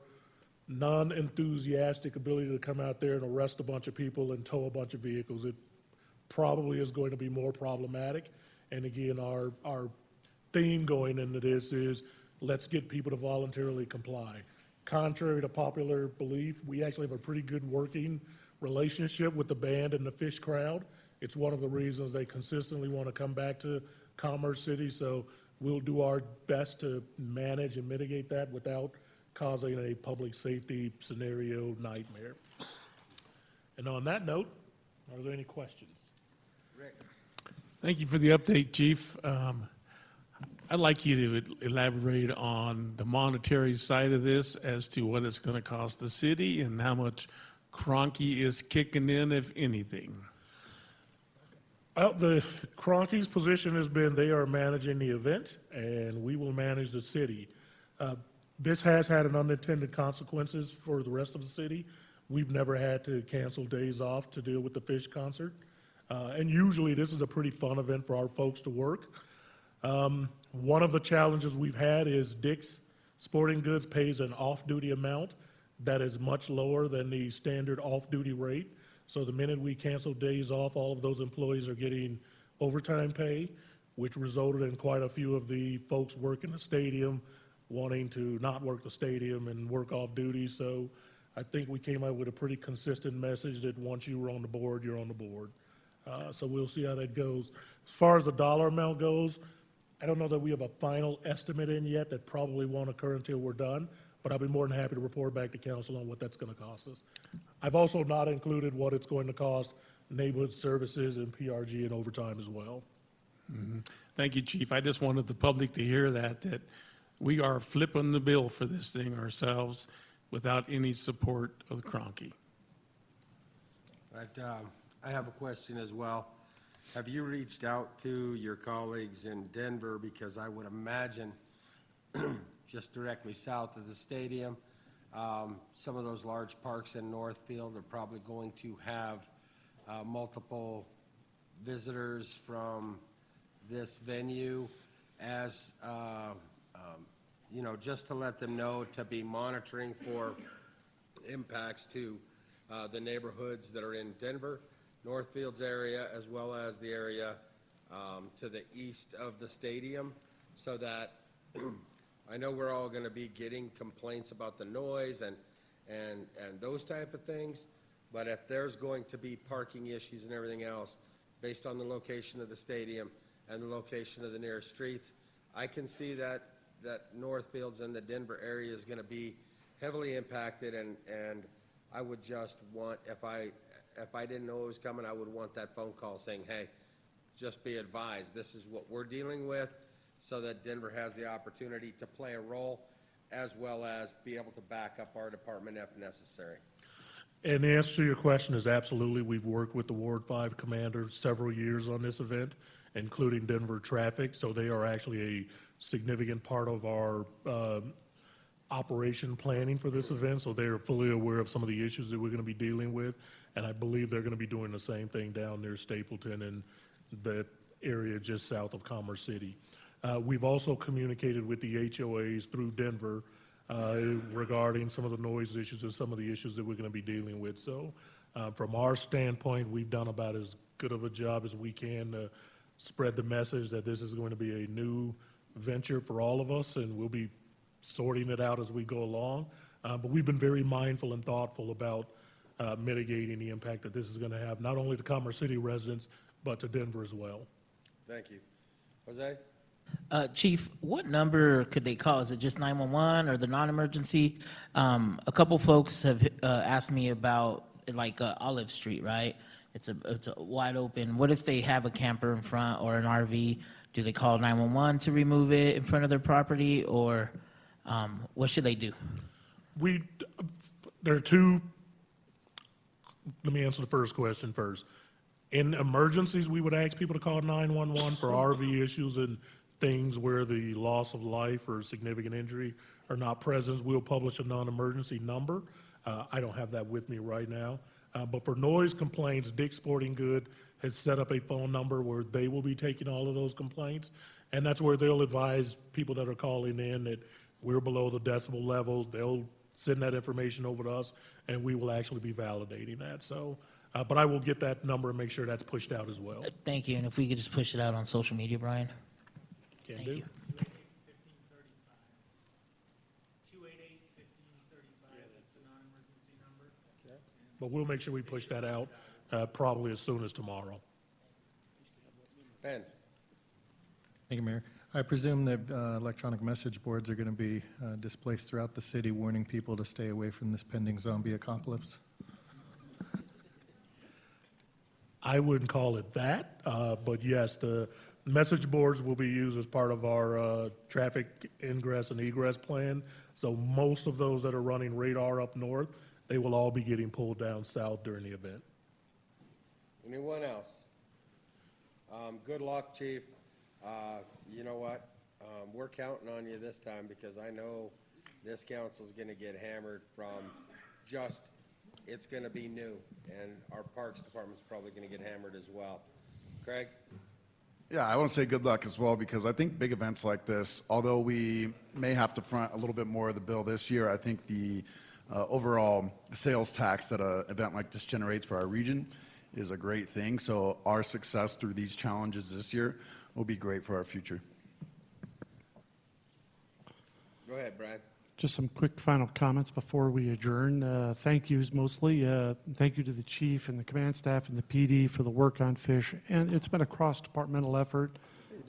non-enthusiastic ability to come out there and arrest a bunch of people and tow a bunch of vehicles. It probably is going to be more problematic. And again, our theme going into this is let's get people to voluntarily comply. Contrary to popular belief, we actually have a pretty good working relationship with the band and the Fish crowd. It's one of the reasons they consistently want to come back to Commerce City, so we'll do our best to manage and mitigate that without causing a public safety scenario nightmare. And on that note, are there any questions? Rick. Thank you for the update, Chief. I'd like you to elaborate on the monetary side of this as to what it's going to cost the city and how much Cronky is kicking in, if anything. The Cronky's position has been they are managing the event, and we will manage the city. This has had an unintended consequences for the rest of the city. We've never had to cancel days off to deal with the Fish concert. And usually this is a pretty fun event for our folks to work. One of the challenges we've had is Dick's Sporting Goods pays an off-duty amount that is much lower than the standard off-duty rate. So the minute we cancel days off, all of those employees are getting overtime pay, which resulted in quite a few of the folks working the stadium wanting to not work the stadium and work off duty. So I think we came out with a pretty consistent message that once you were on the board, you're on the board. So we'll see how that goes. As far as the dollar amount goes, I don't know that we have a final estimate in yet. That probably won't occur until we're done, but I'll be more than happy to report back to council on what that's going to cost us. I've also not included what it's going to cost neighborhood services and PRG and overtime as well. Mm-hmm. Thank you, Chief. I just wanted the public to hear that we are flipping the bill for this thing ourselves without any support of the Cronky. But I have a question as well. Have you reached out to your colleagues in Denver? Because I would imagine just directly south of the stadium, some of those large parks in Northfield are probably going to have multiple visitors from this venue as, you know, just to let them know to be monitoring for impacts to the neighborhoods that are in Denver, Northfield's area, as well as the area to the east of the stadium, so that I know we're all going to be getting complaints about the noise and those type of things, but if there's going to be parking issues and everything else based on the location of the stadium and the location of the nearest streets, I can see that Northfields and the Denver area is going to be heavily impacted, and I would just want, if I didn't know it was coming, I would want that phone call saying, hey, just be advised, this is what we're dealing with, so that Denver has the opportunity to play a role as well as be able to back up our department if necessary. And the answer to your question is absolutely. We've worked with the Ward 5 commander several years on this event, including Denver traffic, so they are actually a significant part of our operation planning for this event, so they are fully aware of some of the issues that we're going to be dealing with, and I believe they're going to be doing the same thing down near Stapleton and that area just south of Commerce City. We've also communicated with the HOAs through Denver regarding some of the noise issues and some of the issues that we're going to be dealing with. So from our standpoint, we've done about as good of a job as we can to spread the message that this is going to be a new venture for all of us, and we'll be sorting it out as we go along. But we've been very mindful and thoughtful about mitigating the impact that this is going to have, not only to Commerce City residents, but to Denver as well. Thank you. Jose? Chief, what number could they call? Is it just 911 or the non-emergency? A couple folks have asked me about like Olive Street, right? It's a wide open. What if they have a camper in front or an RV? Do they call 911 to remove it in front of their property, or what should they do? There are two. Let me answer the first question first. In emergencies, we would ask people to call 911 for RV issues and things where the loss of life or significant injury are not present. We'll publish a non-emergency number. I don't have that with me right now. But for noise complaints, Dick's Sporting Good has set up a phone number where they will be taking all of those complaints. And that's where they'll advise people that are calling in that we're below the decibel level. They'll send that information over to us, and we will actually be validating that. So, but I will get that number and make sure that's pushed out as well. Thank you. And if we could just push it out on social media, Brian? Can Thank do. you. But we'll make sure we push that out probably as soon as tomorrow. Ben? Thank you, Mayor. I presume that electronic message boards are going to be displaced throughout the city, warning people to stay away from this pending zombie apocalypse. I wouldn't call it that, but yes, the message boards will be used as part of our traffic ingress and egress plan. So most of those that are running radar up north, they will all be getting pulled down south during the event. Anyone else? Good luck, Chief. You know what? We're counting on you this time because I know this council's going to get hammered from just, it's going to be new, and our Parks Department's probably going to get hammered as well. Craig? Yeah, I want to say good luck as well, because I think big events like this, although we may have to front a little bit more of the bill this year, I think the overall sales tax that an event like this generates for our region is a great thing. So our success through these challenges this year will be great for our future. Go ahead, Brian. Just some quick final comments before we adjourn. Thank yous mostly. Thank you to the chief and the command staff and the PD for the work on fish. And it's been a cross-departmental effort.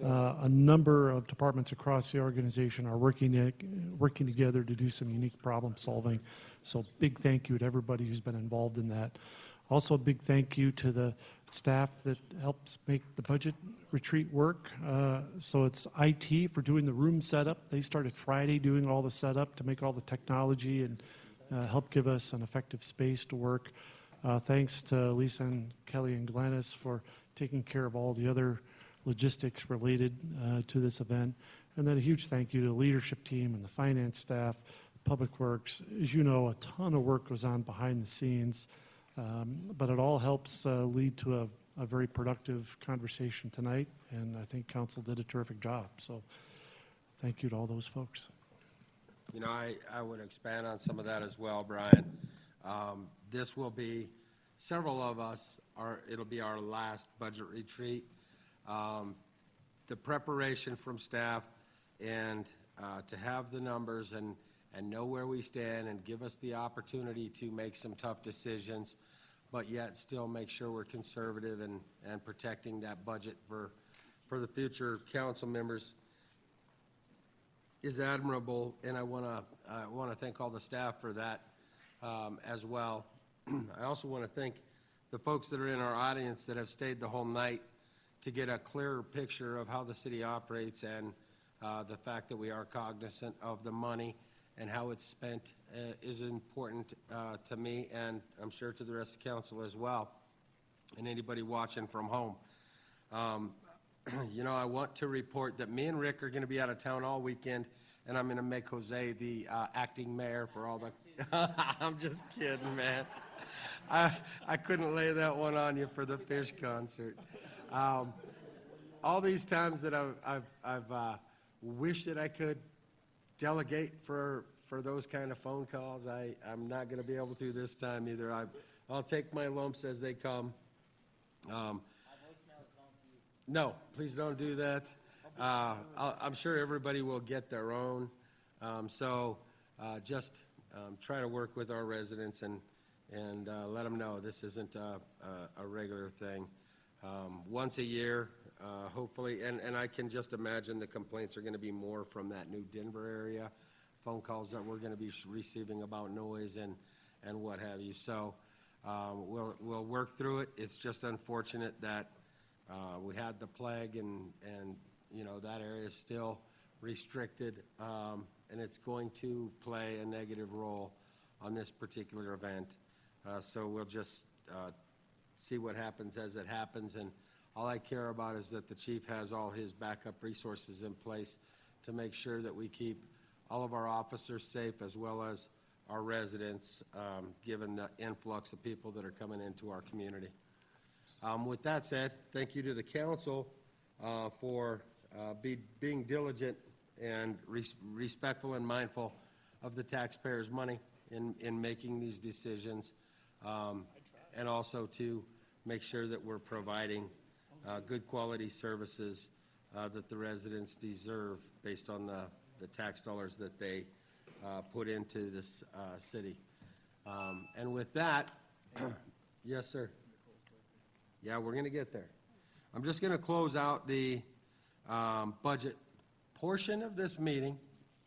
A number of departments across the organization are working together to do some unique problem solving. So big thank you to everybody who's been involved in that. Also a big thank you to the staff that helps make the budget retreat work. So it's IT for doing the room setup. They started Friday doing all the setup to make all the technology and help give us an effective space to work. Thanks to Lisa and Kelly and Glennis for taking care of all the other logistics related to this event. And then a huge thank you to the leadership team and the finance staff, Public Works. As you know, a ton of work goes on behind the scenes, but it all helps lead to a very productive conversation tonight, and I think council did a terrific job. So thank you to all those folks. You know, I would expand on some of that as well, Brian. This will be, several of us, it'll be our last budget retreat. The preparation from staff and to have the numbers and know where we stand and give us the opportunity to make some tough decisions, but yet still make sure we're conservative and protecting that budget for the future council members is admirable, and I want to thank all the staff for that as well. I also want to thank the folks that are in our audience that have stayed the whole night to get a clearer picture of how the city operates and the fact that we are cognizant of the money and how it's spent is important to me, and I'm sure to the rest of the council as well, and anybody watching from home. You know, I want to report that me and Rick are going to be out of town all weekend, and I'm going to make Jose the acting mayor for all the... I'm just kidding, man. I couldn't lay that one on you for the fish concert. All these times that I've wished that I could delegate for those kind of phone calls, I'm not going to be able to this time either. I'll take my lumps as they come. No, please don't do that. I'm sure everybody will get their own. Just try to work with our residents and let them know this isn't a regular thing. Once a year, hopefully, and I can just imagine the complaints are going to be more from that new Denver area, phone calls that we're going to be receiving about noise and what have you. So we'll work through it. It's just unfortunate that we had the plague and you know, that area is still restricted, and it's going to play a negative role on this particular event. So we'll just see what happens as it happens, and all I care about is that the chief has all his backup resources in place to make sure that we keep all of our officers safe as well as our residents, given the influx of people that are coming into our community. With that said, thank you to the council for being diligent and respectful and mindful of the taxpayers' money in making these decisions, and also to make sure that we're providing good quality services that the residents deserve based on the tax dollars that they put into this city. And with that, yes, sir. Yeah, we're going to get there. I'm just going to close out the budget portion of this meeting.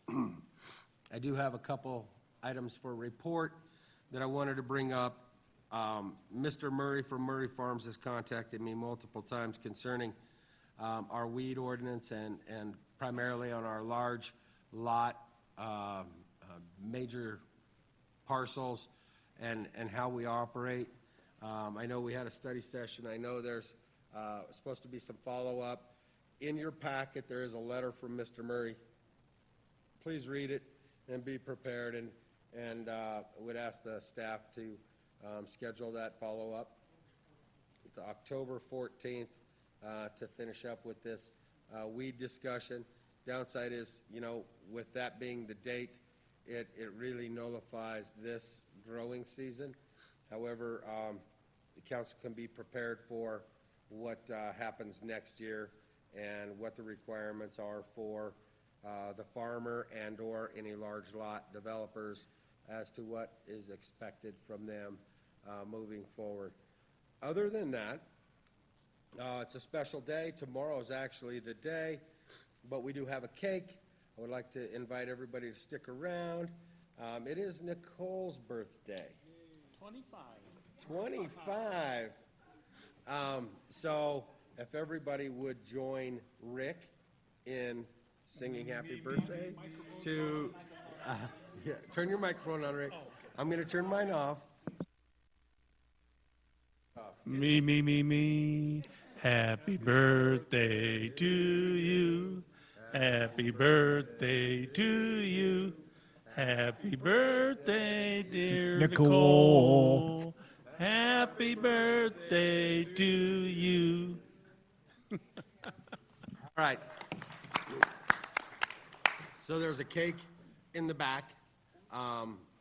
I do have a couple items for report that I wanted to bring up. Mr. Murray from Murray Farms has contacted me multiple times concerning our weed ordinance and primarily on our large lot, major parcels, and how we operate. I know we had a study session. I know there's supposed to be some follow-up. In your packet, there is a letter from Mr. Murray. Please read it and be prepared, and would ask the staff to schedule that follow-up. It's October 14th to finish up with this weed discussion. Downside is, you know, with that being the date, it really nullifies this growing season. However, the council can be prepared for what happens next year and what the requirements are for the farmer and or any large lot developers as to what is expected from them moving forward. Other than that, it's a special day. Tomorrow is actually the day, but we do have a cake. I would like to invite everybody to stick around. It is Nicole's birthday. 25. So if everybody would join Rick in singing happy birthday to, yeah, turn your microphone on, Rick. I'm going to turn mine off. Me. Happy birthday to you. Happy birthday to you. Happy birthday, dear Nicole. Happy birthday to you. All right. So there's a cake in the back.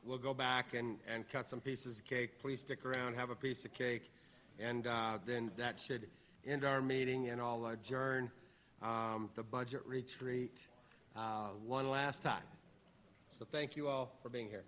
We'll go back and cut some pieces of cake. Please stick around, have a piece of cake, and then that should end our meeting, and I'll adjourn the budget retreat one last time. So thank you all for being here.